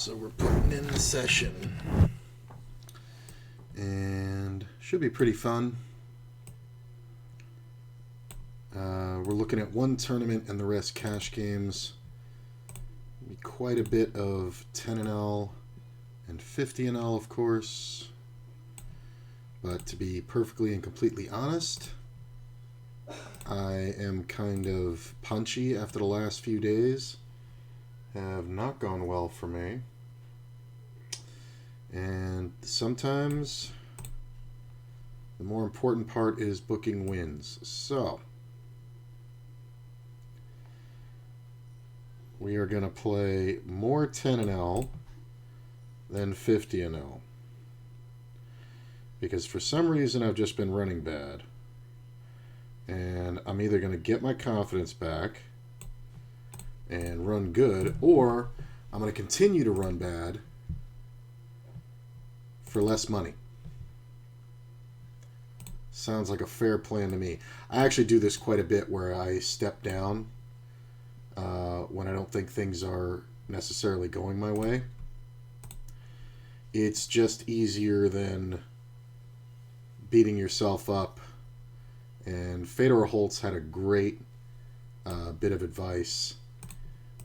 So we're putting in the session, and should be pretty fun. We're looking at one tournament and the rest cash games. Be quite a bit of 10NL and 50NL, of course. But to be perfectly and completely honest, I am kind of punchy after the last few days. Have not gone well for me. And sometimes the more important part is booking wins. So we are going to play more 10NL than 50NL. Because for some reason I've just been running bad. And I'm either going to get my confidence back and run good, or I'm going to continue to run bad for less money. Sounds like a fair plan to me. I actually do this quite a bit where I step down when I don't think things are necessarily going my way. It's just easier than beating yourself up. And Fedor Holtz had a great bit of advice,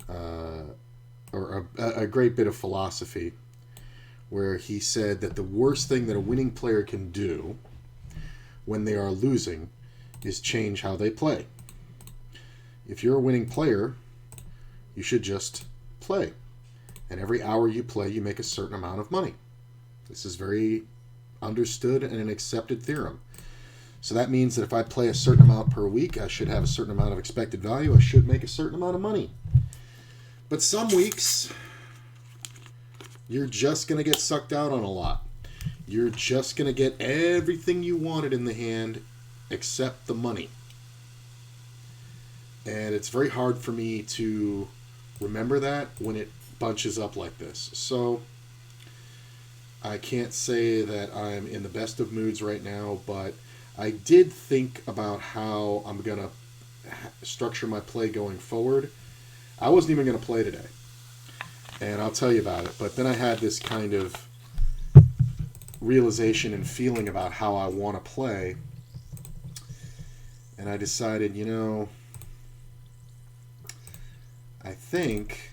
or a great bit of philosophy, where he said that the worst thing that a winning player can do when they are losing is change how they play. If you're a winning player, you should just play. And every hour you play, you make a certain amount of money. This is very understood and an accepted theorem. So that means that if I play a certain amount per week, I should have a certain amount of expected value. I should make a certain amount of money. But some weeks, you're just going to get sucked out on a lot. You're just going to get everything you wanted in the hand except the money. And it's very hard for me to remember that when it bunches up like this. So I can't say that I'm in the best of moods right now, but I did think about how I'm going to structure my play going forward. I wasn't even going to play today, and I'll tell you about it. But then I had this kind of realization and feeling about how I want to play, and I decided, I think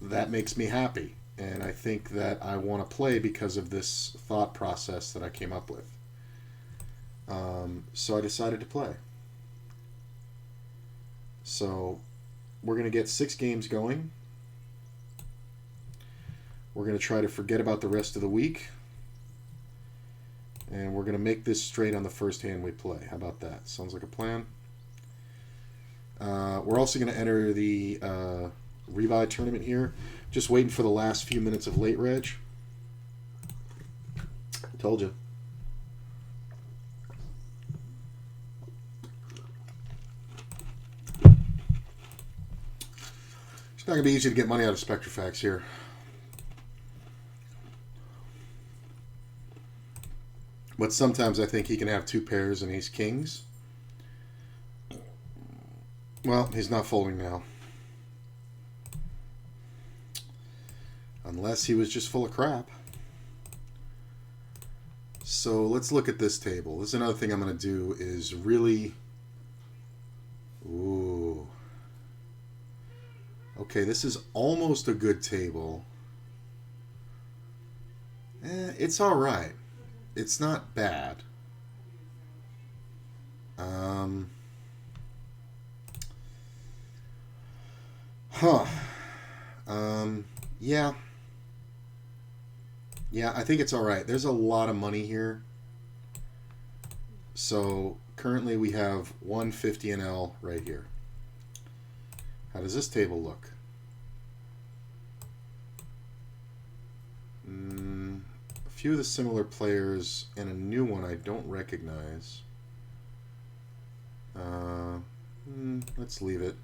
that makes me happy, and I think that I want to play because of this thought process that I came up with. So I decided to play. So we're going to get 6 games going. We're going to try to forget about the rest of the week. And we're going to make this straight on the first hand we play. How about that? Sounds like a plan. We're also going to enter the rebuy tournament here. Just waiting for the last few minutes of late reg. Told you. It's not going to be easy to get money out of Spectrafax here. But sometimes I think he can have 2 pairs and ace kings. Well, he's not folding now. Unless he was just full of crap. So let's look at this table. This is another thing I'm going to do is really... Ooh. Okay, this is almost a good table. It's all right. It's not bad. Yeah. Yeah, I think it's all right. There's a lot of money here. So currently we have 150 NL right here. How does this table look? A few of the similar players and a new one I don't recognize. Let's leave it.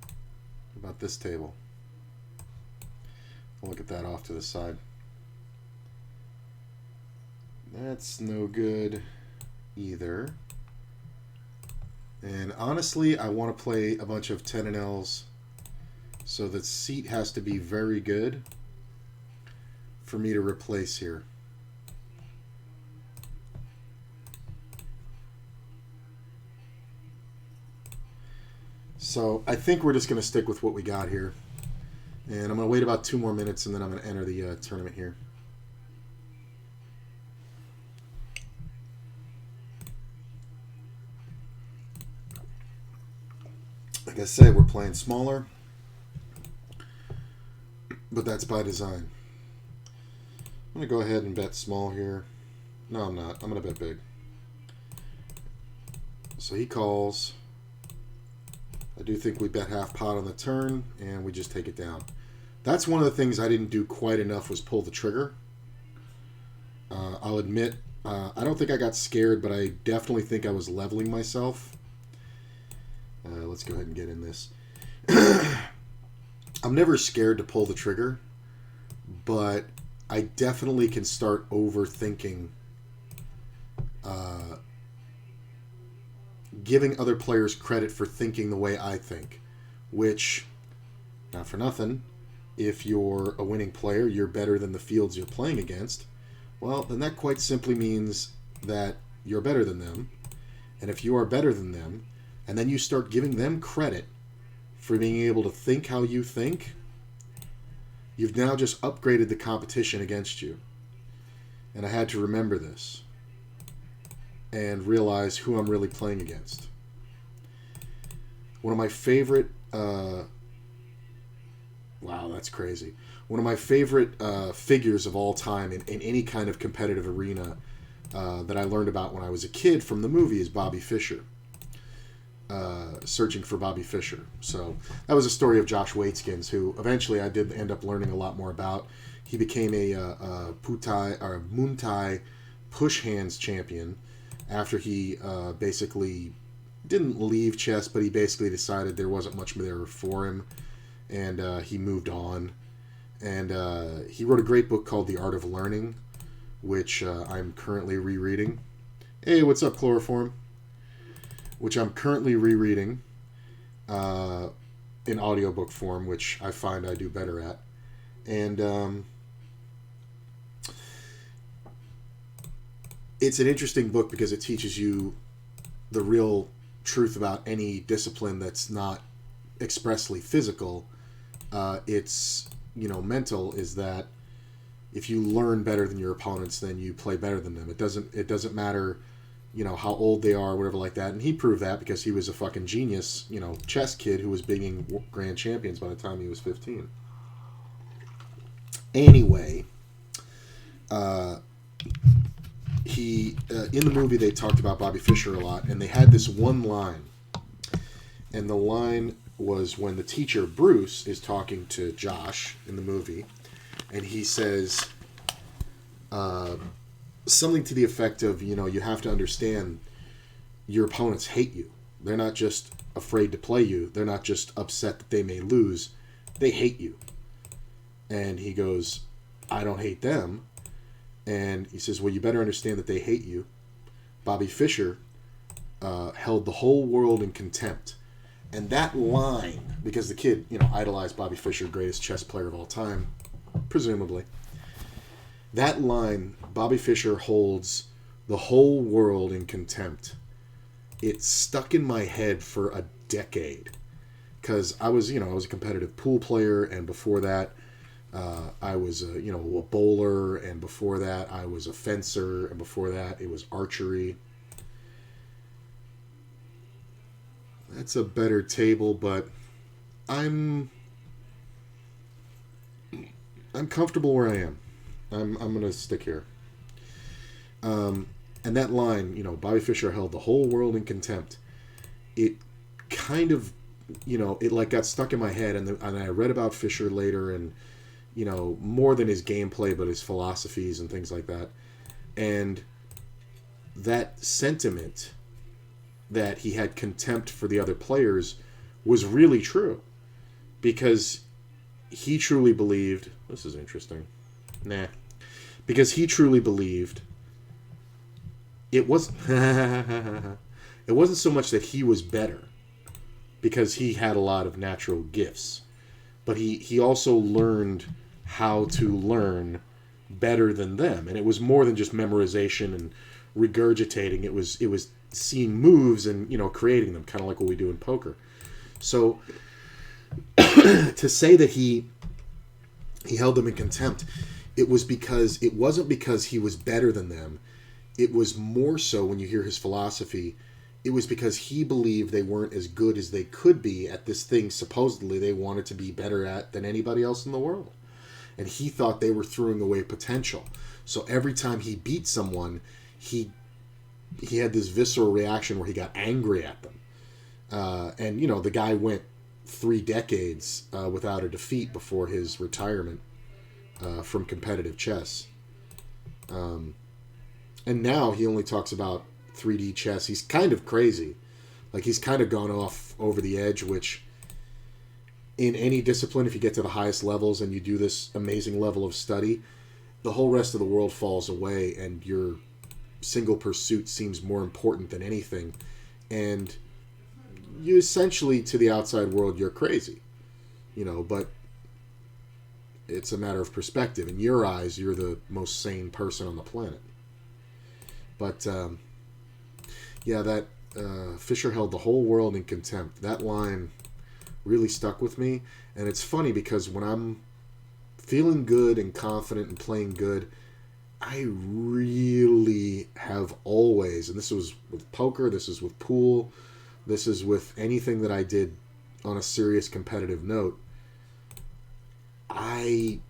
How about this table? I'll look at that off to the side. That's no good either. And honestly, I want to play a bunch of 10NLs So the seat has to be very good for me to replace here. So I think we're just going to stick with what we got here. And I'm going to wait about 2 more minutes, and then I'm going to enter the tournament here. Like I said, we're playing smaller, but that's by design. I'm going to go ahead and bet small here. No, I'm not. I'm going to bet big. So he calls. I do think we bet half pot on the turn, and we just take it down. That's one of the things I didn't do quite enough was pull the trigger. I'll admit, I don't think I got scared, but I definitely think I was leveling myself. Let's go ahead and get in this. I'm never scared to pull the trigger, but I definitely can start overthinking giving other players credit for thinking the way I think, which, not for nothing, if you're a winning player, you're better than the fields you're playing against, well, then that quite simply means that you're better than them. And if you are better than them, and then you start giving them credit for being able to think how you think, you've now just upgraded the competition against you. And I had to remember this and realize who I'm really playing against. One of my favorite... wow, that's crazy. One of my favorite figures of all time in any kind of competitive arena that I learned about when I was a kid from the movie is Bobby Fischer. Searching for Bobby Fischer. So that was a story of Josh Waitskins, who eventually I did end up learning a lot more about. He became a Muay Thai push hands champion after he basically didn't leave chess, but he basically decided there wasn't much there for him, and he moved on. And he wrote a great book called The Art of Learning, which I'm currently rereading. Hey, what's up, Chloroform? Which I'm currently rereading in audiobook form, which I find I do better at. And it's an interesting book because it teaches you the real truth about any discipline that's not expressly physical. It's, mental, is that if you learn better than your opponents, then you play better than them. It doesn't matter, how old they are, or whatever like that. And he proved that because he was a fucking genius, chess kid who was beating grand champions by the time he was 15. Anyway, he in the movie they talked about Bobby Fischer a lot, and they had this one line, and the line was when the teacher Bruce is talking to Josh in the movie, and he says something to the effect of, you have to understand your opponents hate you. They're not just afraid to play you. They're not just upset that they may lose. They hate you. And he goes, I don't hate them. And he says, well, you better understand that they hate you. Bobby Fischer held the whole world in contempt. And that line, because the kid, idolized Bobby Fischer, greatest chess player of all time, presumably. That line, Bobby Fischer holds the whole world in contempt. It stuck in my head for a decade. Because I was a competitive pool player, and before that, I was a bowler, and before that I was a fencer, and before that it was archery. That's a better table, but I'm comfortable where I am. I'm gonna stick here. And that line, Bobby Fischer held the whole world in contempt. It kind of, it like got stuck in my head, and I read about Fischer later, and more than his gameplay, but his philosophies and things like that. And that sentiment that he had contempt for the other players was really true. Because he truly believed... This is interesting. Because he truly believed it wasn't... it wasn't so much that he was better, because he had a lot of natural gifts. but he also learned how to learn better than them, and it was more than just memorization and regurgitating. It was seeing moves and creating them, kind of like what we do in poker. So to say that he held them in contempt, it wasn't because he was better than them. It was more so, when you hear his philosophy, it was because he believed they weren't as good as they could be at this thing supposedly they wanted to be better at than anybody else in the world. And he thought they were throwing away potential. So every time he beat someone, he had this visceral reaction where he got angry at them. And the guy went 3 decades without a defeat before his retirement from competitive chess. And now he only talks about 3D chess. He's kind of crazy. Like, he's kind of gone off over the edge, which in any discipline, if you get to the highest levels and you do this amazing level of study, the whole rest of the world falls away and your single pursuit seems more important than anything. And you essentially, to the outside world, you're crazy. But it's a matter of perspective. In your eyes, you're the most sane person on the planet. But, that Fischer held the whole world in contempt. That line really stuck with me. And it's funny because when I'm feeling good and confident and playing good, I really have always, and this was with poker, this is with pool, this is with anything that I did on a serious competitive note, I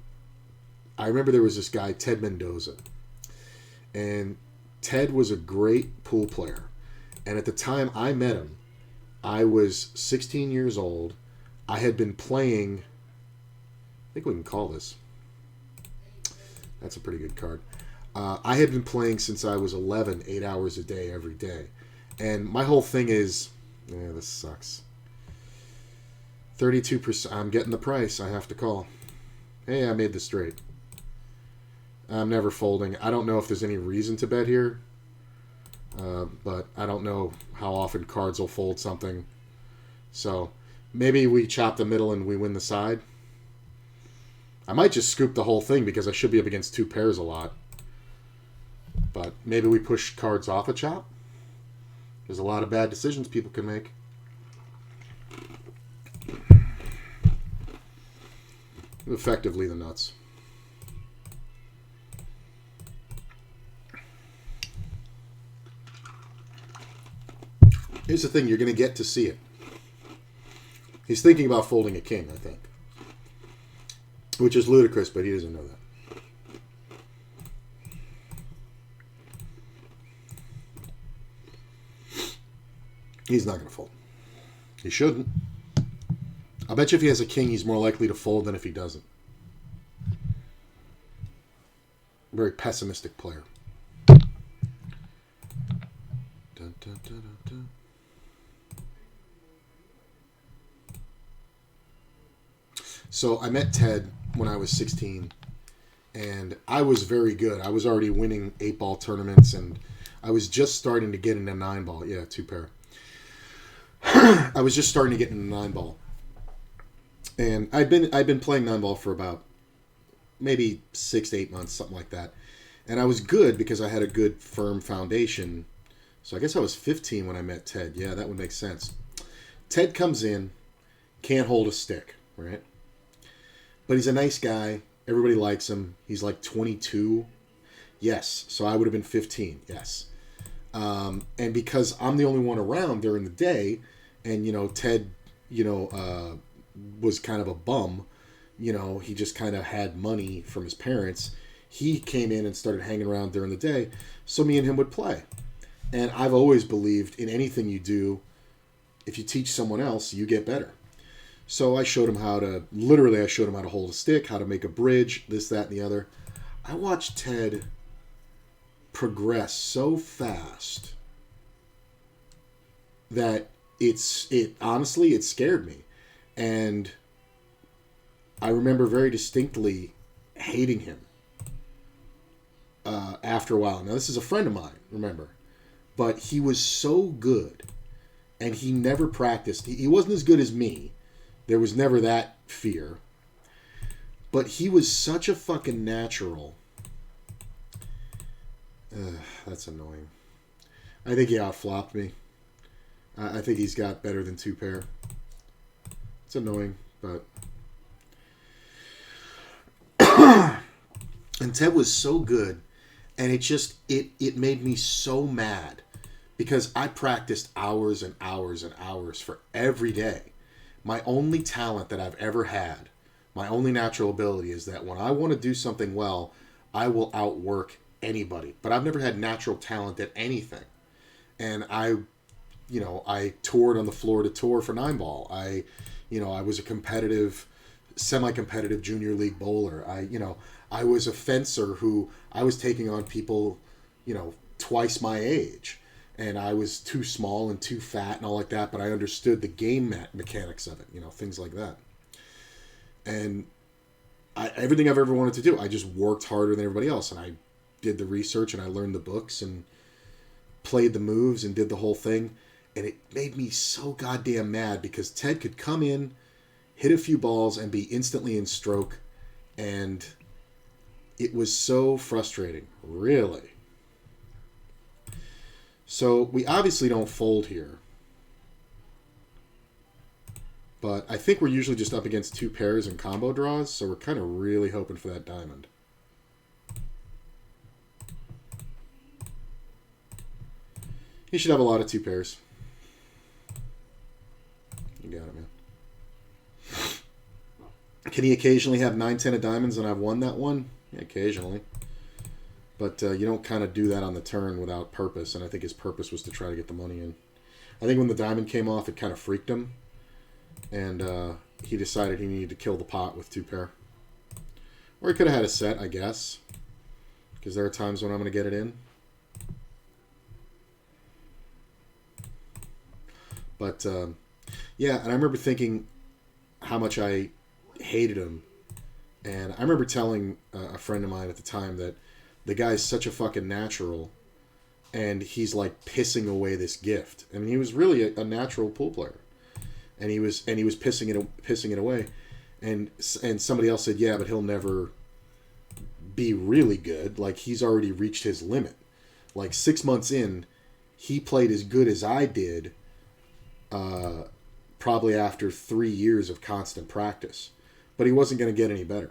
remember there was this guy, Ted Mendoza. And Ted was a great pool player. And at the time I met him, I was 16 years old. I had been playing, I think we can call this. That's a pretty good card. I had been playing since I was 11, 8 hours a day, every day. And my whole thing is, this sucks. 32%. I'm getting the price. I have to call. Hey, I made this straight. I'm never folding. I don't know if there's any reason to bet here. But I don't know how often cards will fold something. So maybe we chop the middle and we win the side. I might just scoop the whole thing because I should be up against 2 pairs a lot. But maybe we push cards off a chop. There's a lot of bad decisions people can make. Effectively the nuts. Here's the thing, you're going to get to see it. He's thinking about folding a king, I think. Which is ludicrous, but he doesn't know that. He's not going to fold. He shouldn't. I bet you if he has a king, he's more likely to fold than if he doesn't. Very pessimistic player. Dun, dun, dun, dun, dun. So I met Ted when I was 16, and I was very good. I was already winning 8-ball tournaments, and I was just starting to get into 9-ball. Yeah, 2 pair. I was just starting to get into 9-ball. And I'd been playing 9-ball for about maybe 6 to 8 months, something like that. And I was good because I had a good, firm foundation. So I guess I was 15 when I met Ted. Yeah, that would make sense. Ted comes in, can't hold a stick, right? But he's a nice guy. Everybody likes him. He's like 22. Yes. So I would have been 15. Yes. And because I'm the only one around during the day, and, Ted, was kind of a bum, he just kind of had money from his parents. He came in and started hanging around during the day. So me and him would play. And I've always believed in anything you do, if you teach someone else, you get better. So I showed him how to hold a stick, how to make a bridge, this, that, and the other. I watched Ted progress so fast that honestly, it scared me. And I remember very distinctly hating him after a while. Now, this is a friend of mine, remember. But he was so good, and he never practiced. He wasn't as good as me. There was never that fear. But he was such a fucking natural. That's annoying. I think he outflopped me. I think he's got better than 2 pair. It's annoying, but... And Ted was so good, and it made me so mad, because I practiced hours and hours and hours for every day. My only talent that I've ever had, my only natural ability, is that when I want to do something well, I will outwork anybody. But I've never had natural talent at anything. And I toured on the Florida tour for 9-ball. I was a competitive, semi-competitive junior league bowler. I was a fencer who I was taking on people, twice my age. And I was too small and too fat and all like that, but I understood the game mechanics of it, things like that. And everything I've ever wanted to do, I just worked harder than everybody else. And I did the research and I learned the books and played the moves and did the whole thing. And it made me so goddamn mad, because Ted could come in, hit a few balls, and be instantly in stroke. And it was so frustrating, really. So we obviously don't fold here. But I think we're usually just up against 2 pairs and combo draws, so we're kind of really hoping for that diamond. He should have a lot of 2 pairs. You got it, man. Can he occasionally have 9-10 of diamonds and I've won that one? Yeah, occasionally. But you don't kind of do that on the turn without purpose, and I think his purpose was to try to get the money in. I think when the diamond came off, it kind of freaked him, and he decided he needed to kill the pot with 2 pair. Or he could have had a set, I guess, because there are times when I'm going to get it in. But, yeah, and I remember thinking how much I hated him. And I remember telling a friend of mine at the time that the guy's such a fucking natural, and he's like pissing away this gift. I mean, he was really a natural pool player, and he was pissing it away. And somebody else said, yeah, but he'll never be really good. Like, he's already reached his limit. Like, 6 months in, he played as good as I did, probably after 3 years of constant practice. But he wasn't going to get any better.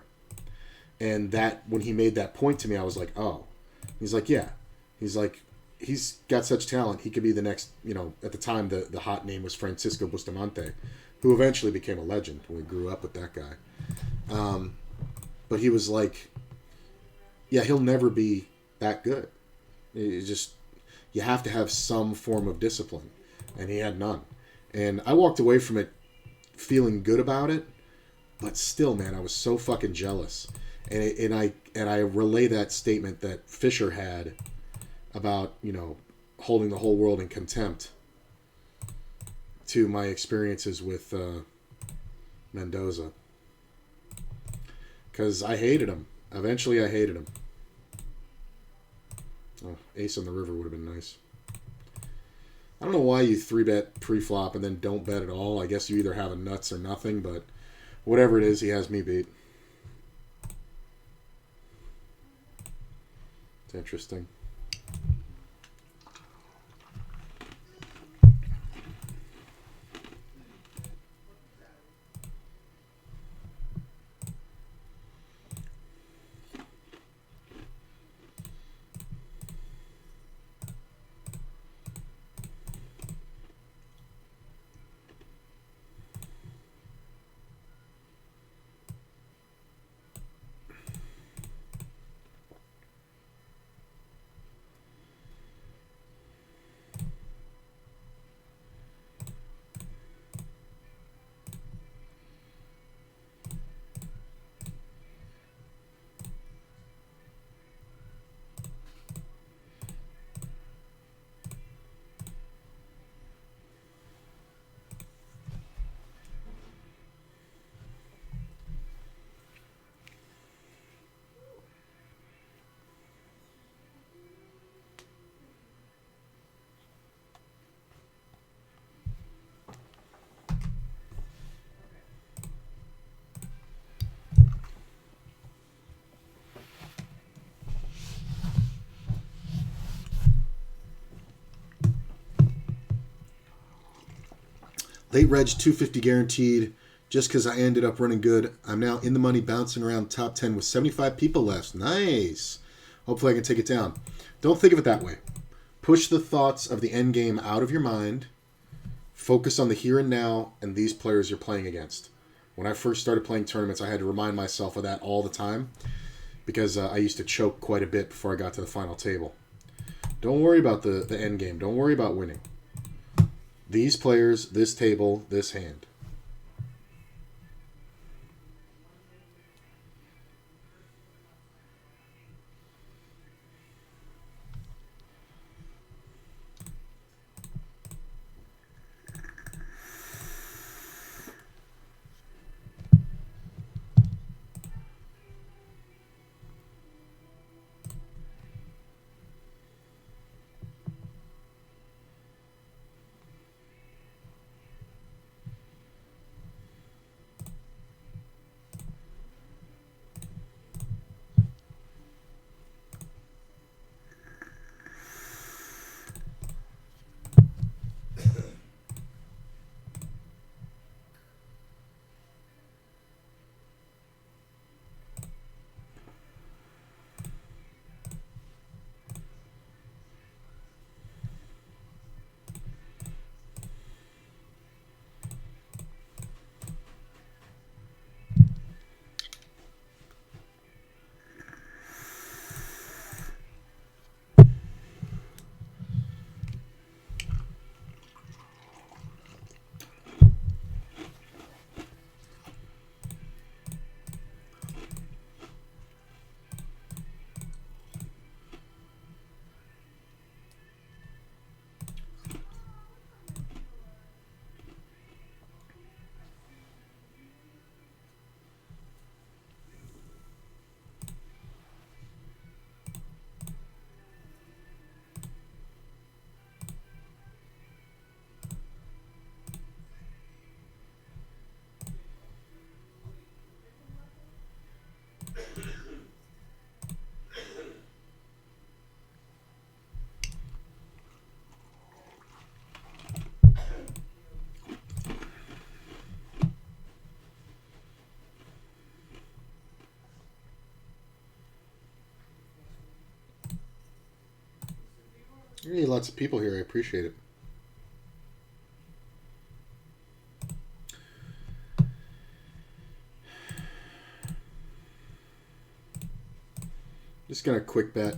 And that, when he made that point to me, I was like, oh. He's like, yeah. He's like, he's got such talent. He could be the next, at the time, the hot name was Francisco Bustamante, who eventually became a legend. We grew up with that guy. But he was like, yeah, he'll never be that good. It's just, you have to have some form of discipline. And he had none. And I walked away from it feeling good about it. But still, man, I was so fucking jealous. And I relay that statement that Fisher had about, holding the whole world in contempt to my experiences with Mendoza. Because I hated him. Eventually I hated him. Oh, ace on the river would have been nice. I don't know why you 3-bet pre-flop and then don't bet at all. I guess you either have a nuts or nothing, but whatever it is, he has me beat. It's interesting. Late reg 250 guaranteed just because I ended up running good. I'm now in the money, bouncing around top 10 with 75 people left. Nice. Hopefully I can take it down. Don't think of it that way. Push the thoughts of the end game out of your mind. Focus on the here and now and these players you're playing against. When I first started playing tournaments, I had to remind myself of that all the time because I used to choke quite a bit before I got to the final table. Don't worry about the end game. Don't worry about winning. These players, this table, this hand. Really, lots of people here. I appreciate it. Just gonna quick bet.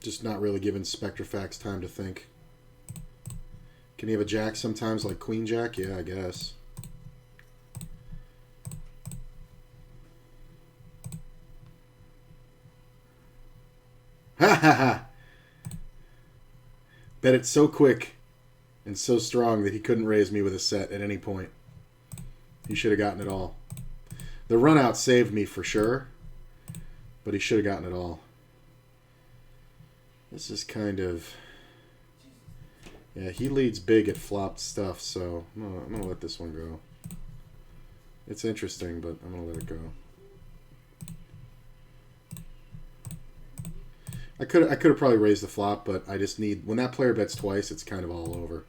Just not really giving Spectrafax time to think. Can he have a jack sometimes like Queen Jack? Yeah, I guess. Ha ha ha! Bet it so quick and so strong that he couldn't raise me with a set at any point. He should have gotten it all. The run out saved me for sure, but he should have gotten it all. This is kind of... Yeah, he leads big at flopped stuff, so I'm gonna let this one go. It's interesting, but I'm gonna let it go. I could have probably raised the flop, but I just need... When that player bets twice, it's kind of all over.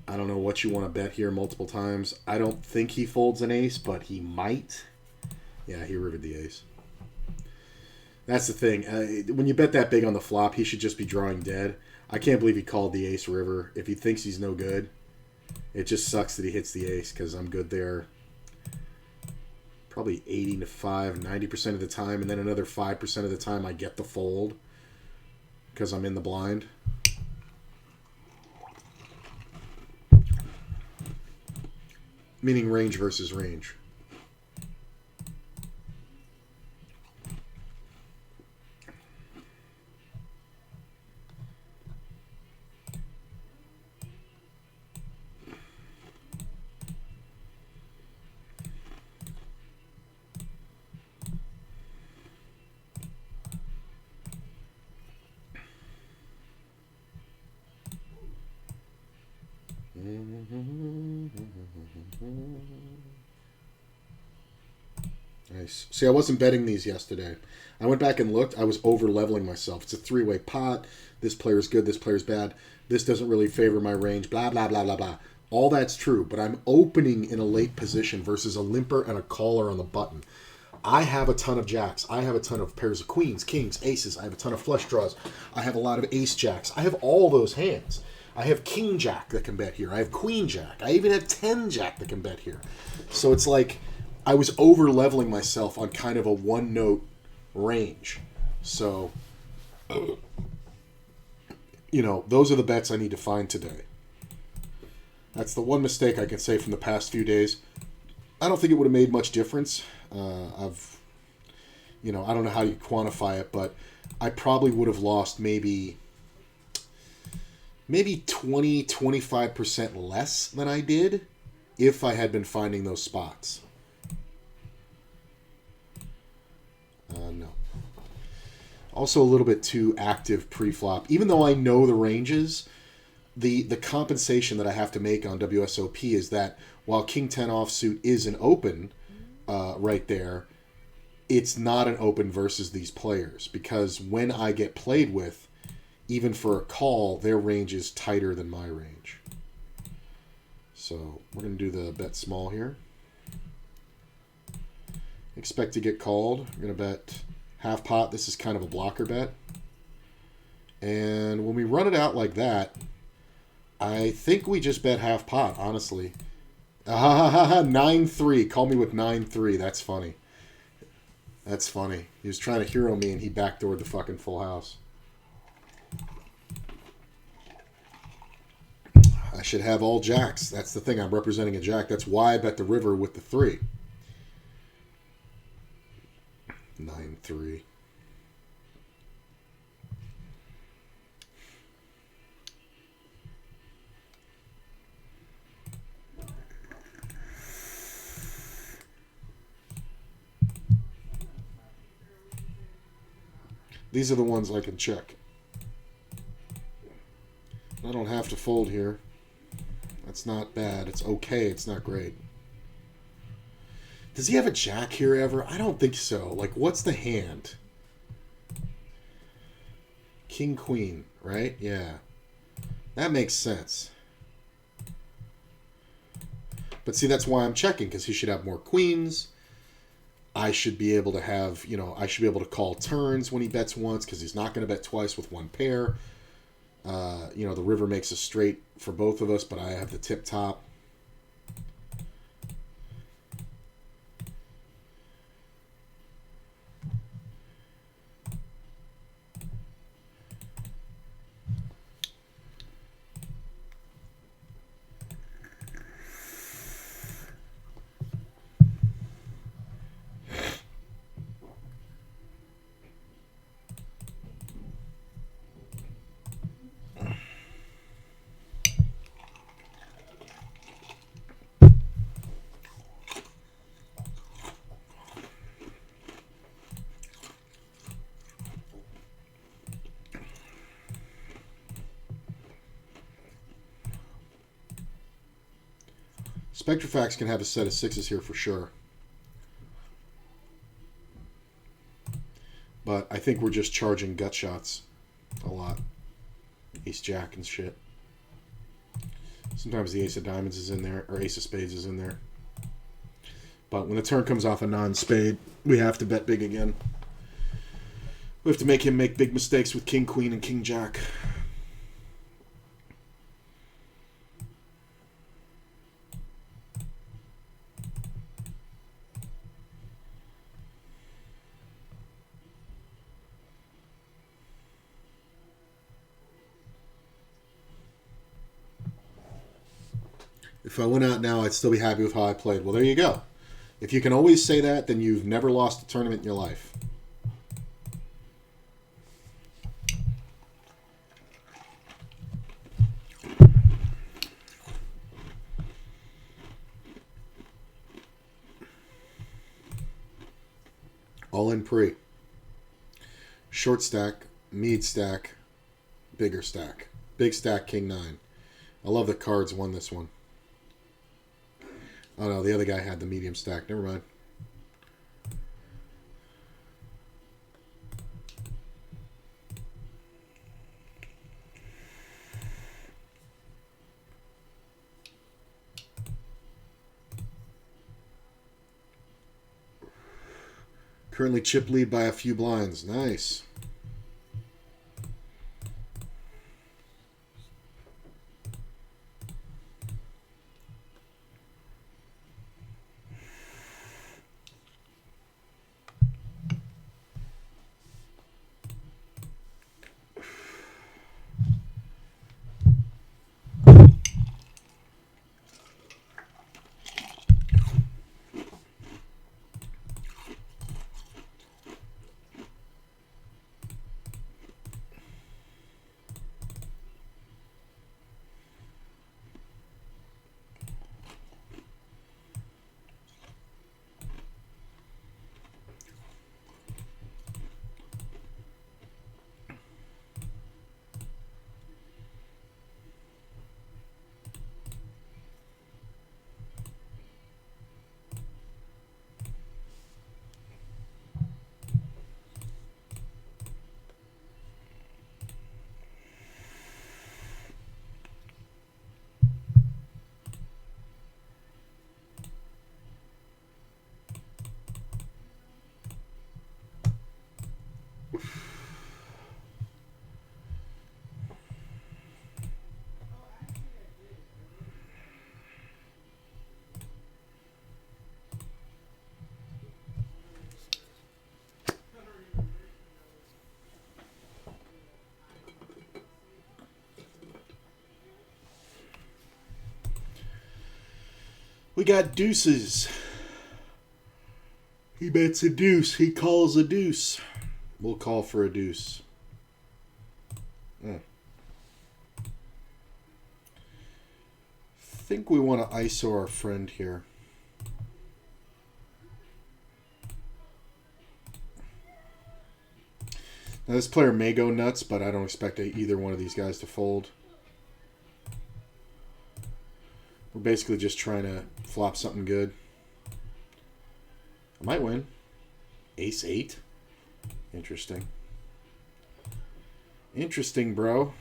I don't know what you want to bet here multiple times. I don't think he folds an ace, but he might. Yeah, he rivered the ace. That's the thing. When you bet that big on the flop, he should just be drawing dead. I can't believe he called the ace river. If he thinks he's no good, it just sucks that he hits the ace because I'm good there. Probably 80 to 5, 90% of the time, and then another 5% of the time I get the fold because I'm in the blind. Meaning range versus range. Nice. See, I wasn't betting these yesterday. I went back and looked. I was over-leveling myself. It's a three-way pot. This player's good. This player's bad. This doesn't really favor my range. Blah, blah, blah, blah, blah. All that's true, but I'm opening in a late position versus a limper and a caller on the button. I have a ton of jacks. I have a ton of pairs of queens, kings, aces. I have a ton of flush draws. I have a lot of ace jacks. I have all those hands. I have king jack that can bet here. I have queen jack. I even have 10 jack that can bet here. So it's like I was over-leveling myself on kind of a one-note range. So, you know, those are the bets I need to find today. That's the one mistake I can say from the past few days. I don't think it would have made much difference. I don't know how you quantify it, but I probably would have lost maybe 20-25% less than I did if I had been finding those spots. No. Also a little bit too active pre-flop. Even though I know the ranges, the compensation that I have to make on WSOP is that while King 10 offsuit is an open right there, it's not an open versus these players. Because when I get played with, even for a call, their range is tighter than my range. So we're going to do the bet small here. Expect to get called. We're going to bet half pot. This is kind of a blocker bet. And when we run it out like that, I think we just bet half pot, honestly. 9-3. Call me with 9-3. That's funny. That's funny. He was trying to hero me and he backdoored the fucking full house. I should have all jacks. That's the thing. I'm representing a jack. That's why I bet the river with the 3. 9-3. These are the ones I can check. I don't have to fold here. That's not bad. It's okay. It's not great. Does he have a jack here ever? I don't think so. Like, what's the hand? King, queen, right? Yeah. That makes sense. But see, that's why I'm checking, because he should have more queens. I should be able to have, I should be able to call turns when he bets once, because he's not going to bet twice with one pair. The river makes a straight for both of us, but I have the tip top. Spectrofax can have a set of 6s here for sure. But I think we're just charging gut shots a lot. Ace jack and shit. Sometimes the ace of diamonds is in there, or ace of spades is in there. But when the turn comes off a non-spade, we have to bet big again. We have to make him make big mistakes with king, queen, and king jack. If I went out now, I'd still be happy with how I played. Well, there you go. If you can always say that, then you've never lost a tournament in your life. All in pre. Short stack, mid stack, bigger stack. Big stack, king 9. I love that cards won this one. Oh no, the other guy had the medium stack. Never mind. Currently chip lead by a few blinds. Nice. We got deuces. He bets a deuce. He calls a deuce. We'll call for a deuce. I think we want to ISO our friend here. Now this player may go nuts, but I don't expect either one of these guys to fold. We're basically just trying to flop something good. I might win. Ace-8. Interesting. Interesting, bro.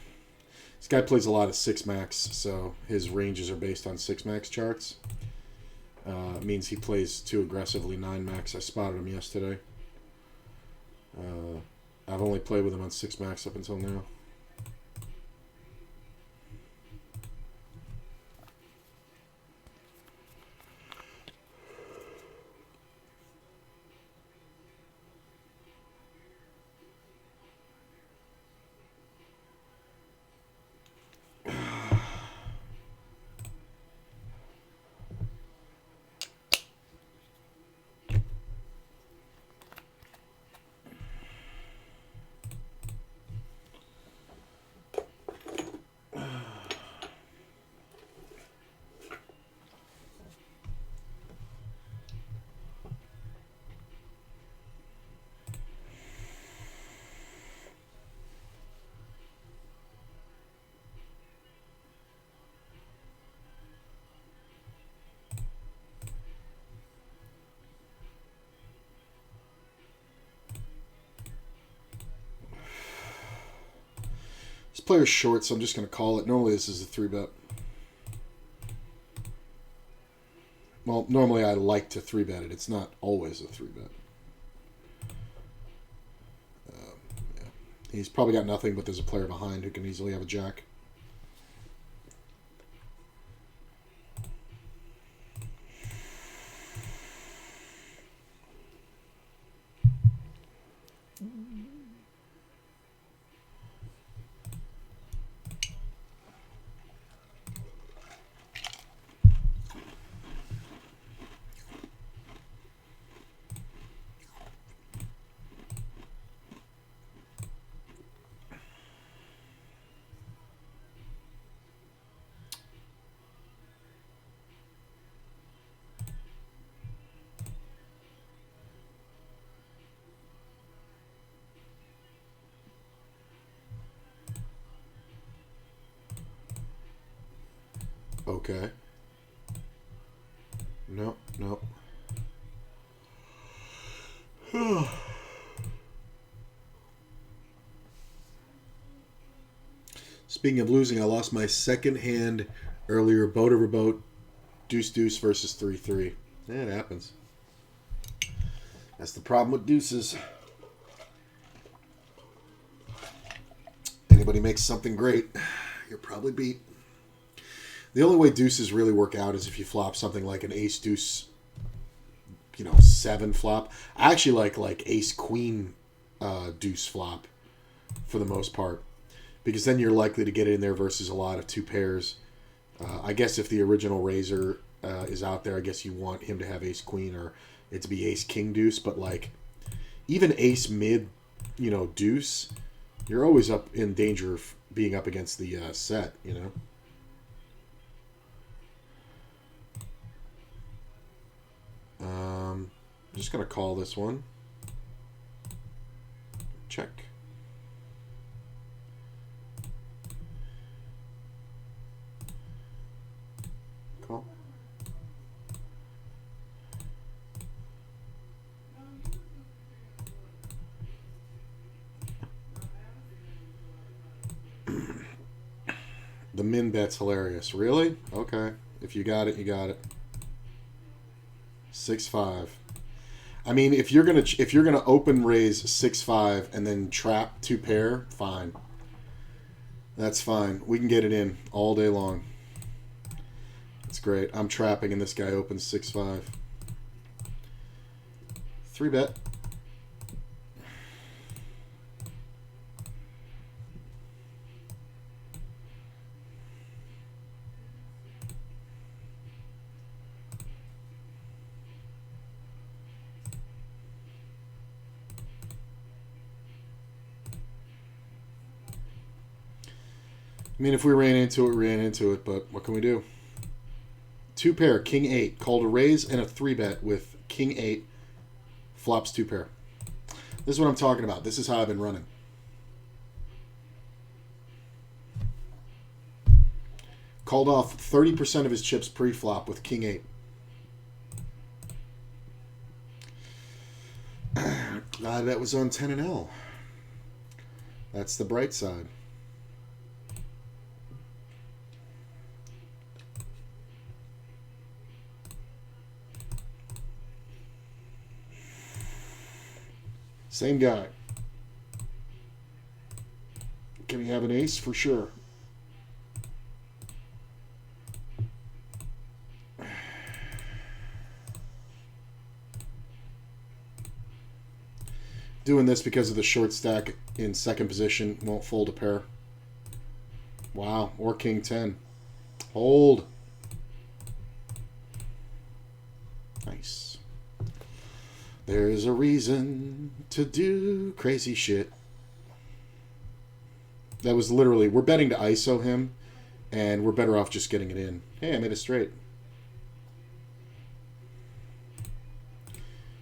This guy plays a lot of 6-max, so his ranges are based on 6-max charts. It means he plays too aggressively 9-max. I spotted him yesterday. I've only played with him on 6-max up until now. This player's short, so I'm just going to call it. Normally this is a 3-bet. Well, normally I like to 3-bet it. It's not always a 3-bet. Yeah. He's probably got nothing, but there's a player behind who can easily have a jack. Okay. No. Speaking of losing, I lost my second hand earlier. Boat over boat. Deuce-deuce versus 3-3. Yeah, it happens. That's the problem with deuces. Anybody makes something great, you're probably beat. The only way deuces really work out is if you flop something like an ace deuce, 7 flop. I actually like ace queen deuce flop for the most part, because then you're likely to get in there versus a lot of 2 pairs. I guess if the original raiser is out there, I guess you want him to have ace queen or it to be ace king deuce. But like even ace mid, deuce, you're always up in danger of being up against the set. I'm just gonna call this one. Check. Call. The min bet's hilarious. Really? Okay. If you got it, you got it. 6-5. I mean, if you're gonna open raise 6-5 and then trap 2 pair, fine. That's fine. We can get it in all day long. It's great. I'm trapping and this guy opens 6-5. 3 bet. I mean, if we ran into it, we ran into it, but what can we do? 2 pair, king 8. Called a raise and a 3 bet with king 8. Flops 2 pair. This is what I'm talking about. This is how I've been running. Called off 30% of his chips pre-flop with king 8. Glad that was on 10 and L. That's the bright side. Same guy. Can he have an ace? For sure. Doing this because of the short stack in second position. Won't fold a pair. Wow. Or king 10. Hold. Nice. There's a reason to do crazy shit. That was literally, we're betting to ISO him, and we're better off just getting it in. Hey, I made it straight.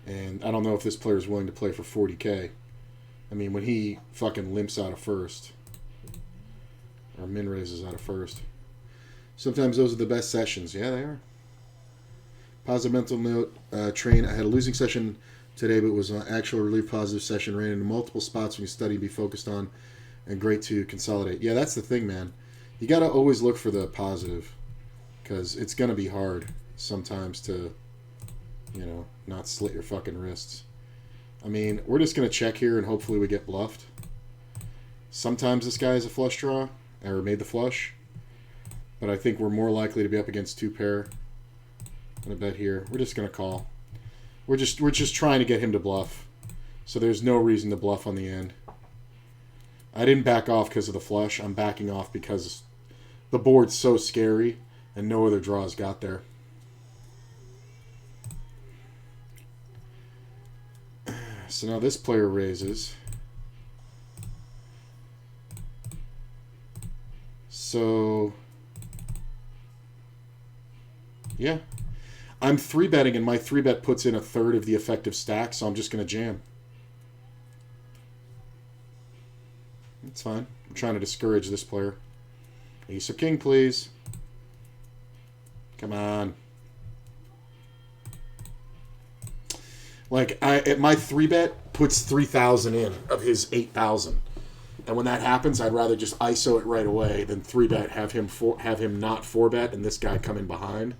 And I don't know if this player is willing to play for 40K. I mean, when he fucking limps out of first, or min raises out of first. Sometimes those are the best sessions. Yeah, they are. Positive mental note, train. I had a losing session today, but it was an actual relief positive session. Ran into multiple spots we can study, be focused on, and great to consolidate. Yeah, that's the thing, man. You got to always look for the positive, because it's going to be hard sometimes to, not slit your fucking wrists. I mean, we're just going to check here, and hopefully we get bluffed. Sometimes this guy is a flush draw, or made the flush, but I think we're more likely to be up against 2 pair. I'm gonna bet here. We're just gonna call. We're just trying to get him to bluff. So there's no reason to bluff on the end. I didn't back off because of the flush. I'm backing off because the board's so scary and no other draws got there. So now this player raises. So yeah. I'm 3-betting, and my 3-bet puts in a third of the effective stack, so I'm just going to jam. It's fine. I'm trying to discourage this player. Ace or king, please. Come on. Like, my 3-bet puts 3,000 in of his 8,000. And when that happens, I'd rather just ISO it right away than 3-bet, have him not 4-bet, and this guy come in behind.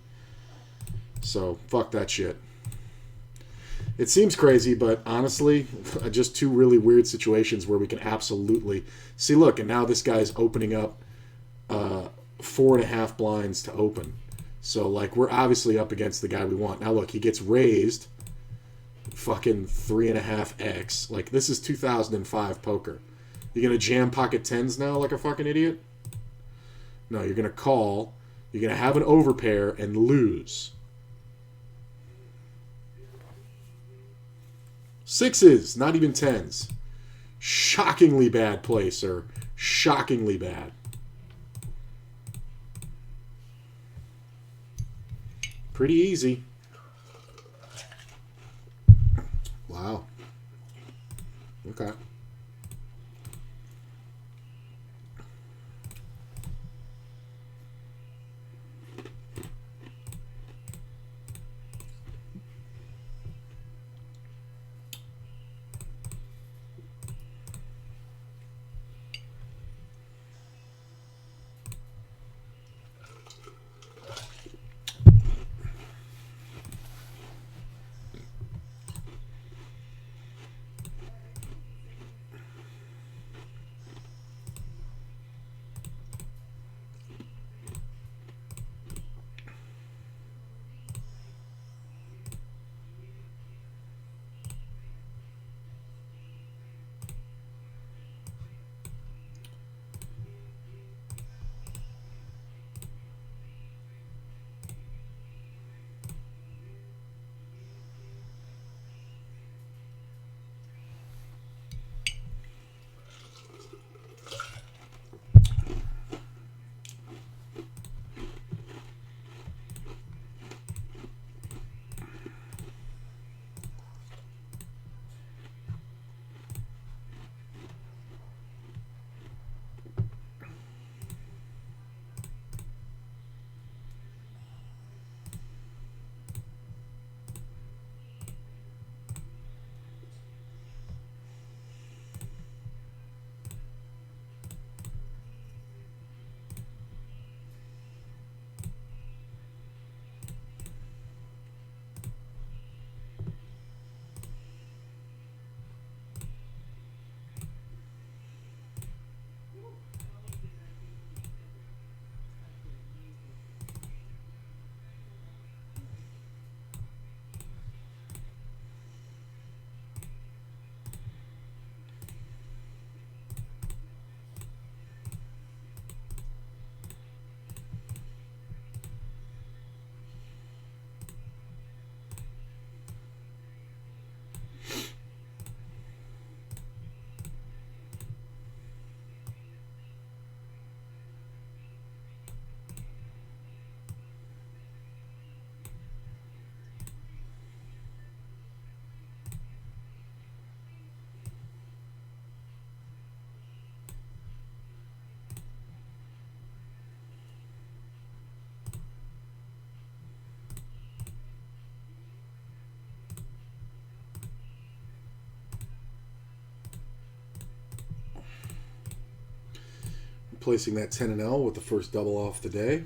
So, fuck that shit. It seems crazy, but honestly, just two really weird situations where we can absolutely see. Look, and now this guy's opening up 4.5 blinds to open. So, like, we're obviously up against the guy we want. Now, look, he gets raised fucking 3.5x. Like, this is 2005 poker. You're going to jam pocket tens now like a fucking idiot? No, you're going to call. You're going to have an overpair and lose. Sixes, not even tens. Shockingly bad play, sir. Shockingly bad. Pretty easy. Wow. Okay. Placing that 10 and L with the first double off the day.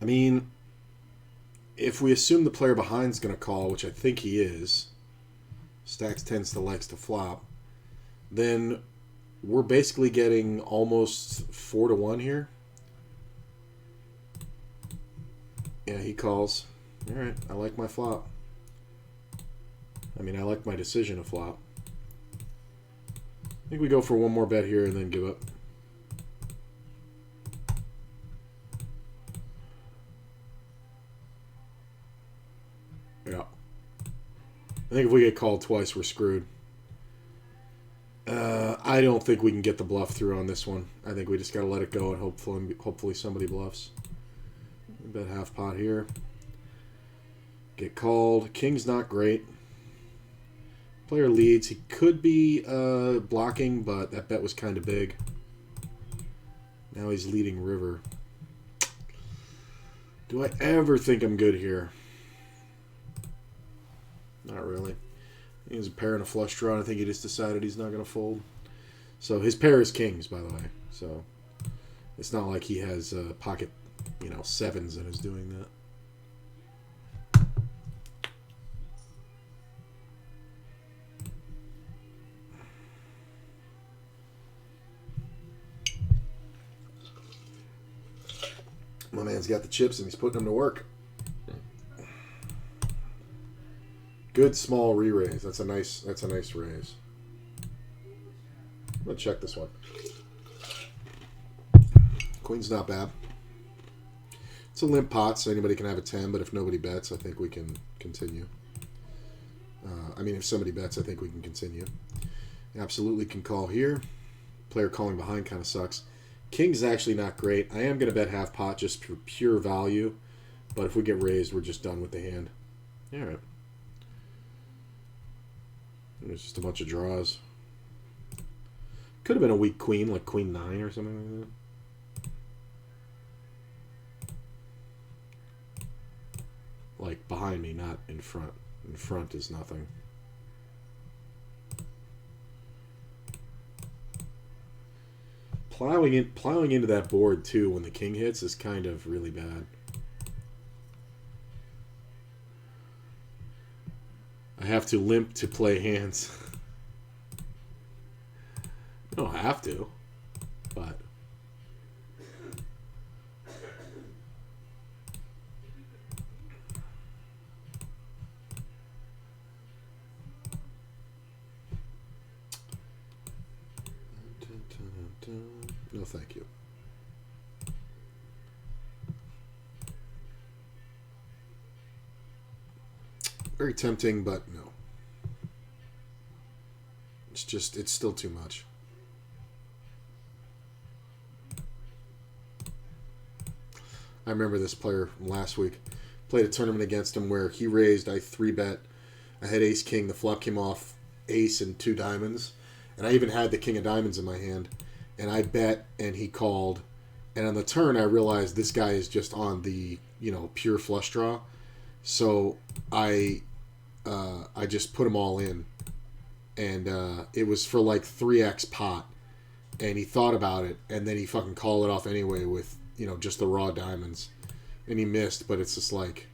mean, if we assume the player behind's going to call, which I think he is, stacks tens to likes to flop, then we're basically getting almost 4-1 here. Yeah, he calls. All right, I like my flop. I mean, I like my decision to flop. I think we go for one more bet here and then give up. Yeah. I think if we get called twice, we're screwed. I don't think we can get the bluff through on this one. I think we just got to let it go and hopefully somebody bluffs. Bet half pot here. Get called. King's not great. Player leads. He could be blocking, but that bet was kind of big. Now he's leading river. Do I ever think I'm good here? Not really. He has a pair and a flush draw, and I think he just decided he's not going to fold. So his pair is kings, by the way. So it's not like he has pocket, sevens and is doing that. My man's got the chips and he's putting them to work. Good small re-raise. That's a nice raise. I'm gonna check this one. Queen's not bad. It's a limp pot, so anybody can have a 10, but if nobody bets, I think we can continue. If somebody bets, I think we can continue. Absolutely can call here. Player calling behind kind of sucks. King's actually not great. I am going to bet half pot just for pure value, but if we get raised, we're just done with the hand. All right. There's just a bunch of draws. Could have been a weak queen, like queen 9 or something like that. Like behind me, not in front. In front is nothing. Plowing into that board too when the king hits is kind of really bad. I have to limp to play hands. I don't have to, but no, thank you. Very tempting, but no. It's still too much. I remember this player from last week. Played a tournament against him where he raised, I 3-bet. I had ace king. The flop came off ace and 2 diamonds. And I even had the king of diamonds in my hand. And I bet, and he called. And on the turn, I realized this guy is just on the, pure flush draw. So I just put them all in. And it was for like 3x pot. And he thought about it. And then he fucking called it off anyway with, just the raw diamonds. And he missed, but it's just like...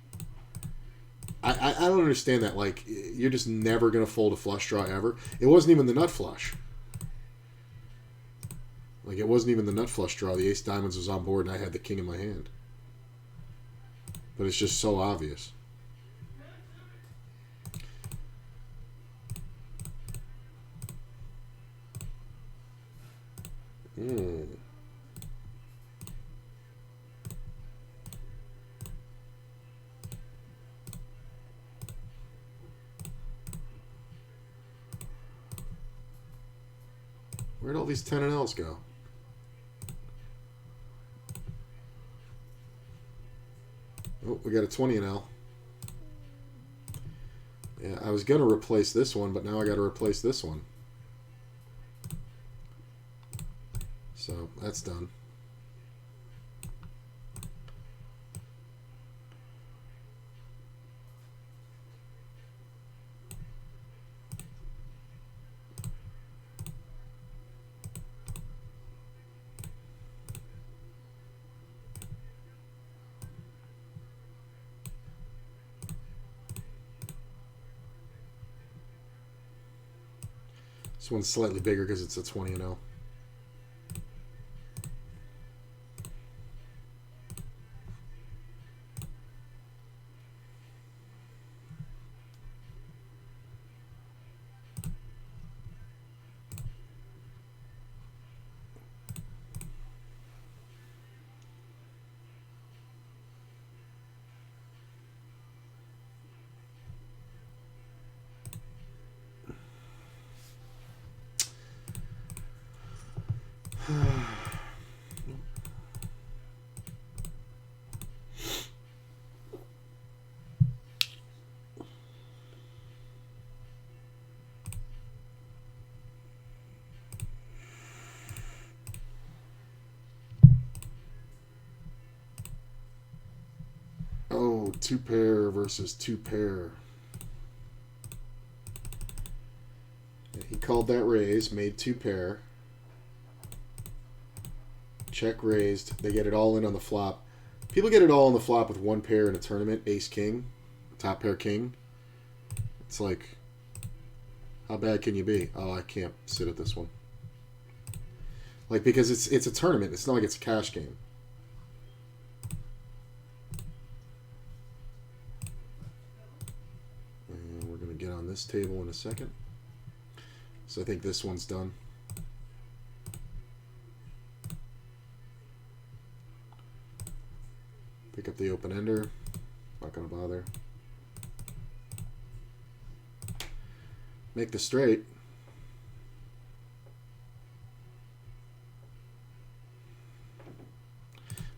I don't understand that. Like, you're just never going to fold a flush draw ever. It wasn't even the nut flush. Like, it wasn't even the nut flush draw. The ace diamonds was on board, and I had the king in my hand. But it's just so obvious. Where'd all these 10 and L's go? Oh, we got a 20 and L. Yeah, I was going to replace this one, but now I got to replace this one. So that's done. This one's slightly bigger because it's a 20-0. Oh, 2 pair versus 2 pair. He called that raise, made 2 pair. Check raised. They get it all in on the flop. People get it all on the flop with 1 pair in a tournament. Ace king, top pair king. It's like, how bad can you be? Oh, I can't sit at this one. Like, because it's a tournament. It's not like it's a cash game. And we're gonna get on this table in a second. So I think this one's done. Pick up the open ender. Not gonna bother. Make the straight.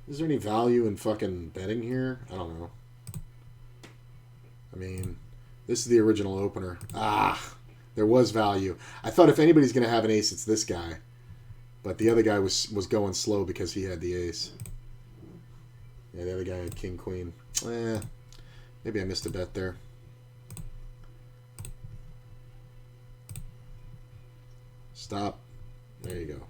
Is there any value in fucking betting here? I don't know. I mean, this is the original opener. Ah, there was value. I thought if anybody's gonna have an ace, it's this guy. But the other guy was going slow because he had the ace. Yeah, the other guy had king, queen. Maybe I missed a bet there. Stop. There you go.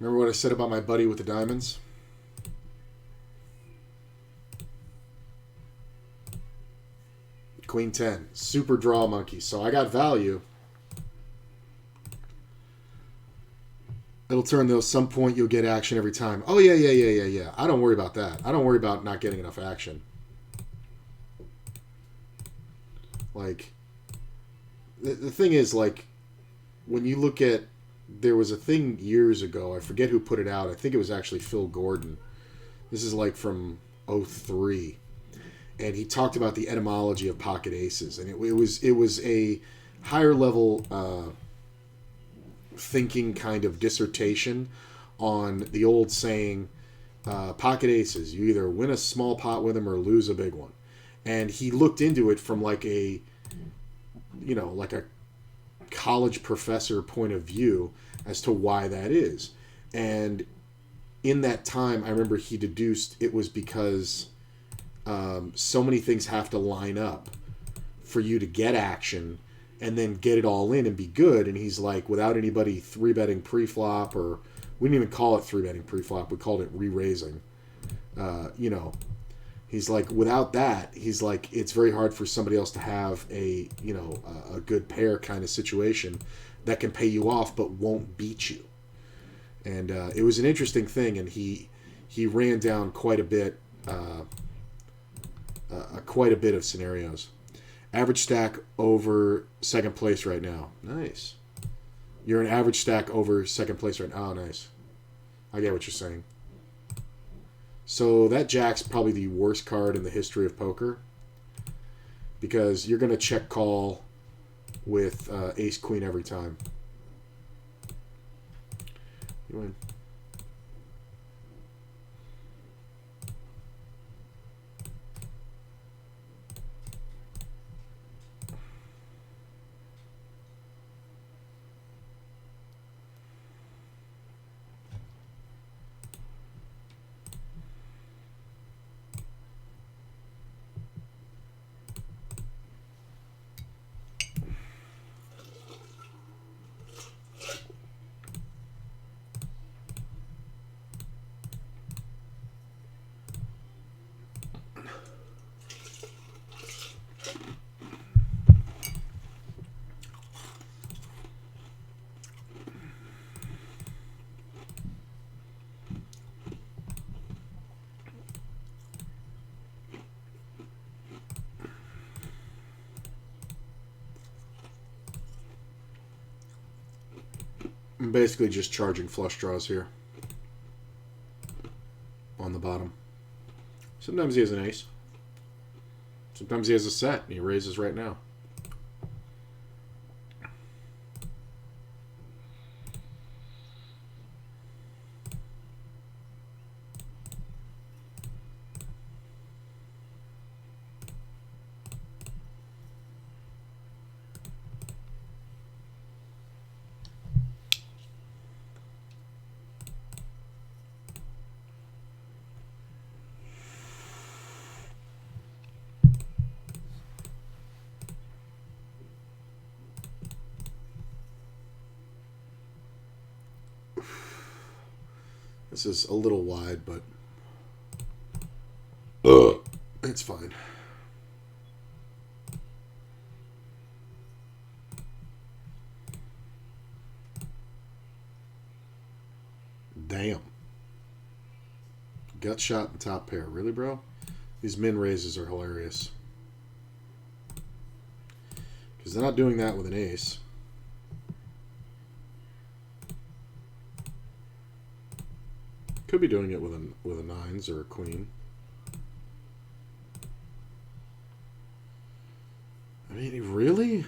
Remember what I said about my buddy with the diamonds? Queen 10. Super draw monkey. So I got value. It'll turn though. Some point you'll get action every time. Oh, yeah. I don't worry about that. I don't worry about not getting enough action. Like, the thing is, like, when you look at, there was a thing years ago, I forget who put it out, I think it was actually Phil Gordon. This is like from 03. And he talked about the etymology of pocket aces. And it was a higher level thinking kind of dissertation on the old saying, pocket aces, you either win a small pot with them or lose a big one. And he looked into it from like a, you know, like a college professor point of view as to why that is. And in that time, I remember he deduced it was because so many things have to line up for you to get action and then get it all in and be good. And he's like, without anybody 3-betting pre-flop, or we didn't even call it 3-betting pre-flop, we called it re-raising. You know, he's like, without that, he's like, it's very hard for somebody else to have a, you know, a good pair kind of situation that can pay you off but won't beat you. And it was an interesting thing, and he ran down quite a bit of scenarios. Average stack over second place right now. Nice. You're an average stack over second place right now. Oh, nice. I get what you're saying. So that jack's probably the worst card in the history of poker, because you're going to check call with ace queen every time. You win. I'm basically just charging flush draws here on the bottom. Sometimes he has an ace. Sometimes he has a set and he raises right now. This is a little wide, but it's fine. Damn. Gut shot and top pair. Really, bro? These min raises are hilarious. Because they're not doing that with an ace. Could be doing it with a nines or a queen. I mean, really?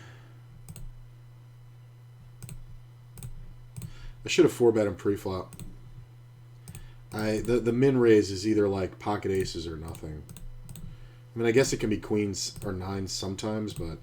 I should have 4-bet him pre-flop. The min raise is either like pocket aces or nothing. I mean, I guess it can be queens or nines sometimes, but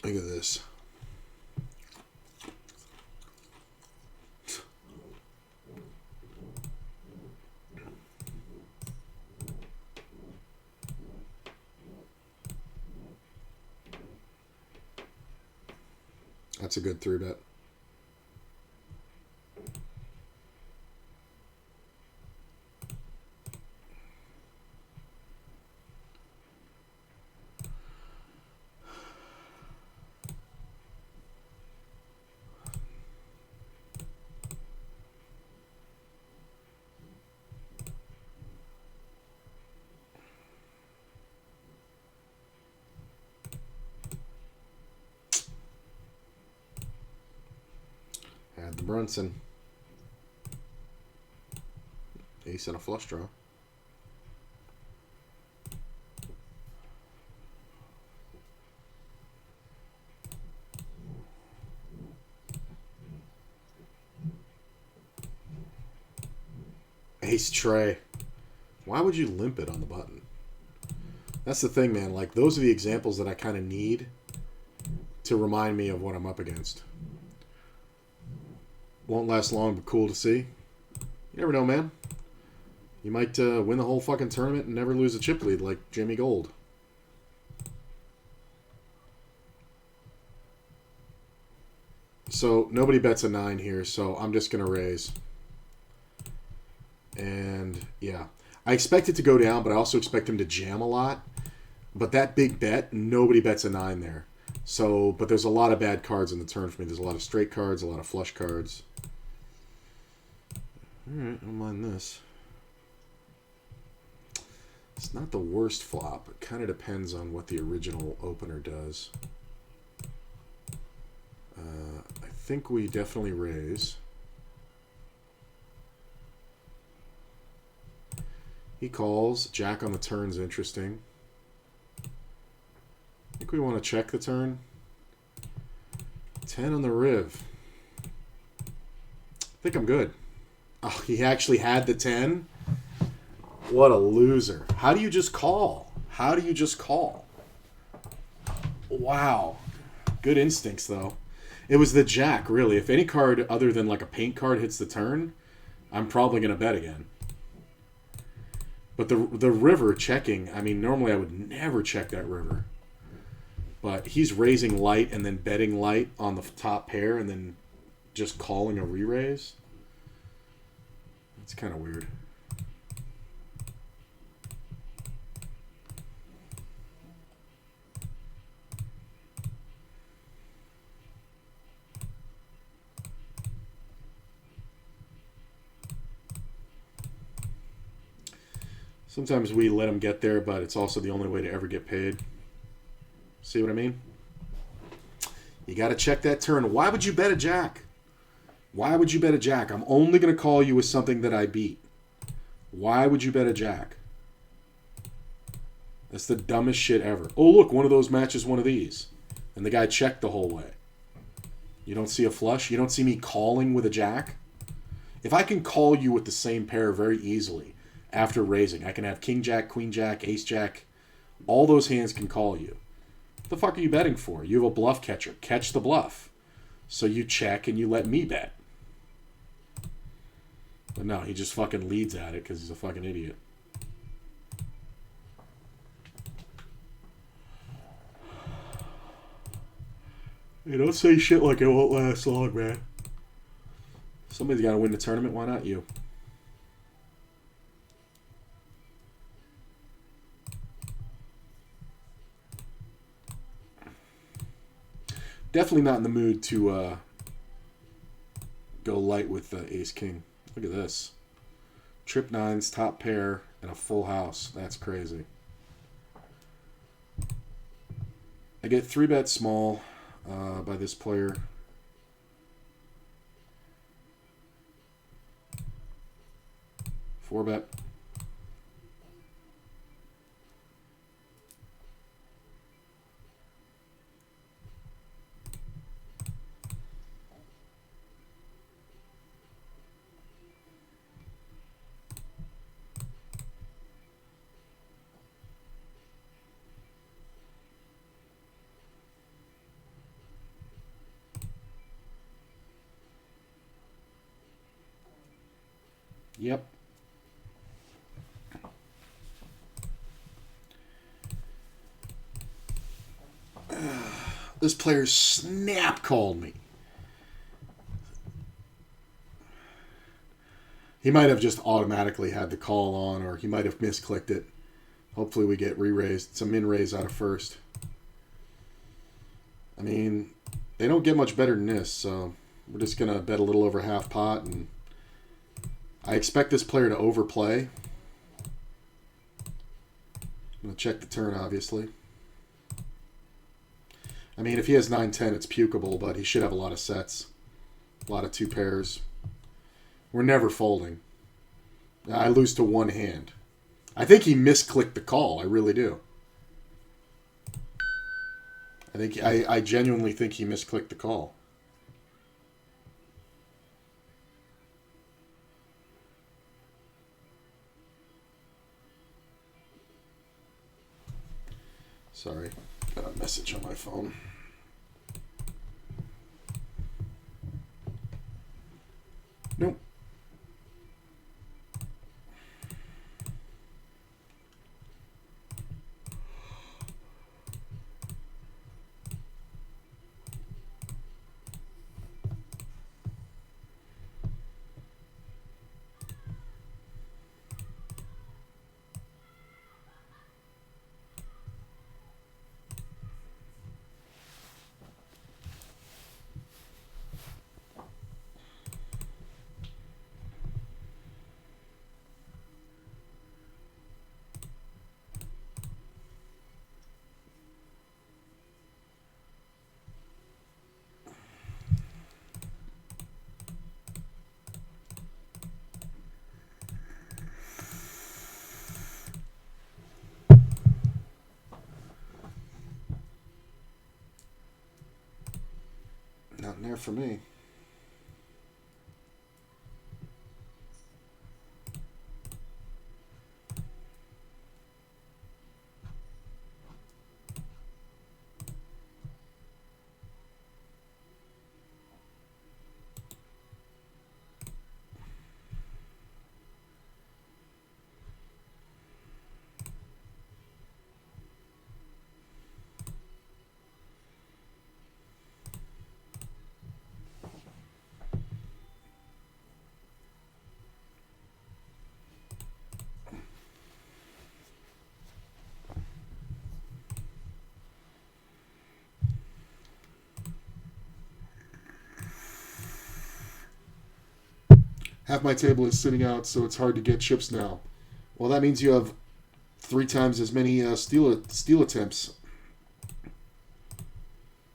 look at this. That's a good 3-bet. Had the Brunson. Ace and a flush draw. Ace tray. Why would you limp it on the button? That's the thing, man. Like, those are the examples that I kind of need to remind me of what I'm up against. Won't last long, but cool to see. You never know, man. You might win the whole fucking tournament and never lose a chip lead like Jimmy Gold. So nobody bets a 9 here, so I'm just going to raise. And, yeah. I expect it to go down, but I also expect him to jam a lot. But that big bet, nobody bets a 9 there. So, but there's a lot of bad cards in the turn for me. There's a lot of straight cards, a lot of flush cards. Alright, I don't mind this. It's not the worst flop. It kind of depends on what the original opener does. I think we definitely raise. He calls. Jack on the turn's interesting. think we want to check the turn. 10 on the riv. I think I'm good. Oh, he actually had the 10? What a loser. How do you just call? How do you just call? Wow. Good instincts, though. It was the jack, really. If any card other than like a paint card hits the turn, I'm probably going to bet again. But the river checking, I mean, normally I would never check that river. But he's raising light and then betting light on the top pair and then just calling a re-raise. It's kind of weird. Sometimes we let them get there, but it's also the only way to ever get paid. See what I mean? You got to check that turn. Why would you bet a jack? Why would you bet a jack? I'm only going to call you with something that I beat. Why would you bet a jack? That's the dumbest shit ever. Oh, look, one of those matches one of these. And the guy checked the whole way. You don't see a flush? You don't see me calling with a jack? If I can call you with the same pair very easily after raising, I can have king jack, queen jack, ace jack. All those hands can call you. What the fuck are you betting for? You have a bluff catcher. Catch the bluff. So you check and you let me bet. But no, he just fucking leads at it because he's a fucking idiot. Hey, don't say shit like it won't last long, man. Somebody's got to win the tournament. Why not you? Definitely not in the mood to go light with ace king. Look at this. Trip nines, top pair, and a full house. That's crazy. I get 3-bet small by this player. Four bet. Yep. This player snap called me. He might have just automatically had the call on, or he might have misclicked it. Hopefully we get re-raised. Some min-raise out of first. I mean, they don't get much better than this, so we're just going to bet a little over half pot, and I expect this player to overplay. I'm going to check the turn, obviously. I mean, if he has 9-10, it's pukable, but he should have a lot of sets. A lot of two pairs. We're never folding. I lose to one hand. I think he misclicked the call. I really do. I genuinely think he misclicked the call. Sorry, got a message on my phone. Nope. there for me. Half my table is sitting out, so it's hard to get chips now. Well, that means you have 3 times as many steal attempts.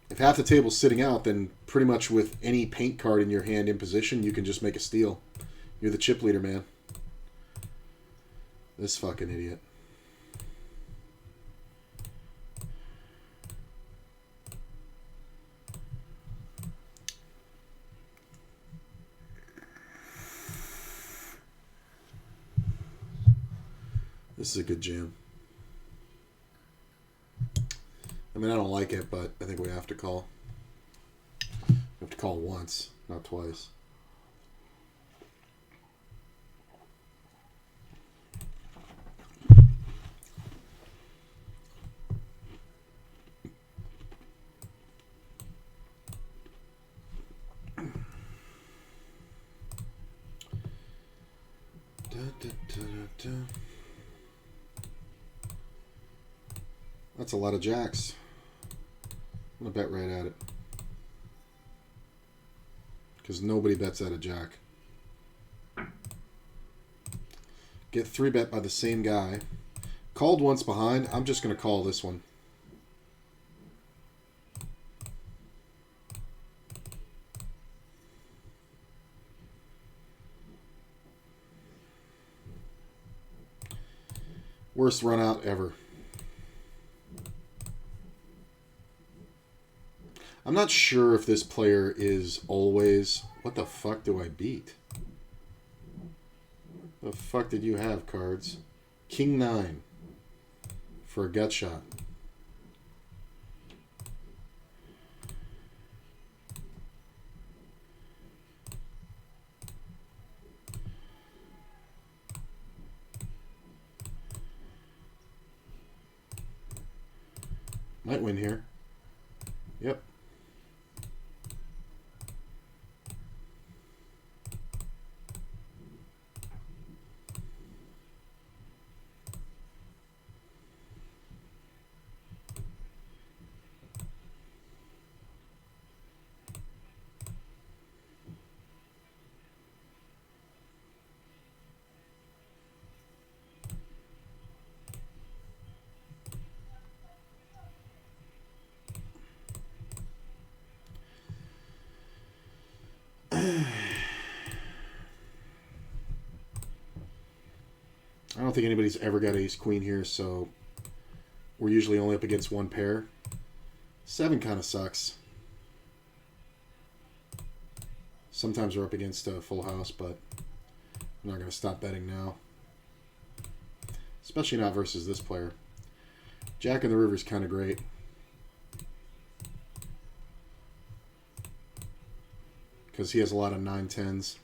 If half the table's sitting out, then pretty much with any paint card in your hand in position, you can just make a steal. You're the chip leader, man. This fucking idiot. This is a good jam. I mean, I don't like it, but I think we have to call. We have to call once, not twice. That's a lot of jacks. I'm going to bet right at it. Because nobody bets at a jack. Get 3-bet by the same guy. Called once behind. I'm just going to call this one. Worst run out ever. I'm not sure if this player is always... What the fuck do I beat? The fuck did you have, cards? King 9 for a gut shot. Might win here. Yep. I don't think anybody's ever got ace-queen here, so we're usually only up against one pair. 7 kind of sucks. Sometimes we're up against a full house, but I'm not going to stop betting now. Especially not versus this player. Jack in the river is kind of great. Because he has a lot of 9-10s.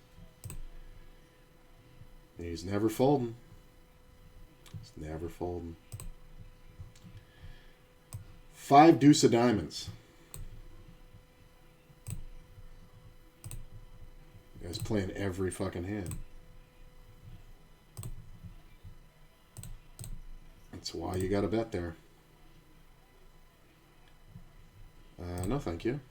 He's never folding. He's never folding. 5 deuce of diamonds. You guys playing every fucking hand. That's why you got to bet there. No, thank you.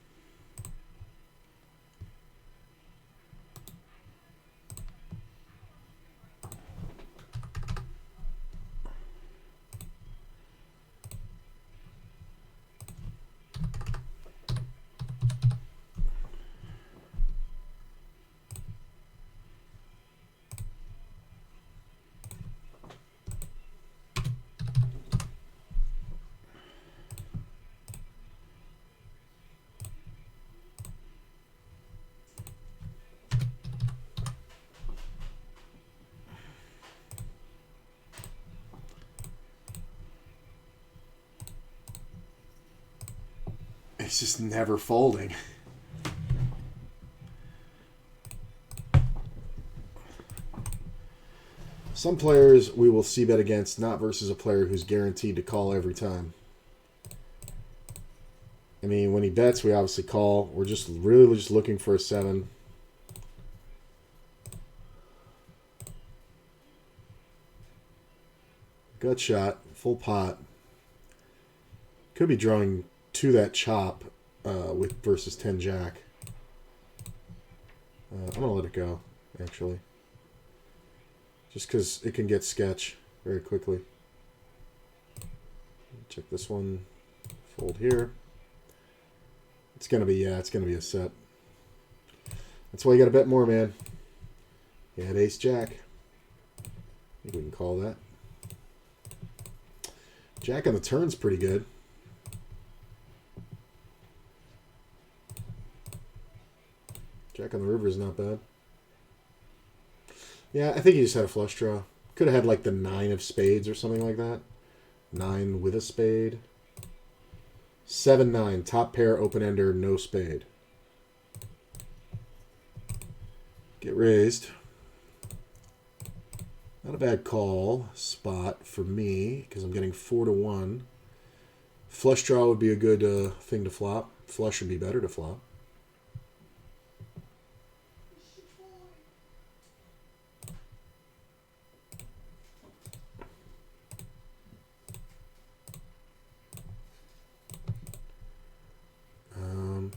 It's just never folding. Some players we will c-bet against, not versus a player who's guaranteed to call every time. I mean, when he bets, we obviously call. We're just really just looking for a 7. Gut shot, full pot. Could be drawing to that chop with versus 10 jack. I'm going to let it go, actually. Just because it can get sketch very quickly. Check this one. Fold here. It's going to be, yeah, it's going to be a set. That's why you got to bet more, man. You had ace jack. I think we can call that. Jack on the turn's pretty good. Jack on the river is not bad. Yeah, I think he just had a flush draw. Could have had like the 9 of spades or something like that. 9 with a spade. 7-9, top pair, open-ender, no spade. Get raised. Not a bad call spot for me because I'm getting 4-1. Flush draw would be a good thing to flop. Flush would be better to flop.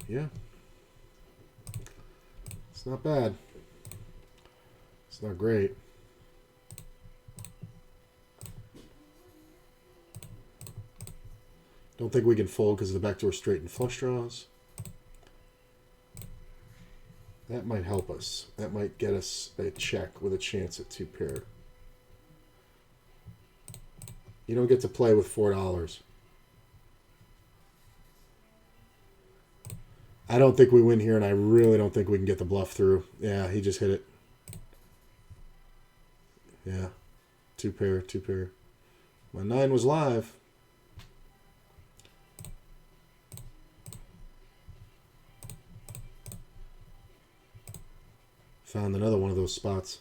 Yeah. It's not bad. It's not great. Don't think we can fold because of the backdoor straight and flush draws. That might help us. That might get us a check with a chance at 2 pair. You don't get to play with $4. I don't think we win here, and I really don't think we can get the bluff through. Yeah, he just hit it. Yeah. 2 pair, 2 pair. My 9 was live. Found another one of those spots.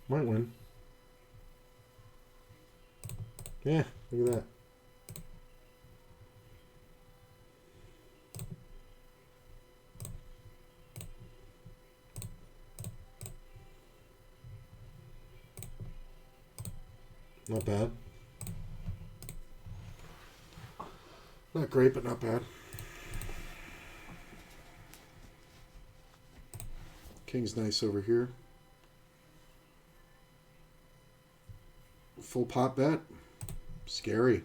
Might win. Yeah, look at that. Not bad. Not great, but not bad. King's nice over here. Full pot bet. Scary.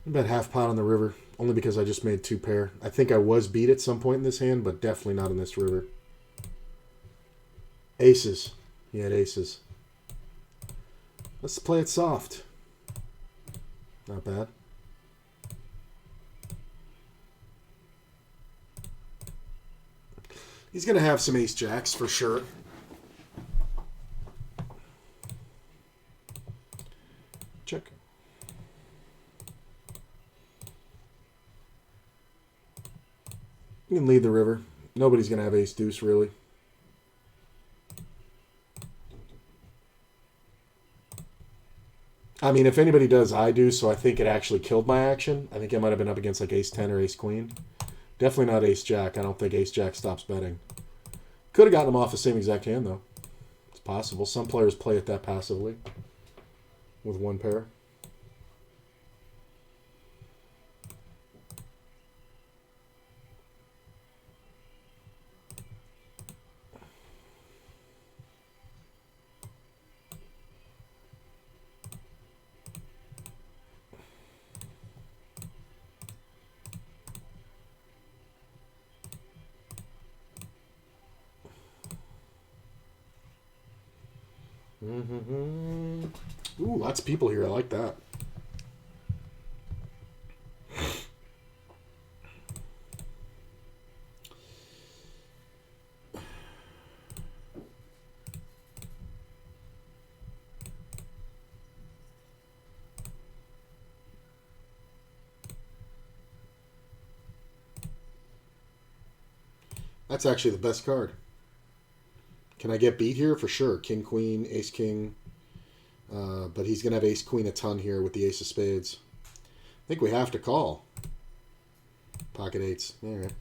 Bet half pot on the river, only because I just made 2 pair. I think I was beat at some point in this hand, but definitely not in this river. Aces. He had aces. Let's play it soft. Not bad. He's going to have some ace jacks for sure. Check. You can lead the river. Nobody's going to have ace deuce, really. I mean, if anybody does, I do, so I think it actually killed my action. I think I might have been up against like ace 10 or ace queen. Definitely not ace jack. I don't think ace jack stops betting. Could have gotten him off the same exact hand, though. It's possible. Some players play it that passively with 1 pair. Mm-hmm. Ooh, lots of people here. I like that. That's actually the best card. Can I get beat here? For sure. King, Queen, Ace, King. But he's going to have Ace, Queen a ton here with the Ace of Spades. I think we have to call. Pocket eights. All right.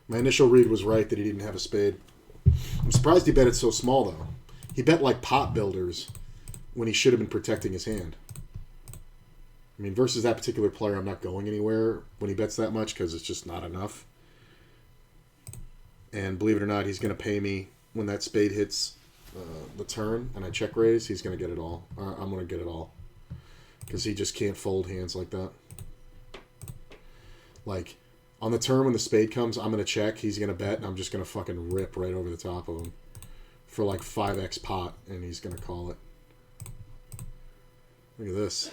My initial read was right that he didn't have a spade. I'm surprised he bet it so small, though. He bet like pot builders when he should have been protecting his hand. I mean, versus that particular player, I'm not going anywhere when he bets that much because it's just not enough. And believe it or not, he's going to pay me when that spade hits the turn and I check raise. He's going to get it all. I'm going to get it all because he just can't fold hands like that. Like, on the turn when the spade comes, I'm going to check. He's going to bet, and I'm just going to fucking rip right over the top of him for like 5x pot, and he's going to call it. Look at this.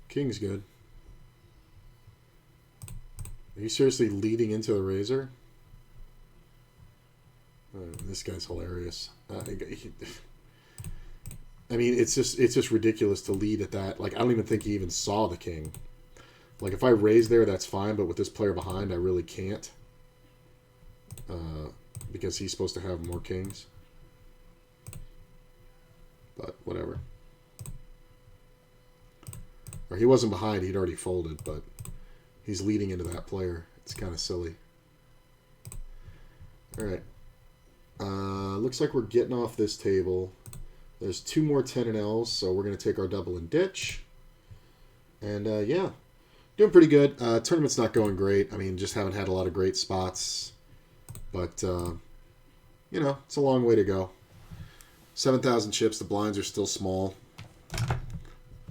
King's good. Are you seriously leading into the razor? This guy's hilarious. I mean, it's just ridiculous to lead at that. Like, I don't even think he even saw the king. Like, if I raise there, that's fine, but with this player behind, I really can't. Because he's supposed to have more kings. But, whatever. Or he wasn't behind, he'd already folded, but he's leading into that player. It's kind of silly. Alright. Looks like we're getting off this table. There's 2 more 10 and L's, so we're going to take our double and ditch. And, yeah. Doing pretty good. Tournament's not going great. I mean, just haven't had a lot of great spots. But, you know, it's a long way to go. 7,000 chips. The blinds are still small.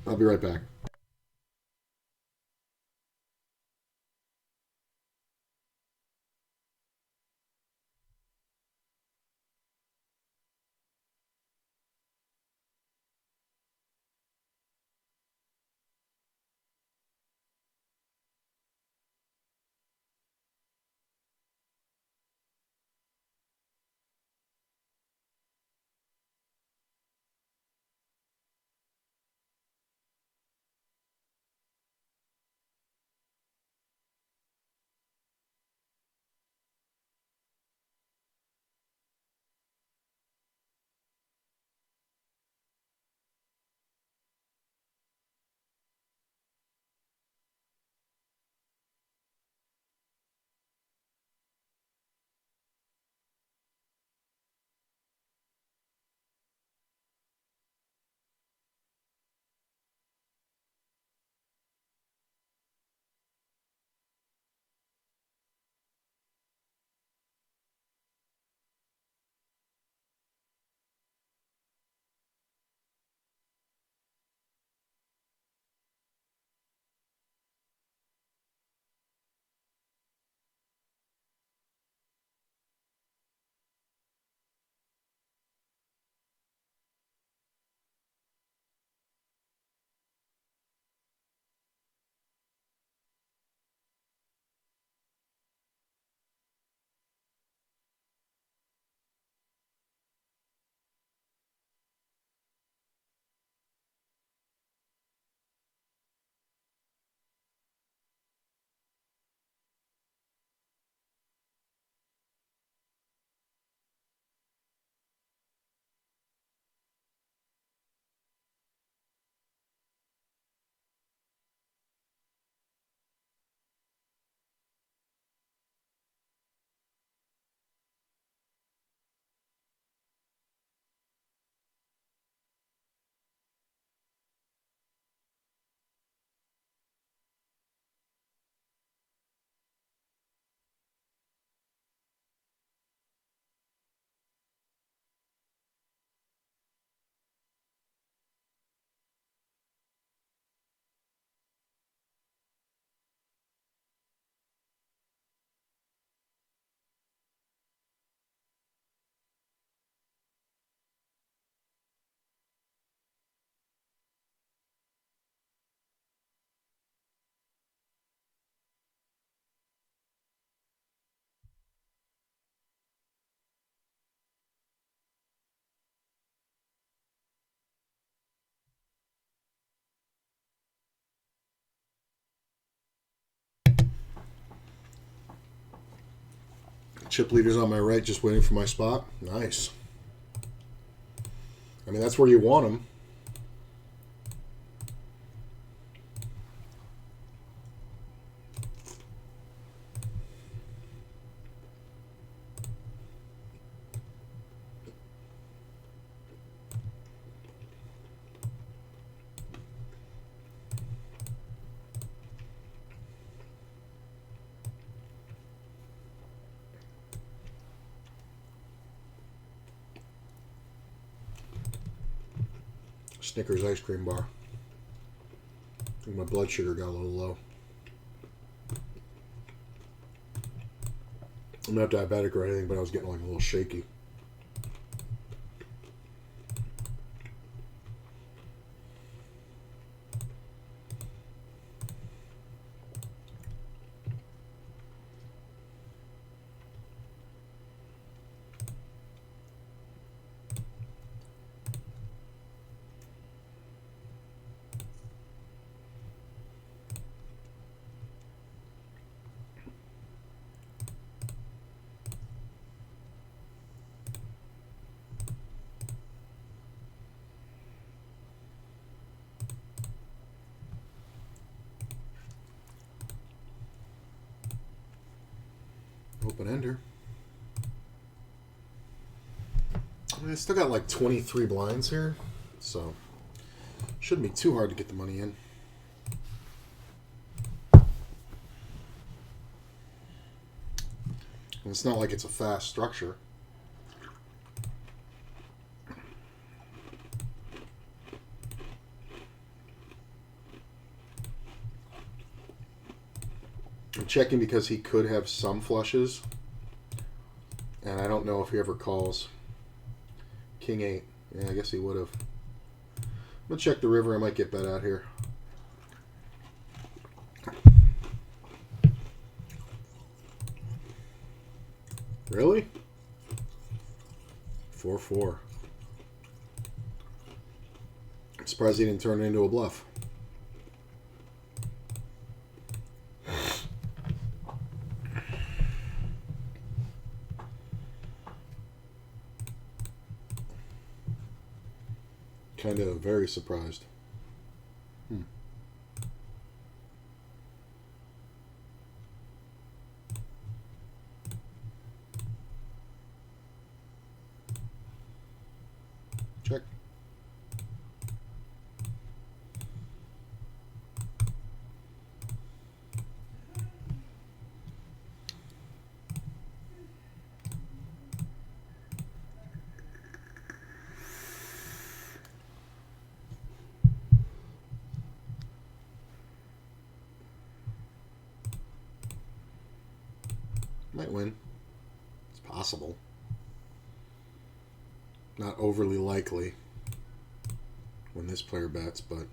I'll be right back. Chip leaders on my right, just waiting for my spot. Nice. I mean, that's where you want them. Snickers ice cream bar. I think my blood sugar got a little low. I'm not diabetic or anything, but I was getting like a little shaky. Open ender. I still got like 23 blinds here, so shouldn't be too hard to get the money in. And it's not like it's a fast structure. I'm checking because he could have some flushes, and I don't know if he ever calls. King 8. Yeah, I guess he would have. I'm going to check the river. I might get bet out here. Really? 4-4. I'm surprised he didn't turn it into a bluff. Kind of very surprised. Check. Might win. It's possible. Not overly likely when this player bets, but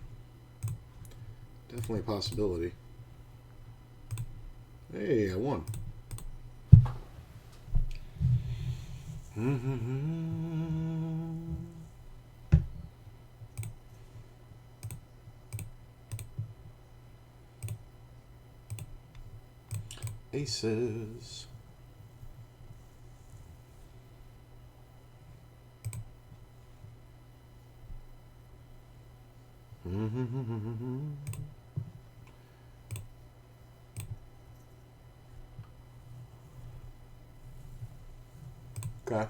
definitely a possibility. Hey, I won. Aces. Okay.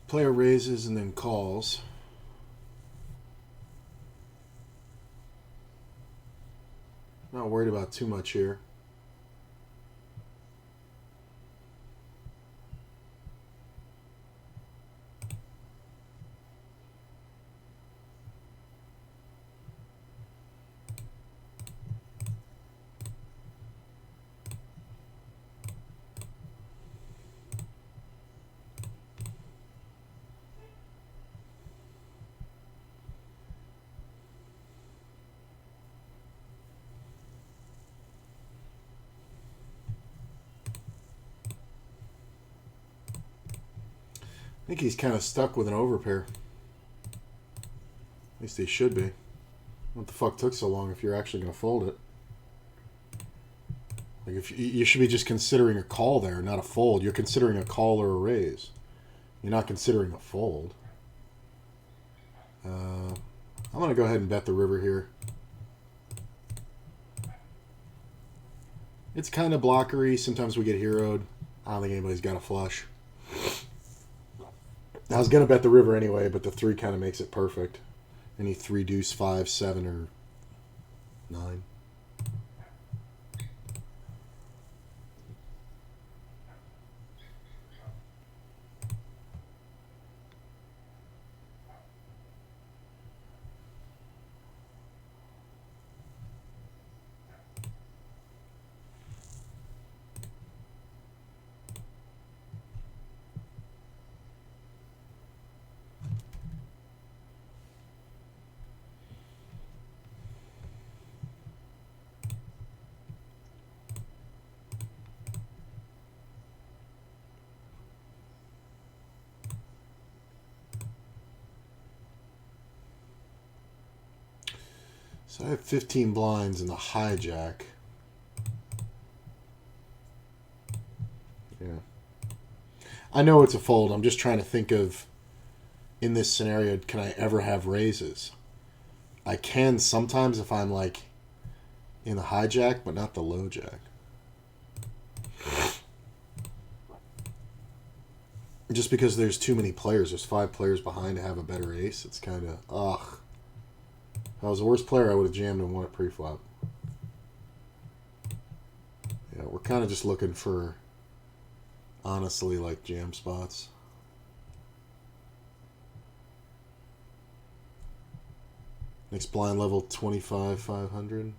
Player raises and then calls. Not worried about too much here. I think he's kind of stuck with an overpair. At least he should be. What the fuck took so long if you're actually going to fold it? Like if you should be just considering a call there, not a fold. You're considering a call or a raise. You're not considering a fold. I'm going to go ahead and bet the river here. It's kind of blockery. Sometimes we get heroed. I don't think anybody's got a flush. I was going to bet the river anyway, but the 3 kind of makes it perfect. Any 3 deuce, 5, 7, or 9. So I have 15 blinds in the hijack. Yeah. I know it's a fold. I'm just trying to think of, in this scenario, can I ever have raises? I can sometimes if I'm like in the hijack, but not the low jack. Just because there's too many players. There's 5 players behind to have a better ace. It's kind of, ugh. If I was the worst player, I would have jammed and won it pre-flop. Yeah, we're kind of just looking for, honestly, like jam spots. Next blind level 25, 500.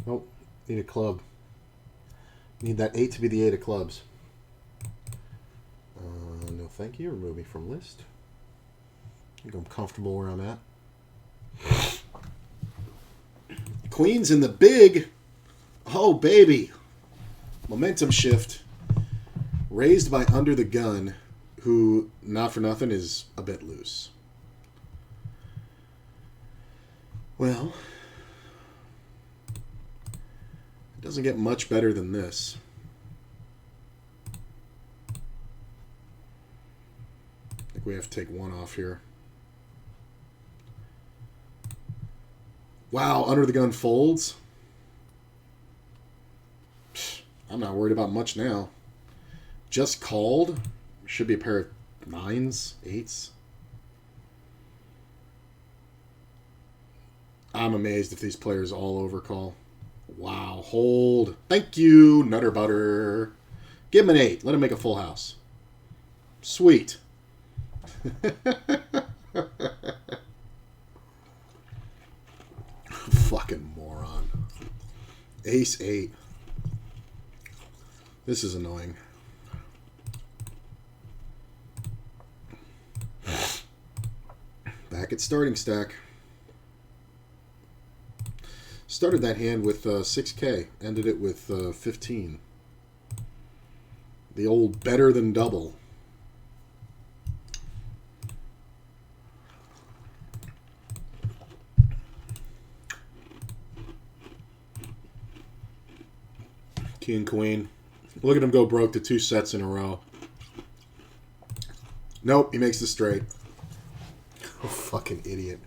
Nope. Need a club. Need that 8 to be the 8 of clubs. No, thank you. Remove me from list. I think I'm comfortable where I'm at. Queen's in the big. Oh, baby. Momentum shift. Raised by under the gun, who, not for nothing, is a bit loose. Well, it doesn't get much better than this. I think we have to take one off here. Wow, under the gun folds. I'm not worried about much now. Just called. Should be a pair of 9s, 8s. I'm amazed if these players all overcall. Wow, hold. Thank you, Nutter Butter. Give him an 8. Let him make a full house. Sweet. Fucking moron. Ace 8. This is annoying. Back at starting stack. Started that hand with 6K. Ended it with 15. The old better than double. King, queen. Look at him go broke to 2 sets in a row. Nope, he makes the straight. Oh, fucking idiot.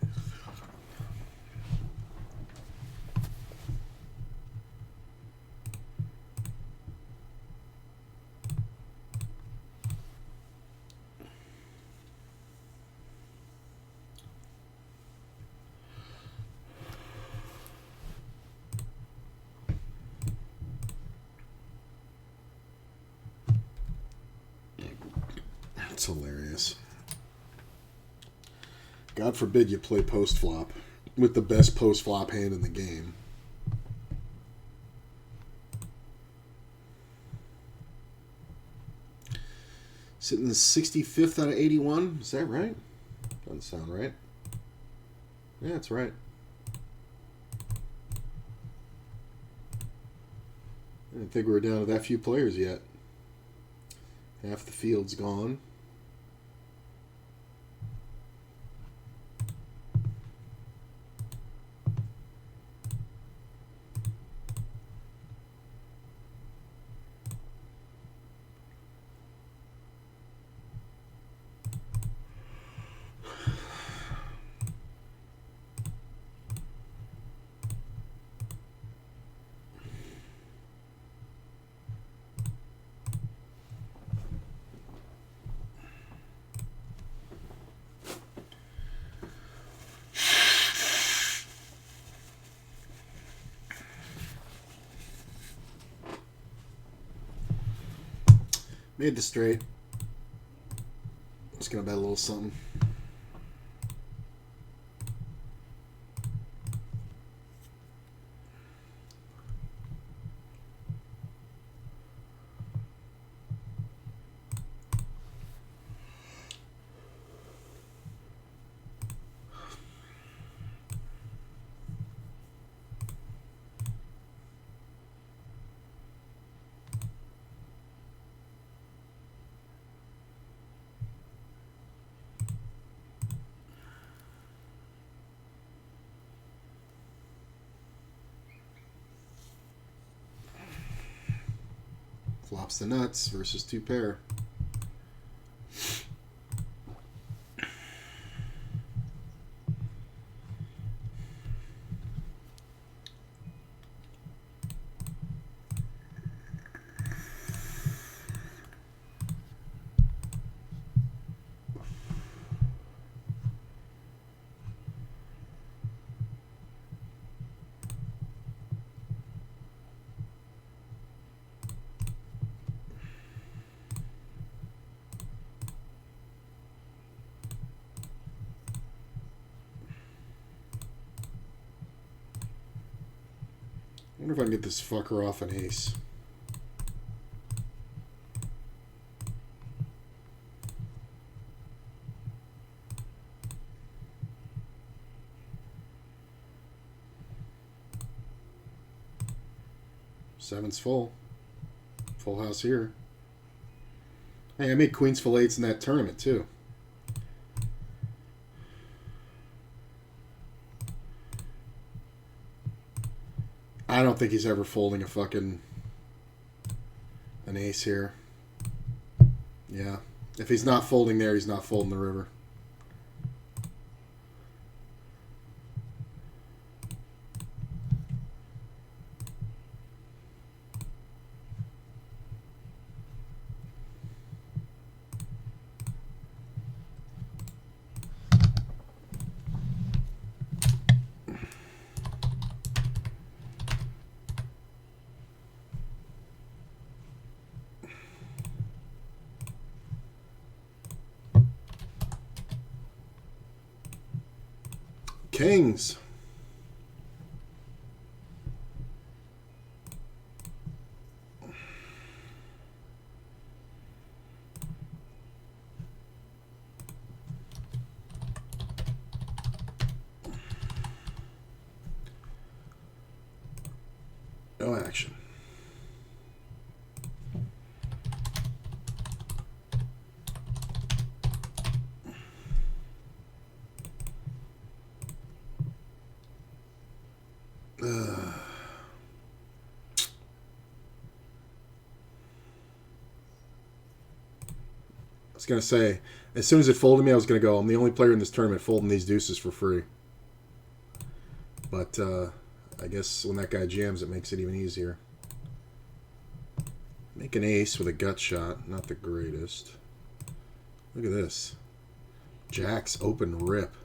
That's hilarious. God forbid you play post-flop with the best post-flop hand in the game. Sitting 65th out of 81. Is that right? Doesn't sound right. Yeah, that's right. I didn't think we were down to that few players yet. Half the field's gone. Made the straight. Just gonna bet a little something. Flops the nuts versus two pair. I wonder if I can get this fucker off an ace. Seven's full. Full house here. Hey, I made queens full eights in that tournament too. I don't think he's ever folding a fucking an ace here. Yeah. If he's not folding there, he's not folding the river. Kings. No action. I was going to say, as soon as it folded me, I was going to go, I'm the only player in this tournament folding these deuces for free. But I guess when that guy jams, it makes it even easier. Make an ace with a gut shot. Not the greatest. Look at this. Jacks open rip.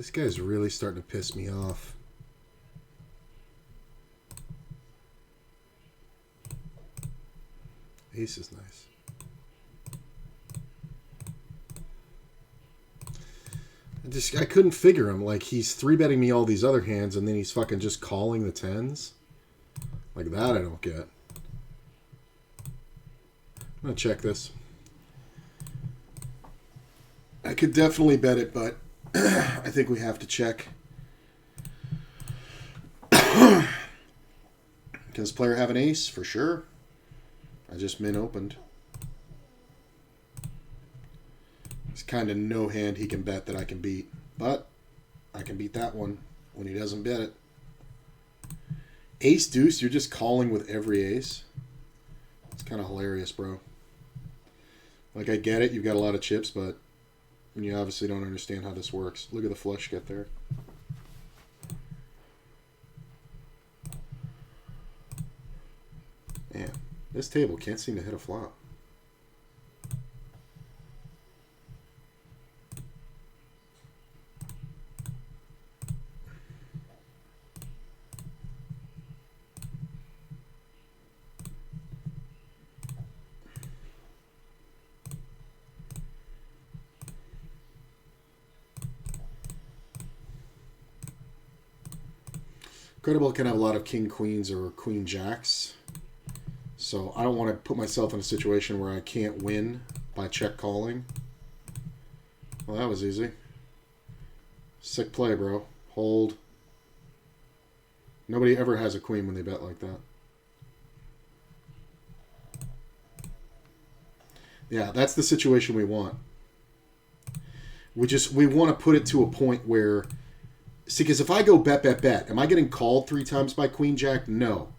This guy's really starting to piss me off. Ace is nice. I couldn't figure him. Like, he's 3-betting me all these other hands, and then he's fucking just calling the 10s. Like, that I don't get. I'm going to check this. I could definitely bet it, but I think we have to check. Can this player have an ace? For sure. I just min opened. There's kind of no hand he can bet that I can beat. But I can beat that one when he doesn't bet it. Ace deuce, you're just calling with every ace. It's kind of hilarious, bro. Like, I get it, you've got a lot of chips, but you obviously don't understand how this works. Look at the flush get there. Man, this table can't seem to hit a flop. Credible can have a lot of king queens or queen jacks. So I don't want to put myself in a situation where I can't win by check calling. Well, that was easy. Sick play, bro. Hold. Nobody ever has a queen when they bet like that. Yeah, that's the situation we want. We want to put it to a point where... See, because if I go bet, am I getting called 3 times by queen jack? No.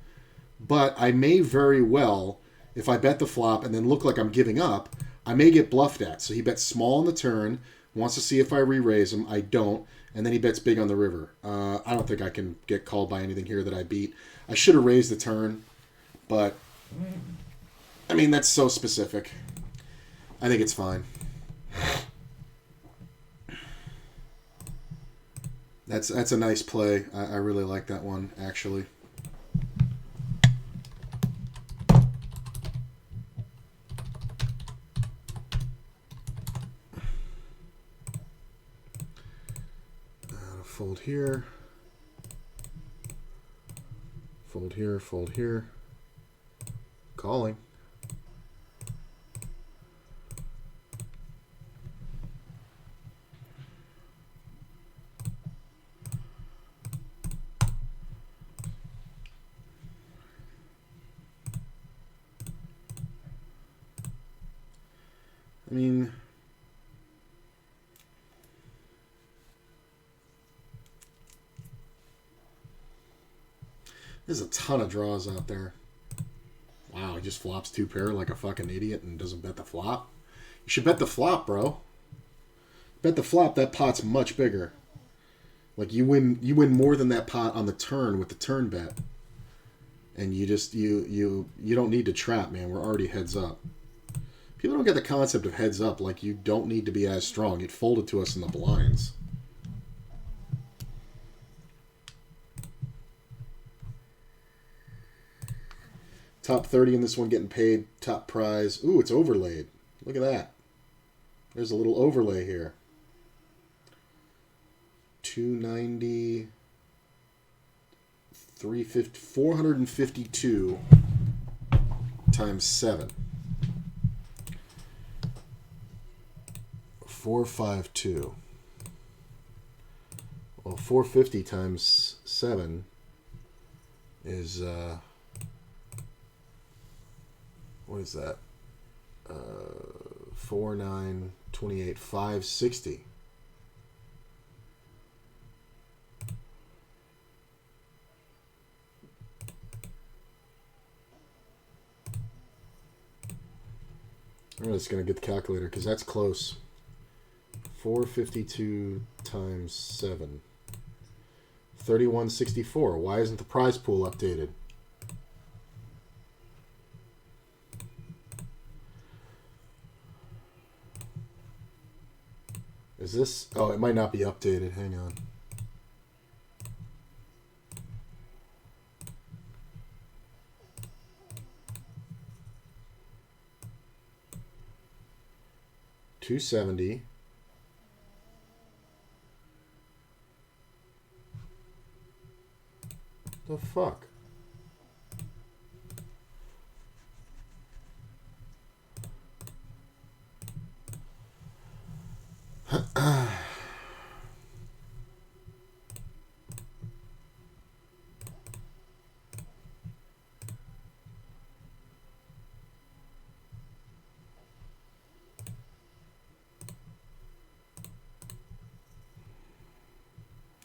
But I may very well, if I bet the flop and then look like I'm giving up, I may get bluffed at. So he bets small on the turn, wants to see if I re-raise him. I don't. And then he bets big on the river. I don't think I can get called by anything here that I beat. I should have raised the turn. But, I mean, that's so specific. I think it's fine. That's a nice play. I really like that one, actually. Fold here. Fold here, fold here. Calling. I mean, there's a ton of draws out there. Wow, he just flops 2 pair like a fucking idiot and doesn't bet the flop. You should bet the flop, bro. Bet the flop, that pot's much bigger. Like, you win more than that pot on the turn with the turn bet. And you just you don't need to trap, man. We're already heads up. People don't get the concept of heads up. Like, you don't need to be as strong. It folded to us in the blinds. Top 30 in this one getting paid. Top prize. Ooh, it's overlaid. Look at that. There's a little overlay here. 290, 350, 452 times 7. 452. Well, 450 times 7 is what is that? 4, 9, 28, 560. I'm just going to get the calculator because that's close. 452 times 7. 3164. Why isn't the prize pool updated? Is this... Oh, it might not be updated. Hang on. $270. The fuck?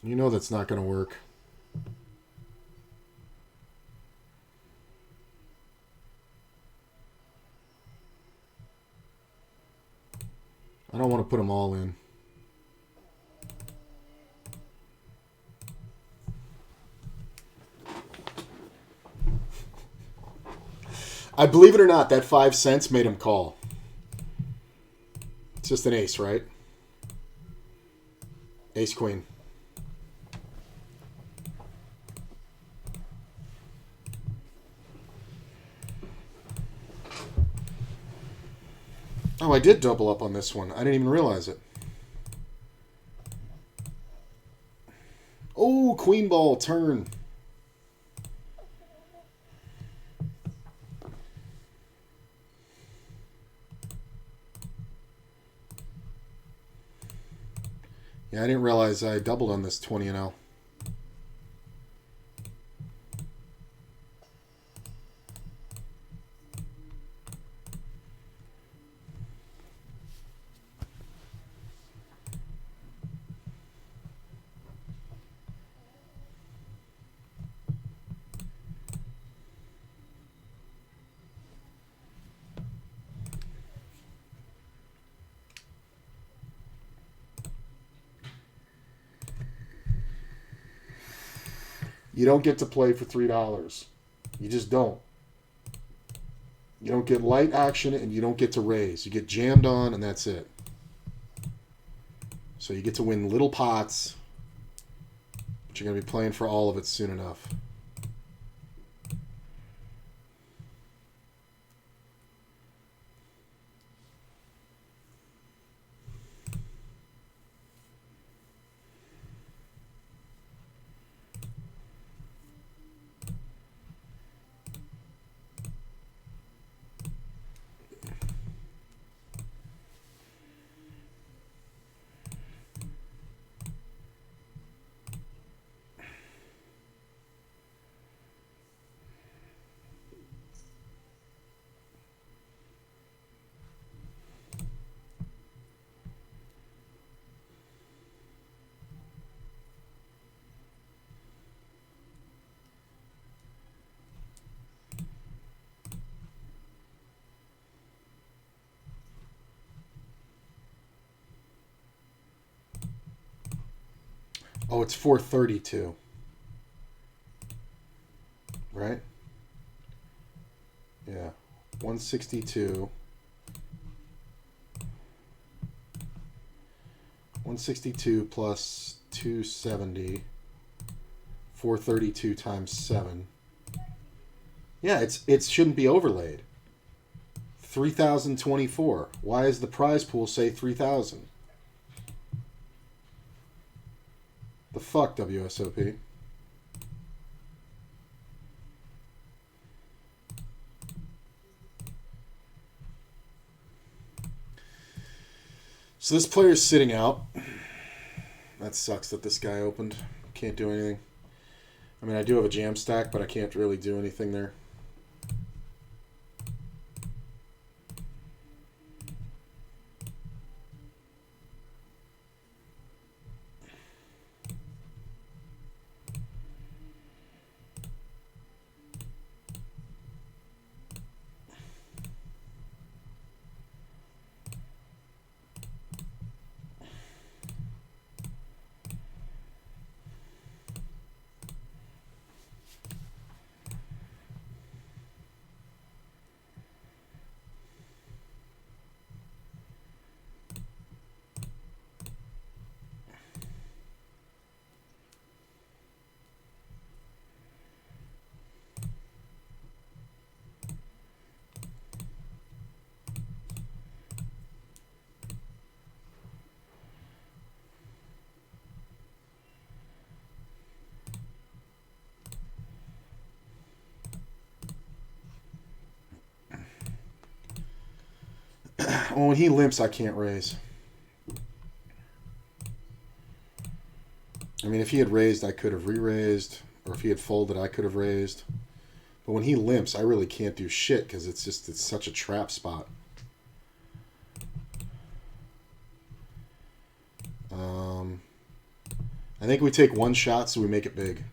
You know that's not going to work. I don't want to put them all in. I believe it or not, that 5 cents made him call. It's just an ace, right? Ace queen. Oh, I did double up on this one. I didn't even realize it. Oh, queen ball, turn. Yeah, I didn't realize I doubled on this 20 and L. You don't get to play for $3. You just don't. You don't get light action and you don't get to raise. You get jammed on and that's it. So you get to win little pots, but you're going to be playing for all of it soon enough. Oh, it's 432. Right? Yeah. 162. 162 plus 270. 432 times 7. Yeah, it shouldn't be overlaid. 3,024. Why does the prize pool say 3,000? The fuck, WSOP? So this player's sitting out. That sucks that this guy opened. Can't do anything. I mean, I do have a jam stack, but I can't really do anything there. Oh, when he limps, I can't raise. I mean, if he had raised, I could have re-raised. Or if he had folded, I could have raised. But when he limps, I really can't do shit because it's such a trap spot. I think we take one shot so we make it big.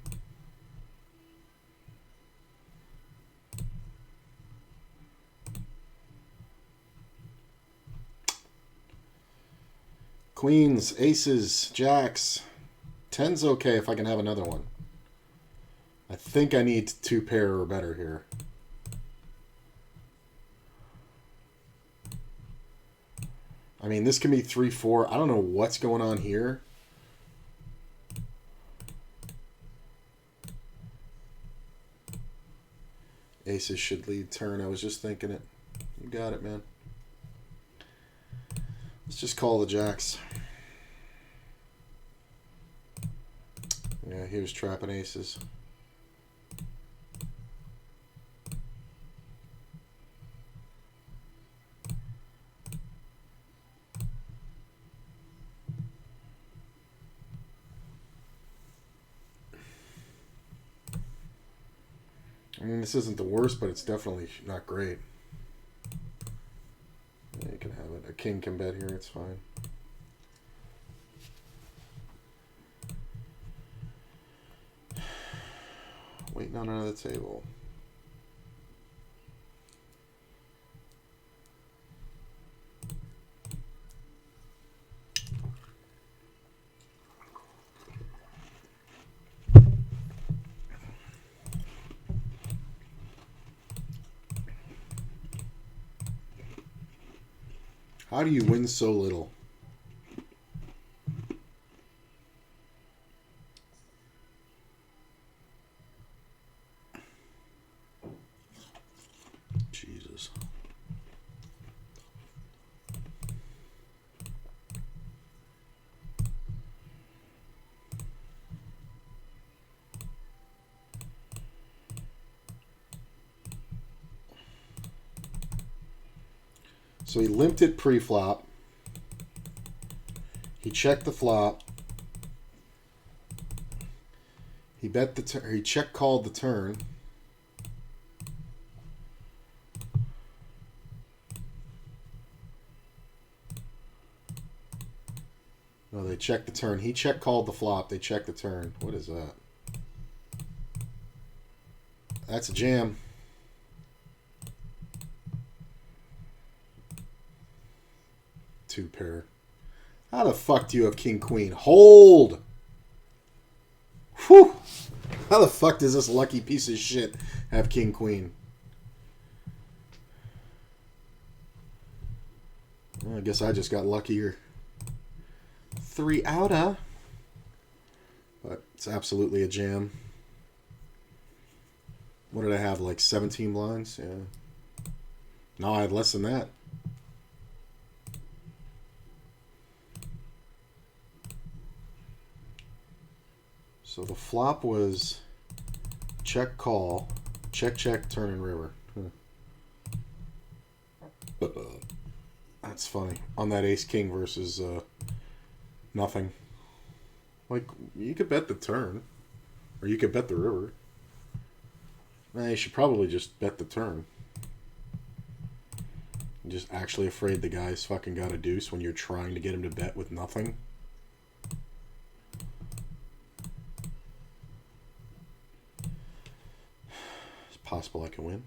Queens, aces, jacks. 10's okay if I can have another one. I think I need 2 pair or better here. I mean, this can be 3-4. I don't know what's going on here. Aces should lead turn. I was just thinking it. You got it, man. Let's just call the jacks. Yeah, he was trapping aces. I mean, this isn't the worst, but it's definitely not great. Yeah, you can have it. A king can bet here. It's fine. Waiting on another table. How do you win so little? Jesus. So he limped it pre-flop. He checked the flop. He bet the he check called the turn. No, they checked the turn. He check called the flop. They checked the turn. What is that? That's a jam. Two pair. How the fuck do you have king queen? Hold. Whew. How the fuck does this lucky piece of shit have king queen? Well, I guess I just got luckier. 3 outa. But it's absolutely a jam. What did I have? Like 17 blinds? Yeah. No, I had less than that. So the flop was check call, check check, turn and river. That's funny. On that ace king versus nothing. Like, you could bet the turn. Or you could bet the river. Nah, you should probably just bet the turn. You're just actually afraid the guy's fucking got a deuce when you're trying to get him to bet with nothing. It's possible I can win.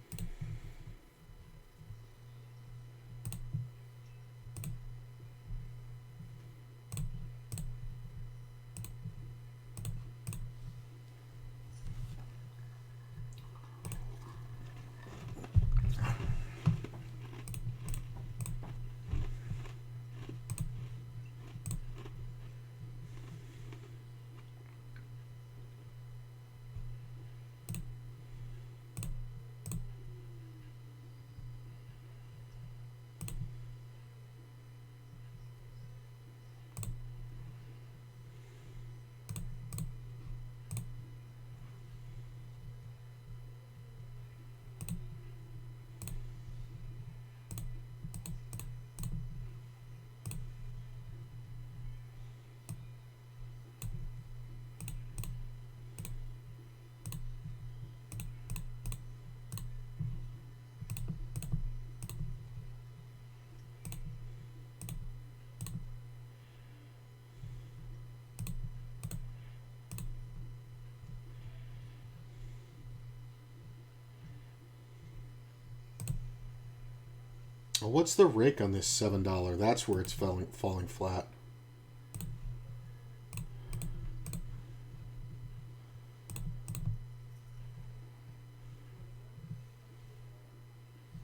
Well, what's the rake on this $7? That's where it's falling flat.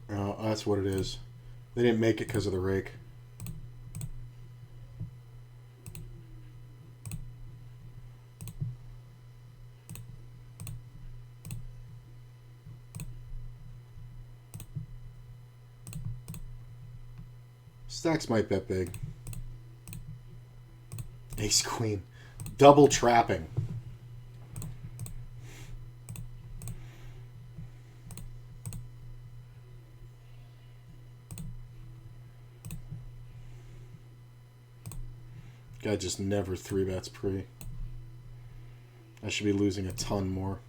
Oh, that's what it is. They didn't make it because of the rake. Stacks might bet big. Ace queen. Double trapping. Guy just never 3-bets pre. I should be losing a ton more.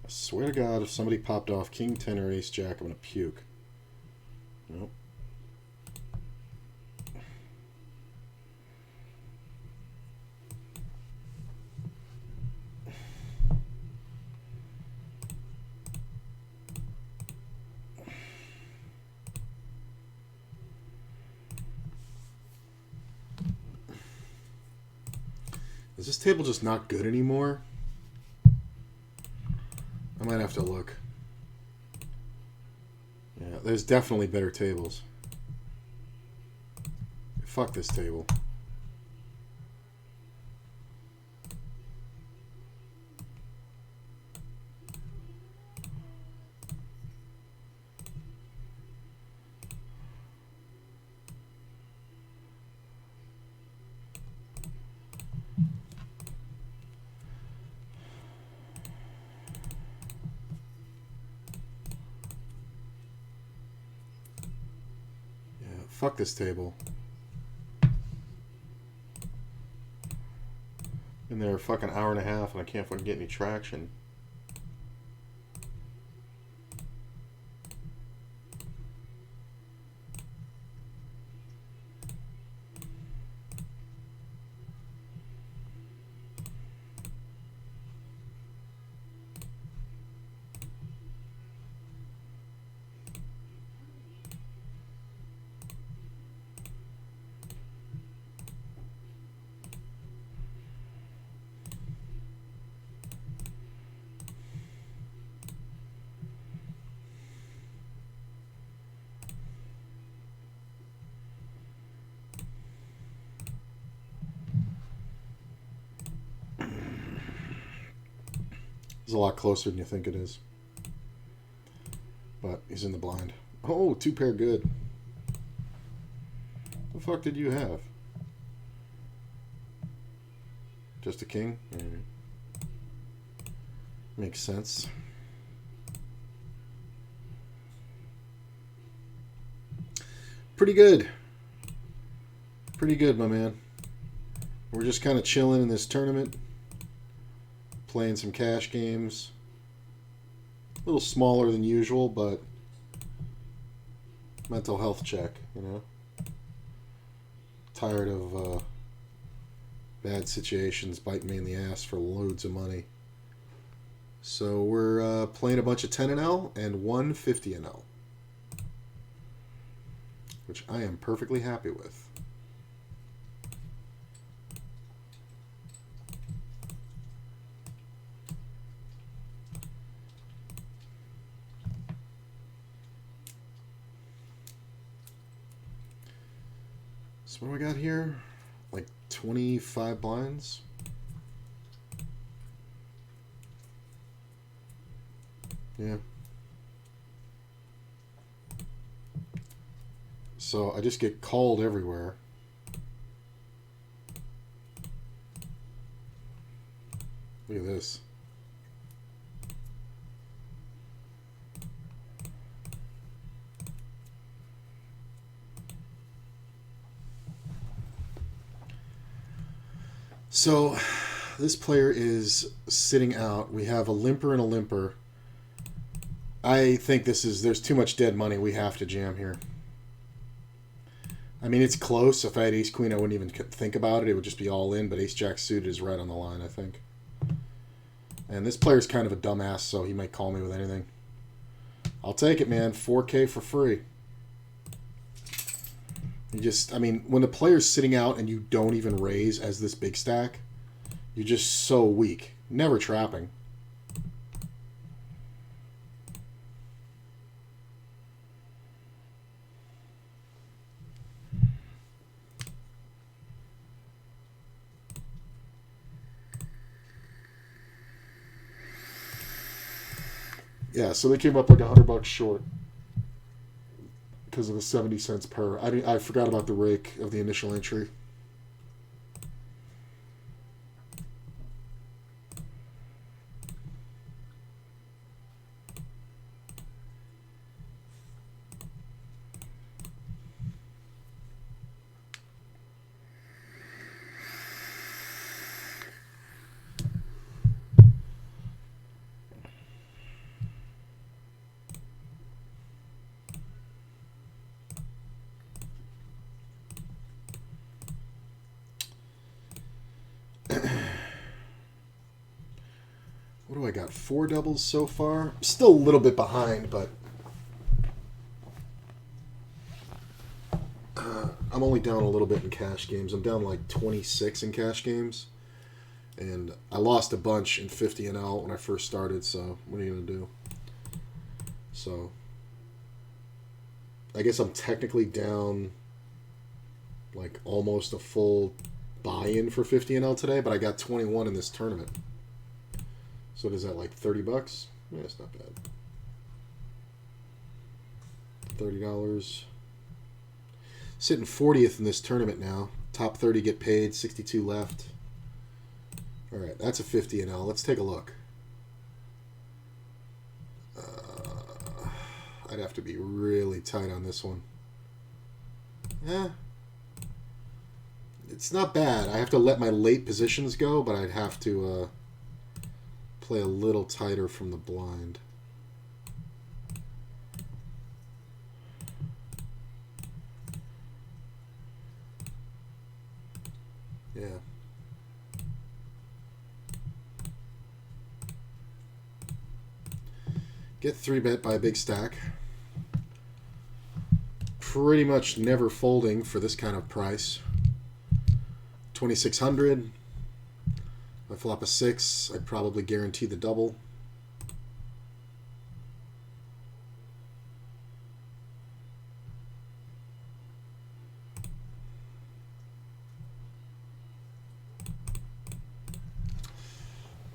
I swear to God, if somebody popped off King 10 or Ace Jack, I'm going to puke. Nope. Is this table just not good anymore? I might have to look. Yeah, there's definitely better tables. Fuck this table. Fuck this table. Been there a fucking hour and a half and I can't fucking get any traction. It's a lot closer than you think it is. But he's in the blind. Oh, 2-pair good. The fuck did you have? Just a king? Makes sense. Pretty good. Pretty good, my man. We're just kind of chilling in this tournament. Playing some cash games. A little smaller than usual, but mental health check, you know. Tired of bad situations biting me in the ass for loads of money. So we're playing a bunch of 10NL and one 50NL, which I am perfectly happy with. So what do we got here? Like 25 blinds? Yeah. So I just get called everywhere. Look at this. So this player is sitting out. We have a limper and a limper. I think there's too much dead money. We have to jam here. I mean, it's close. If I had ace queen, I wouldn't even think about it. It would just be all in, but ace jack suited is right on the line, I think. And this player's kind of a dumbass, so he might call me with anything. I'll take it, man. 4K for free. You just, I mean, when the player's sitting out and you don't even raise as this big stack, you're just so weak. Never trapping. Yeah, so they came up like $100 short because of the 70 cents per. I forgot about the rake of the initial entry. What do I got? 4 doubles so far. Still a little bit behind, but I'm only down a little bit in cash games. I'm down like 26 in cash games. And I lost a bunch in 50 and L when I first started, so what are you going to do? So I guess I'm technically down like almost a full buy-in for 50 and L today, but I got 21 in this tournament. So what is that, like 30 bucks? Yeah, it's not bad. $30. Sitting 40th in this tournament now. Top 30 get paid, 62 left. All right, that's a 50 and L. Let's take a look. I'd have to be really tight on this one. Yeah. It's not bad. I have to let my late positions go, but I'd have to play a little tighter from the blind. Yeah. Get 3-bet by a big stack. Pretty much never folding for this kind of price. 2,600. If I flop a 6, I'd probably guarantee the double.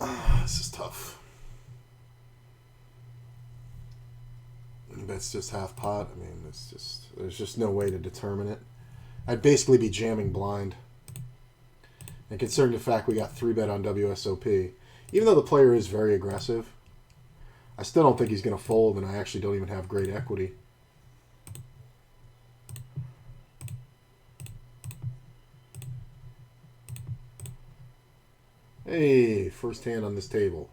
This is tough. That's just half pot. I mean, there's just no way to determine it. I'd basically be jamming blind. And considering the fact we got 3-bet on WSOP, even though the player is very aggressive, I still don't think he's going to fold, and I actually don't even have great equity. Hey, first hand on this table.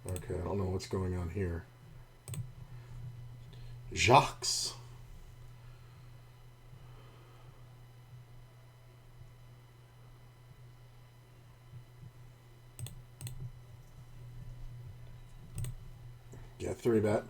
Okay, I don't know what's going on here. Jacques. Yeah, 3-bet.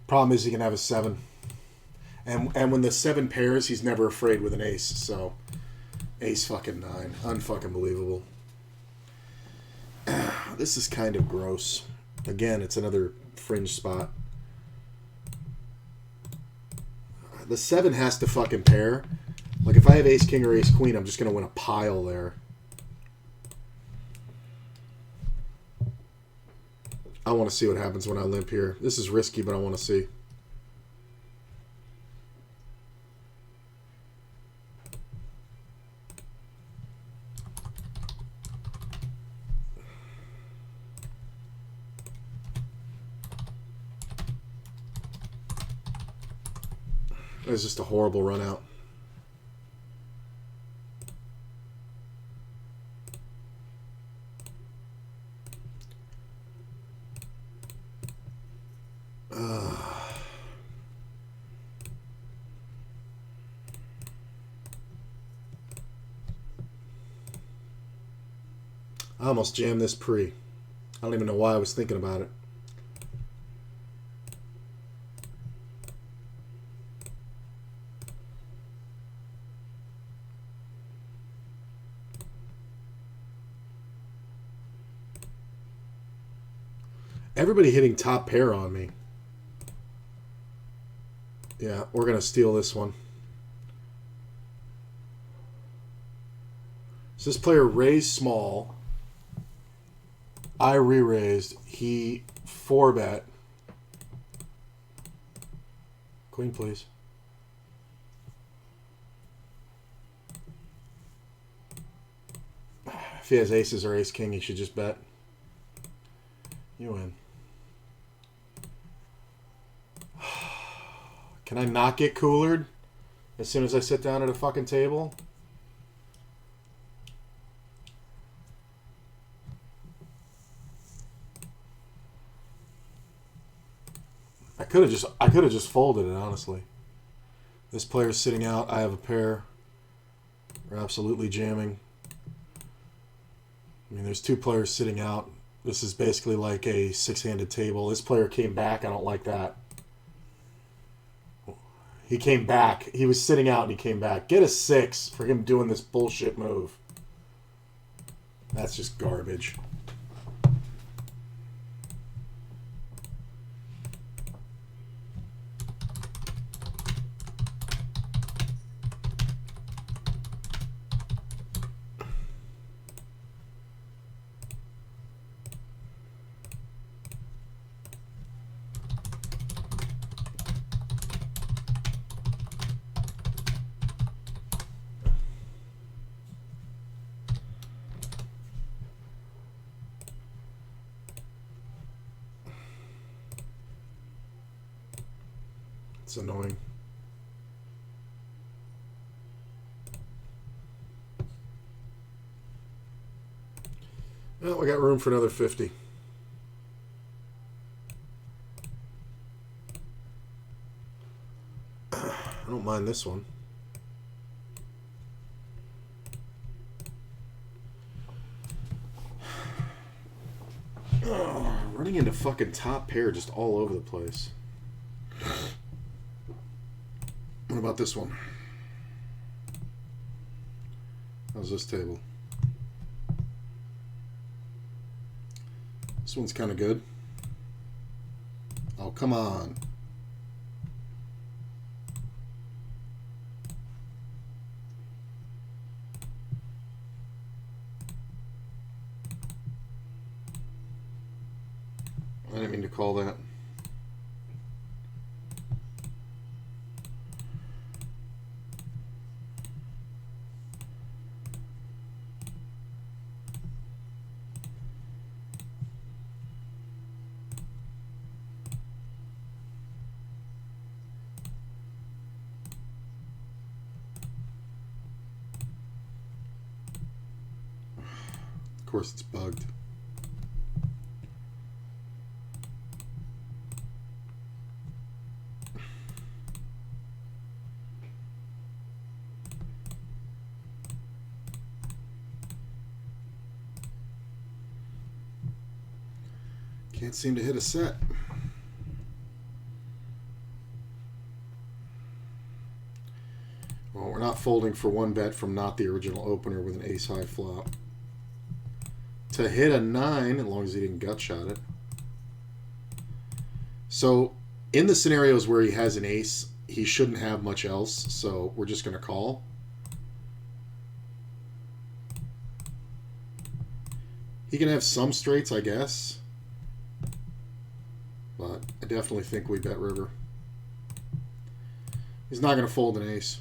Problem is he can have a 7. And when the 7 pairs, he's never afraid with an ace. So, ace fucking 9. Unfucking believable. This is kind of gross. Again, it's another fringe spot. The 7 has to fucking pair. Like, if I have ace king or ace queen, I'm just going to win a pile there. I want to see what happens when I limp here. This is risky, but I want to see. It was just a horrible run out. I almost jammed this pre. I don't even know why I was thinking about it. Everybody hitting top pair on me. Yeah, we're going to steal this one. So this player raised small. I re-raised. He 4-bet. Queen, please. If he has aces or ace-king, he should just bet. You win. Can I not get coolered as soon as I sit down at a fucking table? I could have just folded it, honestly. This player's sitting out. I have a pair. We're absolutely jamming. I mean, there's two players sitting out. This is basically like a six-handed table. This player came back. I don't like that. He came back. He was sitting out and he came back. Get a 6 for him doing this bullshit move. That's just garbage. It's annoying. Well, we got room for another 50. I don't mind this one. Running into fucking top pair just all over the place. What about this one? How's this table? This one's kind of good. Oh, come on. I didn't mean to call that. Of course it's bugged. Can't seem to hit a set. Well, we're not folding for one bet from not the original opener with an ace-high flop. To hit a 9, as long as he didn't gut shot it. So, in the scenarios where he has an ace, he shouldn't have much else, so we're just going to call. He can have some straights, I guess. definitely think we bet river. He's not going to fold an ace.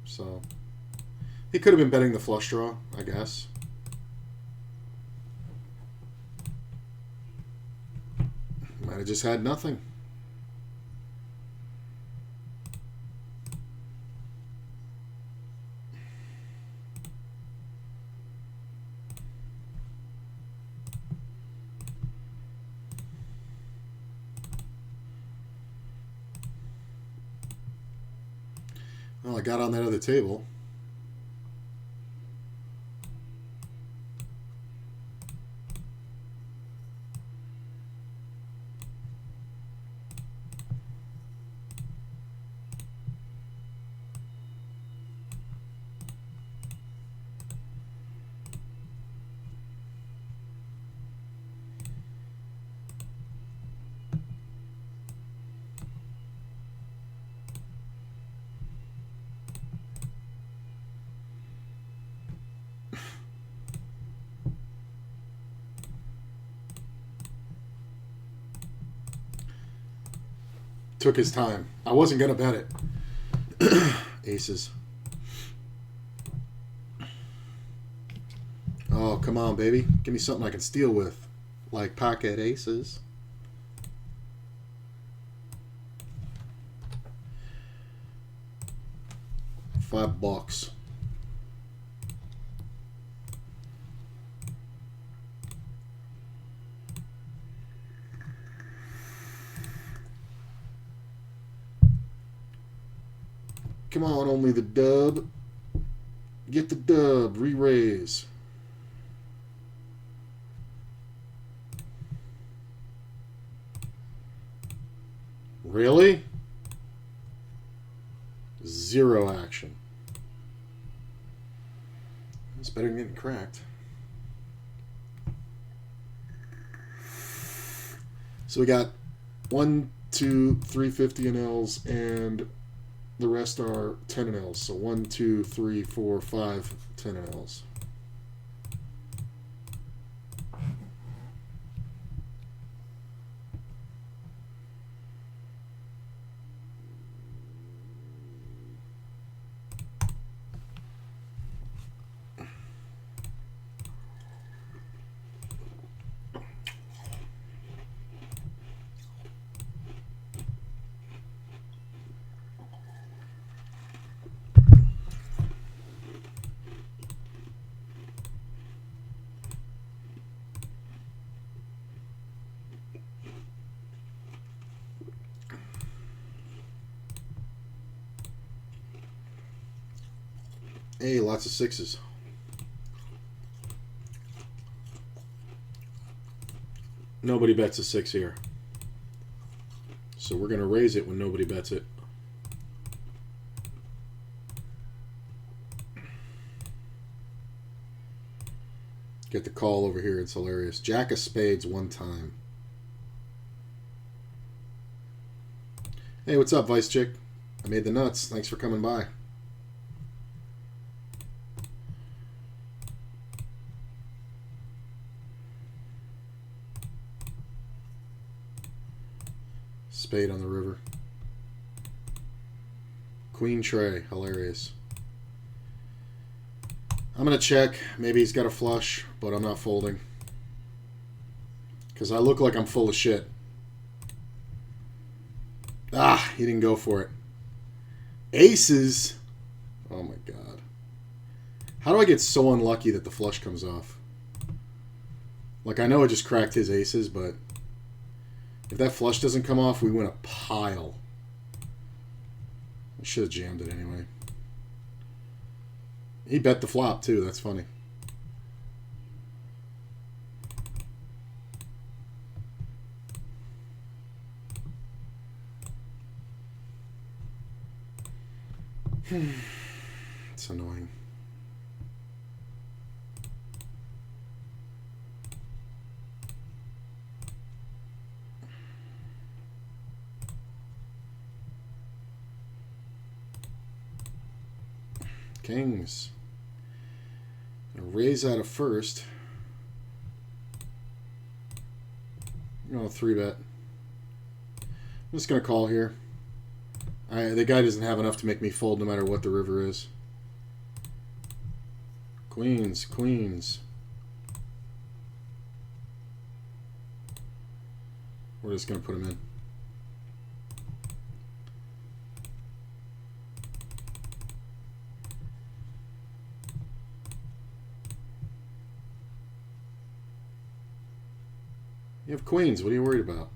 So he could have been betting the flush draw, I guess. Might have just had nothing. Well, I got on that other table. Took his time. I wasn't going to bet it. Aces. Oh, come on, baby. Give me something I can steal with. Like pocket aces. $5. Come on, only the dub. Get the dub. Re-raise. Really? Zero action. It's better than getting cracked. So we got 1, 2, 3 50 and L's, and the rest are 10 and L's. So 1, 2, 3, 4, 5, 10 and L's. Hey, lots of sixes. Nobody bets a 6 here. So we're going to raise it when nobody bets it. Get the call over here. It's hilarious. Jack of spades one time. Hey, what's up, Vice Chick? I made the nuts. Thanks for coming by. Spade on the river. Queen tray. Hilarious. I'm going to check. Maybe he's got a flush, but I'm not folding. Because I look like I'm full of shit. Ah, he didn't go for it. Aces. Oh my god. How do I get so unlucky that the flush comes off? Like, I know I just cracked his aces, but if that flush doesn't come off, we win a pile. I should have jammed it anyway. He bet the flop, too. That's funny. It's annoying. Kings. Gonna raise out of first. Oh, 3-bet. I'm just going to call here. The guy doesn't have enough to make me fold no matter what the river is. Queens, queens. We're just going to put him in. You have queens. What are you worried about?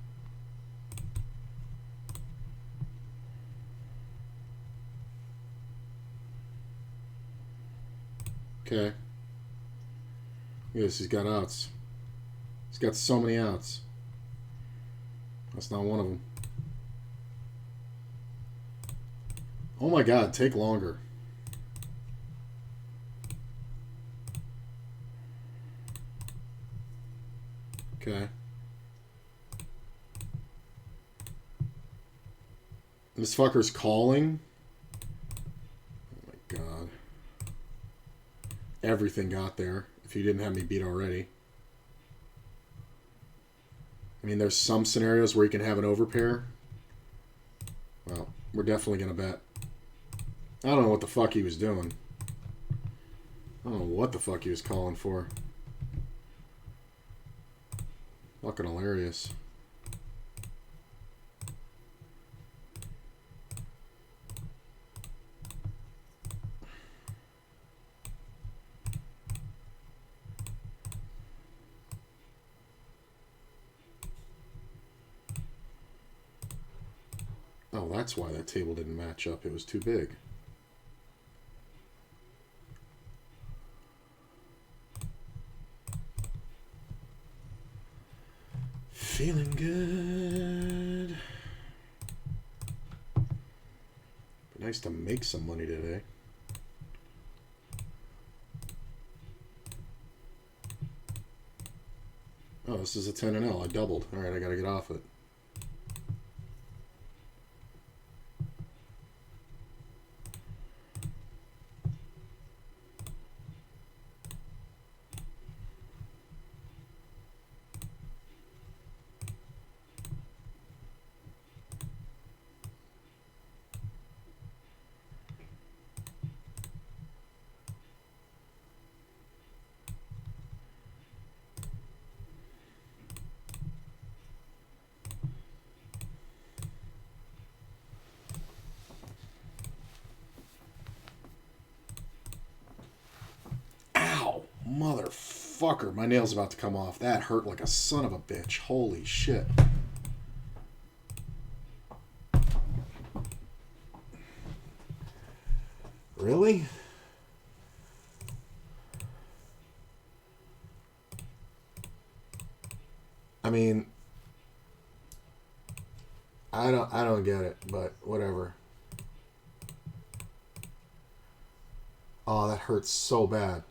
Okay. Yes, he's got outs. He's got so many outs. That's not one of them. Oh my God, take longer. Okay. This fucker's calling. Oh my God. Everything got there, if you didn't have me beat already. I mean, there's some scenarios where you can have an overpair. Well, we're definitely going to bet. I don't know what the fuck he was doing. I don't know what the fuck he was calling for. Fucking hilarious. Oh, that's why that table didn't match up. It was too big. Feeling good. But nice to make some money today. Oh, this is a 10 and L. I doubled. All right, I got to get off it. Motherfucker, my nail's about to come off. That hurt like a son of a bitch. Holy shit. Really? I mean, I don't get it, but whatever. Oh, that hurts so bad.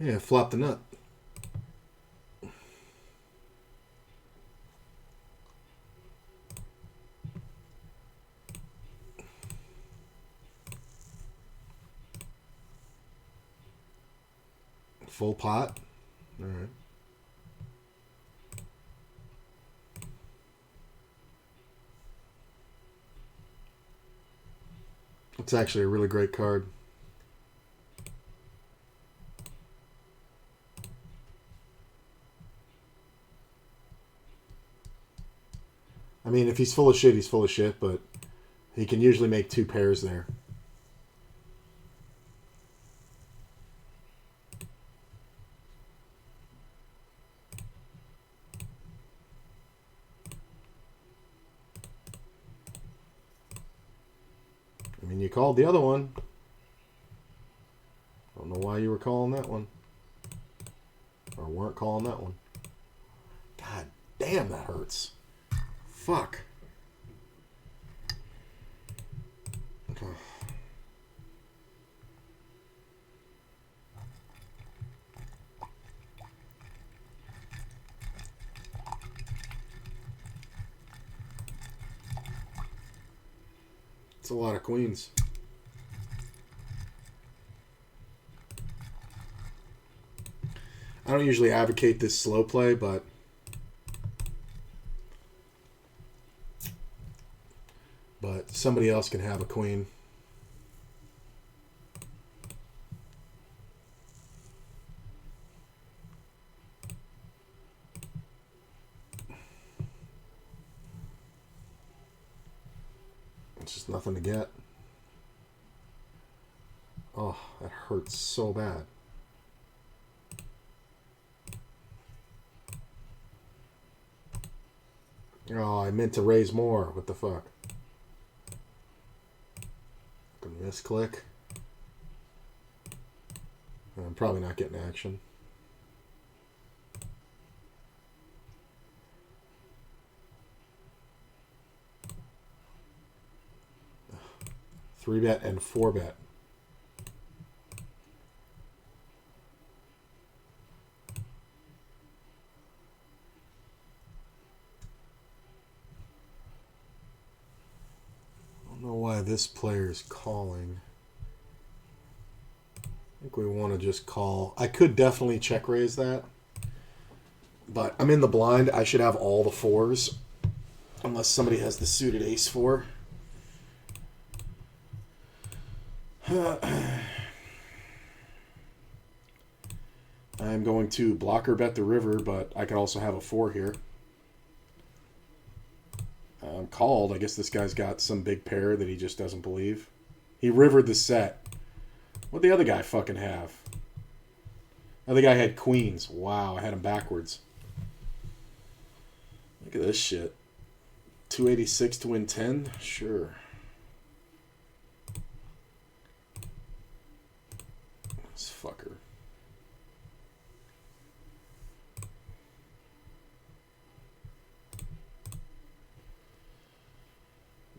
Yeah, flop the nut. Full pot. All right. It's actually a really great card. I mean, if he's full of shit, he's full of shit, but he can usually make two pairs there. I mean, you called the other one. Don't know why you were calling that one. Or weren't calling that one. God damn, that hurts. Fuck. Okay. It's a lot of queens. I don't usually advocate this slow play, but somebody else can have a queen. It's just nothing to get. Oh, that hurts so bad. Oh, I meant to raise more. What the fuck? Misclick. I'm probably not getting action. Three bet and four bet. I don't know why this player is calling. I think we want to just call. I could definitely check raise that, but I'm in the blind. I should have all the fours, unless somebody has the suited ace four. I'm going to blocker bet the river, but I could also have a four here. I'm called. I guess this guy's got some big pair that he just doesn't believe. He rivered the set. What'd the other guy fucking have? The other guy had queens. Wow, I had him backwards. Look at this shit. 286 to win 10? Sure. This fucker.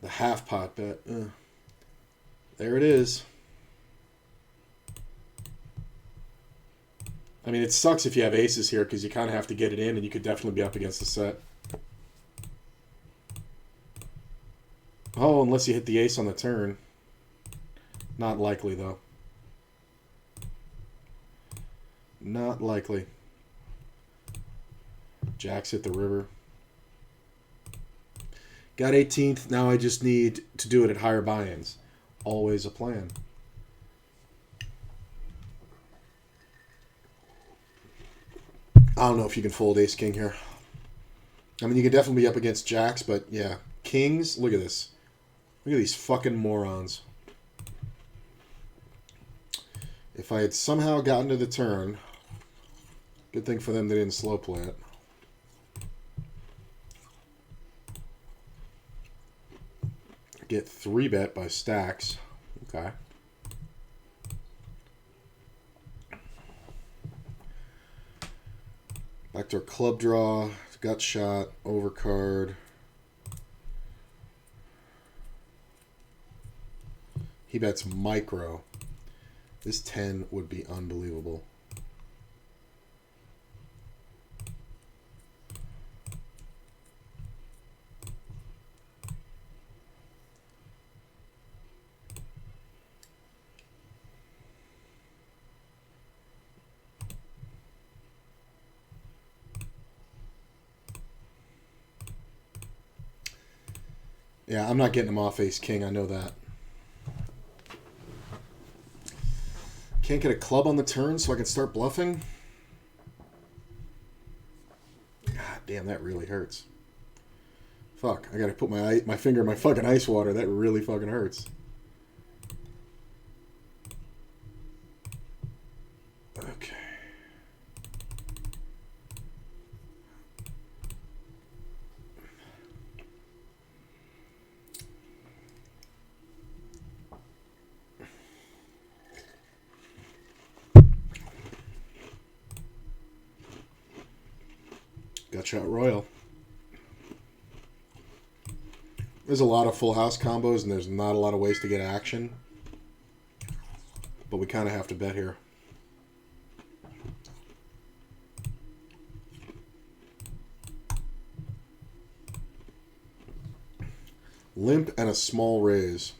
The half pot bet. There it is. I mean, it sucks if you have aces here because you kind of have to get it in, and you could definitely be up against the set. Oh, unless you hit the ace on the turn. Not likely, though. Not likely. Jacks hit the river. Got 18th. Now I just need to do it at higher buy-ins. Always a plan. I don't know if you can fold ace-king here. I mean, you can definitely be up against jacks, but yeah. Kings, look at this. Look at these fucking morons. If I had somehow gotten to the turn, good thing for them they didn't slow play it. Get 3-bet by stacks. Okay. Backdoor club draw, gut shot, overcard. He bets micro. This 10 would be unbelievable. Yeah, I'm not getting him off ace-king. I know that. Can't get a club on the turn so I can start bluffing? God damn, that really hurts. Fuck, I gotta put my finger in my fucking ice water. That really fucking hurts. Okay. Gutshot Royal. There's a lot of full house combos, and there's not a lot of ways to get action. But we kind of have to bet here. Limp and a small raise.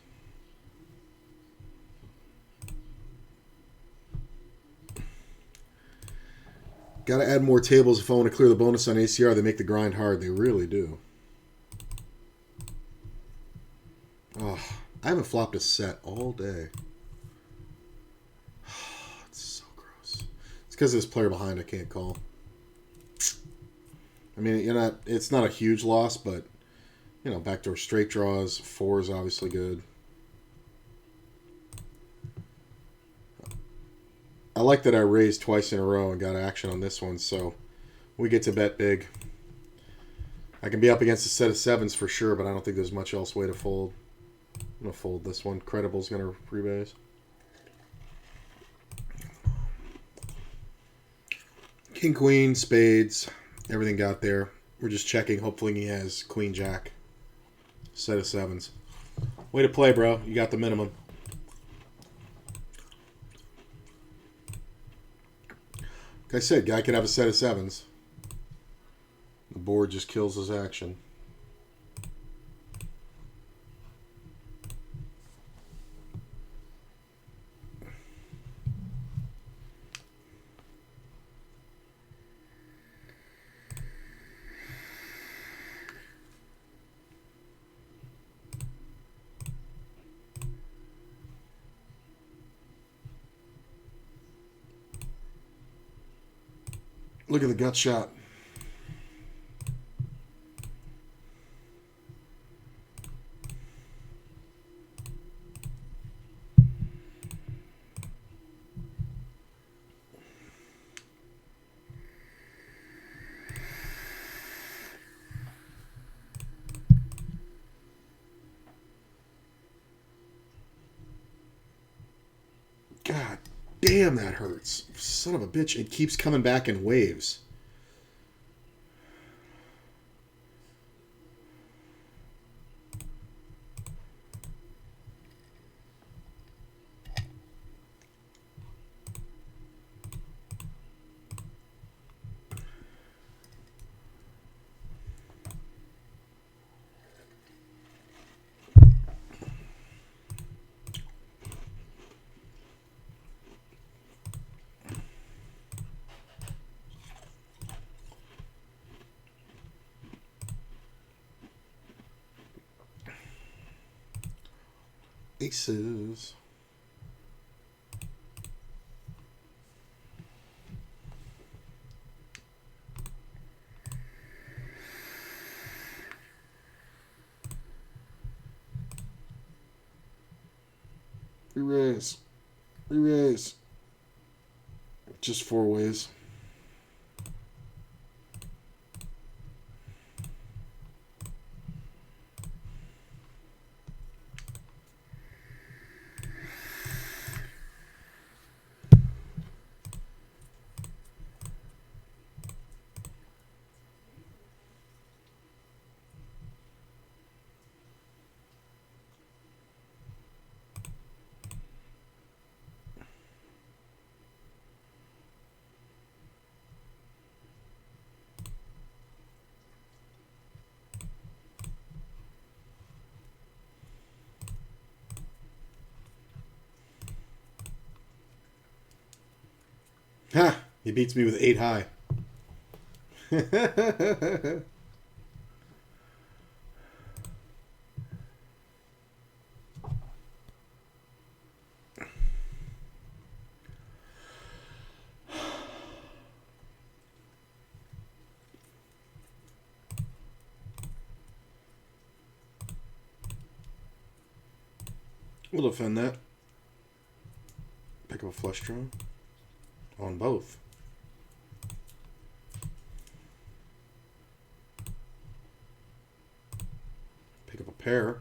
Got to add more tables if I want to clear the bonus on ACR. They make the grind hard. They really do. Oh, I haven't flopped a set all day. It's so gross. It's because this player behind I can't call. I mean, it's not a huge loss, but backdoor straight draws. 4 is obviously good. I like that I raised twice in a row and got action on this one, so we get to bet big. I can be up against a set of 7s for sure, but I don't think there's much else way to fold. I'm going to fold this one. Credible's going to rebase. King, queen, spades, everything got there. We're just checking. Hopefully he has queen, jack, set of 7s. Way to play, bro. You got the minimum. Like I said, guy could have a set of 7s. The board just kills his action. Look at the gut shot. God damn, that hurts. Son of a bitch. It keeps coming back in waves. Aces. Re-raise. Re-raise. Just 4 ways. Ha! He beats me with 8 high. We'll defend that. Pick up a flush draw. On both. Pick up a pair.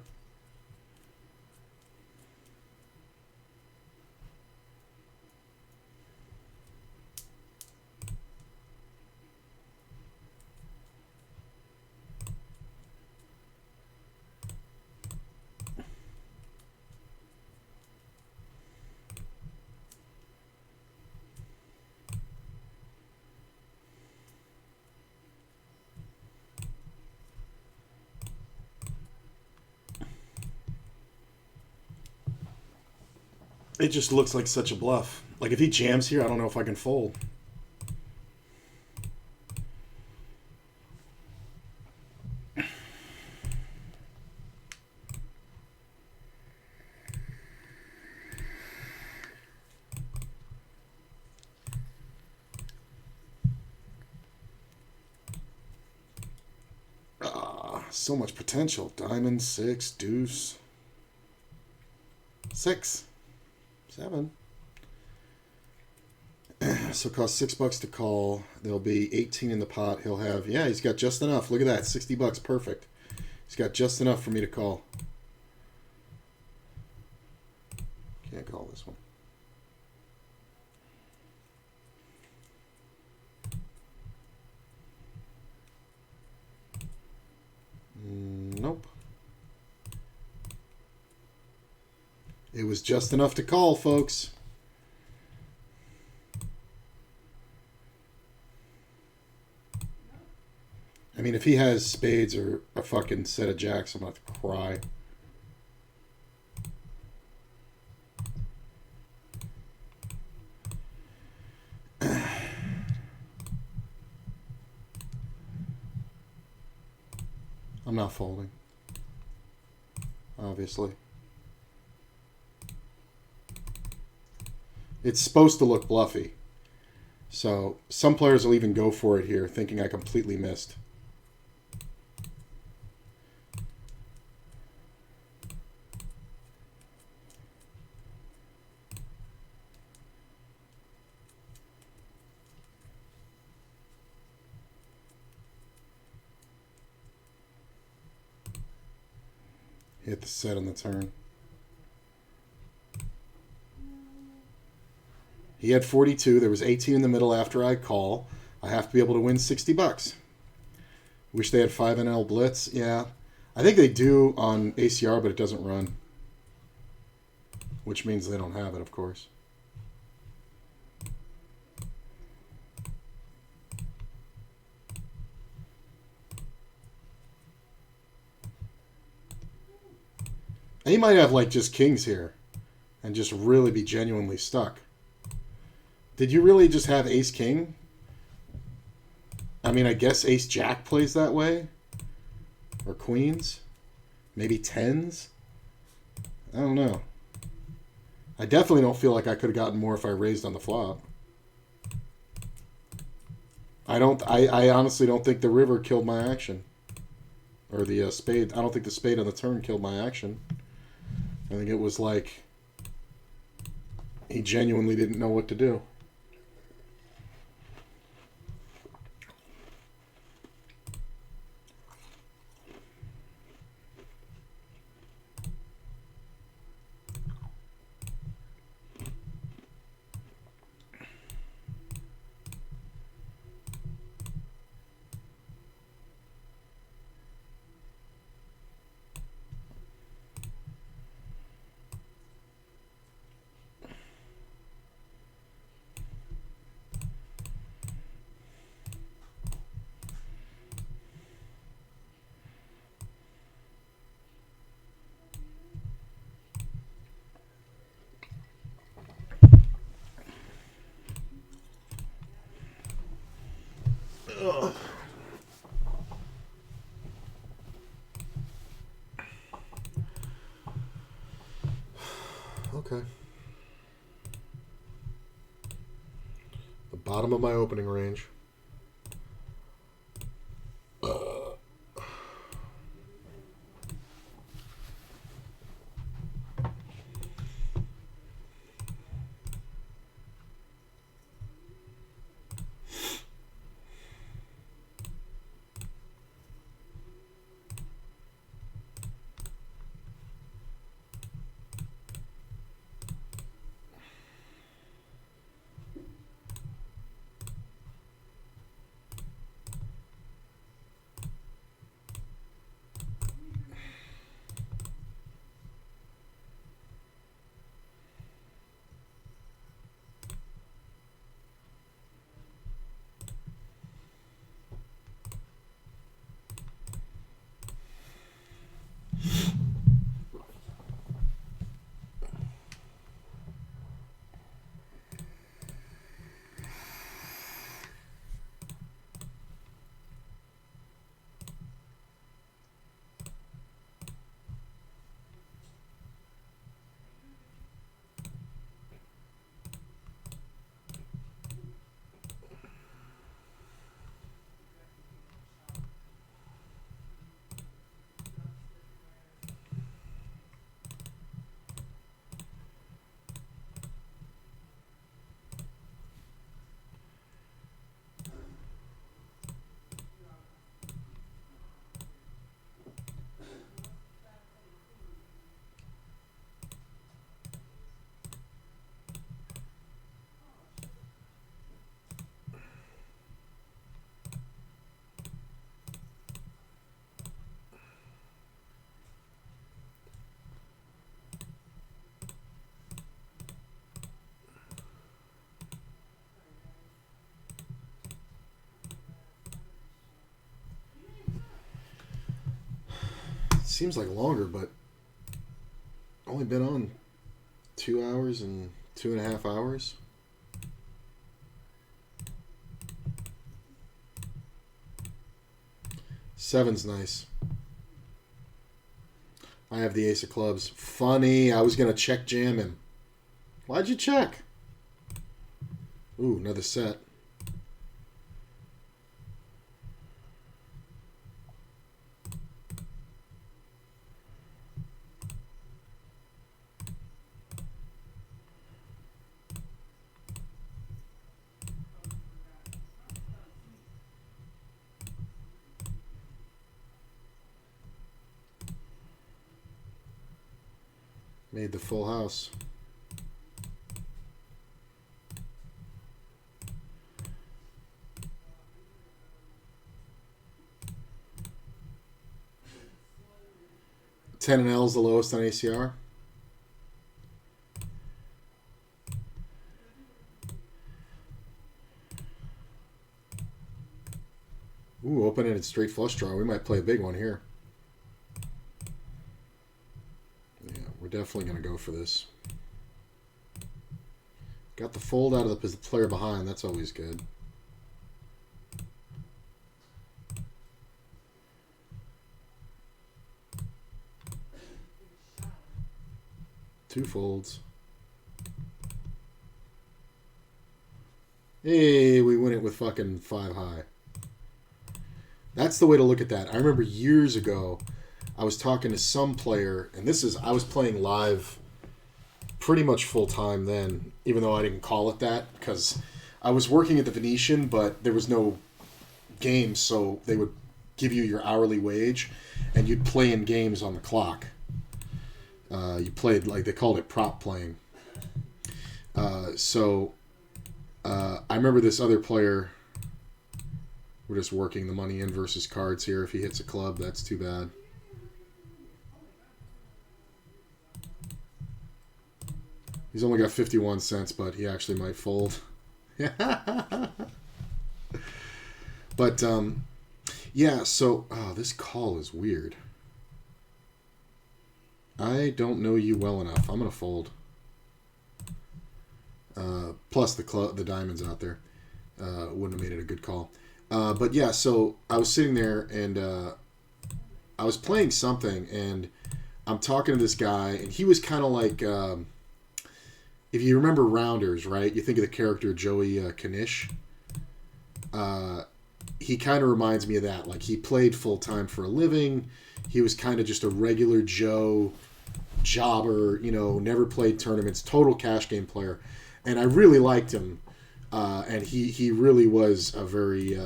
It just looks like such a bluff. Like if he jams here, I don't know if I can fold. So much potential. Diamond, 6, deuce. 6. 7. So it costs $6 to call. There'll be 18 in the pot. He'll have, yeah, he's got just enough. Look at that, $60, perfect. He's got just enough for me to call. Can't call this one. Nope. It was just enough to call, folks. I mean, if he has spades or a fucking set of jacks, I'm going to have to cry. I'm not folding. Obviously. It's supposed to look bluffy. So some players will even go for it here, thinking I completely missed. Hit the set on the turn. He had 42. There was 18 in the middle after I call. I have to be able to win $60. Wish they had 5NL Blitz. Yeah. I think they do on ACR, but it doesn't run. Which means they don't have it, of course. And he might have like just kings here and just really be genuinely stuck. Did you really just have ace king? I mean, I guess ace jack plays that way. Or queens. Maybe tens. I don't know. I definitely don't feel like I could have gotten more if I raised on the flop. I honestly don't think the river killed my action. Or the spade. I don't think the spade on the turn killed my action. I think it was like he genuinely didn't know what to do. Ugh. Okay. The bottom of my opening range. seems like longer, but only been on 2 hours and 2.5 hours. Seven's nice. I have the ace of clubs. Funny, I was going to check jam him. Why'd you check? Ooh, another set. Made the full house. Ten and L is the lowest on ACR. Ooh, open-ended straight flush draw. We might play a big one here. We're definitely going to go for this. Got the fold out of the player behind. That's always good. Two folds. Hey, we win it with fucking 5 high. That's the way to look at that. I remember years ago, I was talking to some player, and I was playing live pretty much full time then, even though I didn't call it that, because I was working at the Venetian, but there was no games, so they would give you your hourly wage, and you'd play in games on the clock. You played, like, they called it prop playing. So I remember this other player, we're just working the money in versus cards here. If he hits a club, that's too bad. He's only got 51 cents, but he actually might fold. But, yeah, so... Oh, this call is weird. I don't know you well enough. I'm going to fold. Plus the diamonds out there. Wouldn't have made it a good call. But, yeah, so I was sitting there, and I was playing something, and I'm talking to this guy, and he was kind of like... if you remember Rounders, right? You think of the character Joey Knish. He kind of reminds me of that. Like, he played full-time for a living. He was kind of just a regular Joe jobber, never played tournaments, total cash game player. And I really liked him. And he really was a very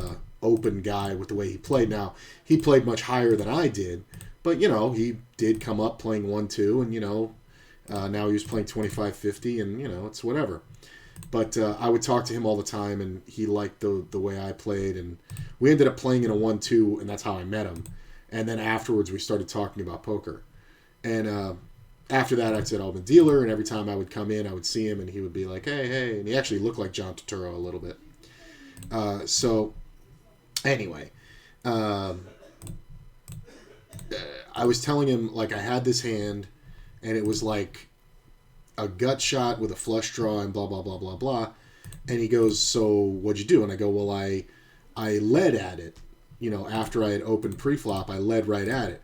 open guy with the way he played. Now, he played much higher than I did. But, he did come up playing 1-2 and, now he was playing 25-50 and, it's whatever. But I would talk to him all the time, and he liked the way I played. And we ended up playing in a 1-2, and that's how I met him. And then afterwards, we started talking about poker. And after that, I said, I'm a dealer, and every time I would come in, I would see him, and he would be like, hey. And he actually looked like John Turturro a little bit. So, anyway. I was telling him, like, I had this hand... And it was like a gut shot with a flush draw and blah, blah, blah, blah, blah. And he goes, so what'd you do? And I go, well, I led at it. After I had opened pre-flop, I led right at it.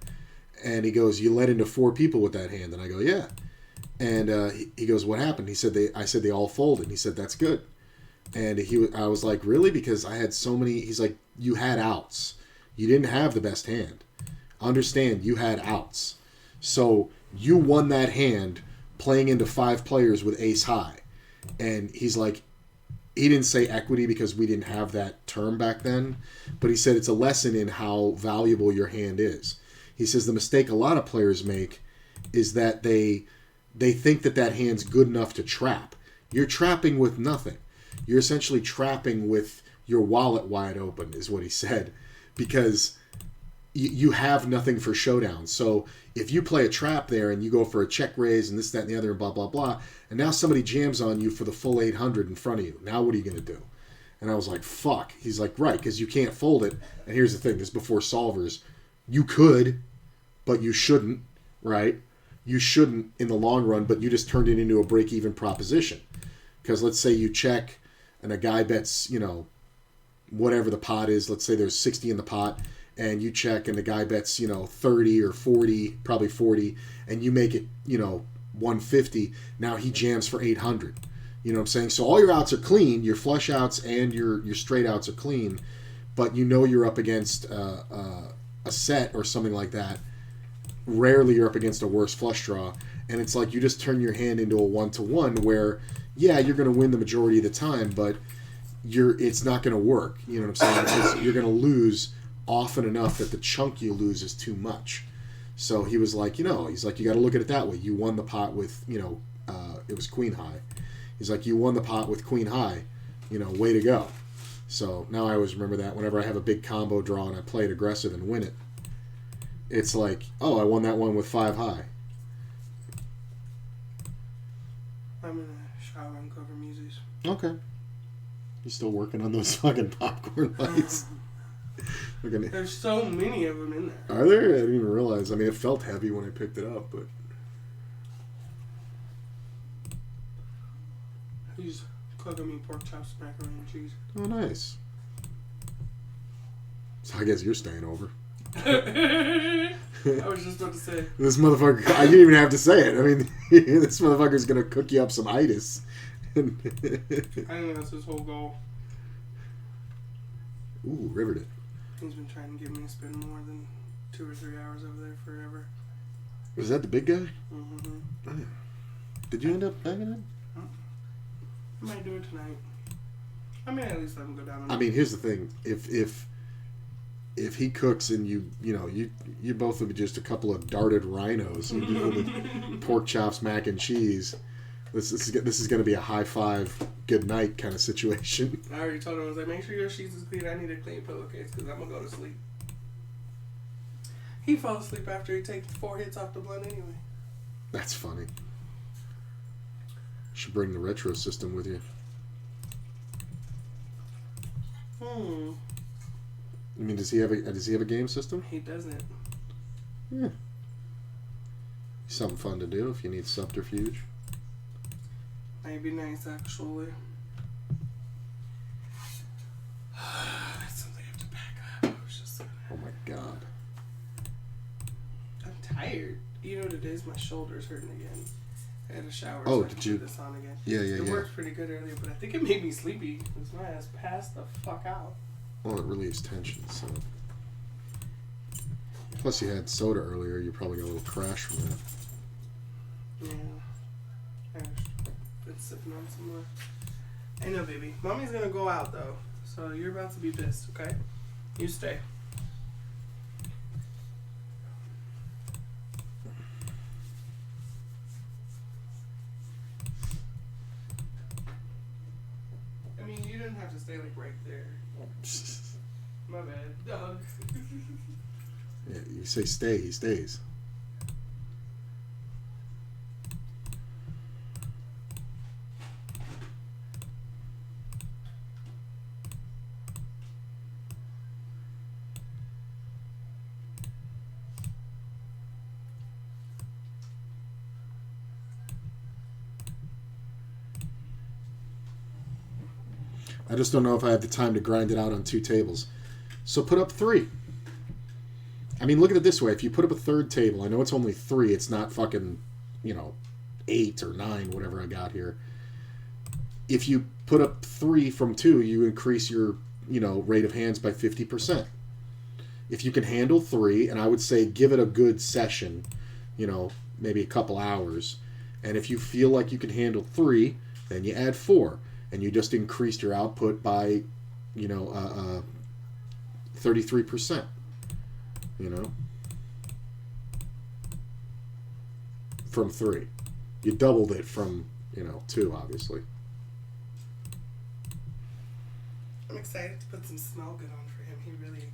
And he goes, you led into 4 people with that hand. And I go, yeah. And he goes, what happened? He said, I said they all folded. He said, that's good. And I was like, really? Because I had so many. He's like, you had outs. You didn't have the best hand. Understand, you had outs. So... You won that hand playing into 5 players with ace high. And he's like, he didn't say equity because we didn't have that term back then, but he said it's a lesson in how valuable your hand is. He says the mistake a lot of players make is that they think that hand's good enough to trap. You're trapping with nothing. You're essentially trapping with your wallet wide open, is what he said, because you have nothing for showdown. So if you play a trap there and you go for a check raise and this, that, and the other and blah, blah, blah, and now somebody jams on you for the full 800 in front of you, now what are you going to do? And I was like, fuck. He's like, right, because you can't fold it. And here's the thing, this is before solvers. You could, but you shouldn't, right? You shouldn't in the long run, but you just turned it into a break-even proposition. Because let's say you check and a guy bets, whatever the pot is. Let's say there's 60 in the pot, and you check and the guy bets, 30 or 40, probably 40, and you make it, 150. Now he jams for 800. You know what I'm saying? So all your outs are clean, your flush outs and your straight outs are clean, but you're up against a set or something like that. Rarely you're up against a worse flush draw, and it's like you just turn your hand into a 1-to-1 where, yeah, you're going to win the majority of the time, but it's not going to work. You know what I'm saying? Because you're going to lose often enough that the chunk you lose is too much. So he was like, he's like, you got to look at it that way. You won the pot with, it was queen high. He's like, you won the pot with queen high, way to go. So now I always remember that whenever I have a big combo draw and I play it aggressive and win it. It's like, oh, I won that one with 5 high. I'm in a shower and cover music. Okay. You still working on those fucking popcorn lights? There's so many of them in there. Are there? I didn't even realize. I mean, it felt heavy when I picked it up, but... He's cooking me pork chops, macaroni and cheese. Oh, nice. So I guess you're staying over. I was just about to say. This motherfucker, I didn't even have to say it. I mean, this motherfucker's going to cook you up some itis. I think that's his whole goal. Ooh, riveted. He's been trying to get me to spend more than 2 or 3 hours over there forever. Was that the big guy? Mm-hmm. Oh, yeah. Did you end up banging him? I might do it tonight. I mean, at least let him go down. I mean, here's the thing: if he cooks and you both would be just a couple of darted rhinos, with pork chops, mac and cheese. This is going to be a high five, good night kind of situation. I already told him, I was like, make sure your sheets is clean. I need a clean pillowcase because I'm gonna go to sleep. He fell asleep after he takes 4 hits off the blunt anyway. That's funny. You should bring the retro system with you. I mean, does he have a game system? He doesn't. Yeah. Something fun to do if you need subterfuge. Might be nice, actually. That's something I have to back up. I was just Oh my god. I'm tired. You know what it is? My shoulder's hurting again. I had a shower. Oh, so I did can you? put this on again. Yeah. It worked pretty good earlier, but I think it made me sleepy. Because my ass passed the fuck out. Well, it relieves tension, so. Plus, you had soda earlier. You probably got a little crash from that. Yeah. I've been sipping on some more. I know, baby. Mommy's gonna go out, though. So you're about to be pissed, okay? You stay. I mean, you didn't have to stay, like, right there. My bad, dog. Yeah, you say stay, he stays. I just don't know if I have the time to grind it out on 2 tables. So put up 3. I mean, look at it this way. If you put up a 3rd table, I know it's only 3. It's not fucking, 8 or 9, whatever I got here. If you put up 3 from 2, you increase your, rate of hands by 50%. If you can handle 3, and I would say give it a good session, maybe a couple hours. And if you feel like you can handle 3, then you add 4. And you just increased your output by, 33%. From 3. You doubled it from, 2, obviously. I'm excited to put some smell good on for him. He really,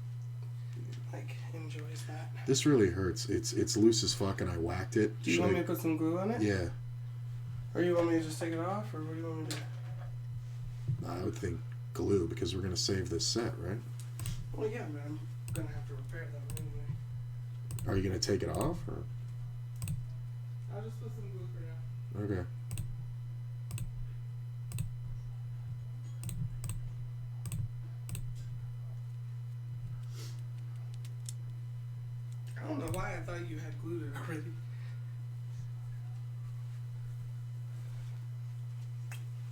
enjoys that. This really hurts. It's loose as fuck, and I whacked it. Do you want me to put some glue on it? Yeah. Or you want me to just take it off, or what do you want me to do? I would think glue, because we're going to save this set, right? Well, yeah, but I'm going to have to repair that anyway. Are you going to take it off? Or? I'll just put some glue for now. Okay. I don't know why I thought you had glued it already.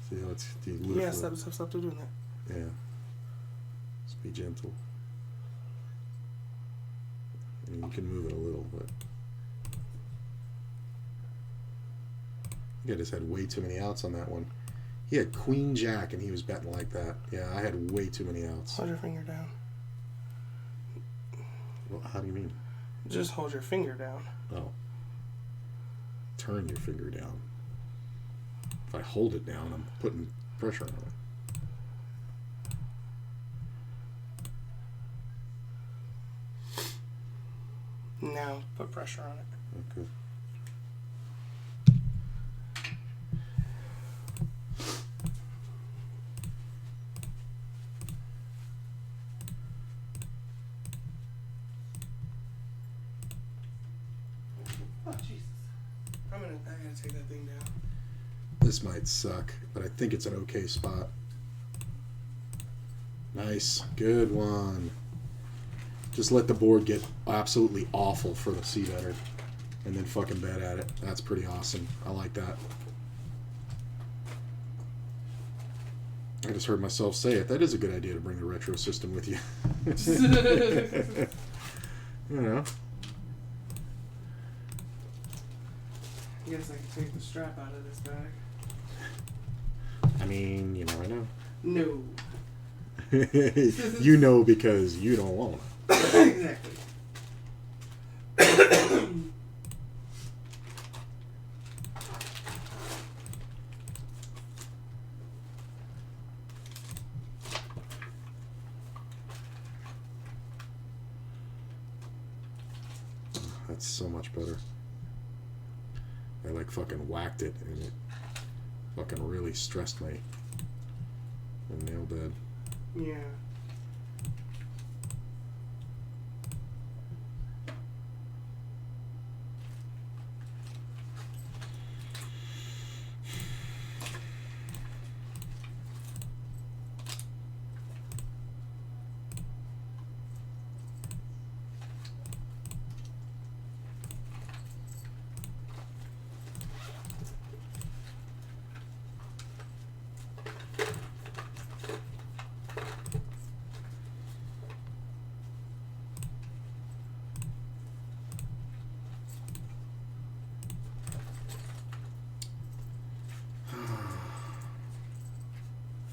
See how it's glue. Yeah, stop doing that. Yeah. Just be gentle. I mean, you can move it a little, but I just had way too many outs on that one. He had Queen Jack and he was betting like that. Yeah, I had way too many outs. Hold your finger down. Well, how do you mean? Just hold your finger down. Oh. Turn your finger down. If I hold it down, I'm putting pressure on it. Now put pressure on it. Okay. Oh Jesus! I gotta take that thing down. This might suck, but I think it's an okay spot. Nice. Good one. Just let the board get absolutely awful for the C-better and then fucking bet at it. That's pretty awesome. I like that. I just heard myself say it. That is a good idea to bring the retro system with you. You know. I guess I can take the strap out of this bag. I mean, you never know. No. You know because you don't want it. Exactly. That's so much better. I like fucking whacked it and it fucking really stressed me. And nail dead. Yeah.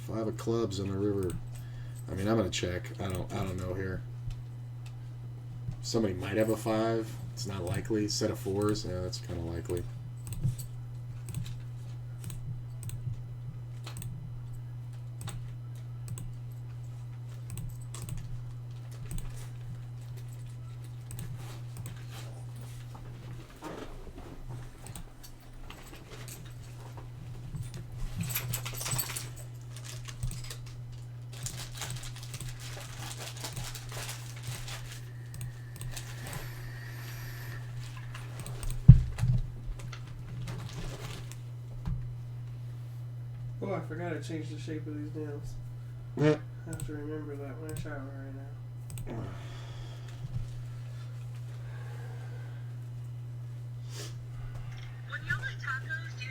Five of clubs on the river. I mean, I'm gonna check. I don't know here. Somebody might have a five. It's not likely. Set of fours. Yeah, that's kind of likely. Oh, I forgot to change the shape of these nails. Yeah. I have to remember that when I shower right now. When you like tacos, do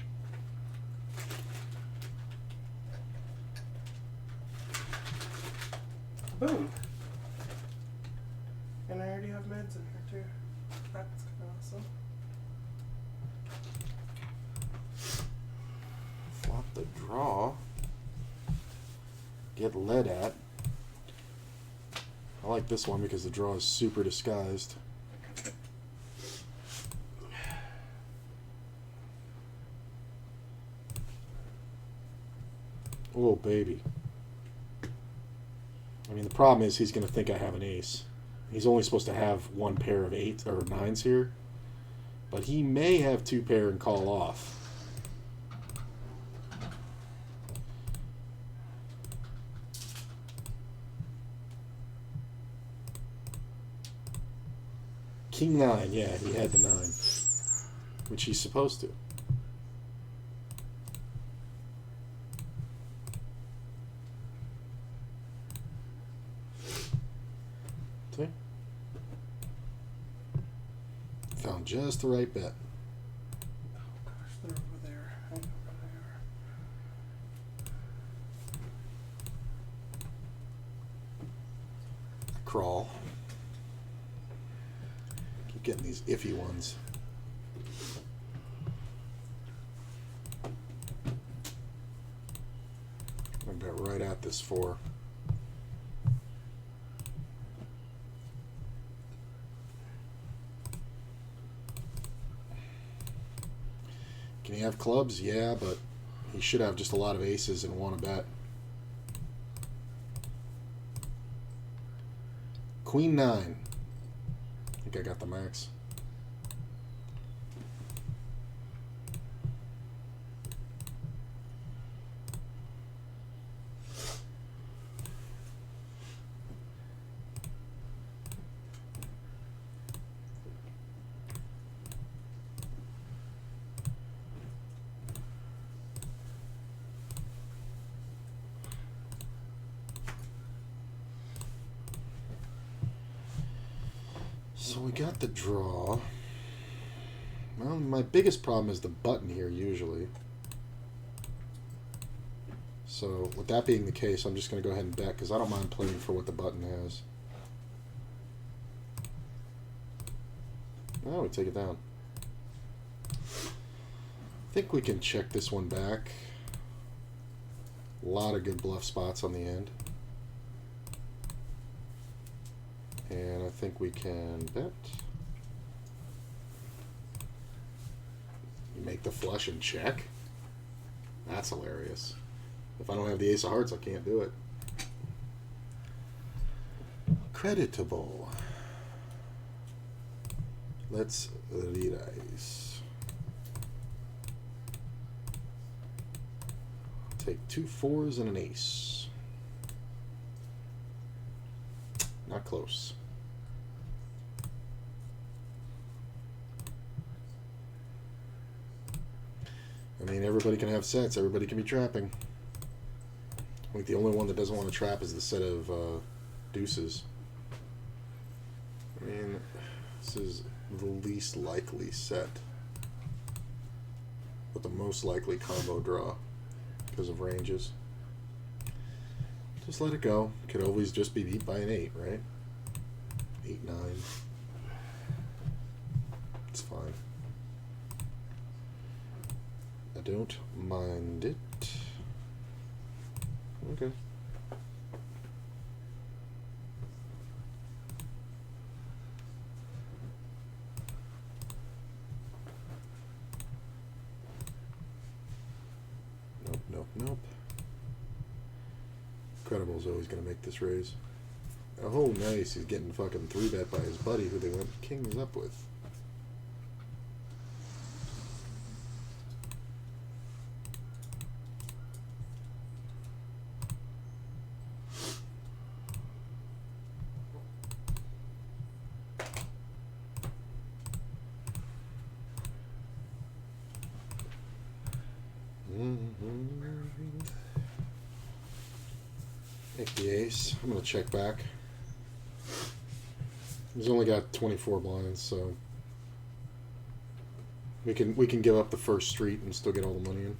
Boom. And I already have meds in here too. That's kind of awesome. Flop the draw. Get led at. I like this one because the draw is super disguised. Oh, baby. I mean, the problem is he's going to think I have an ace. He's only supposed to have one pair of 8s or 9s here. But he may have 2 pair and call off. King 9, yeah, he had the 9. Which he's supposed to. See? Found just the right bet. Oh gosh, they're over there. I know where they are. Crawl. Keep getting these iffy ones. I bet right at this 4. Can he have clubs? Yeah, but he should have just a lot of aces and want to bet. Queen 9. I think I got the max. So we got the draw. Well, my biggest problem is the button here usually. So with that being the case, I'm just going to go ahead and bet because I don't mind playing for what the button has. Oh, we take it down. I think we can check this one back. A lot of good bluff spots on the end. And I think we can bet. You make the flush and check? That's hilarious. If I don't have the ace of hearts, I can't do it. Creditable. Let's lead ice. Take 2 4s and an ace. Not close. I mean, everybody can have sets. Everybody can be trapping. I think the only one that doesn't want to trap is the set of deuces. I mean, this is the least likely set, but the most likely combo draw because of ranges. Just let it go. Could always just be beat by an 8, right? 8, 9. It's fine. I don't mind it. Okay. Nope, nope, nope. Credible's always going to make this raise. Oh, nice. He's getting fucking 3-bet by his buddy who they went kings up with. Take the ace. I'm going to check back. He's only got 24 blinds, so we can give up the first street and still get all the money in.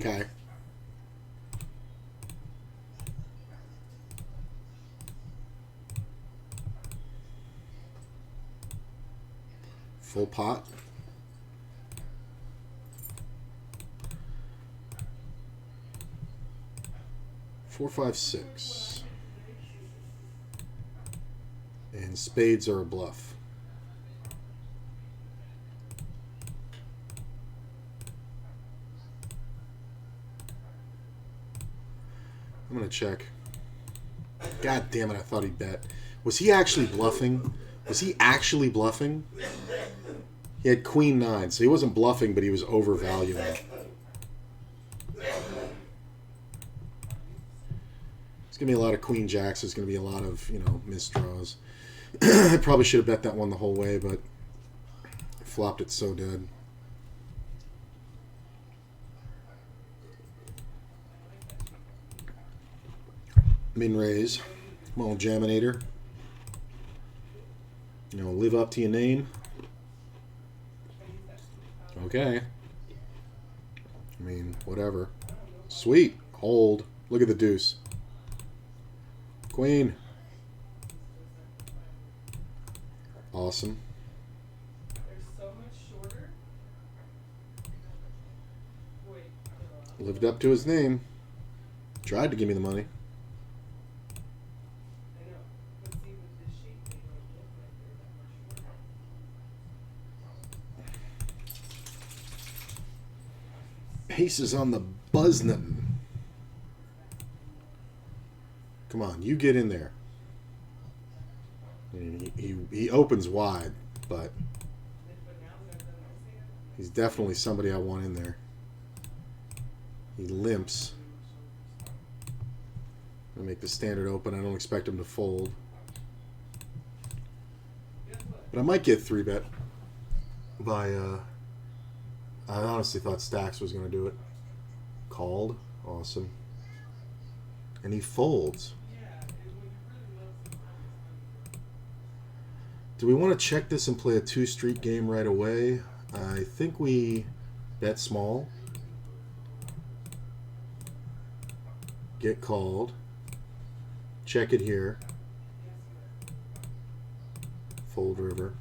Okay. Full pot. Four, five, six. And spades are a bluff. I'm going to check. God damn it, I thought he bet. Was he actually bluffing? Was he actually bluffing? He had queen nine, so he wasn't bluffing, but he was overvaluing. There's going to be a lot of queen jacks. There's going to be a lot of, missed draws. I probably should have bet that one the whole way, but I flopped it so dead. Min raise. Come on, Jaminator. Live up to your name. Okay. I mean, whatever. Sweet. Hold. Look at the deuce. Queen. Awesome. Lived up to his name. Tried to give me the money. Aces on the buzznin'. Come on, you get in there. I mean, he opens wide, but he's definitely somebody I want in there. He limps. I'll make the standard open. I don't expect him to fold. But I might get 3-bet by... I honestly thought Stacks was going to do it. Called. Awesome. And he folds. Do we want to check this and play a 2-street game right away? I think we bet small. Get called. Check it here. Fold river.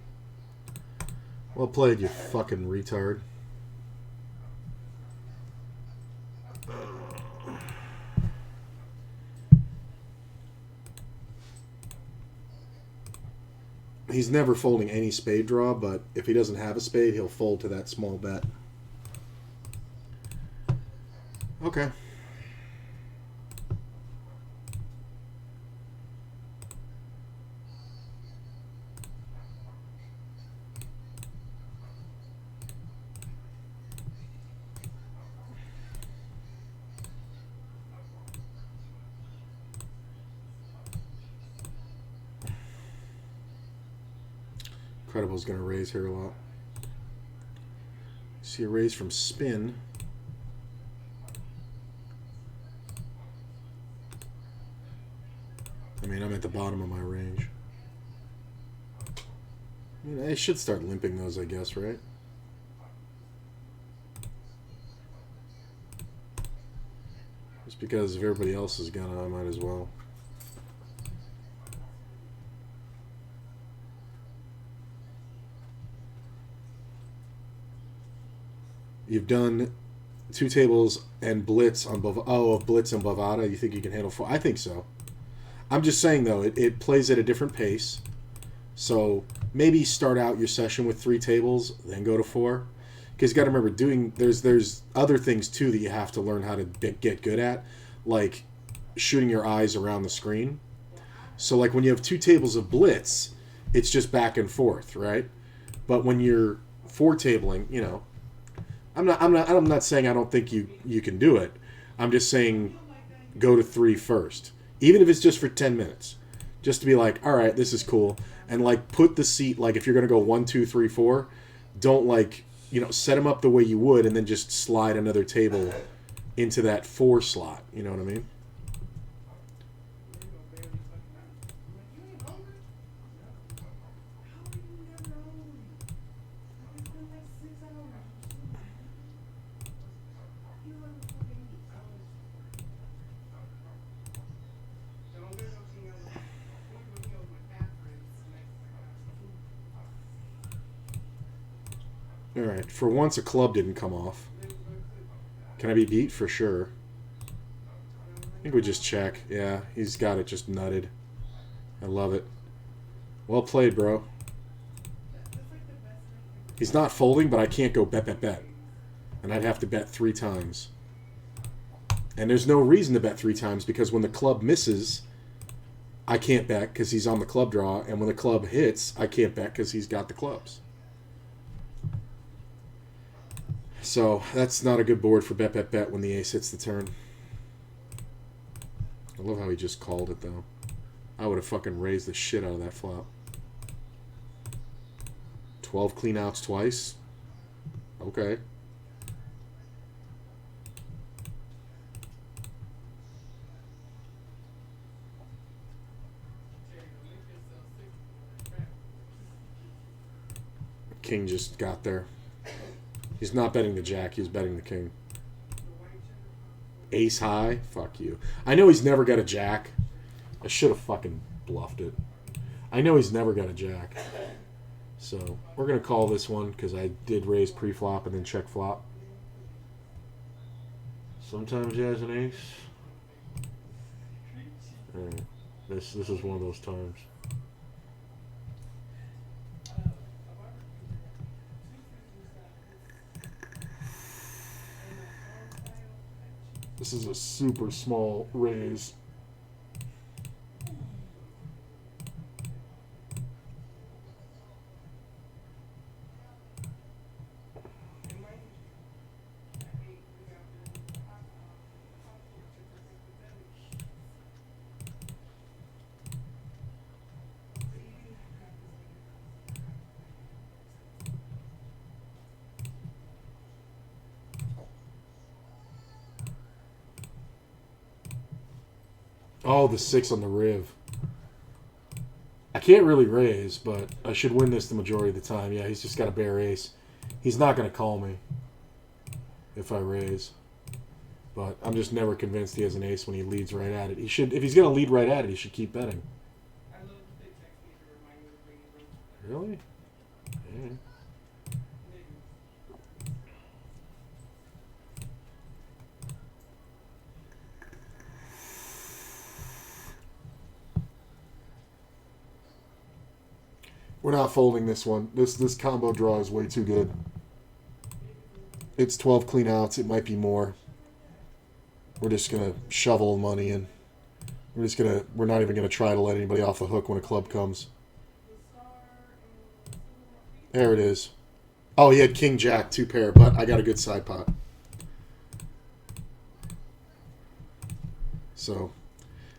Well played, you fucking retard. He's never folding any spade draw, but if he doesn't have a spade, he'll fold to that small bet. Okay. Incredible's going to raise here a lot. See a raise from spin. I mean, I'm at the bottom of my range. I mean, I should start limping those, I guess, right? Just because if everybody else is gonna, I might as well. You've done 2 tables and blitz on of blitz and Bovada. You think you can handle 4? I think so. I'm just saying though, it plays at a different pace. So maybe start out your session with 3 tables, then go to 4. Because you got to remember, there's other things too that you have to learn how to get good at, like shooting your eyes around the screen. So like when you have 2 tables of blitz, it's just back and forth, right? But when you're 4 tabling, I'm not saying I don't think you can do it. I'm just saying go to 3 first. Even if it's just for 10 minutes. Just to be like, all right, this is cool. And like put the seat, like if you're going to go 1, 2, 3, 4, don't like, set them up the way you would and then just slide another table into that 4 slot. You know what I mean? Alright, for once a club didn't come off. Can I be beat? For sure. I think we just check. Yeah, he's got it just nutted. I love it. Well played, bro. He's not folding, but I can't go bet, bet, bet. And I'd have to bet 3 times. And there's no reason to bet 3 times because when the club misses, I can't bet because he's on the club draw. And when the club hits, I can't bet because he's got the clubs. So that's not a good board for bet, bet, bet when the ace hits the turn. I love how he just called it, though. I would have fucking raised the shit out of that flop. 12 clean outs twice? Okay. King just got there. He's not betting the jack, he's betting the king. Ace high? Fuck you. I know he's never got a jack. I should have fucking bluffed it. I know he's never got a jack. So, we're going to call this one because I did raise pre-flop and then check flop. Sometimes he has an ace. This is one of those times. This is a super small raise. Oh, the 6 on the riv. I can't really raise, but I should win this the majority of the time. Yeah, he's just got a bare ace. He's not going to call me if I raise. But I'm just never convinced he has an ace when he leads right at it. He should, if he's going to lead right at it, he should keep betting. Really? Yeah. We're not folding this one. This combo draw is way too good. It's 12 clean outs. It might be more. We're just going to shovel money in. We're not even going to try to let anybody off the hook when a club comes. There it is. Oh, he had king jack, 2 pair, but I got a good side pot. So,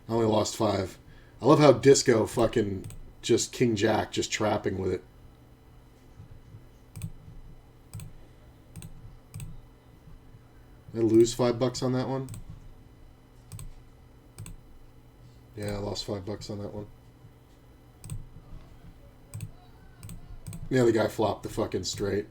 I only lost 5. I love how Disco fucking just king jack, just trapping with it. Did I lose $5 on that one? Yeah, I lost $5 on that one. Yeah, the guy flopped the fucking straight.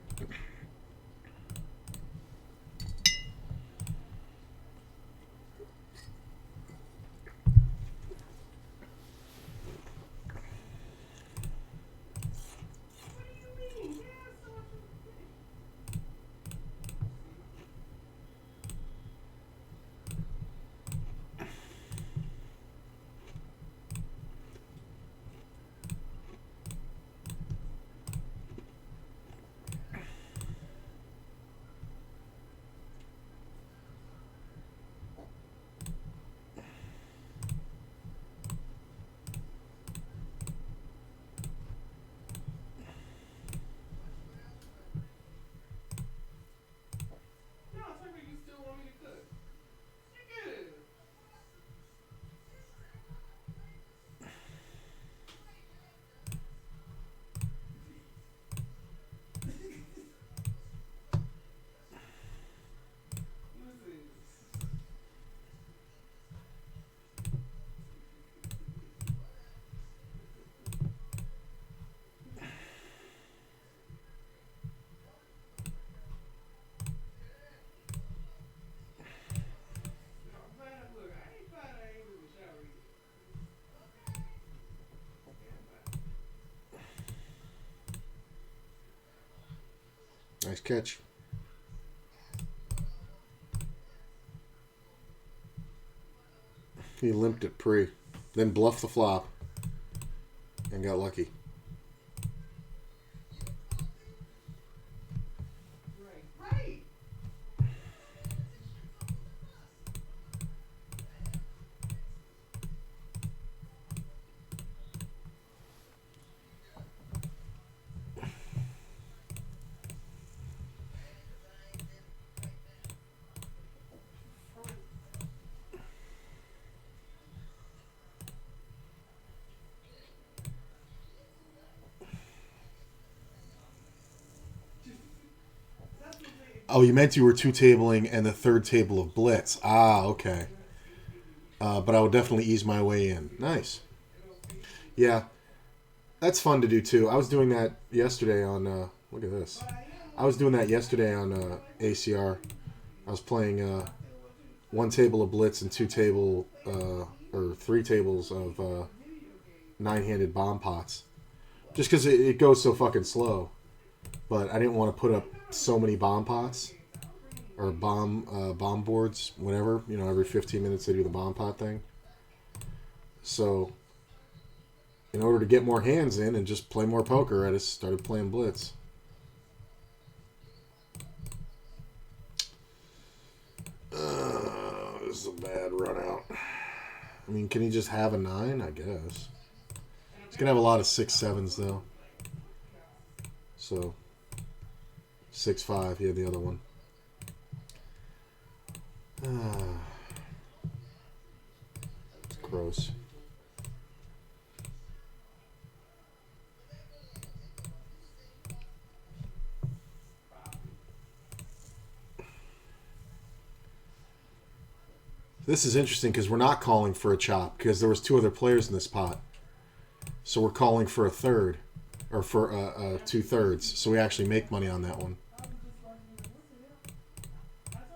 catch. He limped it pre. Then bluffed the flop. And got lucky. Right. Oh, you meant you were two-tabling and the third table of blitz. Ah, okay. But I would definitely ease my way in. Nice. Yeah. That's fun to do, too. I was doing that yesterday on... look at this. I was doing that yesterday on ACR. I was playing one table of blitz and two table... or three tables of nine-handed bomb pots. Just because it goes so fucking slow. But I didn't want to put up so many bomb pots or bomb boards, whatever. You know, every 15 minutes they do the bomb pot thing. So, in order to get more hands in and just play more poker, I just started playing blitz. This is a bad run out. I mean, can he just have a 9? I guess. He's going to have a lot of 6-7s, though. So... 6-5, he had the other one. It's gross. This is interesting because we're not calling for a chop because there was 2 other players in this pot. So we're calling for a third. Or for 2/3. So we actually make money on that one.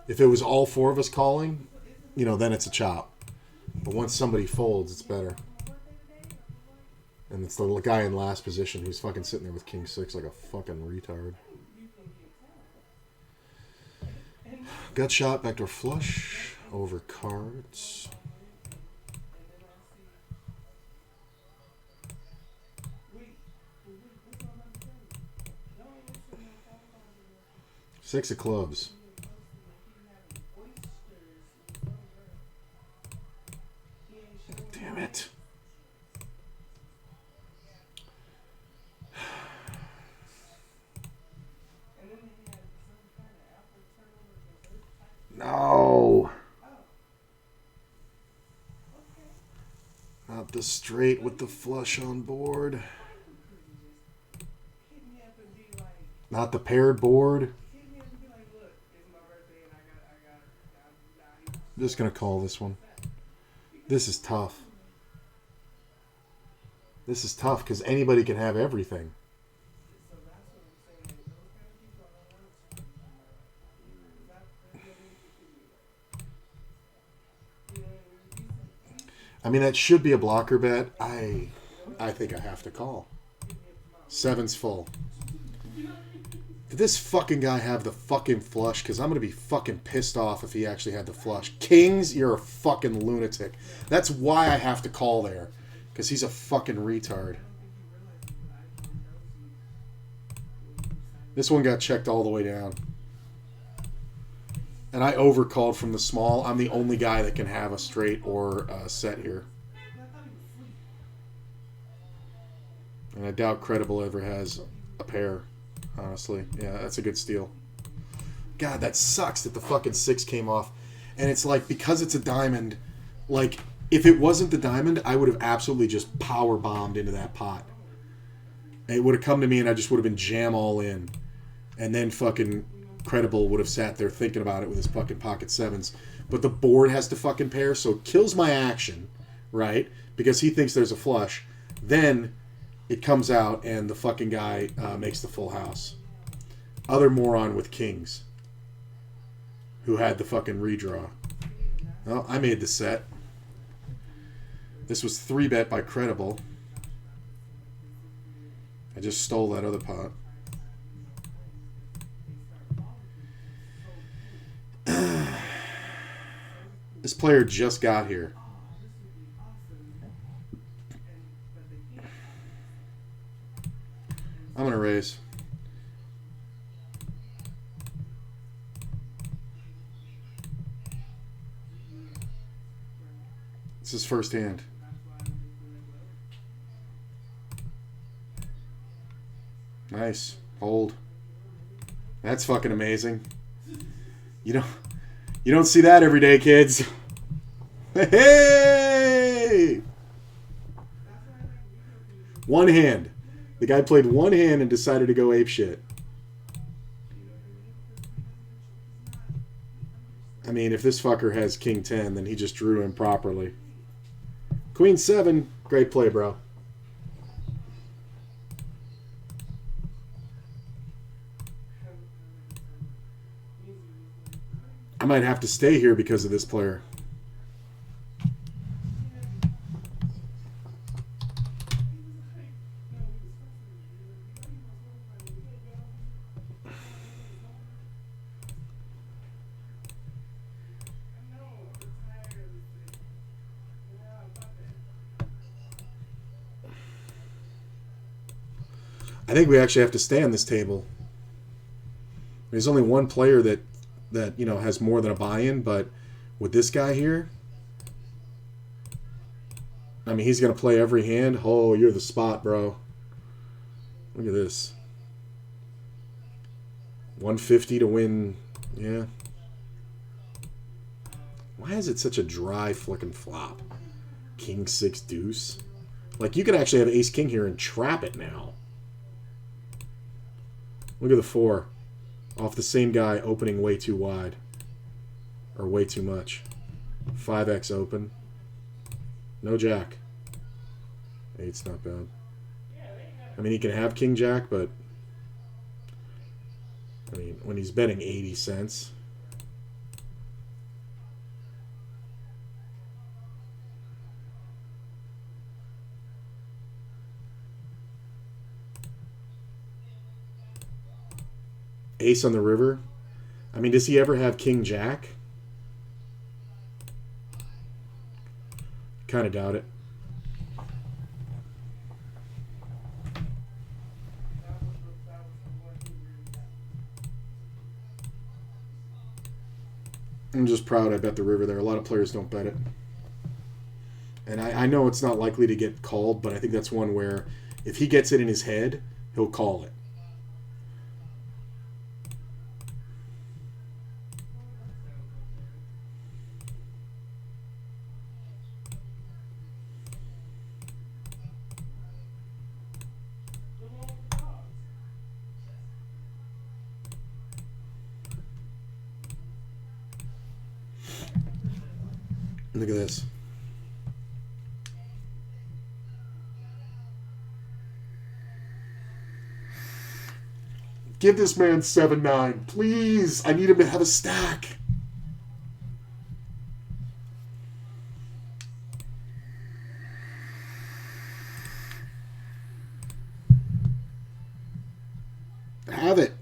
If it was all 4 of us calling, you know, then it's a chop. But once somebody folds, it's better. And it's the guy in last position who's fucking sitting there with King 6 like a fucking retard. Gut shot, backdoor flush, over cards. Six of clubs. Damn it. No. Not the straight with the flush on board. Not the paired board. I'm just going to call this one. This is tough. This is tough because anybody can have everything. I mean, that should be a blocker bet. I think I have to call. 7's full. Did this fucking guy have the fucking flush? Because I'm going to be fucking pissed off if he actually had the flush. Kings, you're a fucking lunatic. That's why I have to call there. Because he's a fucking retard. This one got checked all the way down. And I overcalled from the small. I'm the only guy that can have a straight or a set here. And I doubt Credible ever has a pair. Honestly, yeah, that's a good steal. God, that sucks that the fucking 6 came off. And it's like, because it's a diamond, like, if it wasn't the diamond, I would have absolutely just power bombed into that pot. And it would have come to me and I just would have been jam all in. And then fucking Credible would have sat there thinking about it with his fucking pocket 7s. But the board has to fucking pair, so it kills my action, right? Because he thinks there's a flush. Then it comes out and the fucking guy makes the full house. Other moron with kings who had the fucking redraw. Well, I made the set. This was 3-bet by Credible. I just stole that other pot. player just got here. I'm going to raise. This is first hand. Nice. Hold. That's fucking amazing. You don't see that every day, kids. Hey! One hand. The guy played one hand and decided to go apeshit. I mean, if this fucker has King 10, then he just drew improperly. Queen 7, great play, bro. I might have to stay here because of this player. I think we actually have to stay on this table. There's only one player that has more than a buy-in, but with this guy here, I mean, he's going to play every hand. Oh, you're the spot, bro. Look at this. 150 to win. Yeah. Why is it such a dry flicking flop? King 6 deuce. Like, you could actually have ace king here and trap it now. Look at the 4. Off the same guy, opening way too wide. Or way too much. 5x open. No jack. 8's not bad. I mean, he can have king jack, but I mean, when he's betting 80 cents. Ace on the river. I mean, does he ever have king jack? Kind of doubt it. I'm just proud I bet the river there. A lot of players don't bet it. And I know it's not likely to get called, but I think that's one where if he gets it in his head, he'll call it. Look at this. Give this man 7-9, please. I need him to have a stack. Have it.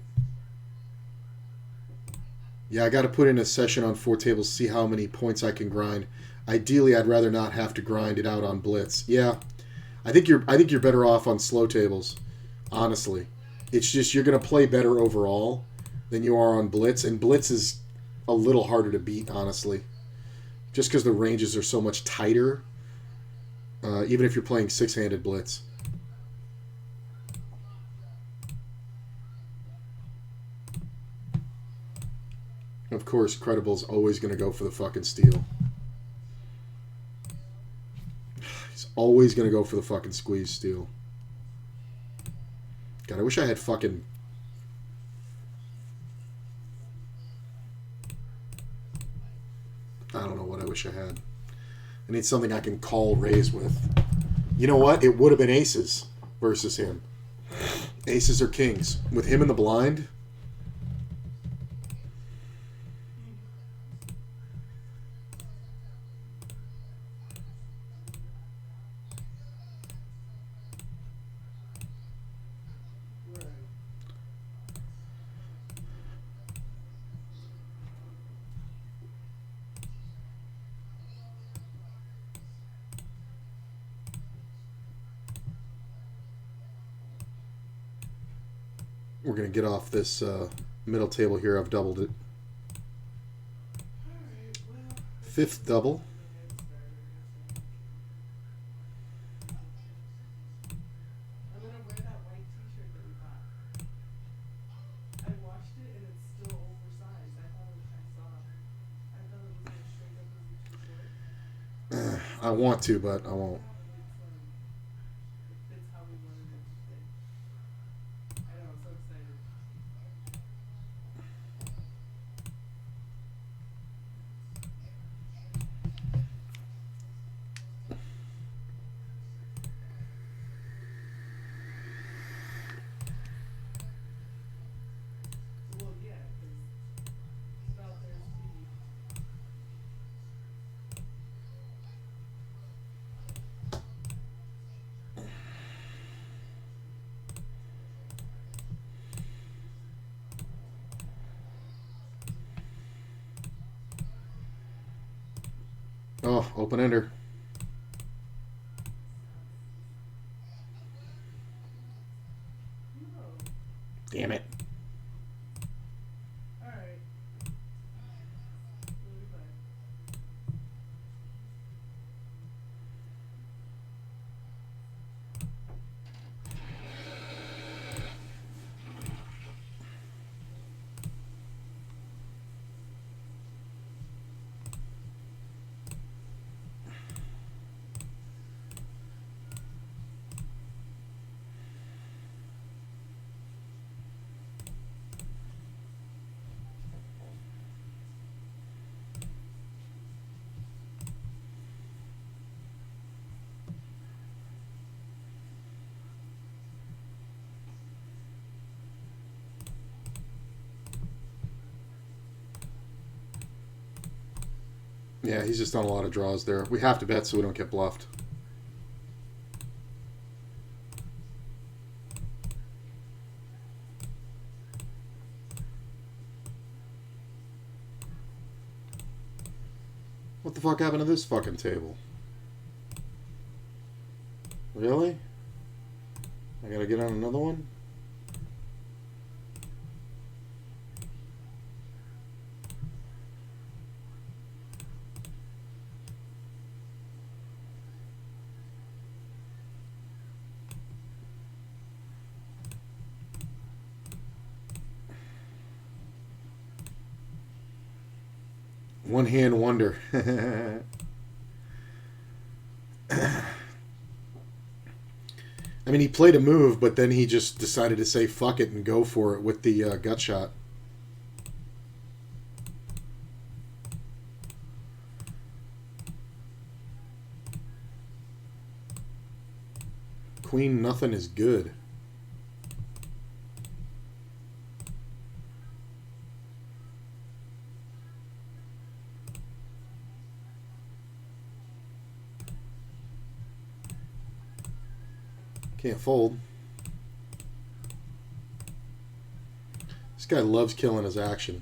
Yeah, I got to put in a session on 4 tables, see how many points I can grind. Ideally, I'd rather not have to grind it out on blitz. Yeah, I think you're better off on slow tables. Honestly, it's just you're gonna play better overall than you are on blitz, and blitz is a little harder to beat, honestly, just because the ranges are so much tighter. Even if you're playing 6-handed blitz. Of course, Credible's always going to go for the fucking steal. He's always going to go for the fucking squeeze steal. God, I wish I had fucking... I don't know what I wish I had. I need something I can call raise with. You know what? It would have been aces versus him. Aces or kings. With him in the blind... We're going to get off this middle table here. I've doubled it. Alright, well. 5th double. I'm gonna wear that white t-shirt that we bought. I washed it and it's still oversized. I thought it was gonna straight up be too short. I want to, but I won't. It fits how we wanted it to fit. I know, I'm so excited. Well, yeah, because it's about their speed. Oh, open ender. No. Damn it. Alright. We'll be back. Yeah, he's just on a lot of draws there. We have to bet so we don't get bluffed. What the fuck happened to this fucking table? Really? I gotta get on another one? One hand wonder. I mean, he played a move, but then he just decided to say fuck it and go for it with the gut shot. Queen nothing is good. Can't fold. This guy loves killing his action.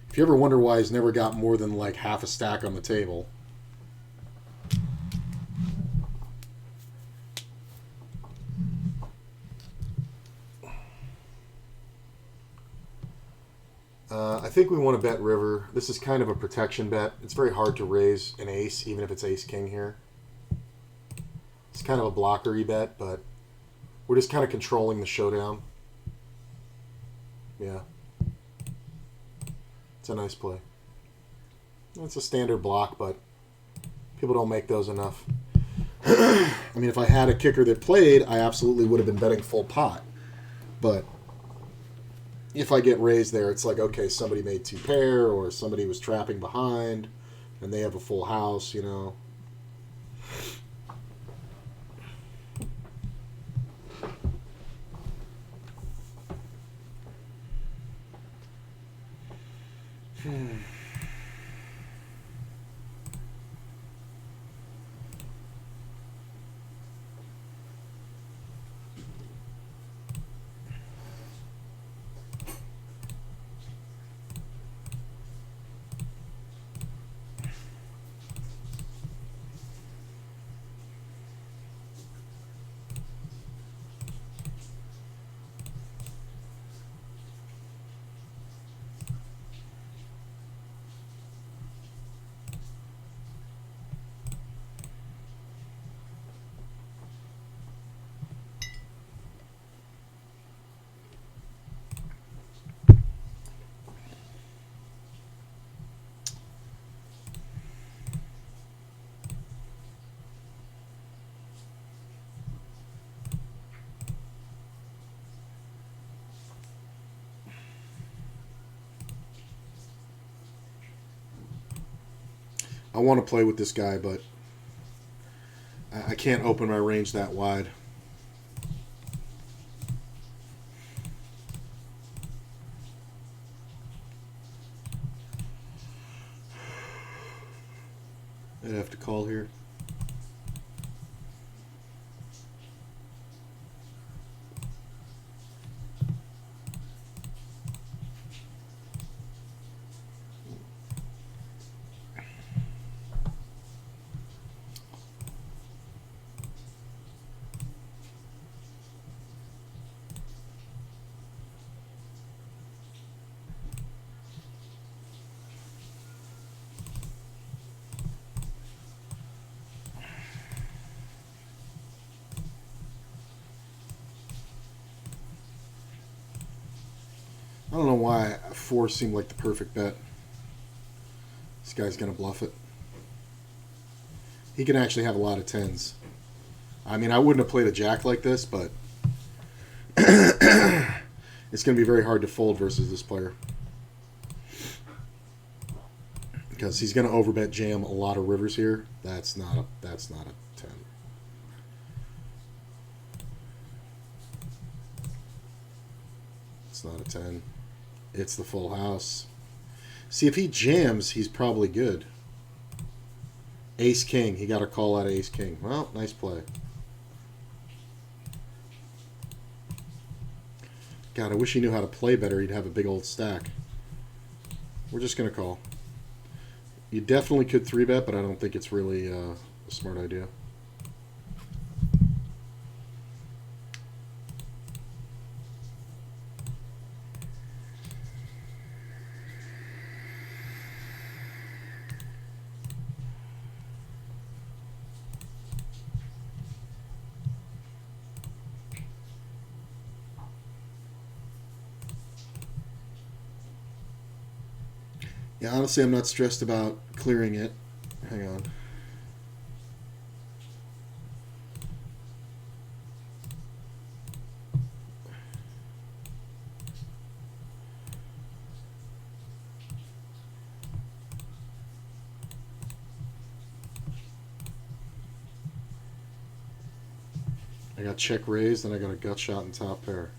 If you ever wonder why he's never got more than like half a stack on the table. I think we want to bet river. This is kind of a protection bet. It's very hard to raise an ace, even if it's ace-king here. It's kind of a blockery bet, but we're just kind of controlling the showdown. Yeah. It's a nice play. It's a standard block, but people don't make those enough. I mean, if I had a kicker that played, I absolutely would have been betting full pot. But if I get raised there, it's like, okay, somebody made two pair, or somebody was trapping behind, and they have a full house, you know. I want to play with this guy, but I can't open my range that wide. I'd have to call here. I don't know why 4 seemed like the perfect bet. This guy's going to bluff it. He can actually have a lot of 10s. I mean, I wouldn't have played a jack like this, but it's going to be very hard to fold versus this player. Because he's going to overbet jam a lot of rivers here. That's not a 10. It's not a 10. It's the full house. See, if he jams, he's probably good. Ace king. He got a call out of ace king. Well, nice play. God, I wish he knew how to play better. He'd have a big old stack. We're just going to call. You definitely could 3-bet, but I don't think it's really a smart idea. Yeah, honestly, I'm not stressed about clearing it. Hang on. I got check raised, and I got a gut shot in top pair.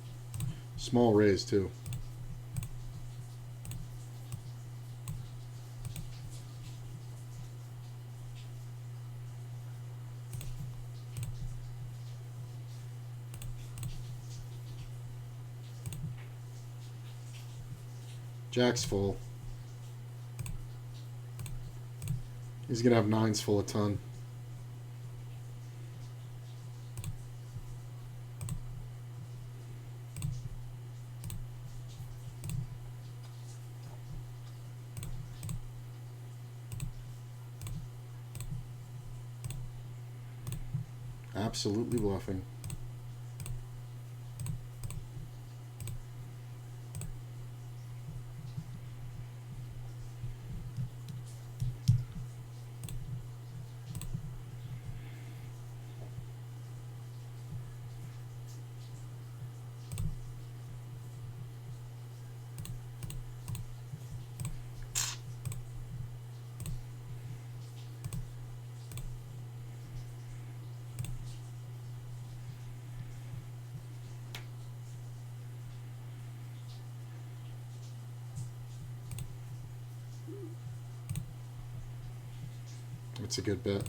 Small raise, too. Jack's full. He's going to have 9s full a ton. Absolutely bluffing. It's a good bet.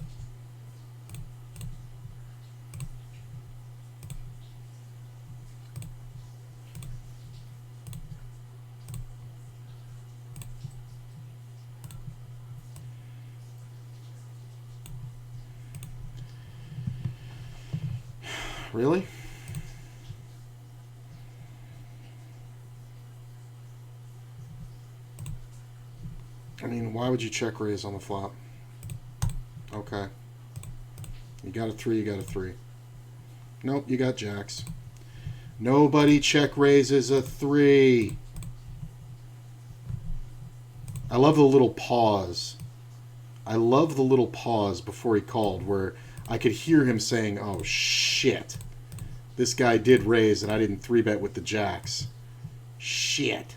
Really? I mean, why would you check raise on the flop? Okay. You got a 3, you got a 3. Nope, you got jacks. Nobody check raises a 3. I love the little pause. I love the little pause before he called where I could hear him saying, oh shit. This guy did raise and I didn't 3-bet with the jacks. Shit.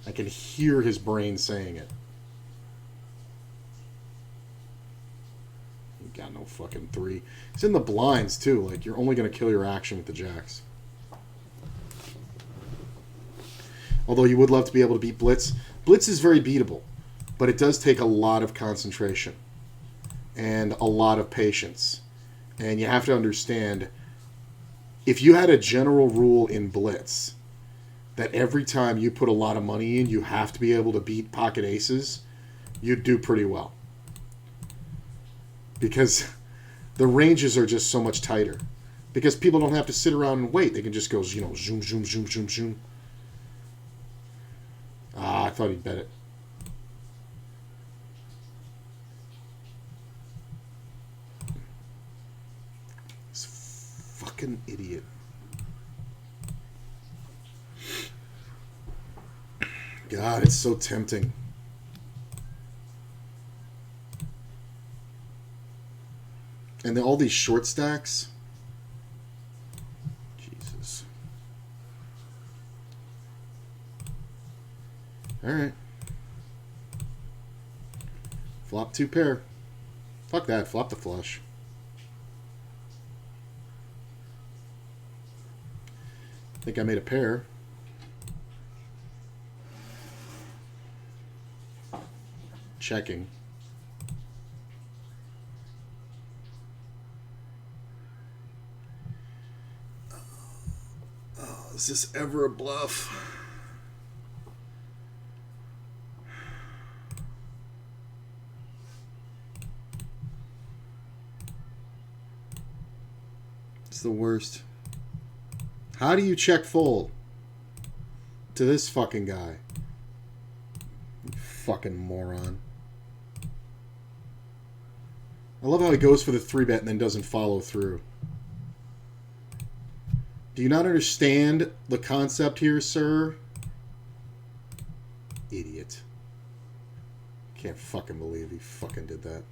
I can hear his brain saying it. You got no fucking 3. It's in the blinds, too. Like, you're only going to kill your action with the jacks. Although you would love to be able to beat Blitz. Blitz is very beatable, but it does take a lot of concentration and a lot of patience. And you have to understand, if you had a general rule in Blitz that every time you put a lot of money in, you have to be able to beat pocket aces, you'd do pretty well. Because the ranges are just so much tighter. Because people don't have to sit around and wait. They can just go, zoom, zoom, zoom, zoom, zoom. Ah, I thought he'd bet it. This fucking idiot. God, it's so tempting. And then all these short stacks. Jesus. Alright. Flop 2 pair. Fuck that. Flop the flush. I think I made a pair. Checking. Oh, is this ever a bluff? It's the worst. How do you check fold to this fucking guy? You fucking moron. I love how he goes for the 3-bet and then doesn't follow through. Do you not understand the concept here, sir? Idiot. Can't fucking believe he fucking did that.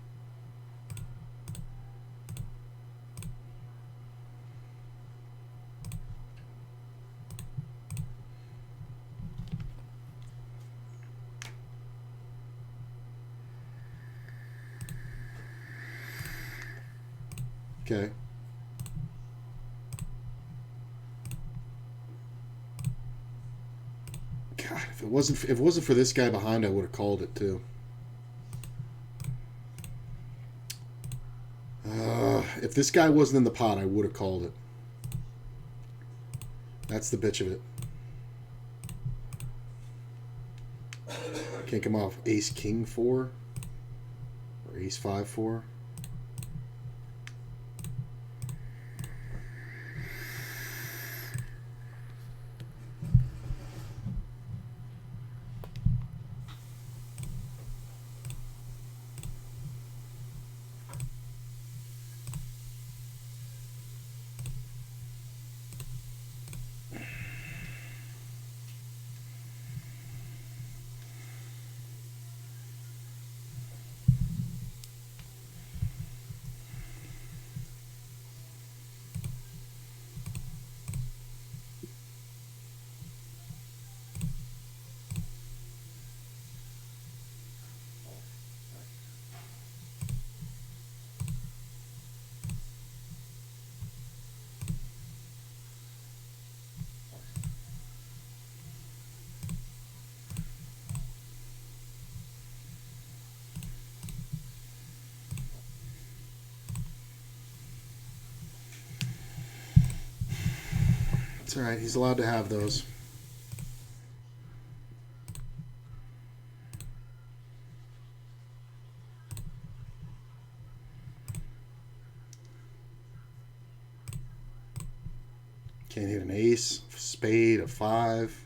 Okay. God, if it wasn't for this guy behind, I would have called it too. If this guy wasn't in the pot, I would have called it. That's the bitch of it. Can't come off Ace King 4 or Ace 5 4. It's alright, he's allowed to have those. Can't hit an ace, a spade, a 5.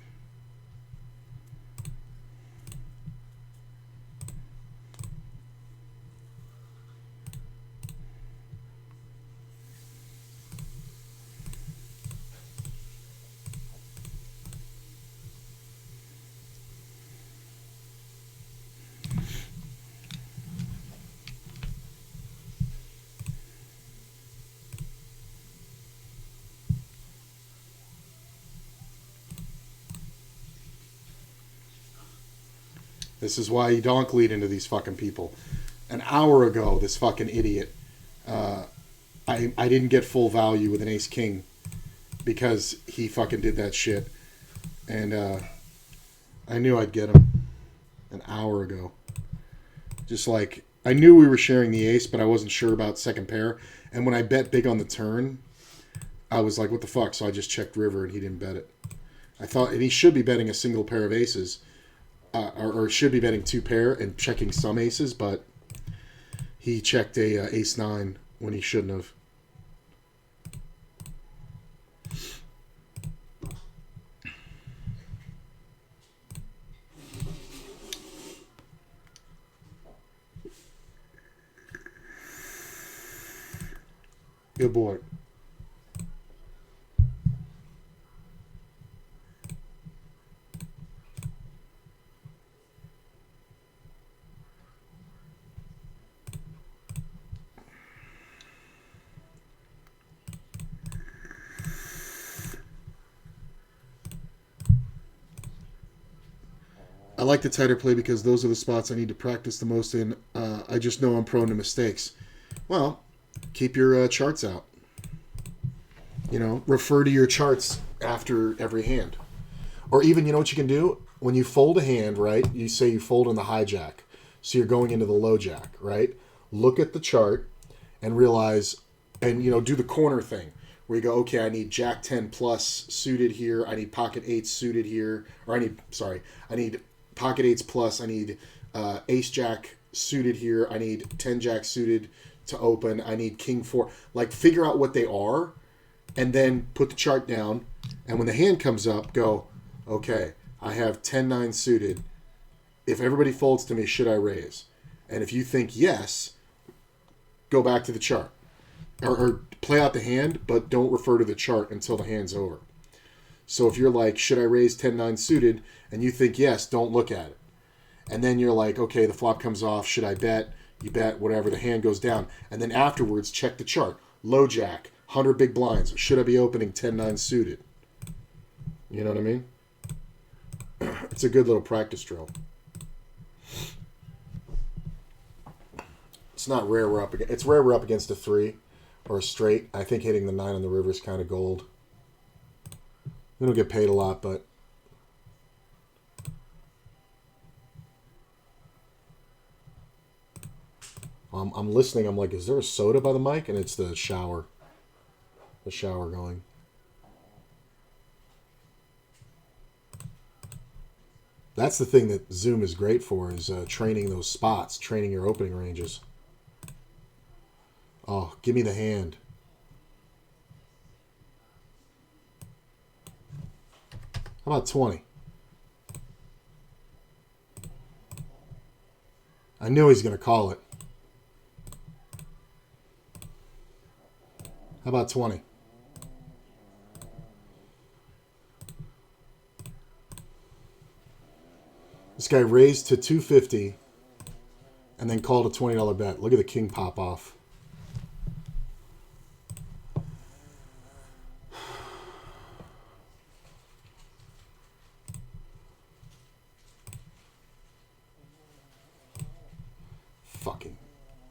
This is why you donk lead into these fucking people. An hour ago, this fucking idiot I didn't get full value with an ace king because he fucking did that shit. And I knew I'd get him an hour ago. Just like, I knew we were sharing the ace, but I wasn't sure about second pair. And when I bet big on the turn, I was like, what the fuck? So I just checked river and he didn't bet it. I thought, and he should be betting a single pair of aces, or should be betting two pair and checking some aces, but he checked a ace nine when he shouldn't have. Good boy. I like the tighter play because those are the spots I need to practice the most in. I just know I'm prone to mistakes. Well, keep your charts out. You know, refer to your charts after every hand. Or even, you know what you can do? When you fold a hand, right? You say you fold in the hijack. So you're going into the low jack, right? Look at the chart and realize, and, you know, do the corner thing. Where you go, okay, I need Jack 10 plus suited here. I need pocket 8 suited here. Or I need pocket 8s plus. I need ace Jack suited here. I need 10 Jack suited to open. I need King 4. Like, figure out what they are and then put the chart down. And when the hand comes up, go, okay, I have 10-9 suited. If everybody folds to me, should I raise? And if you think yes, go back to the chart. Or play out the hand, but don't refer to the chart until the hand's over. So if you're like, should I raise 10-9 suited? And you think yes, don't look at it. And then you're like, okay, the flop comes off. Should I bet? You bet, whatever. The hand goes down. And then afterwards, check the chart. Low jack, 100 big blinds. Should I be opening 10-9 suited? You know what I mean? It's a good little practice drill. It's not rare we're up against. It's rare we're up against a 3 or a straight. I think hitting the 9 on the river is kind of gold. We don't get paid a lot, but I'm listening. I'm like, is there a soda by the mic? And it's the shower. The shower going. That's the thing that Zoom is great for, is training those spots, training your opening ranges. Oh, give me the hand. How about 20? I knew he's going to call it. How about 20? This guy raised to 250 and then called a $20 bet. Look at the king pop off. Fucking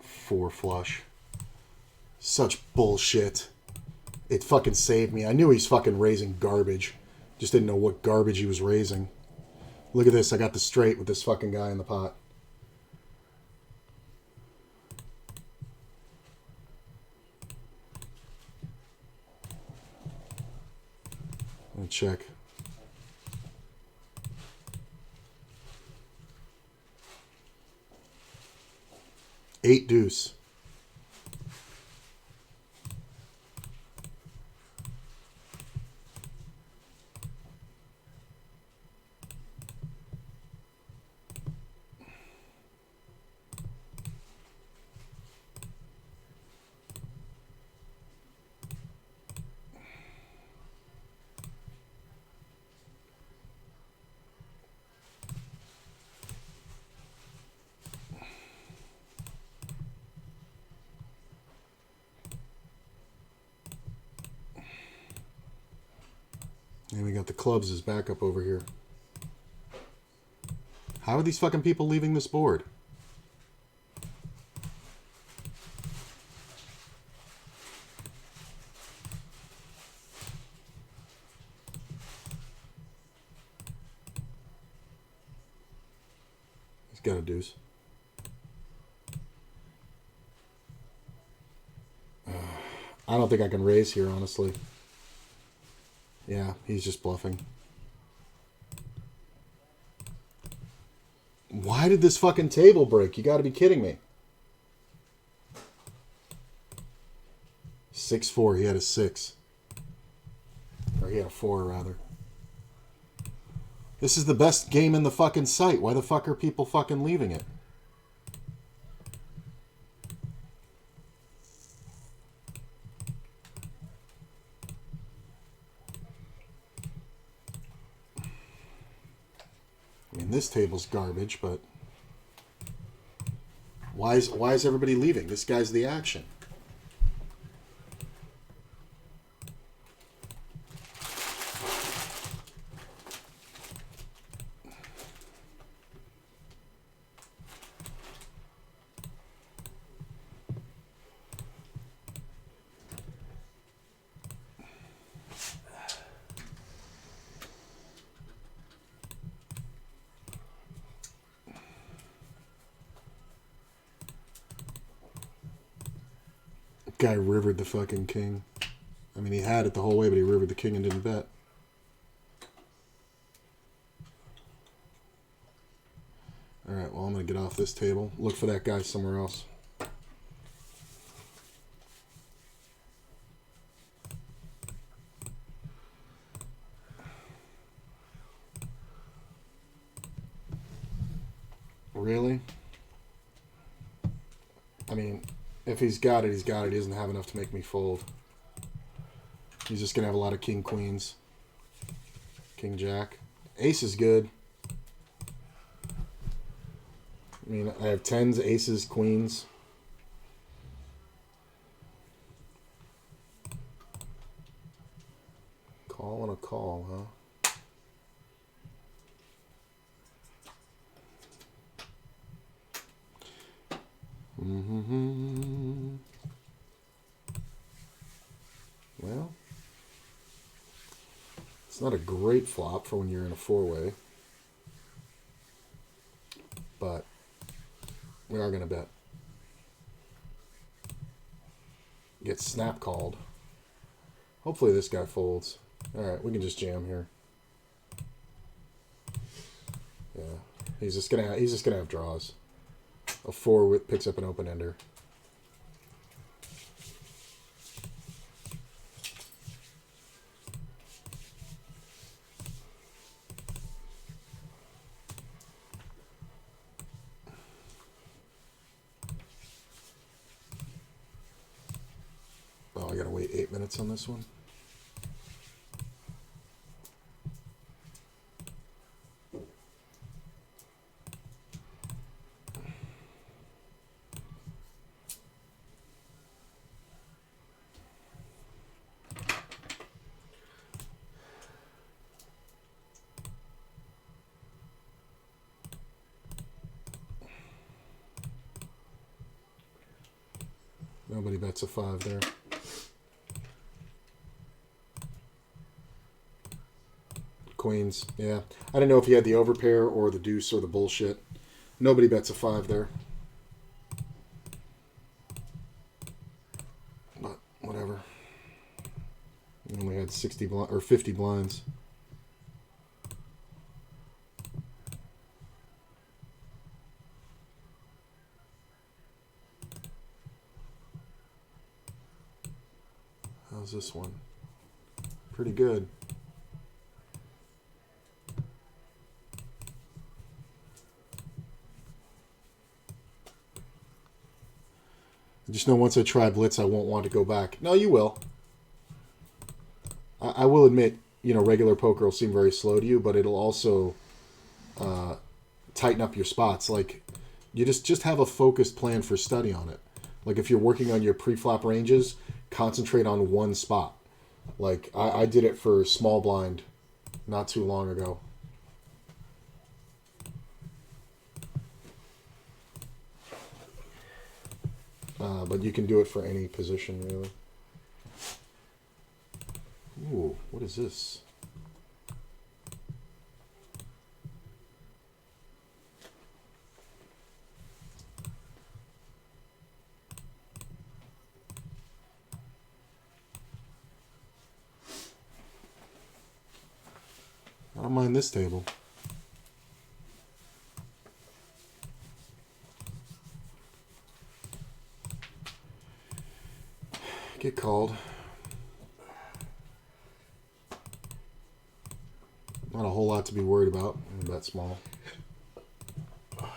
4 flush. Such bullshit. It fucking saved me. I knew he's fucking raising garbage. Just didn't know what garbage he was raising. Look at this. I got the straight with this fucking guy in the pot. Let me check. Eight deuce. And we got the clubs as backup over here. How are these fucking people leaving this board? got a deuce. I don't think I can raise here, honestly. Yeah, he's just bluffing. Why did this fucking table break? You gotta be kidding me. 6-4, he had a 6. Or he had a 4, rather. This is the best game in the fucking site. Why the fuck are people fucking leaving it? I mean, this table's garbage, but why is everybody leaving? This guy's the action. Guy rivered the fucking king. I mean, he had it the whole way, but he rivered the king and didn't bet. Alright, well, I'm going to get off this table. Look for that guy somewhere else. Really? I mean, if he's got it, he's got it. He doesn't have enough to make me fold. He's just going to have a lot of king queens. King jack. Ace is good. I mean, I have 10s, aces, queens. Call and a call, huh? Mm-hmm. Well, it's not a great flop for when you're in a four-way, but we are going to bet. Get snap called. Hopefully this guy folds. All right, we can just jam here. Yeah, he's just gonna have draws. A 4 picks up an open ender. Oh, I gotta wait 8 minutes on this one. Nobody bets a 5 there. Queens, yeah. I didn't know if he had the overpair or the deuce or the bullshit. Nobody bets a 5 there. But whatever. He only had 60 or 50 blinds. How's this one? Pretty good. I just know once I try Blitz, I won't want to go back. No, you will. I will admit, you know, regular poker will seem very slow to you, but it'll also tighten up your spots. Like, you just have a focused plan for study on it. Like, if you're working on your pre-flop ranges, concentrate on one spot. Like, I did it for small blind not too long ago. But you can do it for any position, really. Ooh, what is this? Don't mind this table. Get called. Not a whole lot to be worried about. I'm that small. I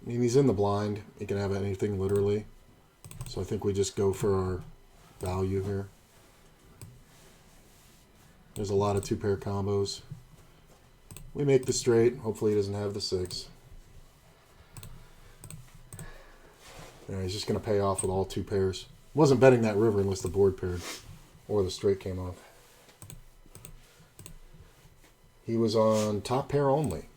mean, he's in the blind. He can have anything literally. So I think we just go for our value here. There's a lot of two-pair combos. We make the straight. Hopefully he doesn't have the 6. Yeah, he's just going to pay off with all 2 pairs. Wasn't betting that river unless the board paired or the straight came off. He was on top pair only.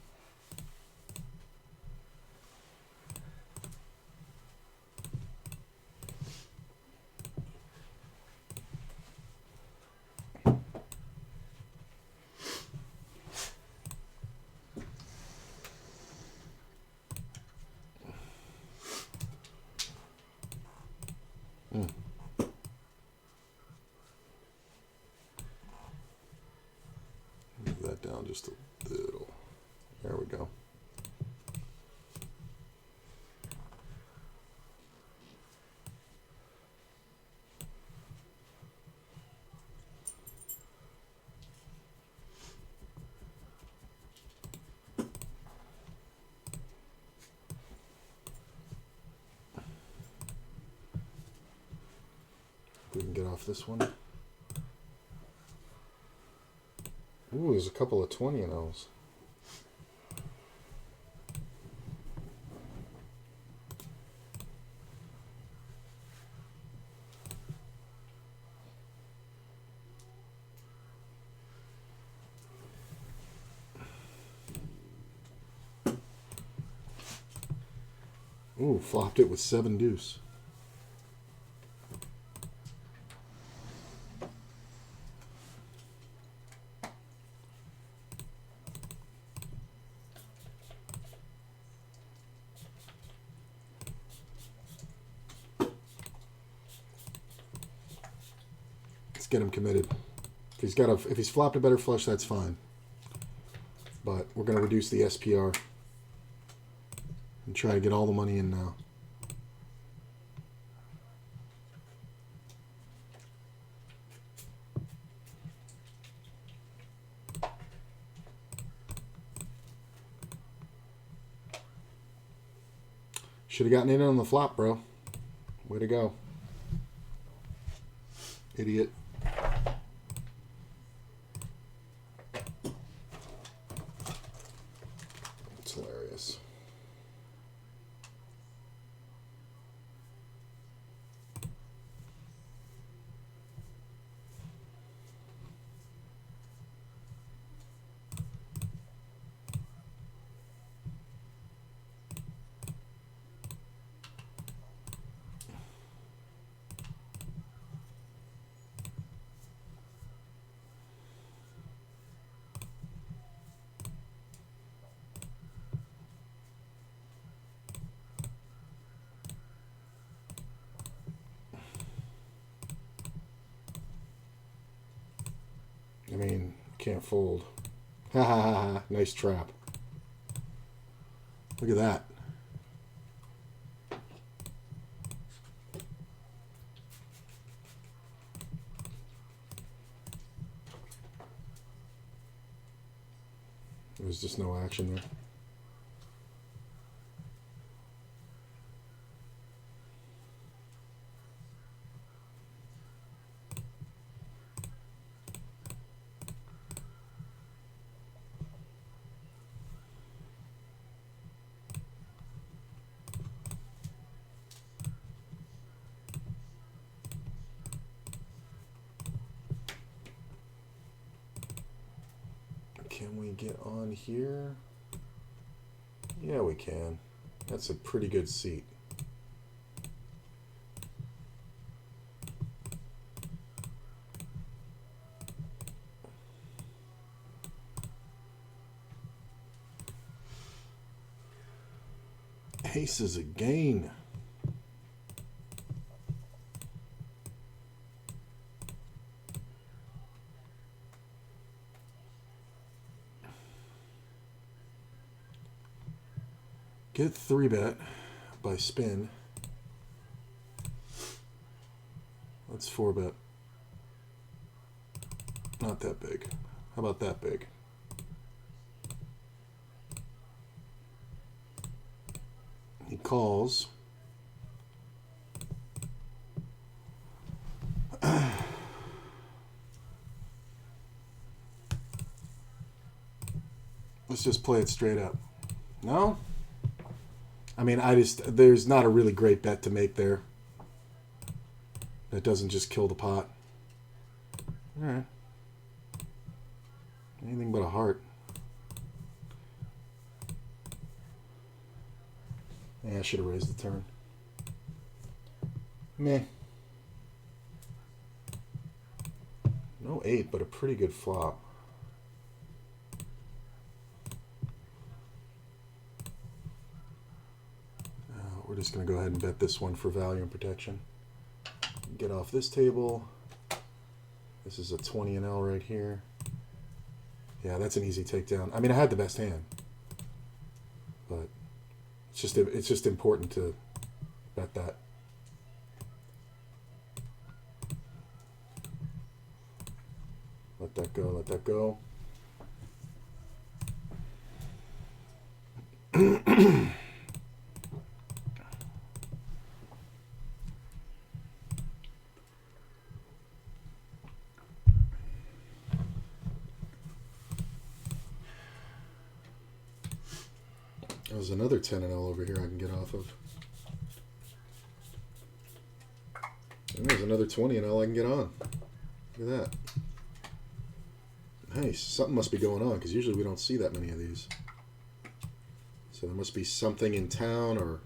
Move that down just a little. There we go. We can get off this one. Ooh, there's a couple of 20 in those. Ooh, flopped it with 7 deuce. Get him committed. If he's flopped a better flush, that's fine. But we're going to reduce the SPR and try to get all the money in now. Should have gotten in on the flop, bro. Way to go. Idiot. It's hilarious. I mean, can't fold. Ha ha ha ha. Nice trap. Look at that. There's just no action there. Can we get on here? Yeah, we can. That's a pretty good seat. Aces again. get 3-bet by spin. Let's 4-bet. Not that big. How about that big? He calls. Let's just play it straight up. No? I mean, there's not a really great bet to make there. That doesn't just kill the pot. Alright. Anything but a heart. Yeah, I should have raised the turn. Meh. No 8, but a pretty good flop. We're just going to go ahead and bet this one for value and protection. Get off this table. This is a 20 and L right here. Yeah, that's an easy takedown. I mean, I had the best hand, but it's just important to bet that. Let that go. Let that go. There's another 10 and L over here I can get off of. And there's another 20 and L I can get on. Look at that. Nice. Something must be going on because usually we don't see that many of these. So there must be something in town or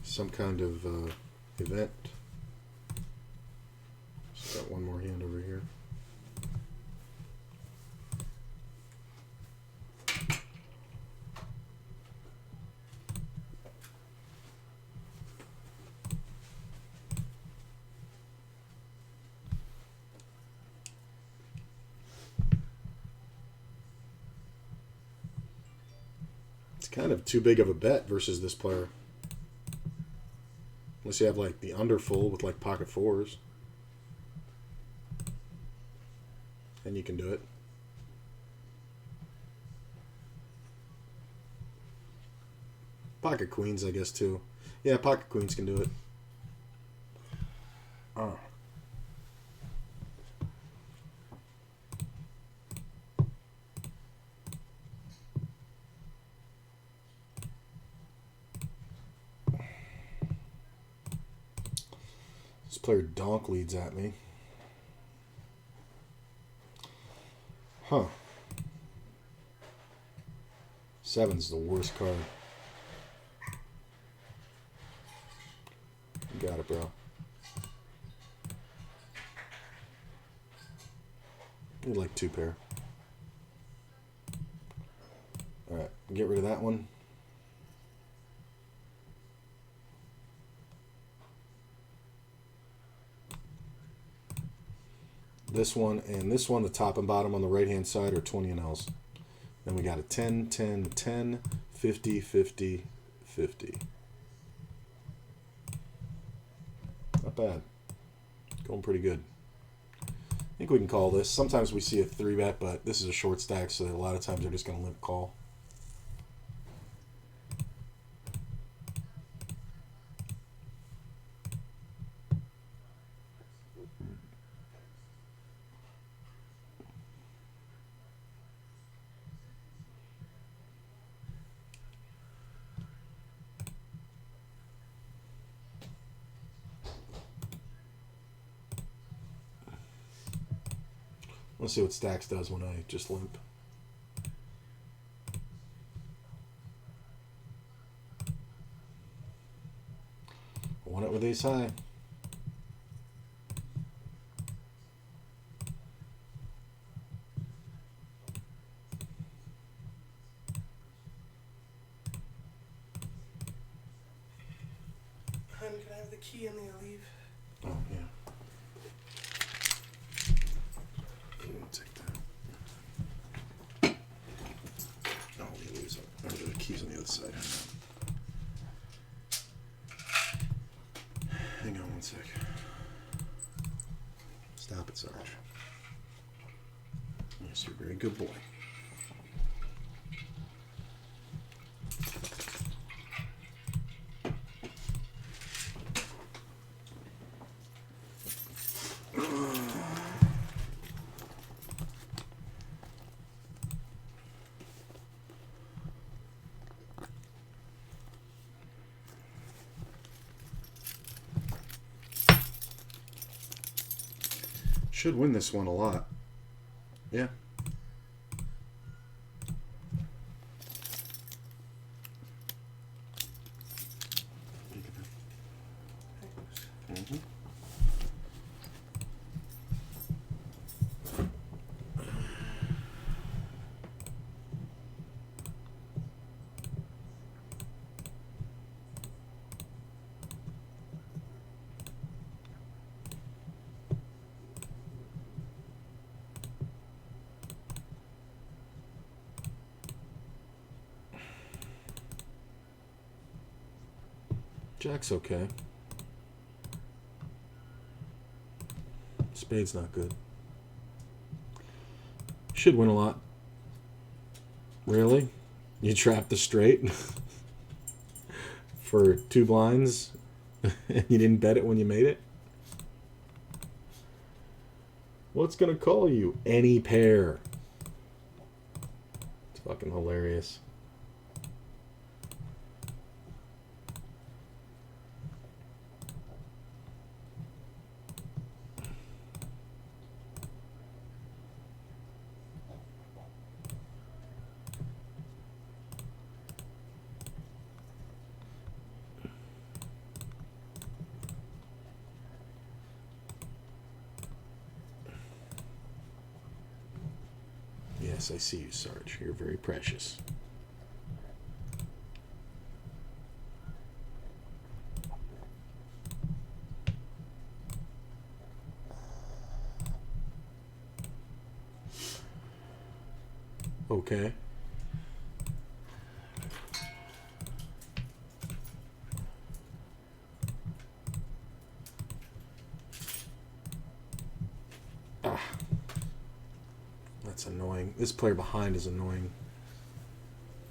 some kind of event. Just got one more hand over here. Kind of too big of a bet versus this player. Unless you have like the under full with like pocket fours. Then you can do it. Pocket queens, I guess, too. Yeah, pocket queens can do it. Oh. This player donk leads at me. Huh. 7's the worst card. You got it, bro. Need like 2 pair. Alright, get rid of that one. This one and this one, the top and bottom on the right hand side are 20 and L's. Then we got a 10, 10, 10, 50, 50, 50. Not bad. Going pretty good. I think we can call this. Sometimes we see a 3-bet, but this is a short stack, so a lot of times they're just going to limp call. Let's see what stacks does when I just limp. I want it with ace high. Hun, can I have the key and the leave? Oh, yeah. Take that. Oh, we lose it. Oh, the keys on the the other side. Hang on one sec. Stop it, Sarge. Yes, you're a very good boy. Should win this one a lot. Yeah. Mm-hmm. Jack's okay. Spade's not good. Should win a lot. Really? You trapped the straight for 2 blinds and you didn't bet it when you made it? What's gonna call you? Any pair. It's fucking hilarious. Yes, I see you, Sarge. You're very precious. Okay. That's annoying. This player behind is annoying.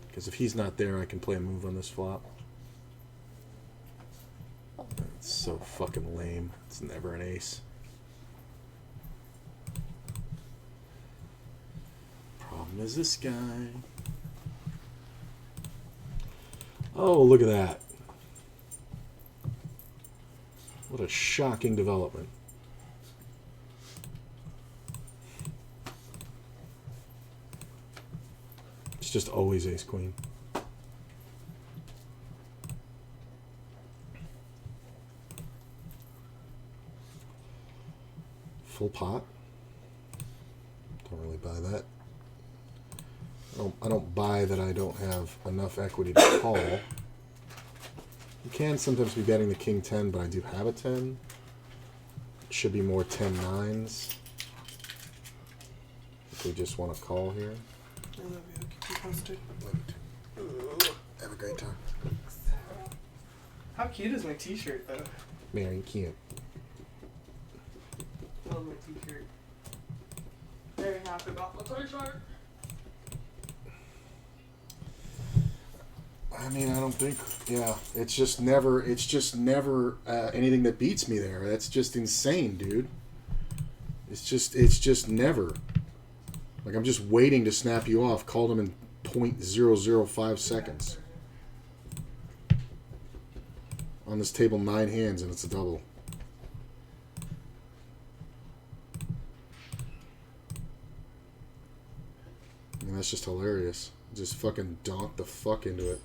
Because if he's not there, I can play a move on this flop. It's so fucking lame. It's never an ace. Problem is this guy. Oh, look at that. What a shocking development. It's just always ace queen. Full pot. Don't really buy that. I don't buy that I don't have enough equity to call. You can sometimes be betting the king 10, but I do have a 10. It should be more 10-9s. If we just want to call here. I love you. Keep you posted. Have a great time. How cute is my t-shirt, though? Very cute. Love my t-shirt. Very happy about my t-shirt. I mean, I don't think, yeah, it's just never anything that beats me there. That's just insane, dude. It's just never. Like, I'm just waiting to snap you off. Called him in 0.005 seconds. On this table, 9 hands, and it's a double. I mean, that's just hilarious. Just fucking donk the fuck into it.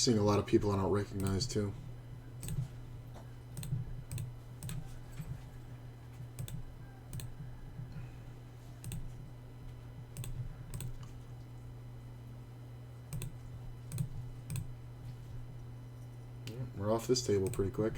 seeing a lot of people I don't recognize, too. We're off this table pretty quick.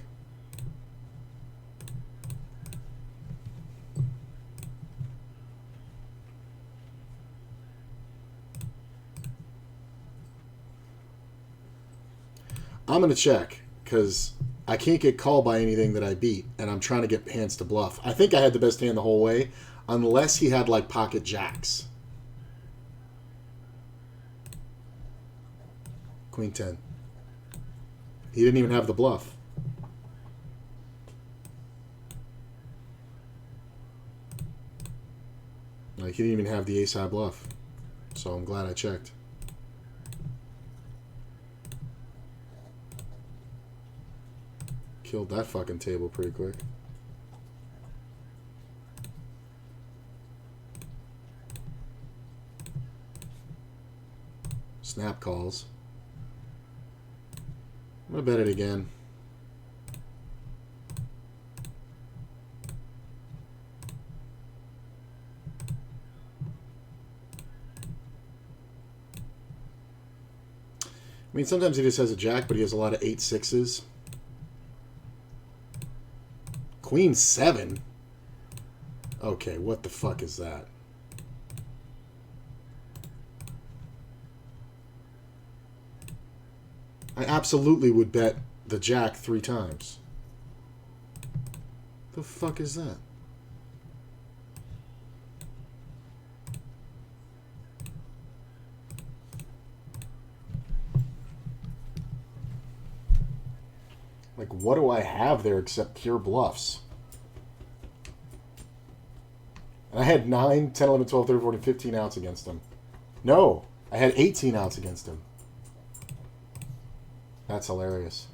I'm going to check, because I can't get called by anything that I beat, and I'm trying to get hands to bluff. I think I had the best hand the whole way, unless he had, like, pocket jacks. Queen 10. He didn't even have the bluff. Like, he didn't even have the ace-high bluff. So I'm glad I checked. Killed that fucking table pretty quick. Snap calls. I'm gonna bet it again. I mean, sometimes he just has a jack, but he has a lot of 8-6s. Queen 7? Okay, what the fuck is that? I absolutely would bet the jack 3 times. The fuck is that? Like, what do I have there except pure bluffs? And I had 9, 10, 11, 12, 13, 14, 15 outs against him. No, I had 18 outs against him. That's hilarious.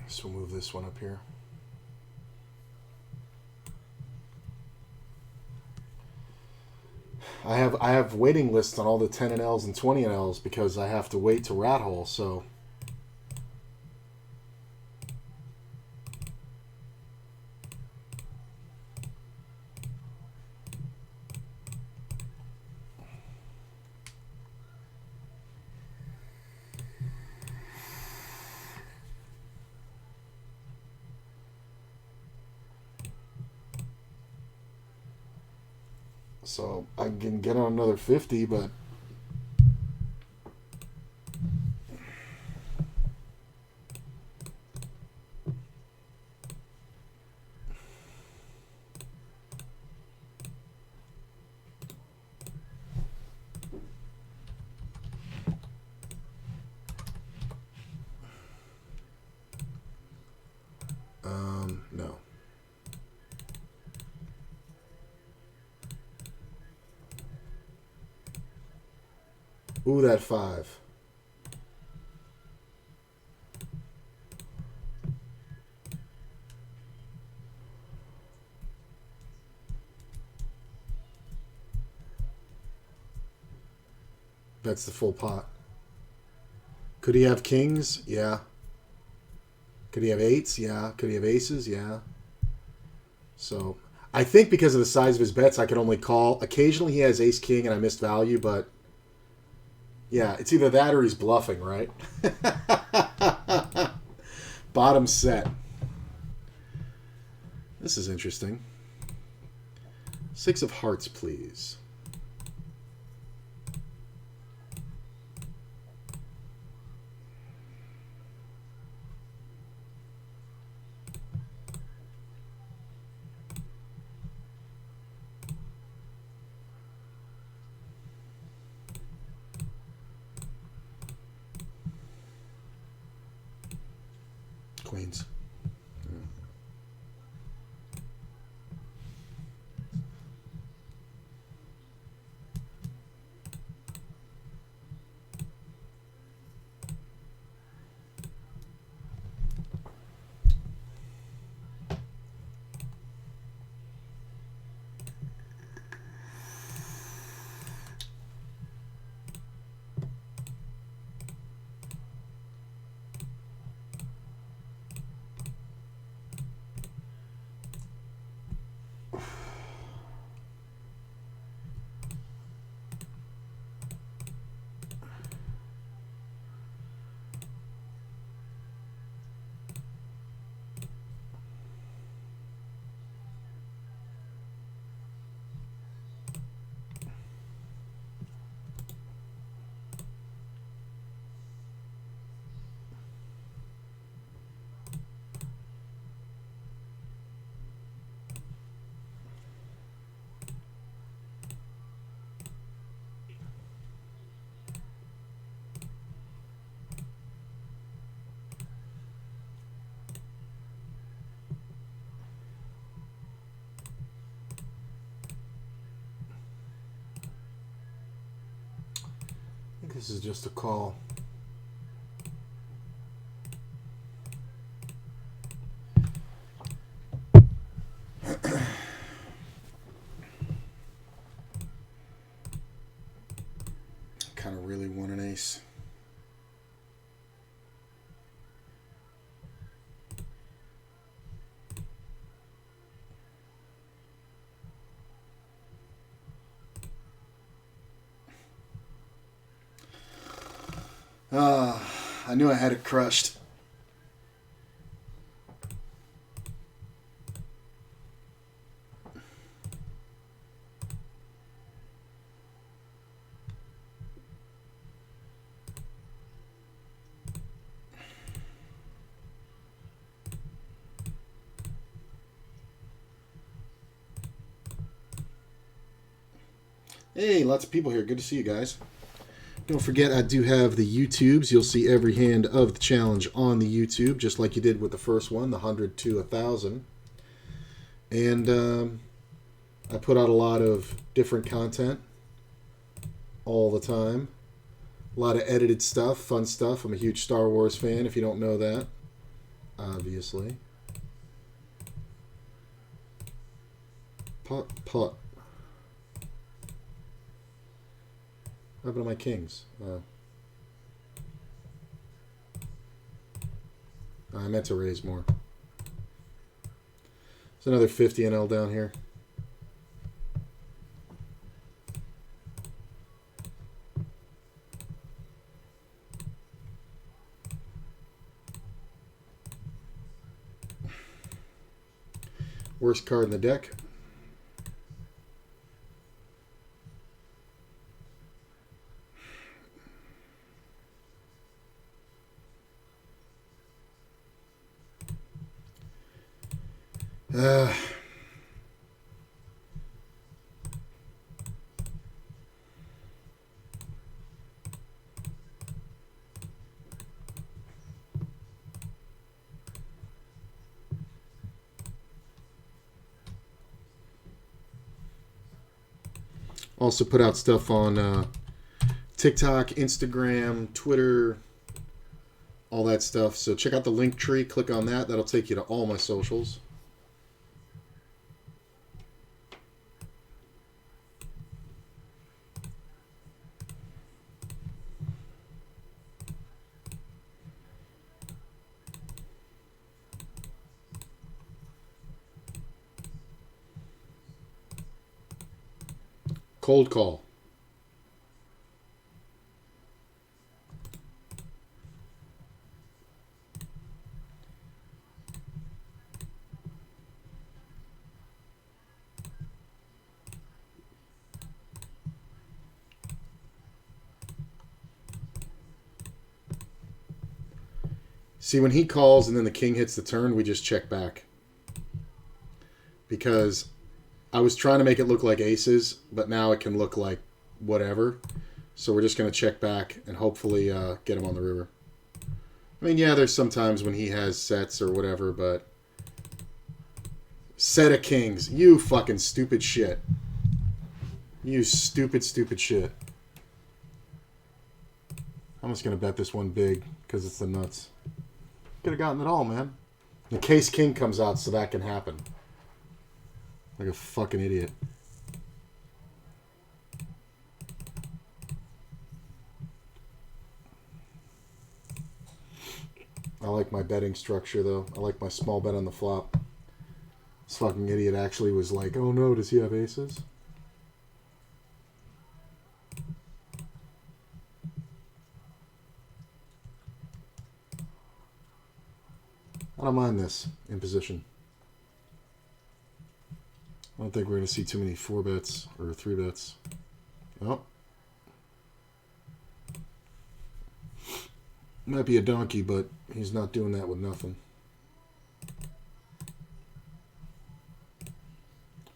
So we'll move this one up here. I have waiting lists on all the 10 NLs and 20 NLs because I have to wait to rat hole, so I can get on another 50, but no. Ooh, that 5. That's the full pot. Could he have kings? Yeah. Could he have eights? Yeah. Could he have aces? Yeah. So I think because of the size of his bets, I can only call. Occasionally he has ace king and I missed value, but yeah, it's either that or he's bluffing, right? Bottom set. This is interesting. 6 of hearts, please. Queens. I think this is just a call. Kind of really want an ace. I knew I had it crushed. Hey, lots of people here. Good to see you guys. Don't forget, I do have the YouTubes. You'll see every hand of the challenge on the YouTube, just like you did with the first one, the 100 to 1,000. And I put out a lot of different content all the time. A lot of edited stuff, fun stuff. I'm a huge Star Wars fan, if you don't know that, obviously. Putt. What happened to my kings? I meant to raise more. There's another 50 NL down here. Worst card in the deck. Also put out stuff on TikTok, Instagram, Twitter, all that stuff. So check out the link tree. Click on that. That'll take you to all my socials. Cold call. See, when he calls and then the king hits the turn, we just check back. Because I was trying to make it look like aces, but now it can look like whatever. So we're just going to check back and hopefully get him on the river. I mean, yeah, there's some times when he has sets or whatever, but... Set of kings. You fucking stupid shit. You stupid, stupid shit. I'm just going to bet this one big because it's the nuts. Could have gotten it all, man. In case king comes out so that can happen. Like a fucking idiot. I like my betting structure, though. I like my small bet on the flop. This fucking idiot actually was like, oh no, does he have aces? I don't mind this in position. I don't think we're going to see too many 4 bets or 3 bets. Oh. Might be a donkey, but he's not doing that with nothing.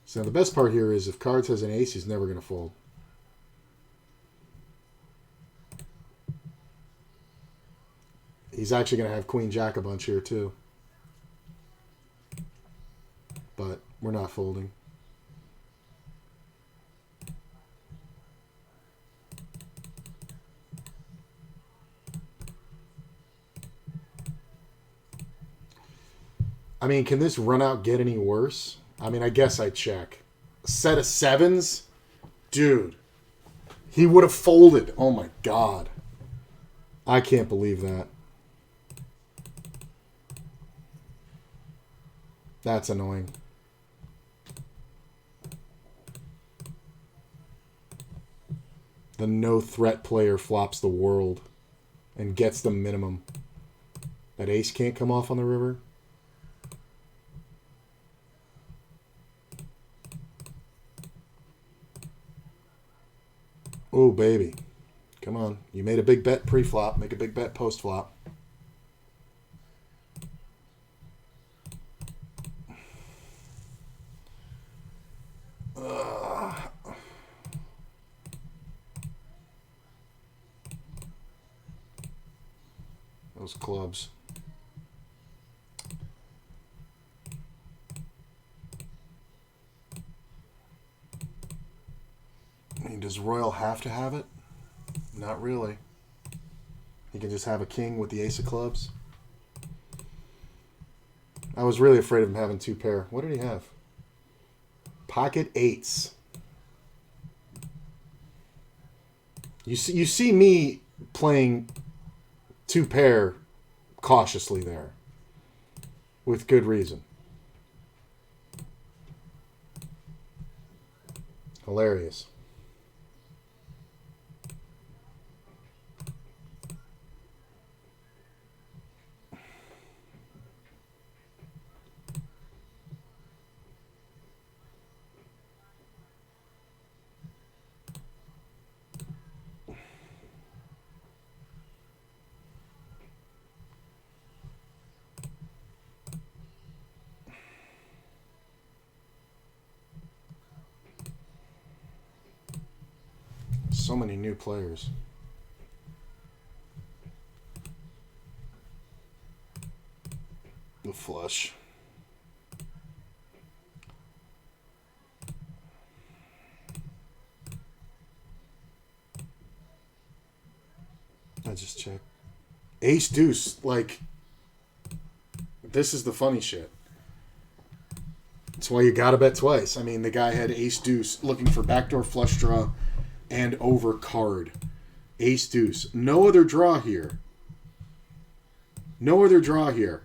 So now the best part here is if cards has an ace, he's never going to fold. He's actually going to have queen jack a bunch here too. But we're not folding. I mean, can this run out get any worse? I mean, I guess I check. A set of 7s? Dude. He would have folded. Oh my god. I can't believe that. That's annoying. The no-threat player flops the world and gets the minimum. That ace can't come off on the river. Oh, baby. Come on. You made a big bet pre-flop. Make a big bet post-flop. Those clubs. I mean, does Royal have to have it? Not really. He can just have a king with the ace of clubs. I was really afraid of him having 2 pair. What did he have? Pocket 8s. You see me playing 2 pair cautiously there. With good reason. Hilarious. So many new players. The flush. I just checked. Ace deuce, like, this is the funny shit. That's why you gotta bet twice. I mean, the guy had ace deuce looking for backdoor flush draw and over card. Ace deuce. No other draw here. No other draw here.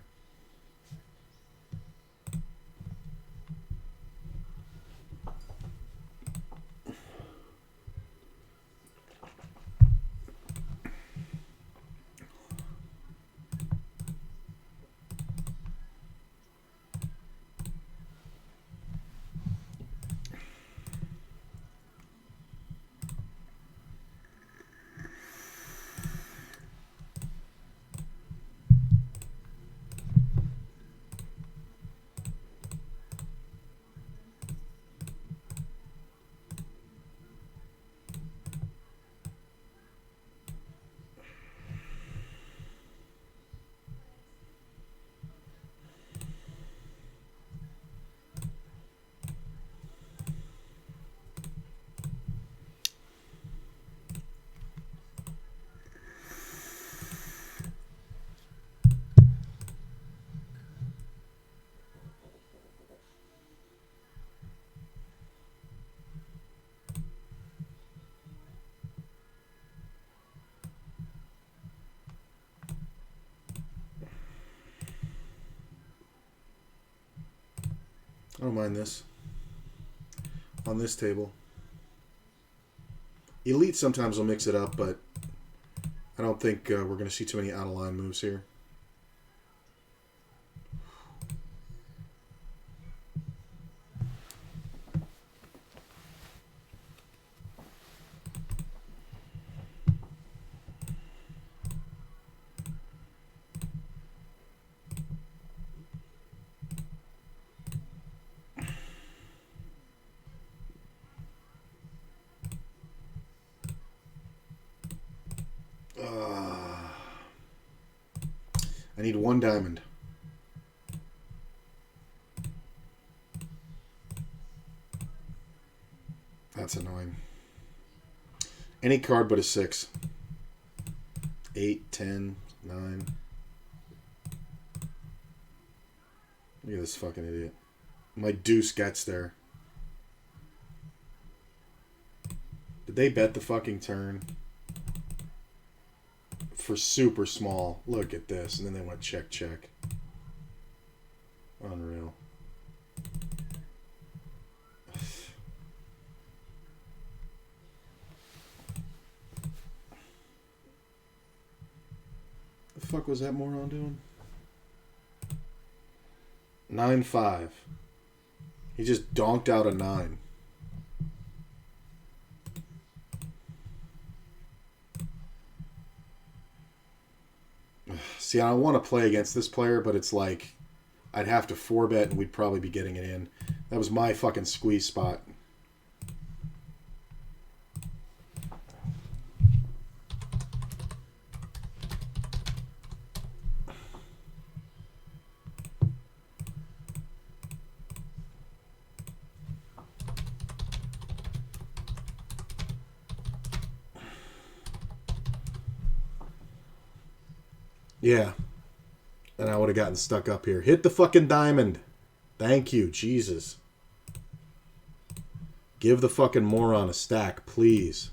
don't mind this. On this table. Elite sometimes will mix it up, but I don't think we're going to see too many out-of-line moves here. I need 1 diamond. That's annoying. Any card but a 6. 8, 10, 9. Look at this fucking idiot. My deuce gets there. Did they bet the fucking turn? For super small. Look at this. And then they went check, check. Unreal. The fuck was that moron doing? 9-5. He just donked out a 9. See, I want to play against this player, but it's like I'd have to 4-bet and we'd probably be getting it in. That was my fucking squeeze spot. Yeah. And I would have gotten stuck up here. Hit the fucking diamond. Thank you, Jesus. Give the fucking moron a stack, please.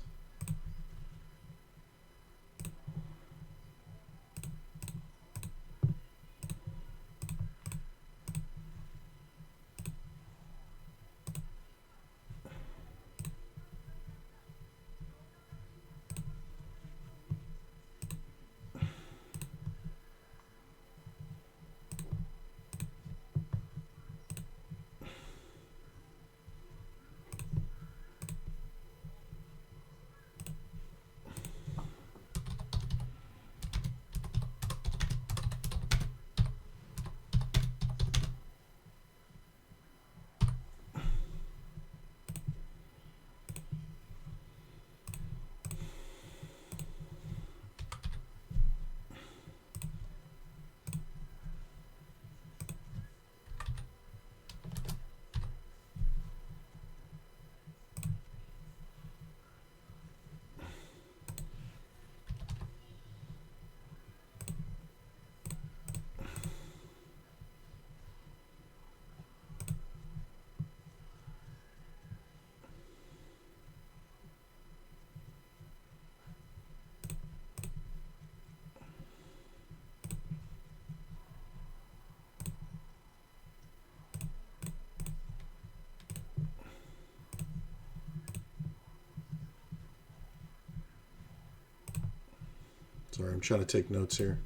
Sorry, I'm trying to take notes here.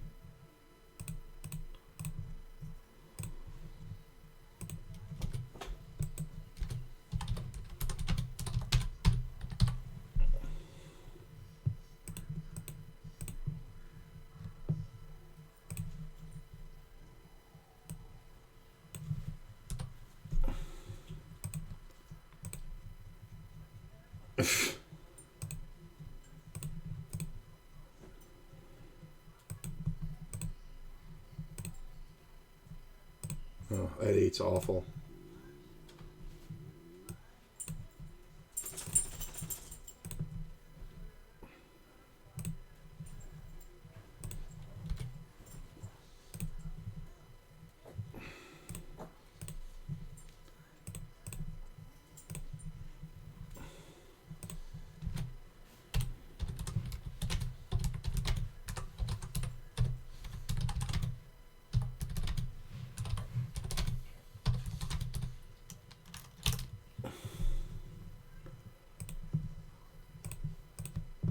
Oh, that 8's awful.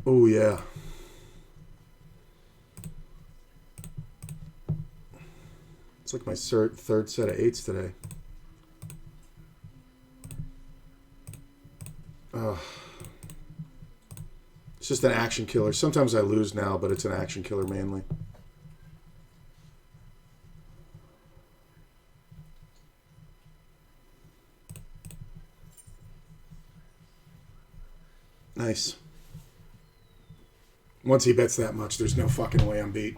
Oh, yeah. It's like my third set of 8s today. It's just an action killer. Sometimes I lose now, but it's an action killer mainly. Nice. Once he bets that much, there's no fucking way I'm beat.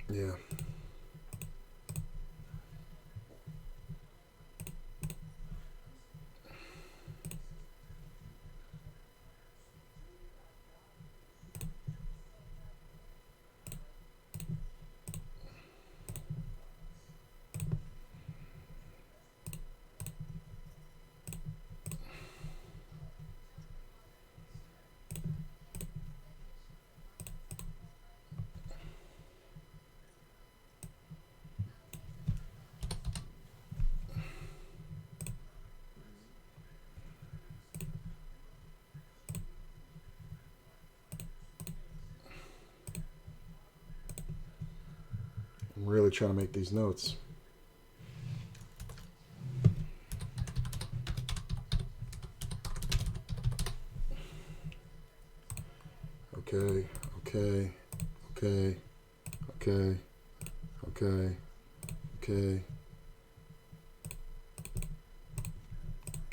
Yeah. I'm really trying to make these notes. Okay, okay, okay, okay, okay, okay,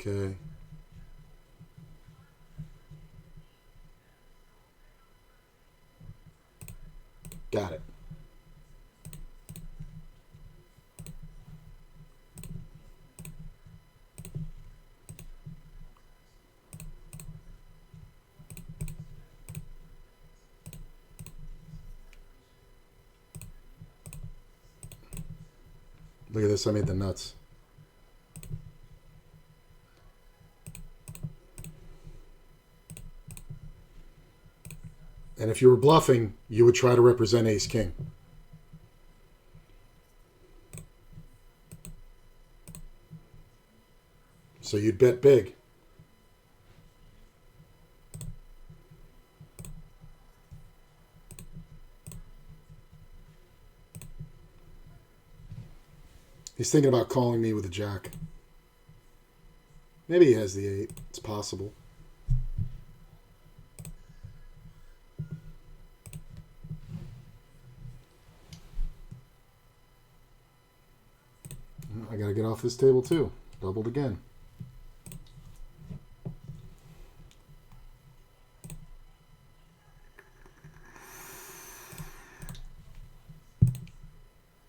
okay. Got it. Look at this, I made the nuts. And if you were bluffing, you would try to represent ace king. So you'd bet big. He's thinking about calling me with a jack. Maybe he has the 8. It's possible. I gotta get off this table too. Doubled again.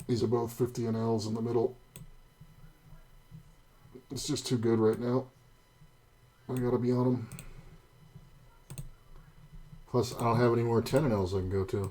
These are both 50 NLs in the middle. It's just too good right now. I gotta be on them. Plus, I don't have any more 10 NLs I can go to.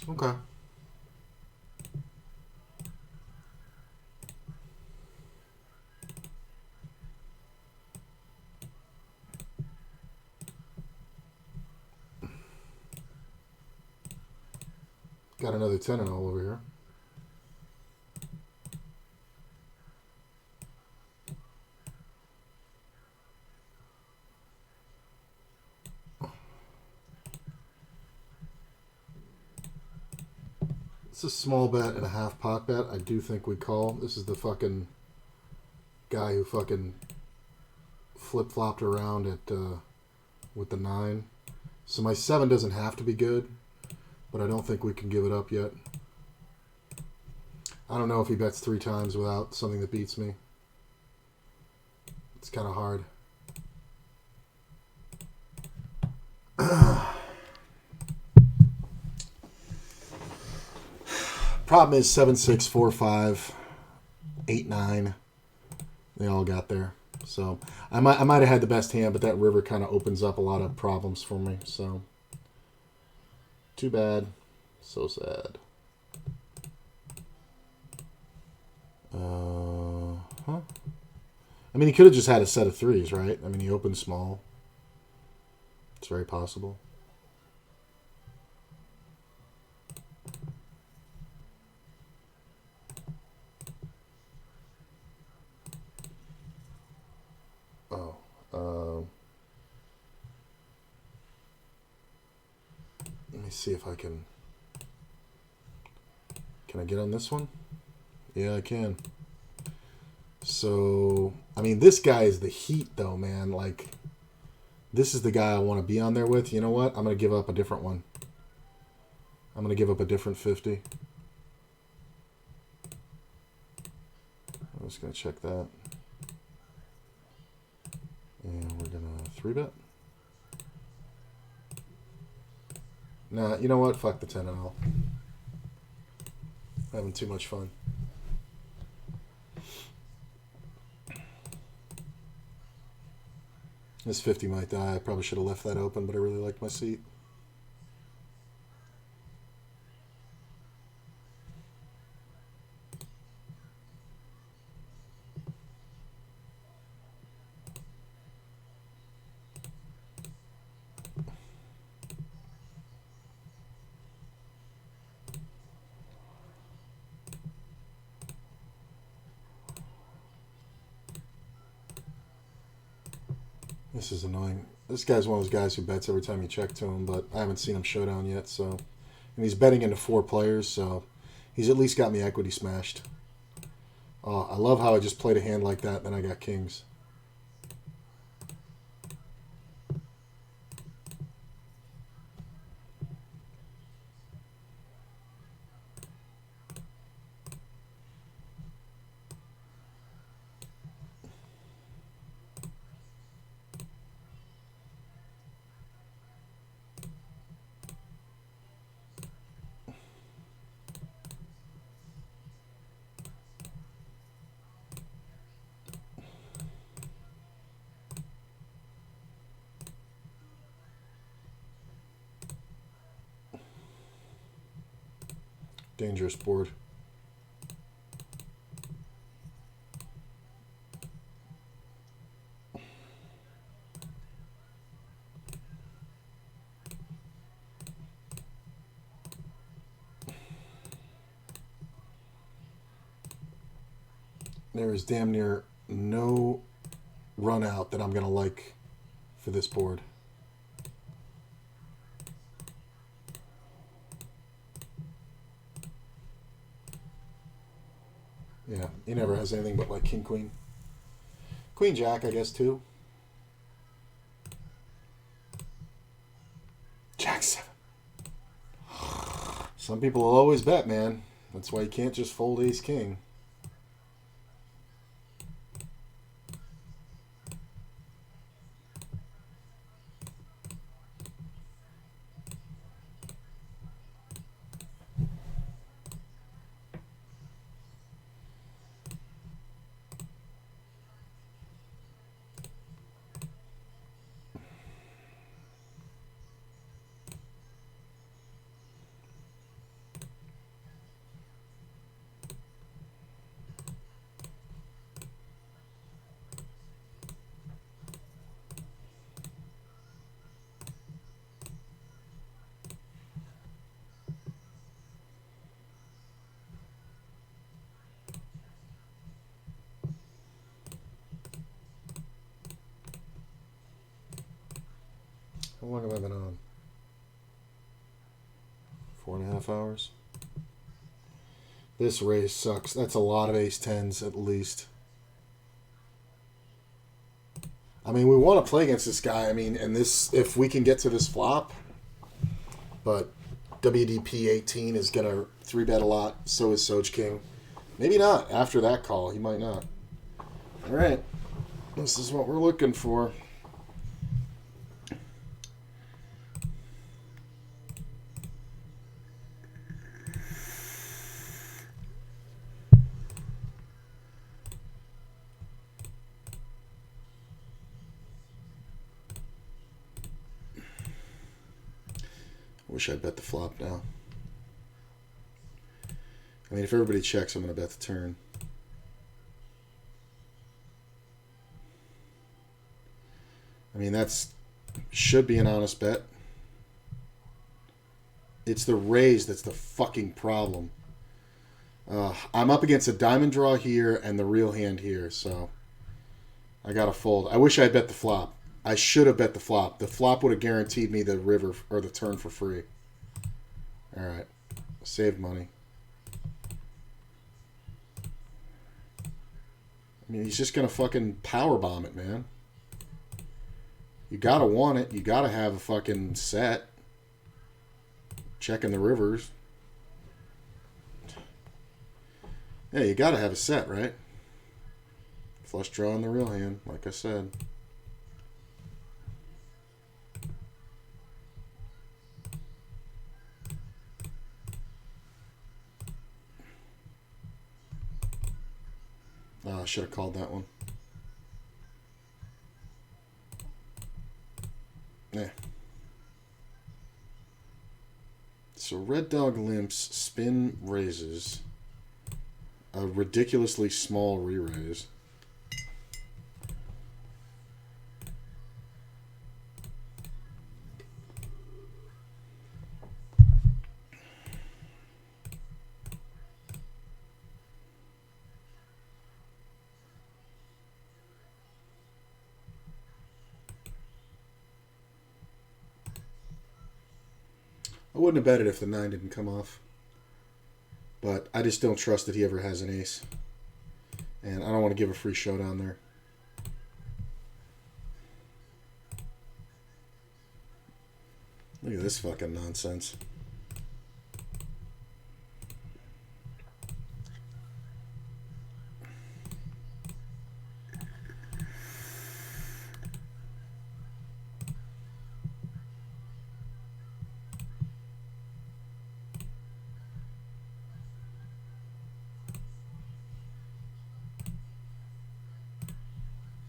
Okay. Got another 10 and all over here. It's a small bet and a half pot bet. I do think we call. This is the fucking guy who fucking flip-flopped around at with the 9. So my 7 doesn't have to be good, but I don't think we can give it up yet. I don't know if he bets 3 times without something that beats me. It's kind of hard. Problem is 7, 6, 4, 5, 8, 9. They all got there. So I might have had the best hand, but that river kind of opens up a lot of problems for me. So too bad. So sad. Huh? I mean, he could have just had a set of 3s, right? I mean, he opened small. It's very possible. Let me see if I can... Can I get on this one? Yeah, I can. So, I mean, this guy is the heat, though, man. Like, this is the guy I want to be on there with. You know what? I'm going to give up a different one. I'm going to give up a different 50. I'm just going to check that. And we're going to 3-bet. Nah, you know what? Fuck the 10 and all. Having too much fun. This 50 might die. I probably should have left that open, but I really like my seat. This is annoying. This guy's one of those guys who bets every time you check to him, but I haven't seen him showdown yet, so... And he's betting into 4 players, so he's at least got me equity smashed. Oh, I love how I just played a hand like that, then I got kings. Dangerous board. There is damn near no run out that I'm going to like for this board. Yeah, he never has anything but like king, queen. Queen, jack, I guess, too. Jack 7. Some people will always bet, man. That's why you can't just fold ace, king. How long have I been on? 4.5 hours? This raise sucks. That's a lot of ace-10s at least. I mean, we want to play against this guy. I mean, and this, if we can get to this flop, but WDP 18 is going to 3-bet a lot. So is Soj King. Maybe not. After that call, he might not. All right. This is what we're looking for. Wish I'd bet the flop now. I mean, if everybody checks, I'm going to bet the turn. I mean, that's should be an honest bet. It's the raise that's the fucking problem. I'm up against a diamond draw here and the real hand here, so I got to fold. I wish I had bet the flop. I should have bet the flop. The flop would have guaranteed me the river or the turn for free. All right. Save money. I mean, he's just going to fucking powerbomb it, man. You got to want it. You got to have a fucking set. Checking the rivers. Yeah, you got to have a set, right? Flush draw in the real hand, like I said. Oh, I should have called that one. Yeah. So red dog limps, spin raises. A ridiculously small re-raise. I wouldn't have bet it if the 9 didn't come off. But I just don't trust that he ever has an ace. And I don't want to give a free showdown there. Look at this fucking nonsense.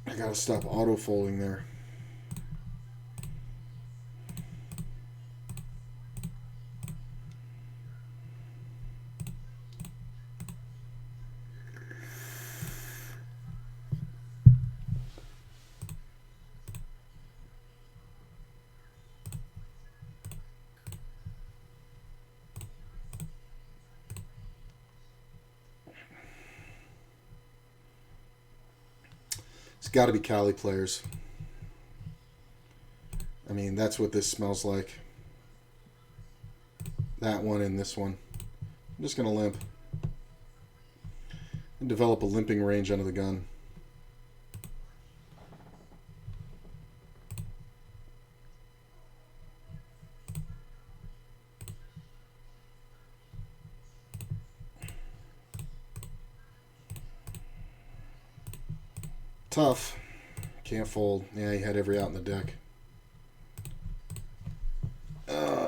I gotta stop auto-folding there. It's got to be Cali players. I mean, that's what this smells like. That one and this one. I'm just going to limp. And develop a limping range under the gun. Tough. Can't fold. Yeah, he had every out in the deck.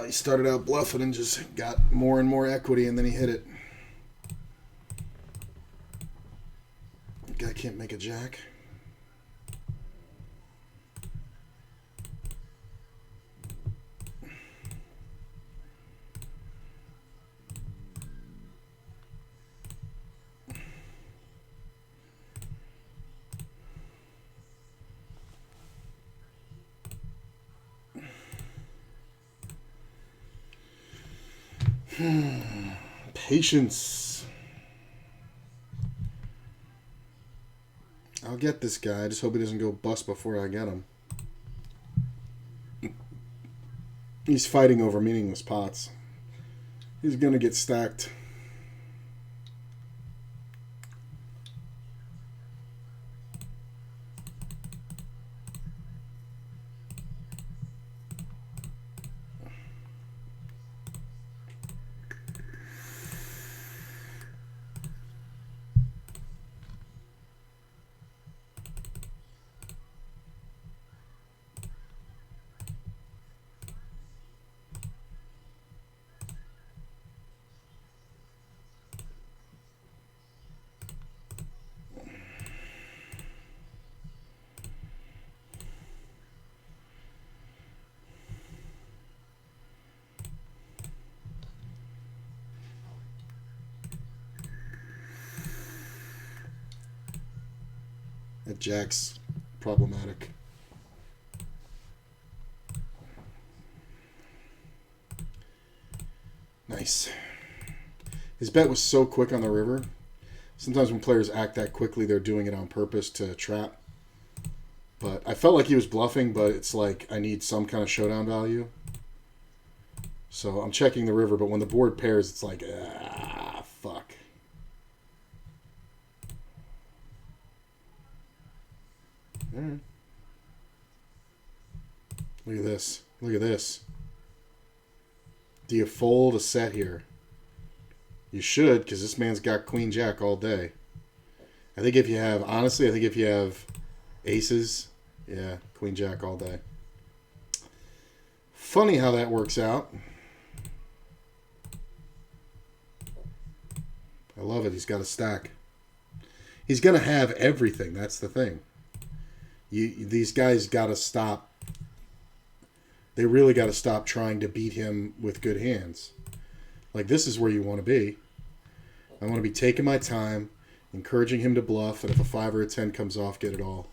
He started out bluffing and just got more and more equity, and then he hit it. Guy can't make a jack. Patience. I'll get this guy. I just hope he doesn't go bust before I get him. He's fighting over meaningless pots. He's going to get stacked. That jack's problematic. Nice. His bet was so quick on the river. Sometimes when players act that quickly, they're doing it on purpose to trap. But I felt like he was bluffing, but it's like I need some kind of showdown value. So I'm checking the river, but when the board pairs, it's like, fuck. All right. Look at this. Look at this. Do you fold a set here? You should, because this man's got Queen Jack all day. I think if you have, honestly, I think if you have aces, yeah, Queen Jack all day. Funny how that works out. I love it. He's got a stack. He's going to have everything. That's the thing. These guys got to stop. They really got to stop trying to beat him with good hands. Like, this is where you want to be. I want to be taking my time, encouraging him to bluff, and if a 5 or a 10 comes off, get it all.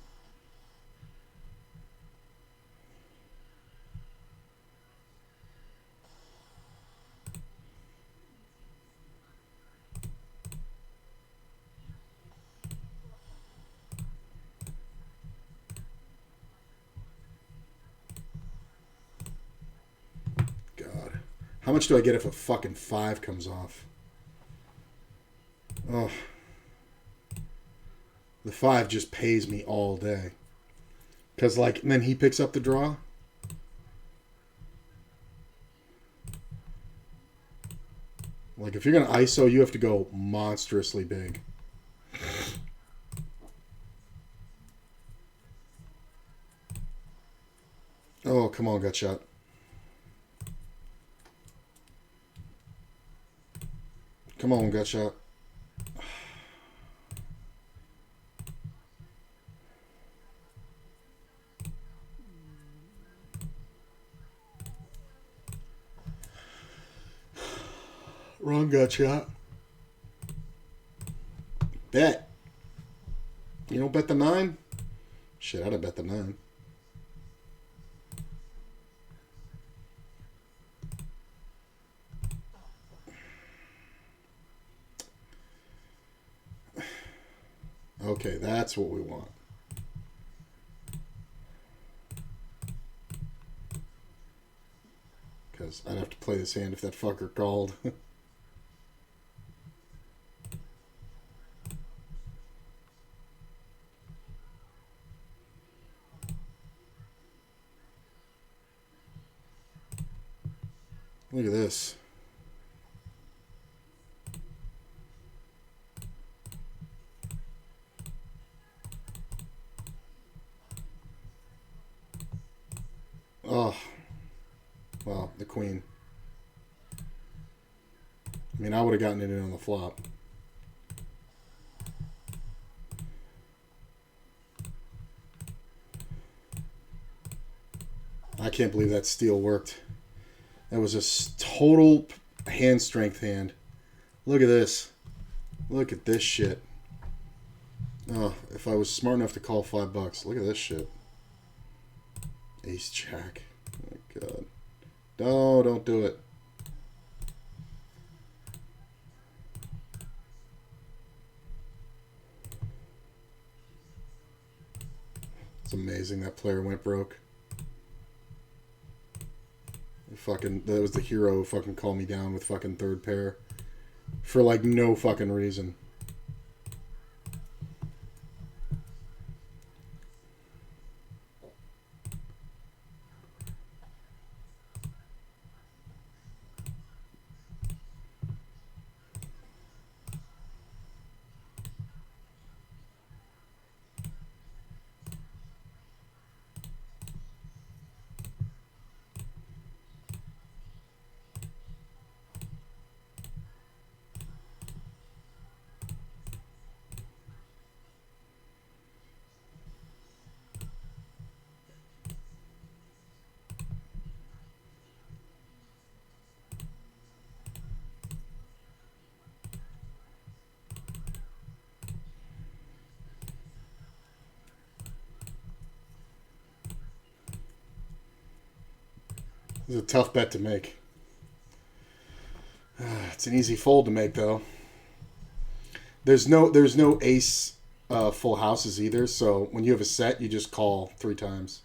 God. How much do I get if a fucking 5 comes off? Oh. The 5 just pays me all day. Because, like, and then he picks up the draw. Like, if you're going to ISO, you have to go monstrously big. Oh, come on, gut shot. Come on, gut shot. Wrong gut shot. Bet. You don't bet the 9? Shit, I'd have bet the 9. Okay, that's what we want. Because I'd have to play this hand if that fucker called. Look at this. Oh. Well, the queen. I mean, I would have gotten it in on the flop. I can't believe that steal worked. That was a total hand strength hand. Look at this. Look at this shit. Oh, if I was smart enough to call $5, look at this shit. Ace Jack. Oh my God. No, don't do it. It's amazing that player went broke. That was the hero who fucking called me down with fucking third pair. For like no fucking reason. It's a tough bet to make. It's an easy fold to make, though. There's no ace full houses either, so when you have a set, you just call 3 times.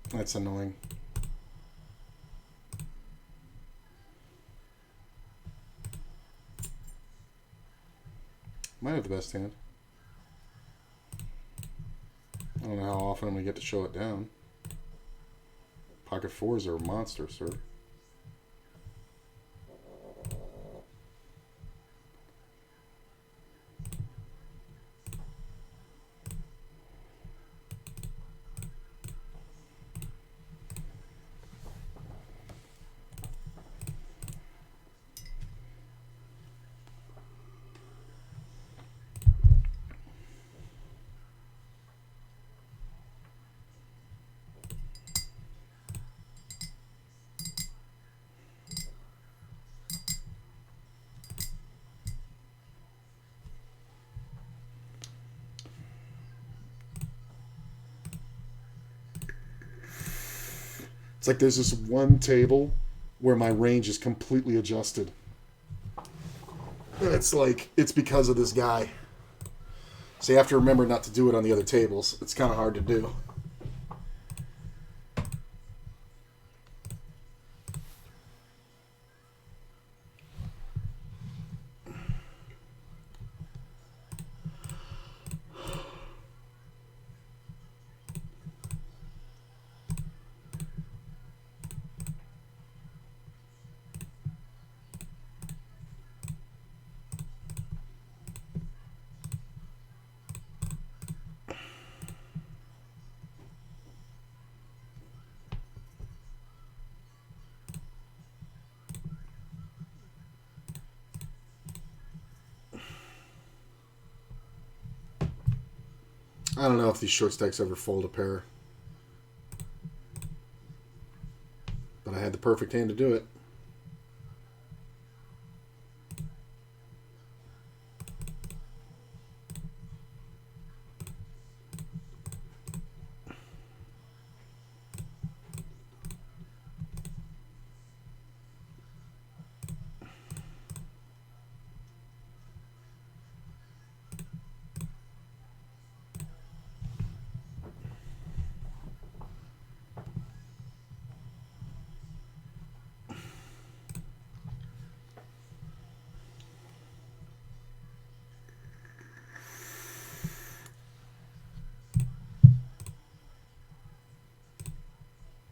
That's annoying. Might have the best hand. I don't know how often I'm going to get to show it down. Pocket 4s are a monster, sir. It's like there's this one table where my range is completely adjusted. And it's like, it's because of this guy. So you have to remember not to do it on the other tables. It's kind of hard to do. I don't know if these short stacks ever fold a pair. But I had the perfect hand to do it.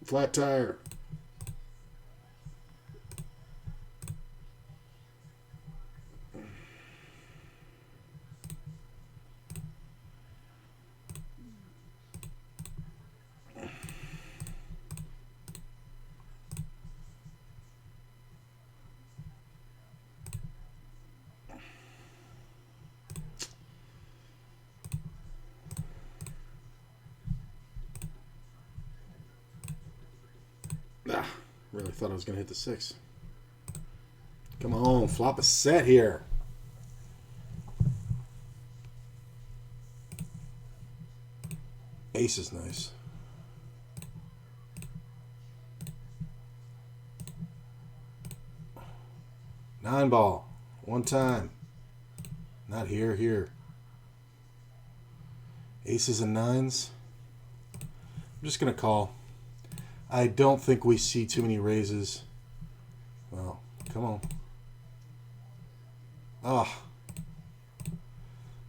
Flat tire. Ah, really thought I was going to hit the 6. Come on, flop a set here. Ace is nice. Nine ball. One time. Not here, here. Aces and nines. I'm just going to call. I don't think we see too many raises. Well, come on. Oh.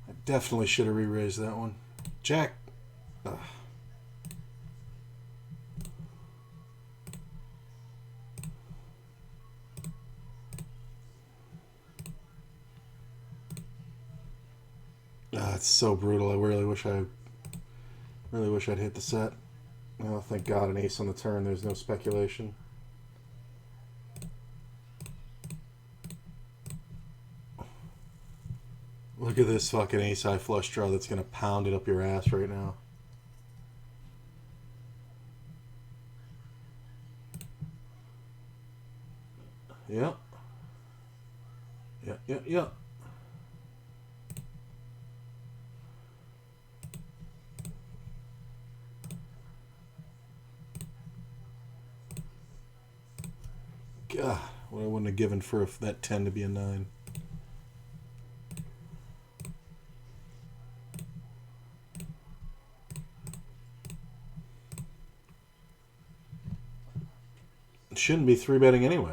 I definitely should have re-raised that one. Jack. Ugh. It's so brutal. I really wish I'd hit the set. Oh, thank God, an ace on the turn. There's no speculation. Look at this fucking ace-high flush draw that's going to pound it up your ass right now. Yep. Yep. God, what I wouldn't have given for that 10 to be a 9. It shouldn't be 3-betting anyway.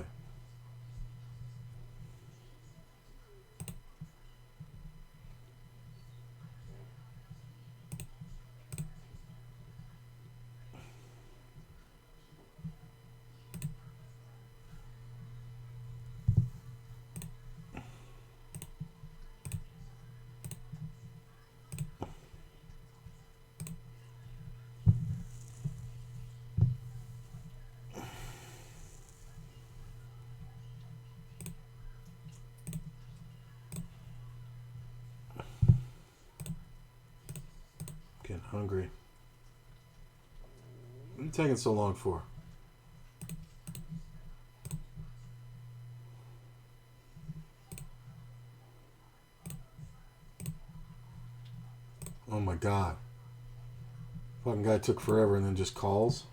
Getting hungry. What are you taking so long for? Oh my God. Fucking guy took forever and then just calls.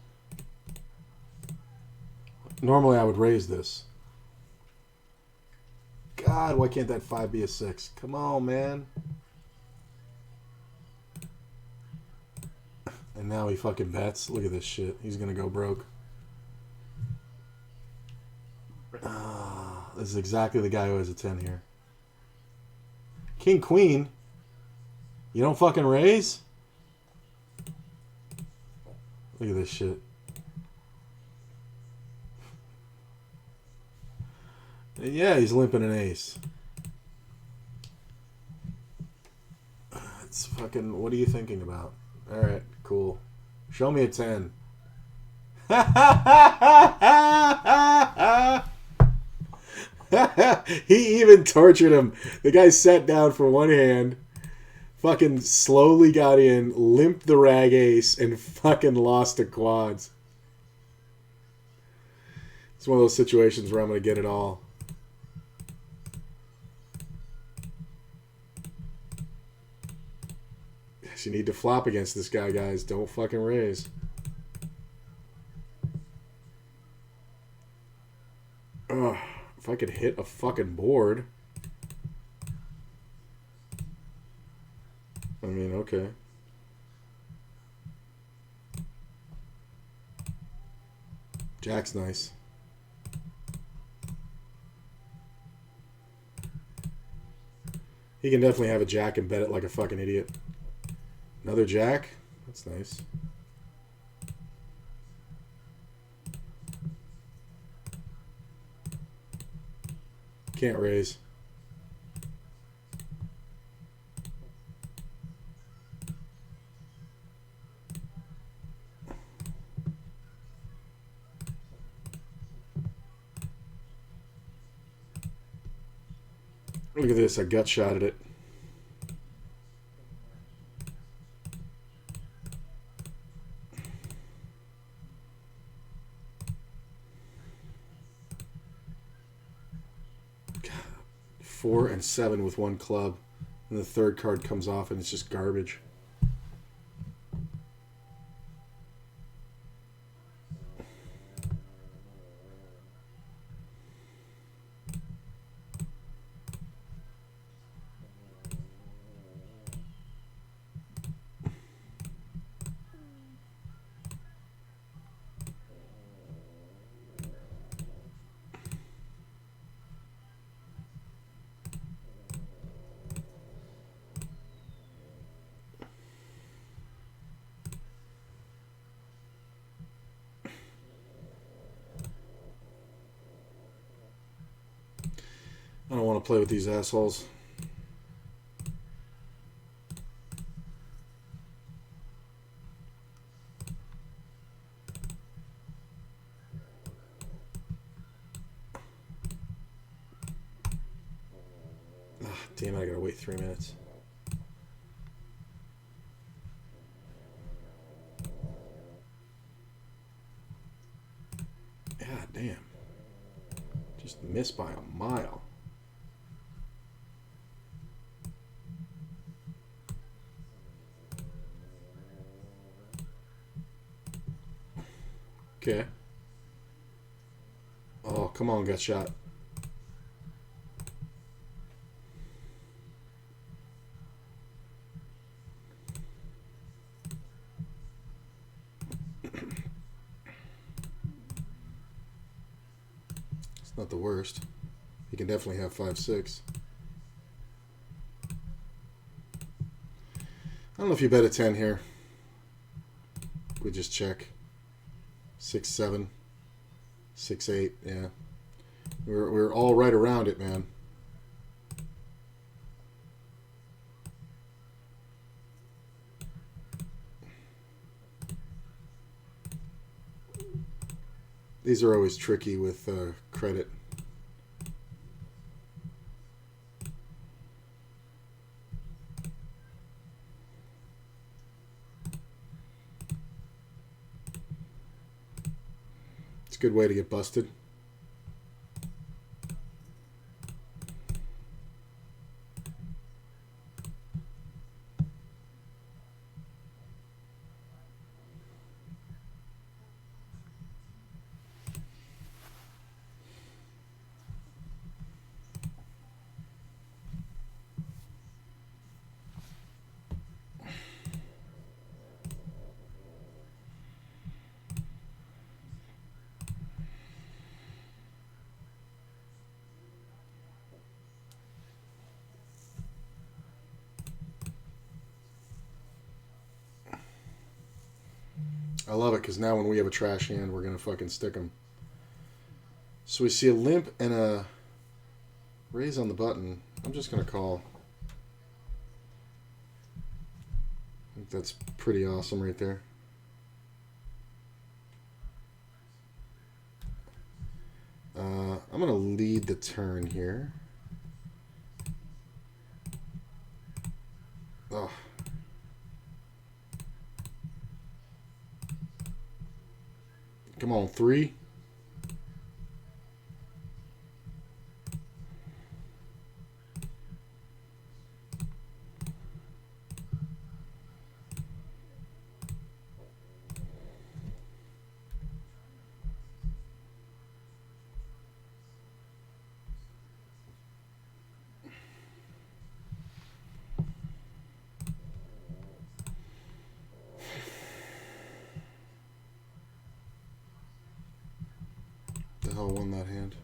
Normally I would raise this. God, why can't that 5 be a 6? Come on, man. And now he fucking bets. Look at this shit. He's gonna go broke. This is exactly the guy who has a 10 here. King, queen. You don't fucking raise? Look at this shit. Yeah, he's limping an ace. It's fucking... What are you thinking about? Alright, cool. Show me a 10. He even tortured him. The guy sat down for one hand, fucking slowly got in, limped the rag ace, and fucking lost to quads. It's one of those situations where I'm going to get it all. Yes, you need to flop against this guy, guys. Don't fucking raise. Ugh. If I could hit a fucking board. I mean, okay. Jack's nice. He can definitely have a jack and bet it like a fucking idiot. Another jack? That's nice. Can't raise. Look at this, I gut shotted it. God. 4 and 7 with one club. And the third card comes off and it's just garbage. I don't want to play with these assholes. Ah, damn it, I gotta wait 3 minutes. God damn. Just missed by a mile. Okay. Oh, Come on, gut shot. It's not the worst. You can definitely have 5-6. I don't know if you bet a 10 here. We just check. 6-7. 6-8. Yeah. We're all right around it, man. These are always tricky with credit. It's a good way to get busted. I love it because now when we have a trash hand, we're going to fucking stick them. So we see a limp and a raise on the button. I'm just going to call. I think that's pretty awesome right there. I'm going to lead the turn here. Oh. Come on, 3. The hell won that hand?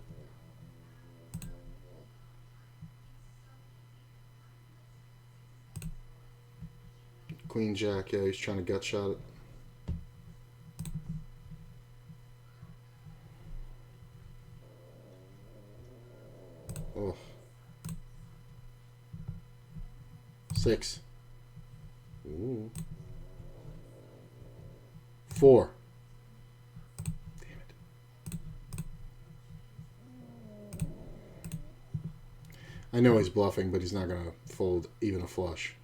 Queen Jack, yeah, he's trying to gut shot it. Oh. 6. Ooh. 4. Damn it. I know he's bluffing, but he's not going to fold even a flush.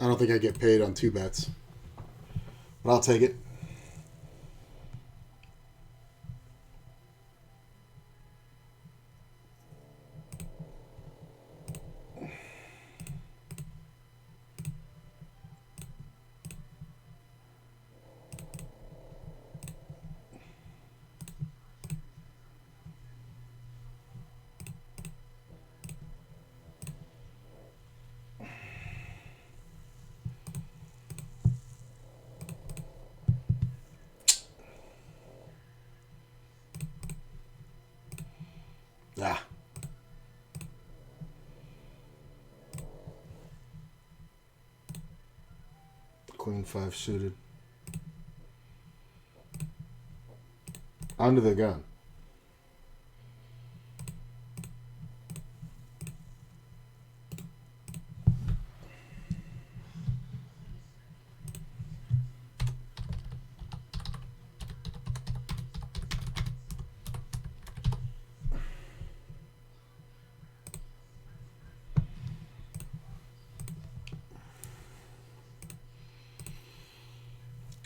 I don't think I get paid on 2 bets, but I'll take it. Ah. Queen 5 suited. Under the gun.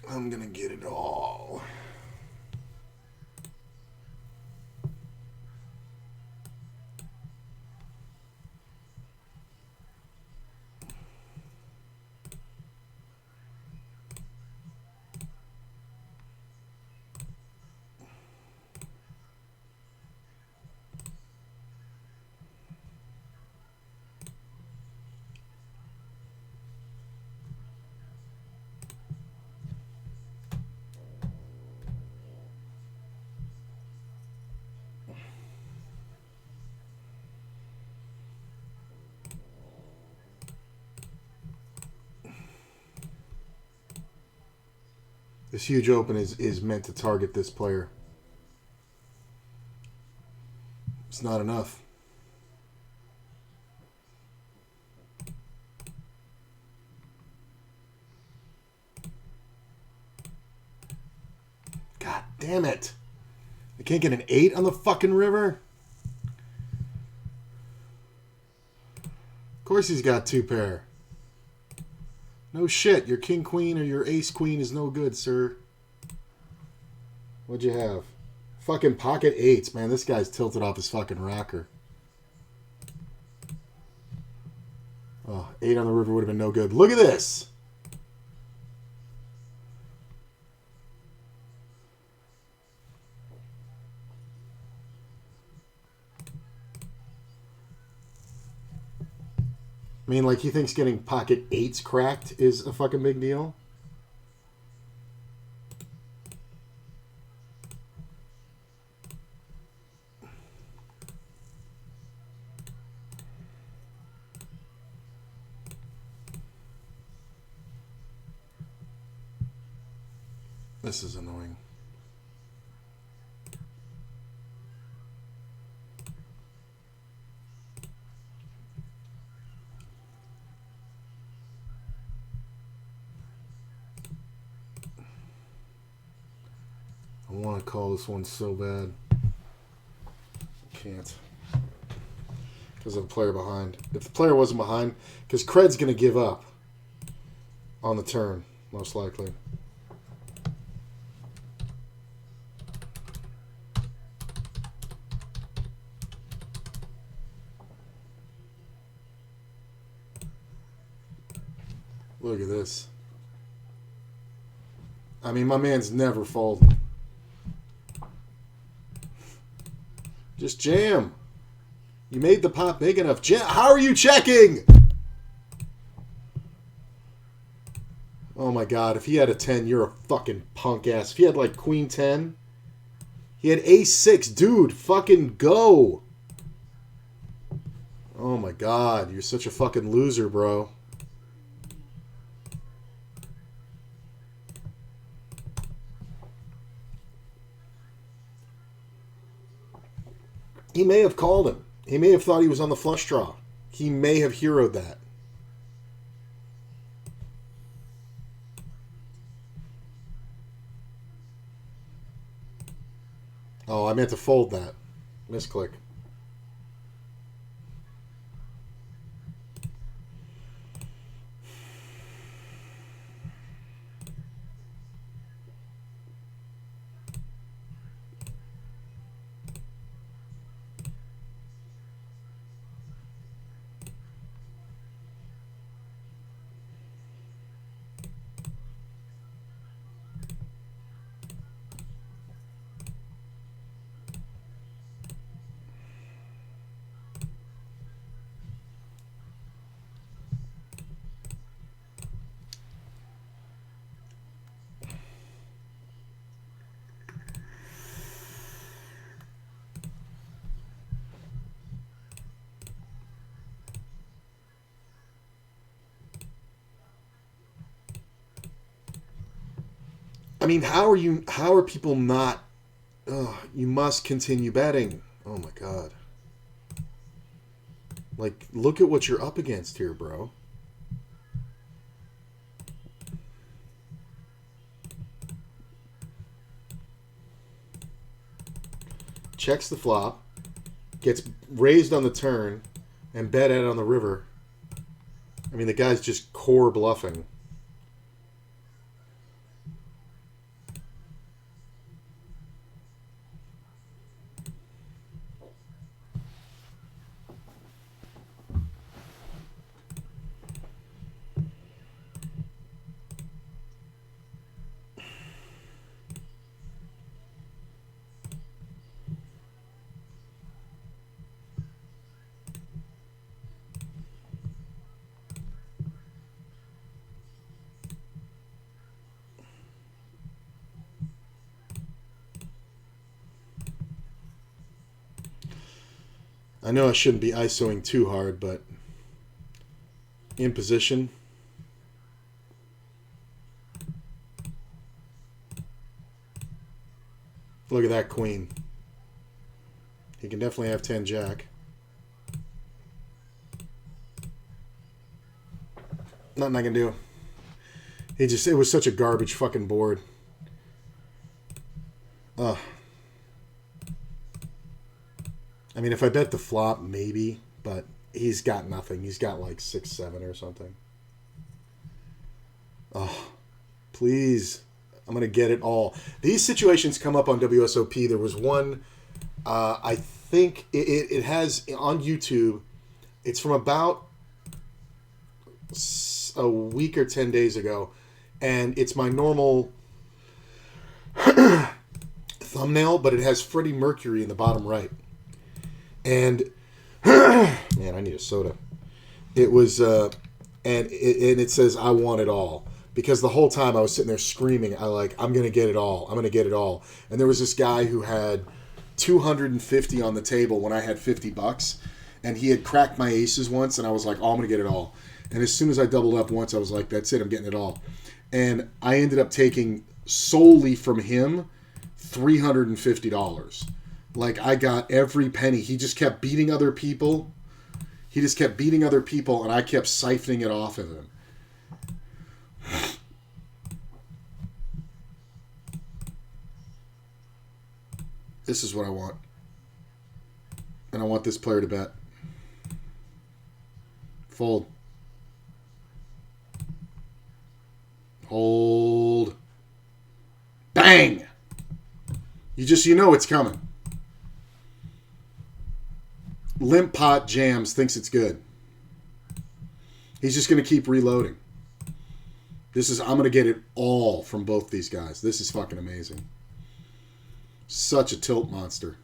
I'm gonna get it all. This huge open is meant to target this player. It's not enough. God damn it. I can't get an 8 on the fucking river? Of course he's got 2 pair. No shit, your king queen or your ace queen is no good, sir. What'd you have? Fucking pocket 8s, man. This guy's tilted off his fucking rocker. Oh, 8 on the river would have been no good. Look at this! I mean, like, he thinks getting pocket 8s cracked is a fucking big deal? This is annoying. I want to call this one so bad. Can't. Because of the player behind. If the player wasn't behind, because Cred's going to give up on the turn, most likely. Look at this. I mean, my man's never folding. Just jam. You made the pot big enough. Jam. How are you checking? Oh my god, if he had a 10, you're a fucking punk ass. If he had like queen 10, he had ace 6. Dude, fucking go. Oh my god, you're such a fucking loser, bro. He may have called him. He may have thought he was on the flush draw. He may have heroed that. Oh, I meant to fold that. Misclick. I mean, how are people not Oh, you must continue betting. Oh my god. Like, look at what you're up against here, bro. Checks the flop, gets raised on the turn, and bet out on the river. I mean, the guy's just core bluffing. I know I shouldn't be ISOing too hard, but in position. Look at that queen. He can definitely have 10 jack. Nothing I can do. It was such a garbage fucking board. Ugh. I mean, if I bet the flop, maybe, but he's got nothing. He's got like 6-7 or something. Oh, please. I'm going to get it all. These situations come up on WSOP. There was one, I think it has on YouTube. It's from about a week or 10 days ago. And it's my normal thumbnail, but it has Freddie Mercury in the bottom right. And, man, I need a soda. It was, and it says, I want it all. Because the whole time I was sitting there screaming, I'm going to get it all. I'm going to get it all. And there was this guy who had 250 on the table when I had $50. And he had cracked my aces once, and I was like, oh, I'm going to get it all. And as soon as I doubled up once, I was like, that's it, I'm getting it all. And I ended up taking solely from him $350. Like, I got every penny. He just kept beating other people. And I kept siphoning it off of him. This is what I want. And I want this player to bet. Fold. Hold. Bang! You know it's coming. Limp pot jams, thinks it's good. He's just going to keep reloading. I'm going to get it all from both these guys. This is fucking amazing. Such a tilt monster.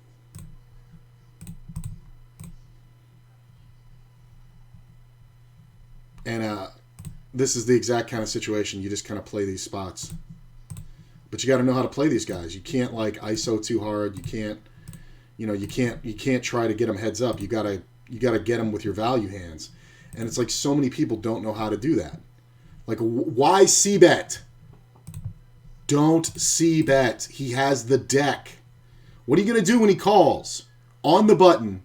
And this is the exact kind of situation. You just kind of play these spots. But you got to know how to play these guys. You can't like ISO too hard. You can't try to get them heads up. You gotta get them with your value hands. And it's like so many people don't know how to do that. Like, why c-bet? Don't c-bet. He has the deck. What are you going to do when he calls? On the button.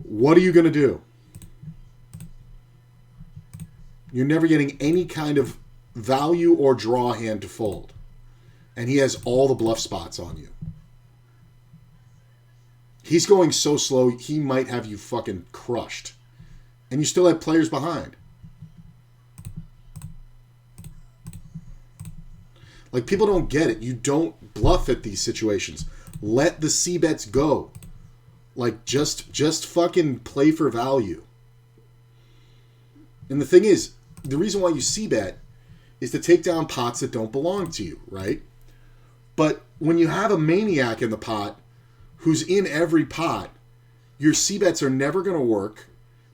What are you going to do? You're never getting any kind of value or draw hand to fold. And he has all the bluff spots on you. He's going so slow, he might have you fucking crushed. And you still have players behind. Like, people don't get it. You don't bluff at these situations. Let the c-bets go. Like, just fucking play for value. And the thing is, the reason why you c-bet is to take down pots that don't belong to you, right? But when you have a maniac in the pot who's in every pot, your c-bets are never going to work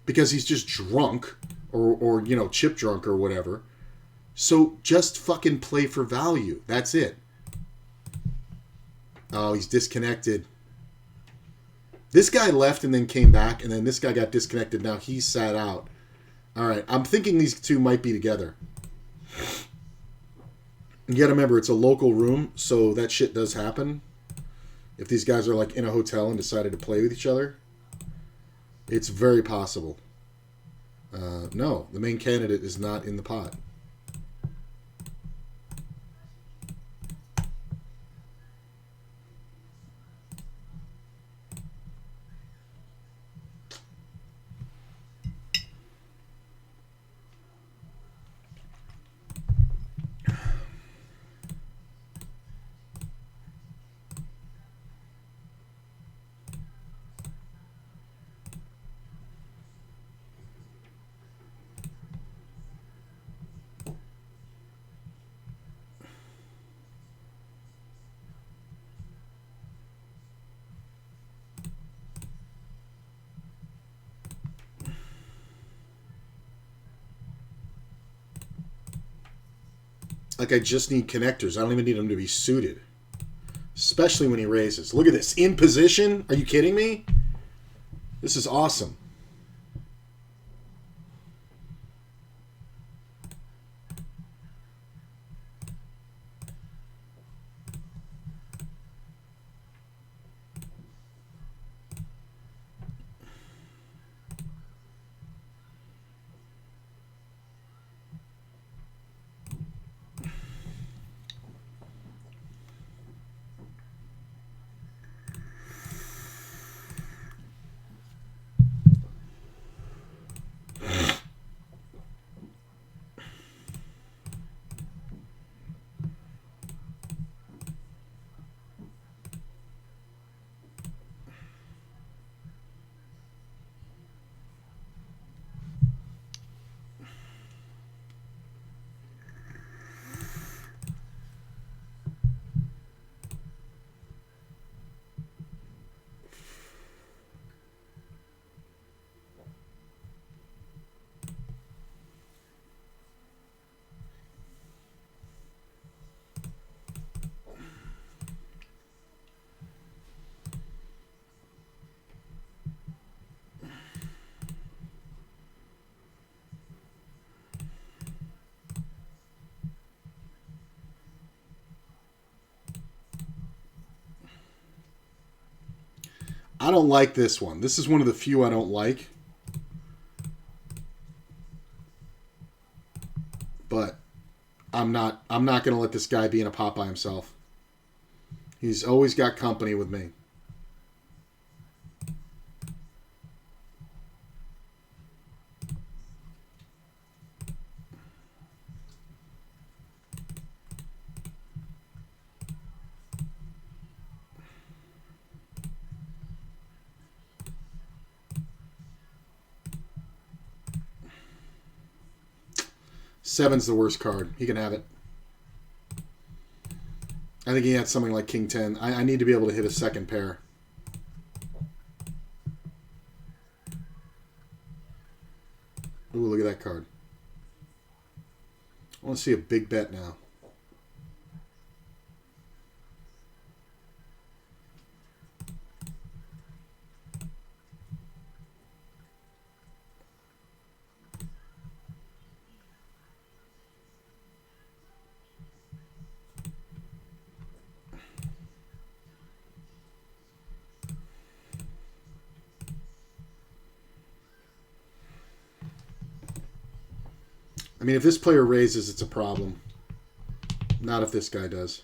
because he's just drunk or chip drunk or whatever. So just fucking play for value. That's it. Oh, he's disconnected. This guy left and then came back, and then this guy got disconnected. Now he's sat out. All right, I'm thinking these two might be together. You got to remember, it's a local room, so that shit does happen. If these guys are like in a hotel and decided to play with each other, it's very possible. No, the main candidate is not in the pot. Like, I just need connectors. I don't even need them to be suited. Especially when he raises. Look at this. In position? Are you kidding me? This is awesome. I don't like this one. This is one of the few I don't like. But I'm not going to let this guy be in a pot by himself. He's always got company with me. Seven's the worst card. He can have it. I think he had something like King 10. I need to be able to hit a second pair. Ooh, look at that card. I want to see a big bet now. I mean, if this player raises, it's a problem. Not if this guy does.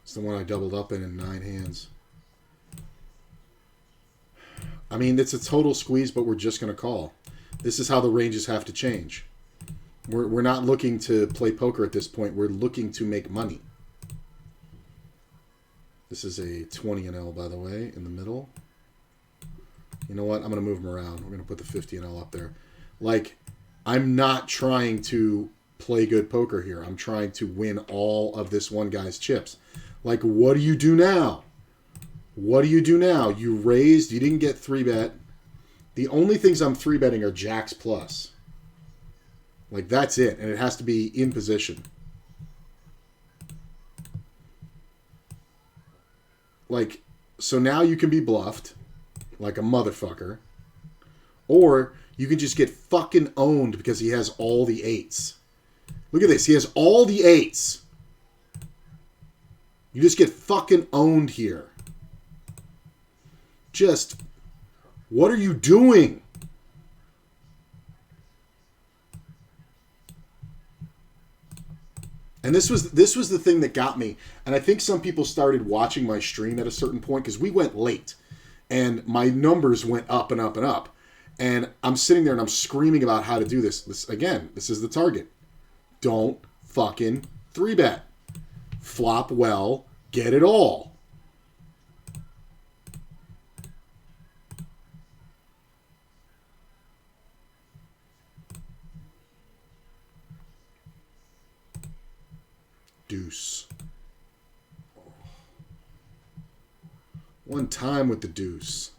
It's the one I doubled up in 9 hands. I mean, it's a total squeeze, but we're just going to call. This is how the ranges have to change. We're not looking to play poker at this point. We're looking to make money. This is a 20 NL, by the way, in the middle. You know what? I'm going to move them around. We're going to put the 50 NL up there. Like, I'm not trying to play good poker here. I'm trying to win all of this one guy's chips. Like, what do you do now? What do you do now? You raised. You didn't get 3-bet. The only things I'm 3-betting are jacks plus. Like, that's it. And it has to be in position. Like, so now you can be bluffed like a motherfucker. Or you can just get fucking owned because he has all the 8s. Look at this. He has all the 8s. You just get fucking owned here. Just, what are you doing? And this was the thing that got me. And I think some people started watching my stream at a certain point because we went late. And my numbers went up and up and up. And I'm sitting there and I'm screaming about how to do this. This is the target. Don't fucking 3-bet. Flop well. Get it all. Deuce. One time with the deuce.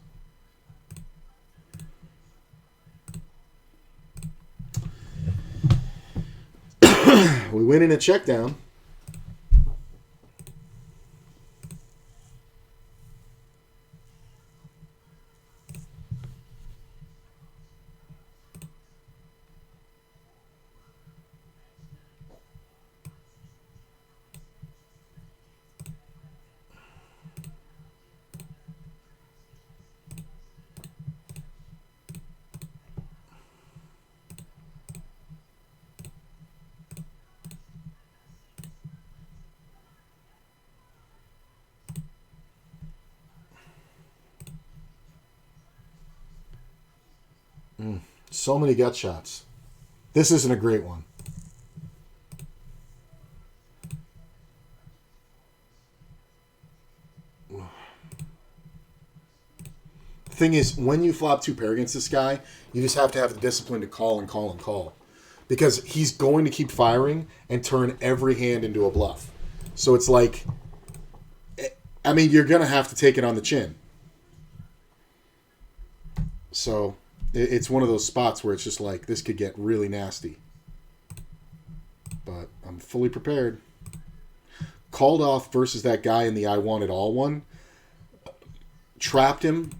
We win in a check down. So many gut shots. This isn't a great one. The thing is, when you flop 2 pair against this guy, you just have to have the discipline to call and call and call. Because he's going to keep firing and turn every hand into a bluff. So it's like, I mean, you're going to have to take it on the chin. So it's one of those spots where it's just like, this could get really nasty. But I'm fully prepared. Called off versus that guy in the I Want It All one. Trapped him.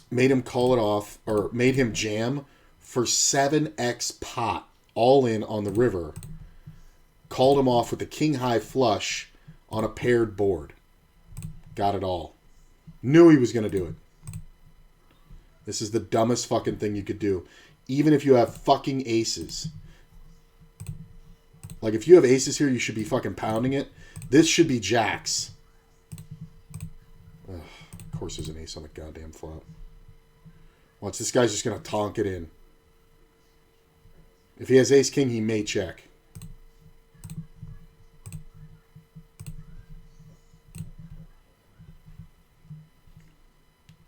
Made him call it off, or made him jam for 7x pot. All in on the river. Called him off with the king high flush on a paired board. Got it all. Knew he was going to do it. This is the dumbest fucking thing you could do. Even if you have fucking aces. Like, if you have aces here, you should be fucking pounding it. This should be jacks. Ugh, of course there's an ace on the goddamn flop. Watch, this guy's just going to tonk it in. If he has ace-king, he may check.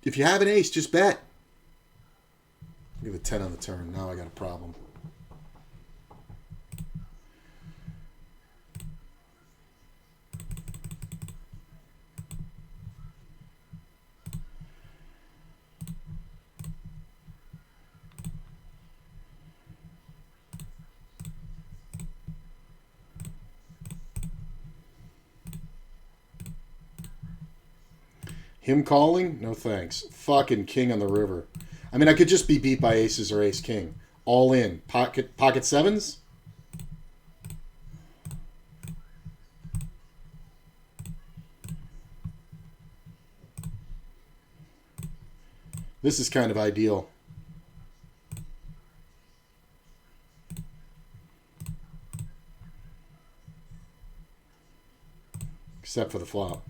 If you have an ace, just bet. Give it 10 on the turn. Now I got a problem. Him calling? No thanks. Fucking king on the river. I mean, I could just be beat by aces or ace-king. All in. Pocket sevens? This is kind of ideal. Except for the flop.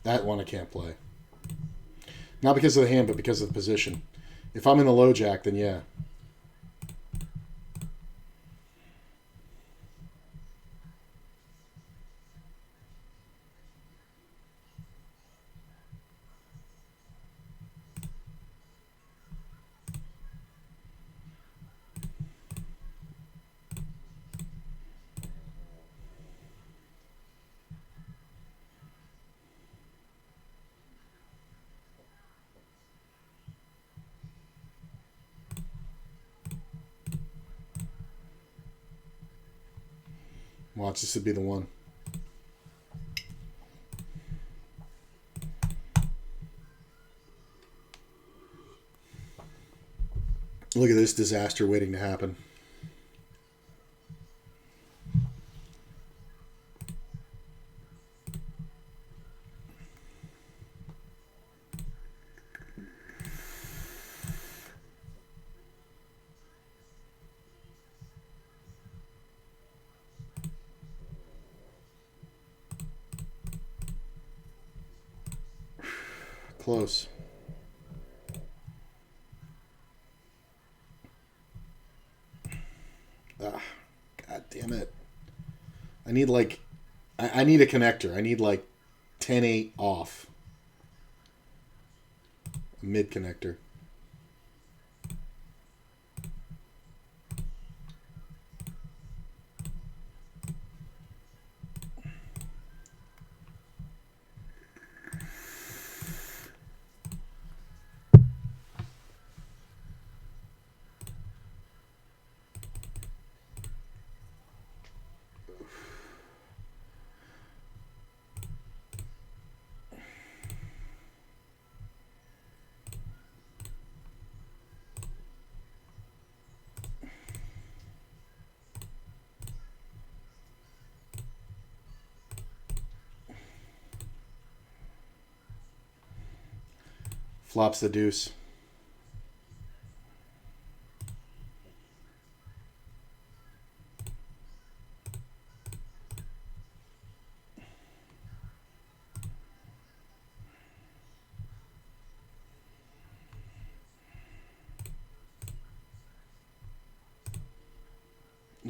That one I can't play. Not because of the hand, but because of the position. If I'm in the low jack, then yeah. Watch, this would be the one. Look at this disaster waiting to happen. Close. Ah, God damn it. I need like... I need a connector. I need like 10-8 off. A mid connector. Flops the deuce.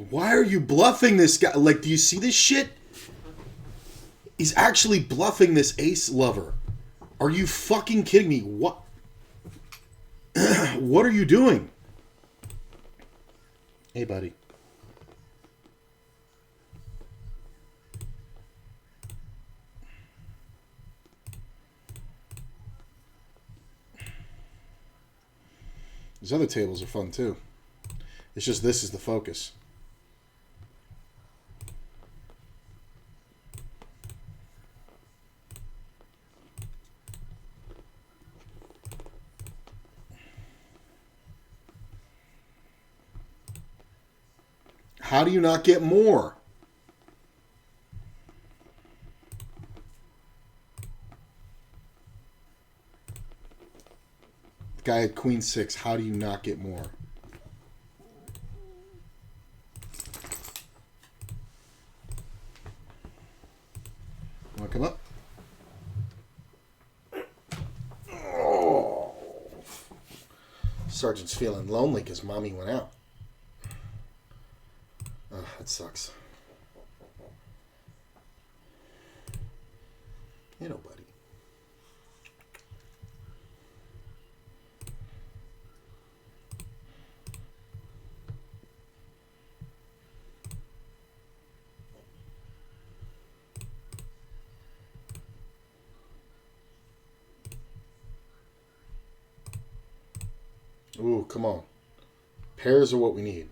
Why are you bluffing this guy? Like, do you see this shit? He's actually bluffing this ace lover. Are you fucking kidding me? What? What are you doing? Hey, buddy. These other tables are fun too. It's just this is the focus. How do you not get more? The guy had queen 6. How do you not get more? Want to come up? Oh. Sergeant's feeling lonely because mommy went out. Oh, that sucks. You know, buddy. Ooh, come on. Pairs are what we need.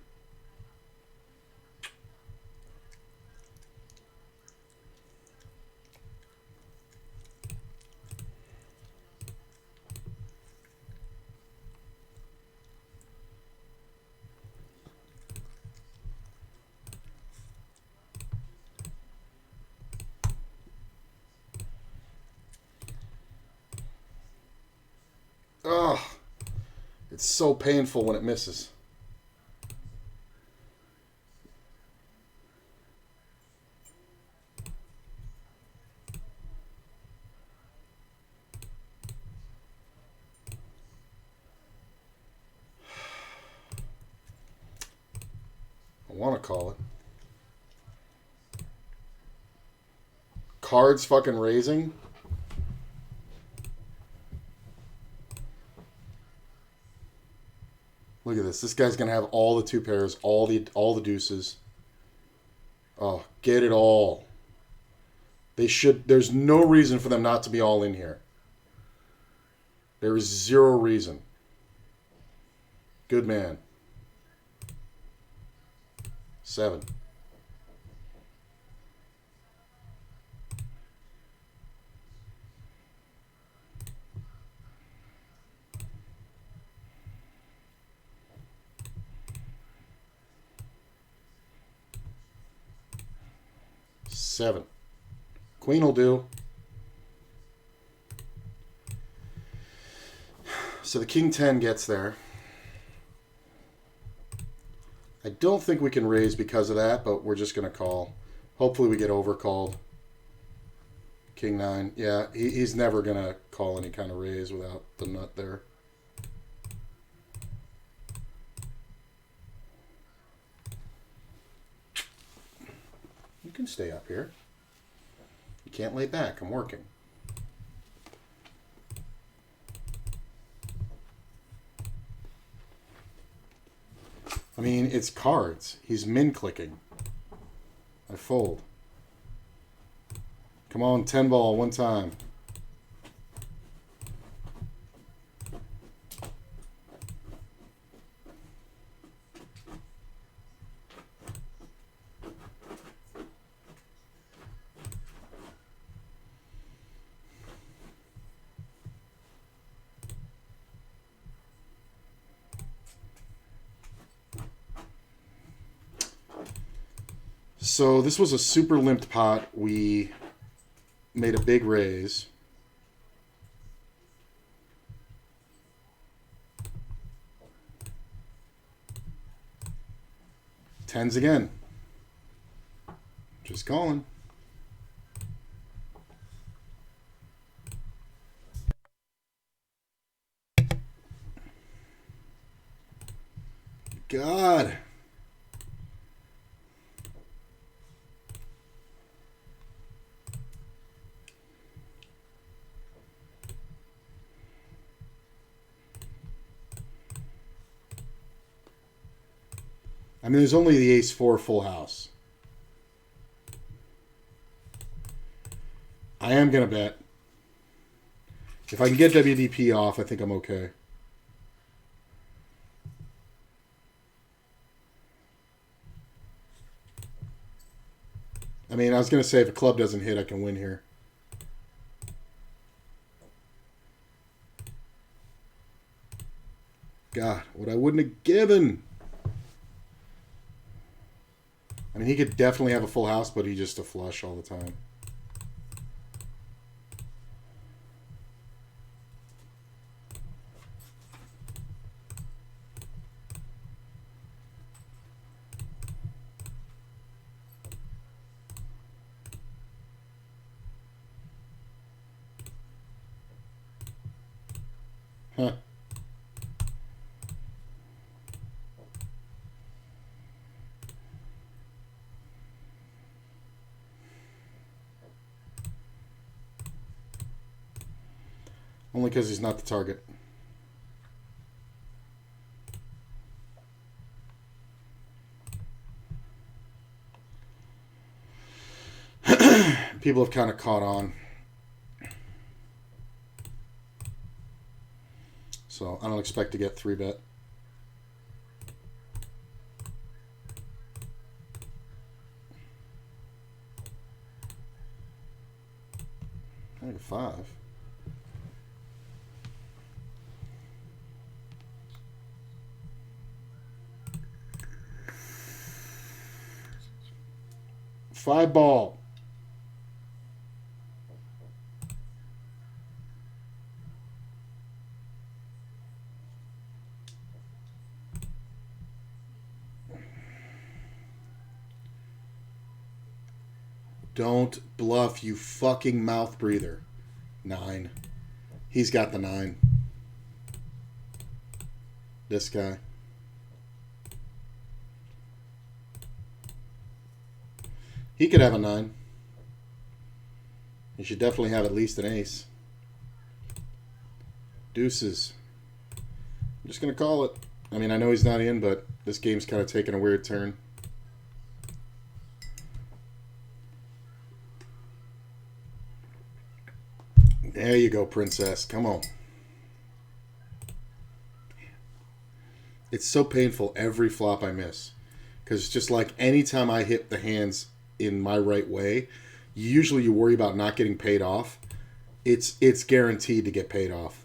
Ugh. It's so painful when it misses. want to call it. Cards fucking raising. Look at this. This guy's gonna have all the two pairs, all the deuces. Oh, get it all. They should. There's no reason for them not to be all in here. There is zero reason. Good man. 7. Seven. Queen will do. So the king 10 gets there. I don't think we can raise because of that, but we're just going to call. Hopefully we get overcalled. King 9. Yeah, he's never going to call any kind of raise without the nut there. You can stay up here. You can't lay back. I'm working. I mean, it's cards. He's min-clicking. I fold. Come on, 10 ball, one time. So this was a super limped pot. We made a big raise. Tens again. Just calling. God. I mean, there's only the ace-4 full house. I am going to bet. If I can get WDP off, I think I'm okay. I mean, I was going to say if a club doesn't hit, I can win here. God, what I wouldn't have given. I mean, he could definitely have a full house, but he's just a flush all the time. Huh. Only because he's not the target. People have kind of caught on. So I don't expect to get 3-bet. I think a 5. Five ball. Don't bluff, you fucking mouth breather. 9. He's got the 9. This guy. He could have a 9. He should definitely have at least an ace. Deuces. I'm just going to call it. I mean, I know he's not in, but this game's kind of taking a weird turn. There you go, princess. Come on. It's so painful every flop I miss. Because it's just like anytime I hit the hands in my right way, usually you worry about not getting paid off. It's guaranteed to get paid off.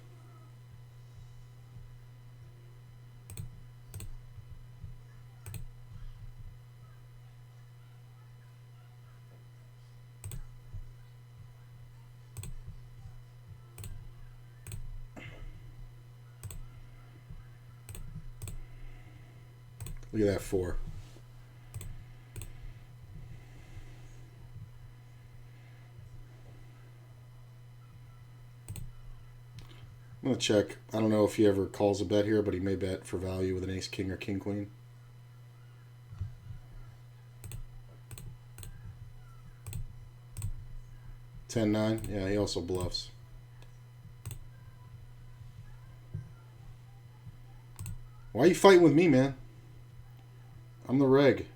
Look at that 4. I'm going to check. I don't know if he ever calls a bet here, but he may bet for value with an ace, king, or king, queen. $10-9. Yeah, he also bluffs. Why are you fighting with me, man? I'm the reg.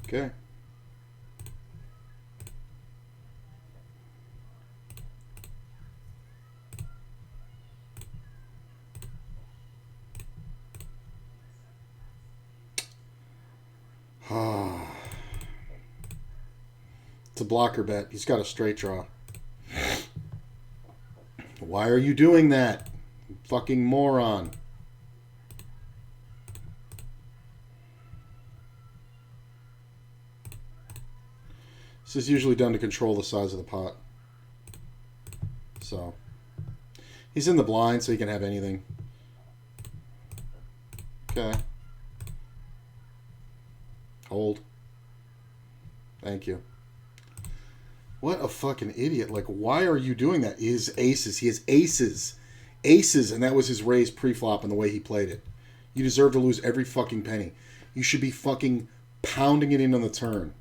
Okay. It's a blocker bet. He's got a straight draw. Why are you doing that? Fucking moron. This is usually done to control the size of the pot. So, he's in the blind, so he can have anything. Okay. Hold. Thank you. What a fucking idiot. Like, why are you doing that? His aces. He has aces. Aces, and that was his raise pre-flop and the way he played it. You deserve to lose every fucking penny. You should be fucking pounding it in on the turn.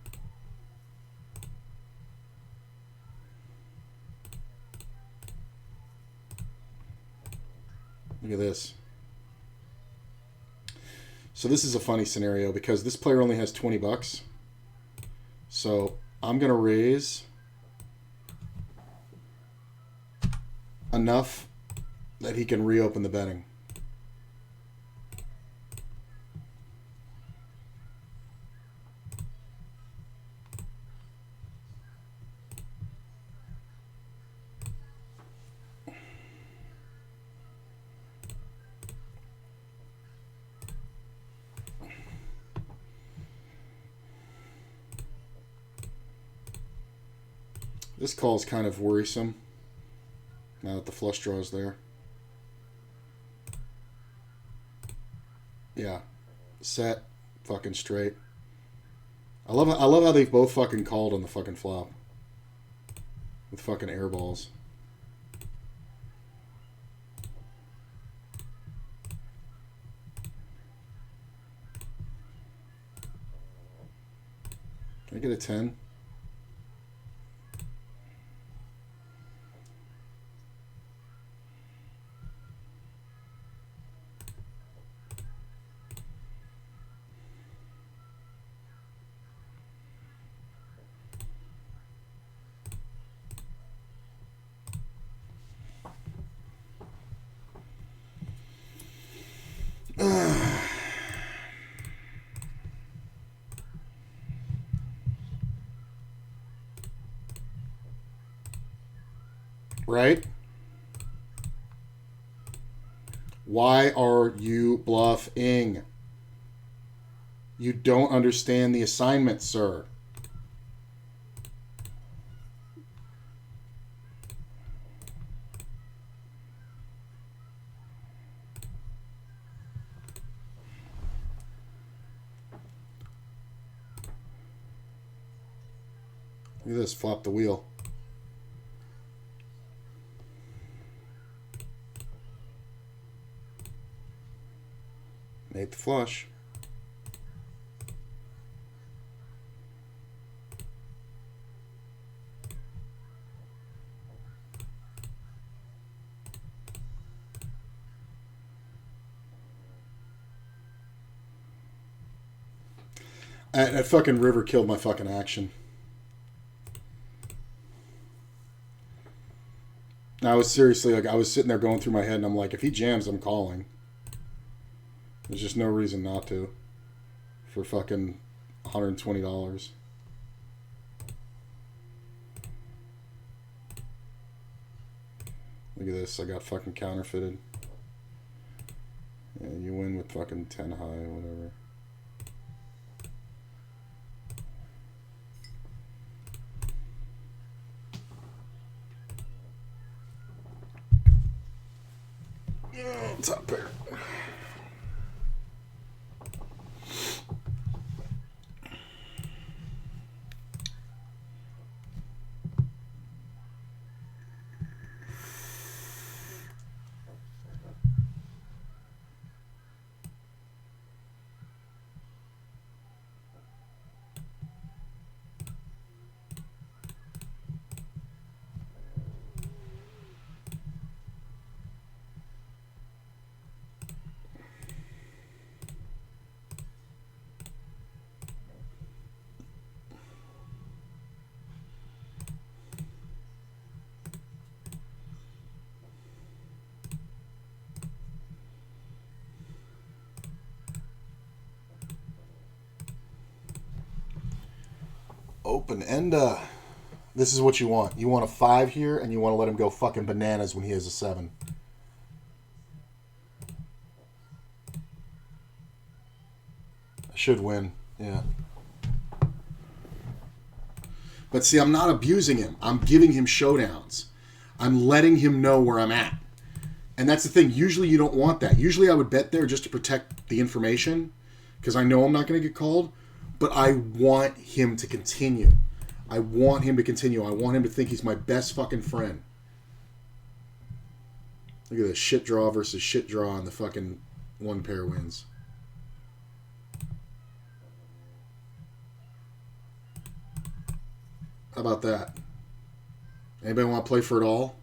Look at this. So this is a funny scenario because this player only has 20 bucks. So I'm going to raise enough that he can reopen the betting. This call is kind of worrisome now that the flush draw is there. Yeah. Set. Fucking straight. I love how they've both fucking called on the fucking flop. With fucking air balls. Can I get a 10? Right? Why are you bluffing? You don't understand the assignment, sir. Look at this, flop the wheel. Make the flush. That fucking river killed my fucking action. I was seriously, like, I was sitting there going through my head, and I'm like, if he jams, I'm calling. There's just no reason not to. For fucking $120. Look at this, I got fucking counterfeited. Yeah, you win with fucking 10 high or whatever. Top pair. Open end. This is what you want. You want a 5 here, and you want to let him go fucking bananas when he has a 7. I should win. Yeah. But see, I'm not abusing him. I'm giving him showdowns. I'm letting him know where I'm at. And that's the thing. Usually you don't want that. Usually I would bet there just to protect the information because I know I'm not going to get called. But I want him to continue. I want him to continue. I want him to think he's my best fucking friend. Look at this. Shit draw versus shit draw and the fucking one pair wins. How about that? Anybody want to play for it all?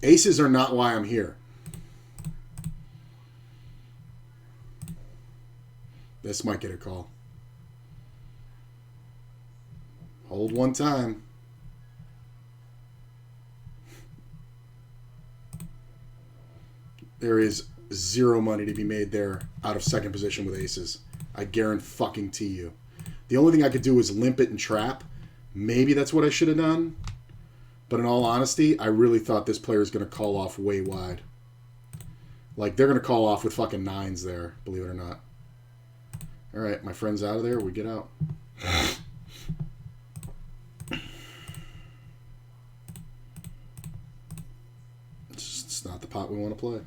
Aces are not why I'm here. This might get a call. Hold one time. There is zero money to be made there out of second position with aces. I guarantee you. The only thing I could do is limp it and trap. Maybe that's what I should have done. But in all honesty, I really thought this player is going to call off way wide. Like, they're going to call off with fucking 9s there, believe it or not. All right, my friend's out of there. We get out. It's not the pot we want to play.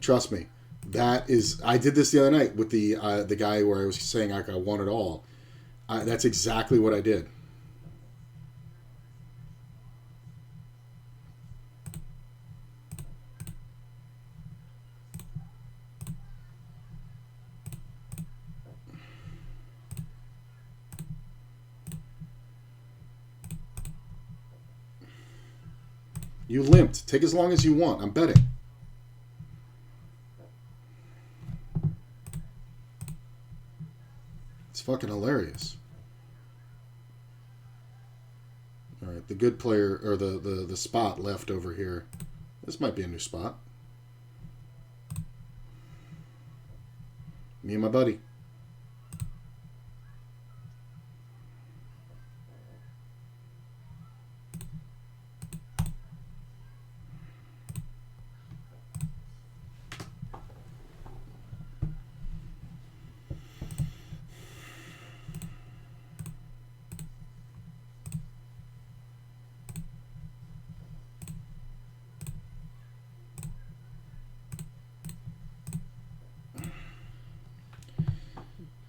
Trust me. That is... I did this the other night with the guy where I was saying I want it all. That's exactly what I did. You limped. Take as long as you want. I'm betting. It's fucking hilarious. All right, the good player, or the spot left over here. This might be a new spot. Me and my buddy.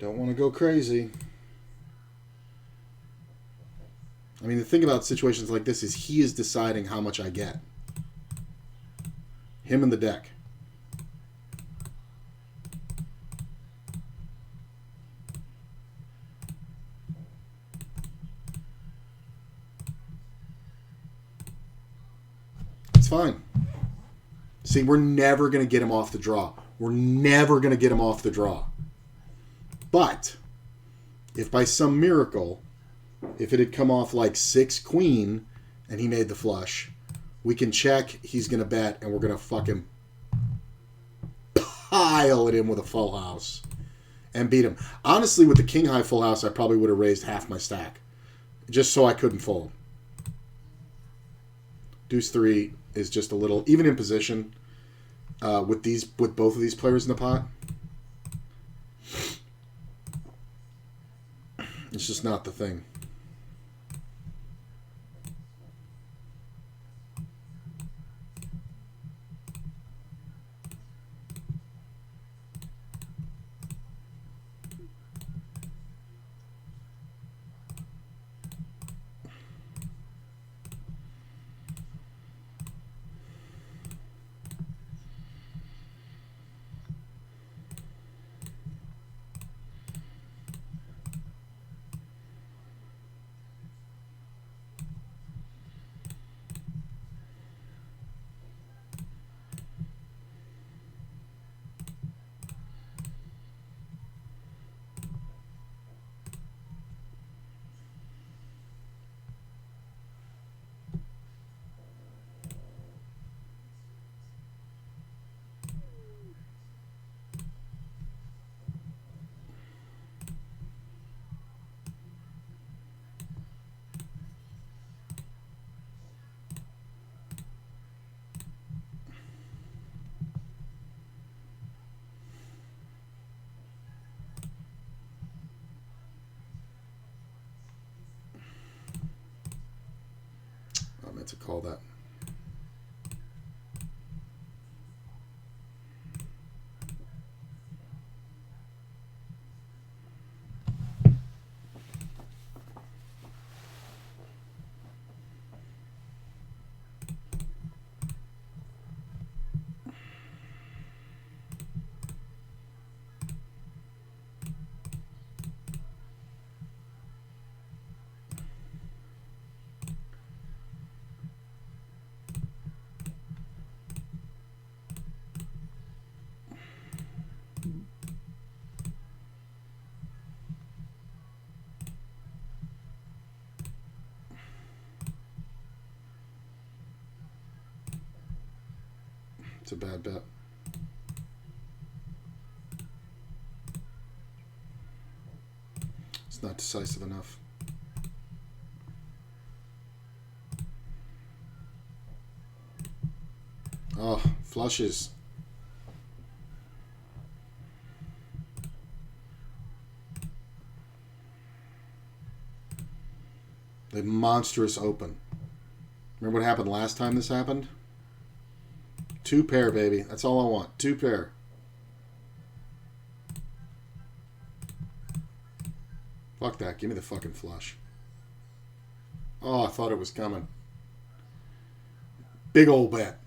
Don't want to go crazy. I mean, the thing about situations like this is he is deciding how much I get. Him and the deck. It's fine. See, we're never going to get him off the draw. We're never going to get him off the draw. But if by some miracle, if it had come off like 6 queen and he made the flush, we can check, he's going to bet, and we're going to fucking pile it in with a full house and beat him. Honestly, with the king high full house, I probably would have raised half my stack just so I couldn't fold. Deuce 3 is just a little, even in position, with both of these players in the pot. It's just not the thing. I meant to call that. It's a bad bet. It's not decisive enough. Oh, flushes. The monstrous open. Remember what happened last time this happened? 2 pair, baby. That's all I want. 2 pair. Fuck that. Give me the fucking flush. Oh, I thought it was coming. Big old bet.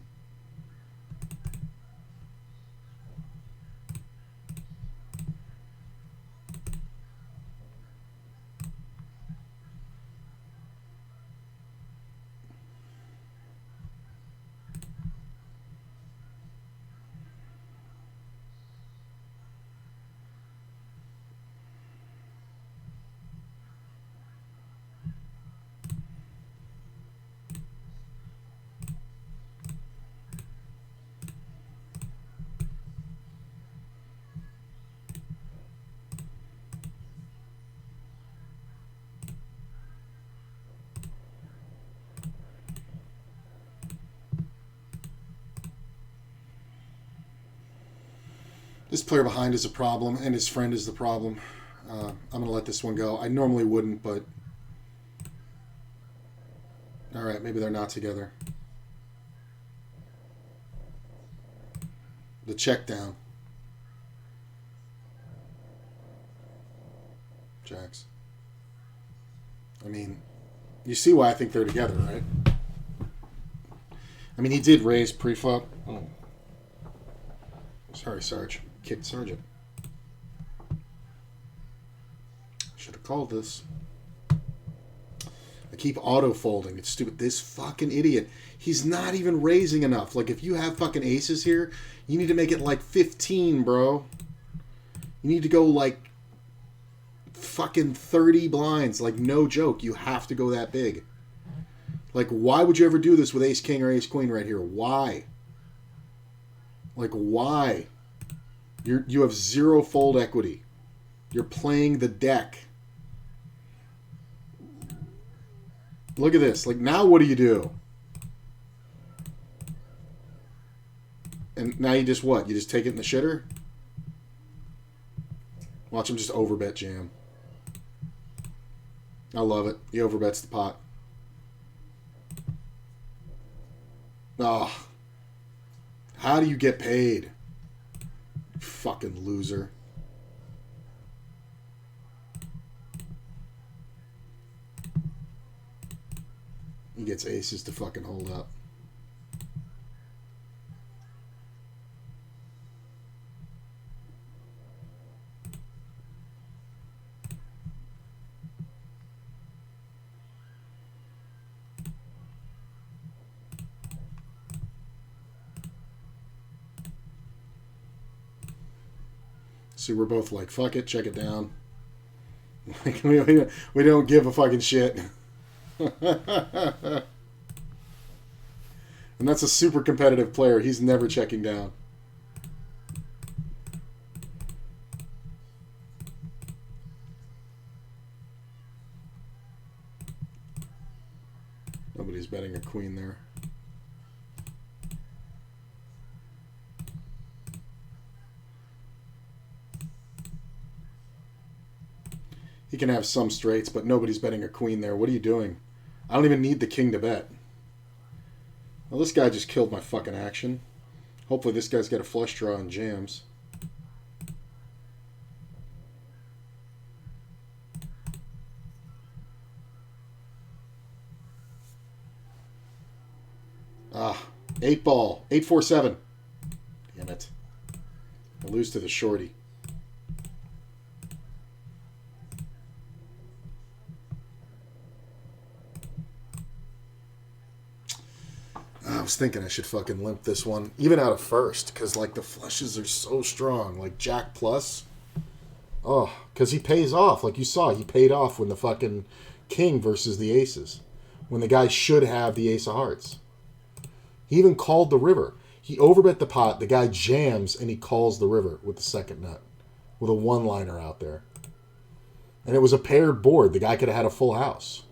This player behind is a problem, and his friend is the problem. I'm going to let this one go. I normally wouldn't, but... Alright, maybe they're not together. The check down. Jacks. I mean, You see why I think they're together, right? I mean, he did raise pre-flop. Oh. Sorry, Sarge. Kicked Sergeant. Should have called this. I keep auto-folding. It's stupid. This fucking idiot. He's not even raising enough. Like, if you have fucking aces here, you need to make it like 15, bro. You need to go like fucking 30 blinds. Like, no joke. You have to go that big. Like, why would you ever do this with ace-king or ace-queen right here? Why? Like, why? You have zero fold equity. You're playing the deck. Look at this. Like, now what do you do? And now you just what? You just take it in the shitter? Watch him just overbet jam. I love it. He overbets the pot. Oh. How do you get paid? Fucking loser. He gets aces to fucking hold up. See, we're both like, fuck it, check it down. Like, we don't give a fucking shit. And that's a super competitive player. He's never checking down. Nobody's betting a queen there. He can have some straights, but nobody's betting a queen there. What are you doing? I don't even need the king to bet. Well, this guy just killed my fucking action. Hopefully this guy's got a flush draw and jams. Ah, 8-ball. 8-4-7. Damn it. I lose to the shorty. I was thinking I should fucking limp this one, even out of first, because, like, the flushes are so strong. Like, Jack plus. Oh, because he pays off. Like you saw, he paid off when the fucking king versus the aces. When the guy should have the ace of hearts. He even called the river. He overbet the pot, the guy jams, and he calls the river with the second nut. With a one-liner out there. And it was a paired board. The guy could have had a full house.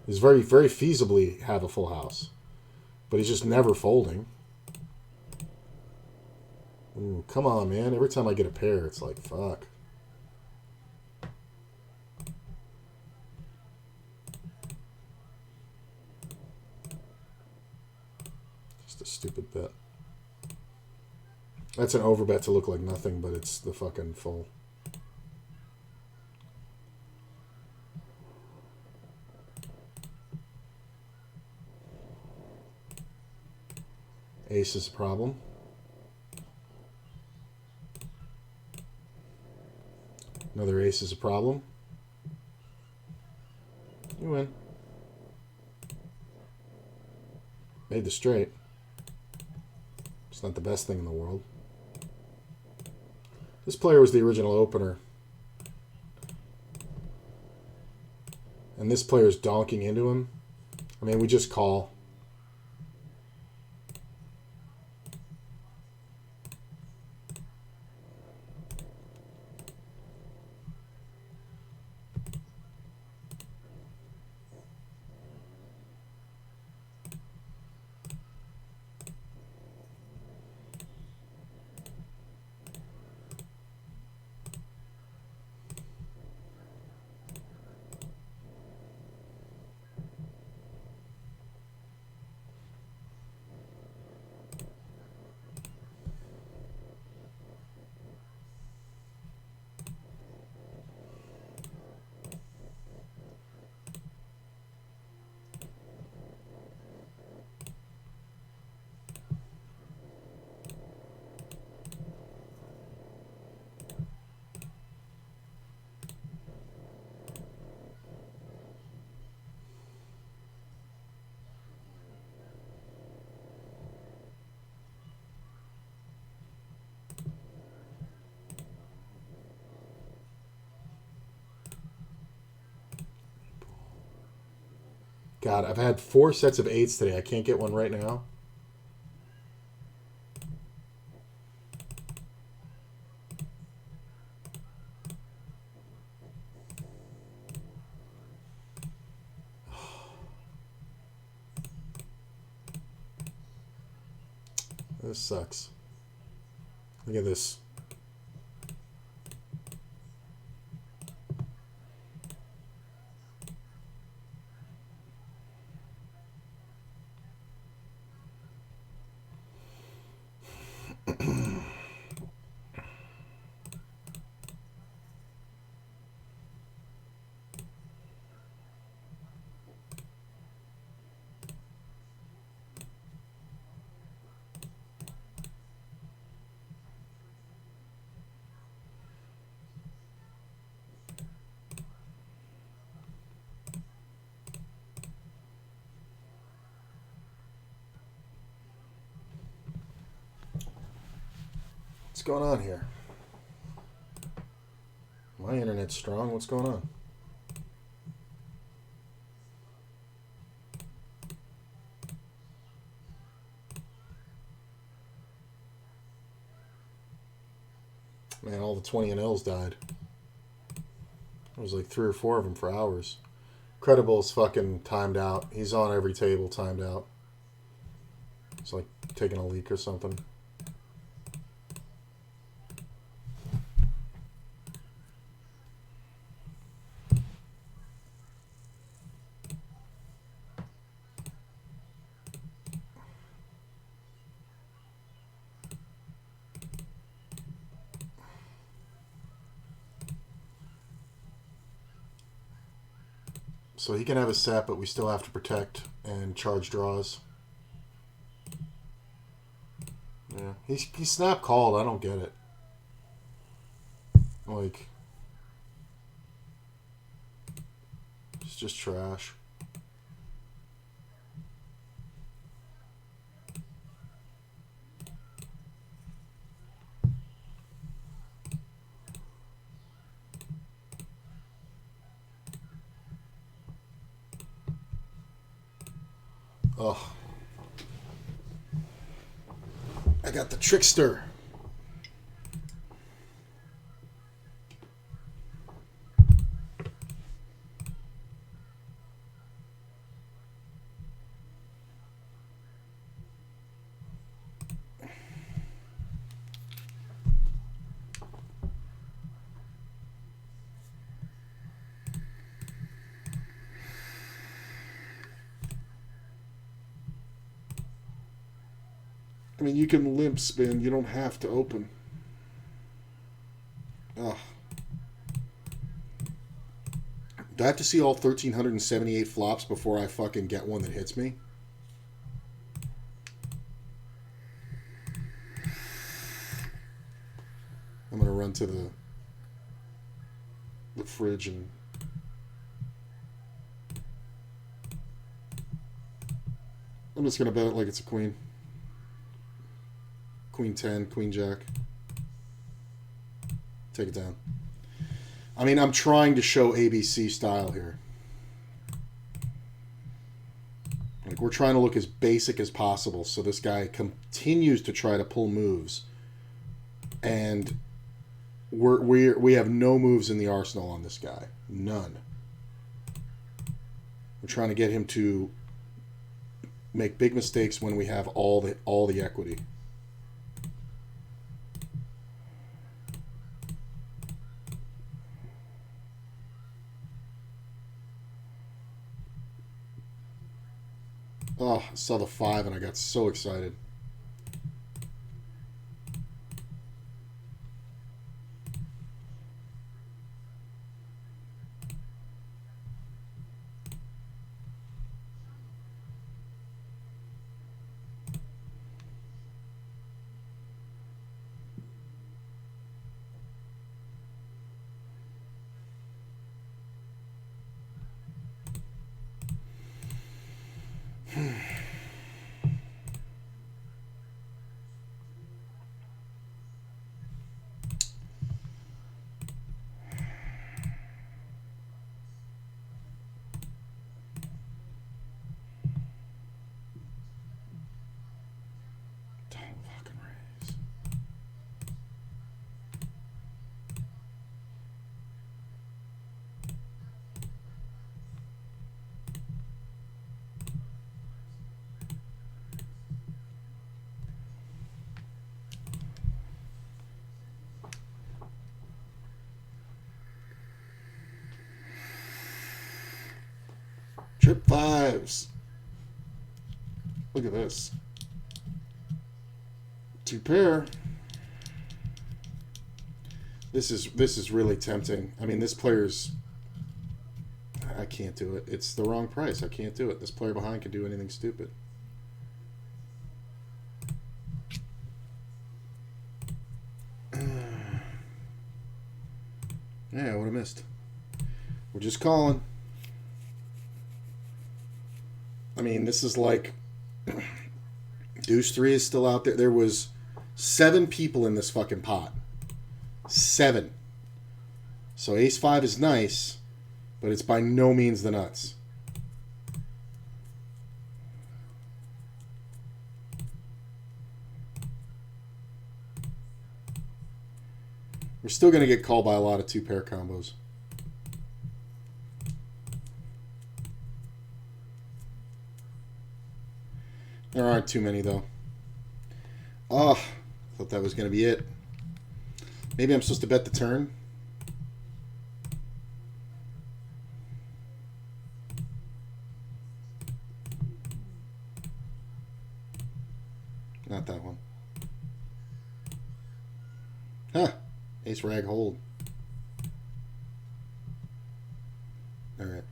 He's very, very feasibly have a full house. But he's just never folding. Ooh, come on, man. Every time I get a pair, it's like, fuck. Just a stupid bet. That's an overbet to look like nothing, but it's the fucking full. Ace is a problem. Another ace is a problem. You win. Made the straight. It's not the best thing in the world. This player was the original opener. And this player's donking into him. I mean, we just call. God, I've had 4 sets of 8s today. I can't get one right now. This sucks. Look at this. What's going on here? My internet's strong. What's going on? Man, all the 20 and L's died. There was like 3 or 4 of them for hours. Credible's fucking timed out. He's on every table timed out. It's like taking a leak or something. So he can have a set, but we still have to protect and charge draws. Yeah, he snap called. I don't get it. Like, it's just trash. Oh, I got the trickster. I mean, you can limp spin. You don't have to open. Ugh. Do I have to see all 1,378 flops before I fucking get one that hits me? I'm gonna run to the fridge and I'm just gonna bet it like it's a queen. Queen 10, queen jack. Take it down. I mean, I'm trying to show ABC style here. Like, we're trying to look as basic as possible, so this guy continues to try to pull moves, and we have no moves in the arsenal on this guy. None. We're trying to get him to make big mistakes when we have all the equity. Oh, I saw the 5 and I got so excited. Trip fives. Look at this. 2 pair. This is really tempting. I mean, this player's... I can't do it. It's the wrong price. I can't do it. This player behind can do anything stupid. Yeah, I would have missed. We're just calling. I mean, this is like... Deuce 3 is still out there. There was 7 people in this fucking pot. 7. So Ace 5 is nice, but it's by no means the nuts. We're still going to get called by a lot of 2-pair combos. There aren't too many, though. Oh, thought that was going to be it. Maybe I'm supposed to bet the turn. Not that one. Huh. Ace rag hold. Alright.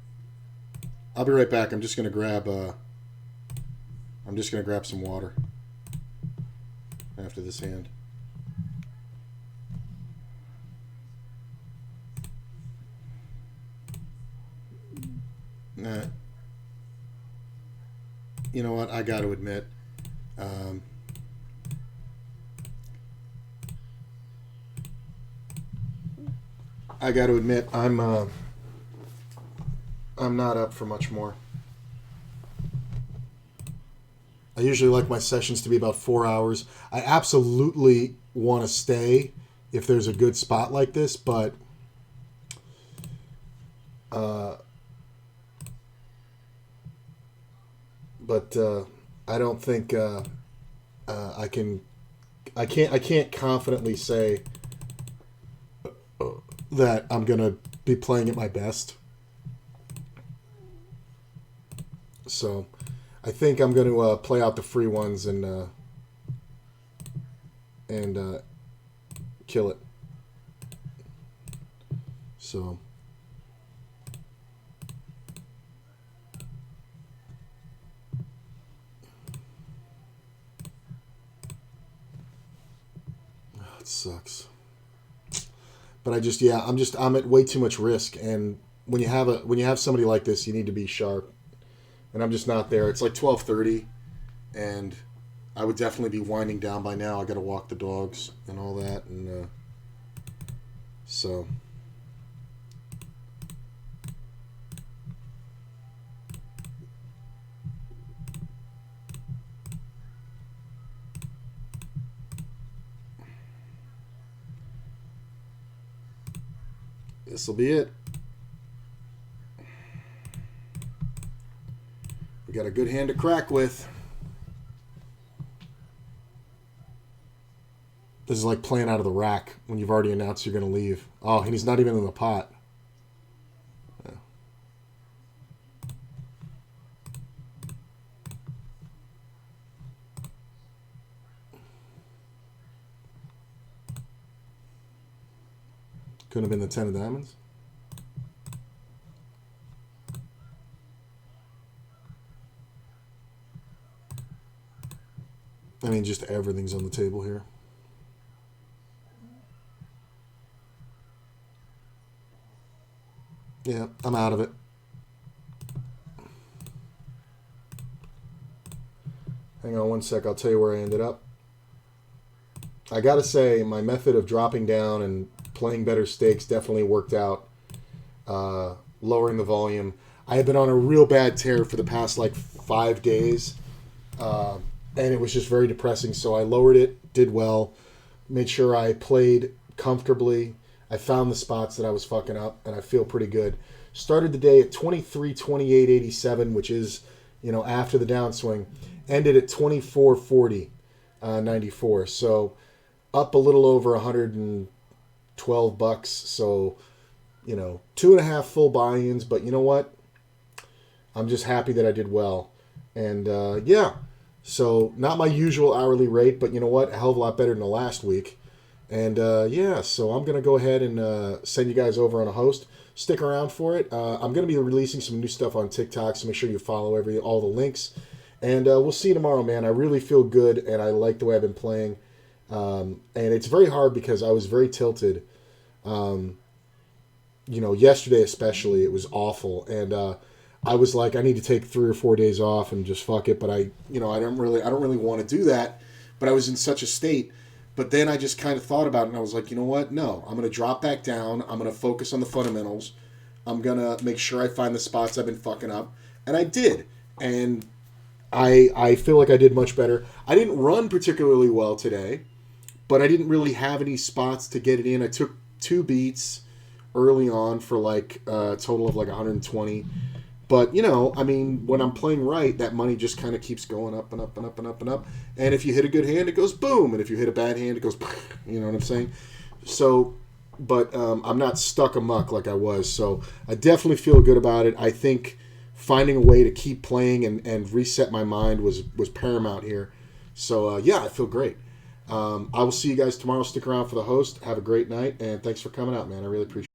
I'll be right back. I'm just going to grab some water after this hand. You know what? I got to admit, I'm not up for much more. I usually like my sessions to be about 4 hours. I absolutely want to stay if there's a good spot like this, but I don't think I can't confidently say that I'm gonna be playing at my best. So I think I'm going to play out the free ones and kill it. So it sucks. But I'm at way too much risk, and when you have somebody like this, you need to be sharp. And I'm just not there. It's like 12:30, and I would definitely be winding down by now. I got to walk the dogs and all that, and so this will be it. We got a good hand to crack with. This is like playing out of the rack when you've already announced you're going to leave. Oh, and he's not even in the pot. Yeah. Couldn't have been the 10 of diamonds. I mean, just everything's on the table here. Yeah, I'm out of it. Hang on one sec. I'll tell you where I ended up. I got to say, my method of dropping down and playing better stakes definitely worked out. Lowering the volume. I had been on a real bad tear for the past, 5 days. And it was just very depressing. So I lowered it, did well, made sure I played comfortably. I found the spots that I was fucking up, and I feel pretty good. Started the day at 23, 28, 87, which is, after the downswing. Ended at 24, 40, 94. So up a little over $112. So, 2.5 full buy-ins. But you know what? I'm just happy that I did well. And yeah, so not my usual hourly rate, but you know what? A hell of a lot better than the last week. And yeah, so I'm going to go ahead and send you guys over on a host. Stick around for it. I'm going to be releasing some new stuff on TikTok, so make sure you follow all the links. And we'll see you tomorrow, man. I really feel good, and I like the way I've been playing. And it's very hard because I was very tilted. Yesterday especially, it was awful. And I was like, I need to take 3 or 4 days off and just fuck it. But I don't really want to do that. But I was in such a state. But then I just kind of thought about it, and I was like, you know what? No, I'm going to drop back down. I'm going to focus on the fundamentals. I'm going to make sure I find the spots I've been fucking up. And I did. And I feel like I did much better. I didn't run particularly well today, but I didn't really have any spots to get it in. I took 2 beats early on for like a total of like 120. But, when I'm playing right, that money just kind of keeps going up and up and up and up and up. And if you hit a good hand, it goes boom. And if you hit a bad hand, it goes, you know what I'm saying? So, but I'm not stuck amuck like I was. So I definitely feel good about it. I think finding a way to keep playing and reset my mind was paramount here. So, yeah, I feel great. I will see you guys tomorrow. Stick around for the host. Have a great night. And thanks for coming out, man. I really appreciate it.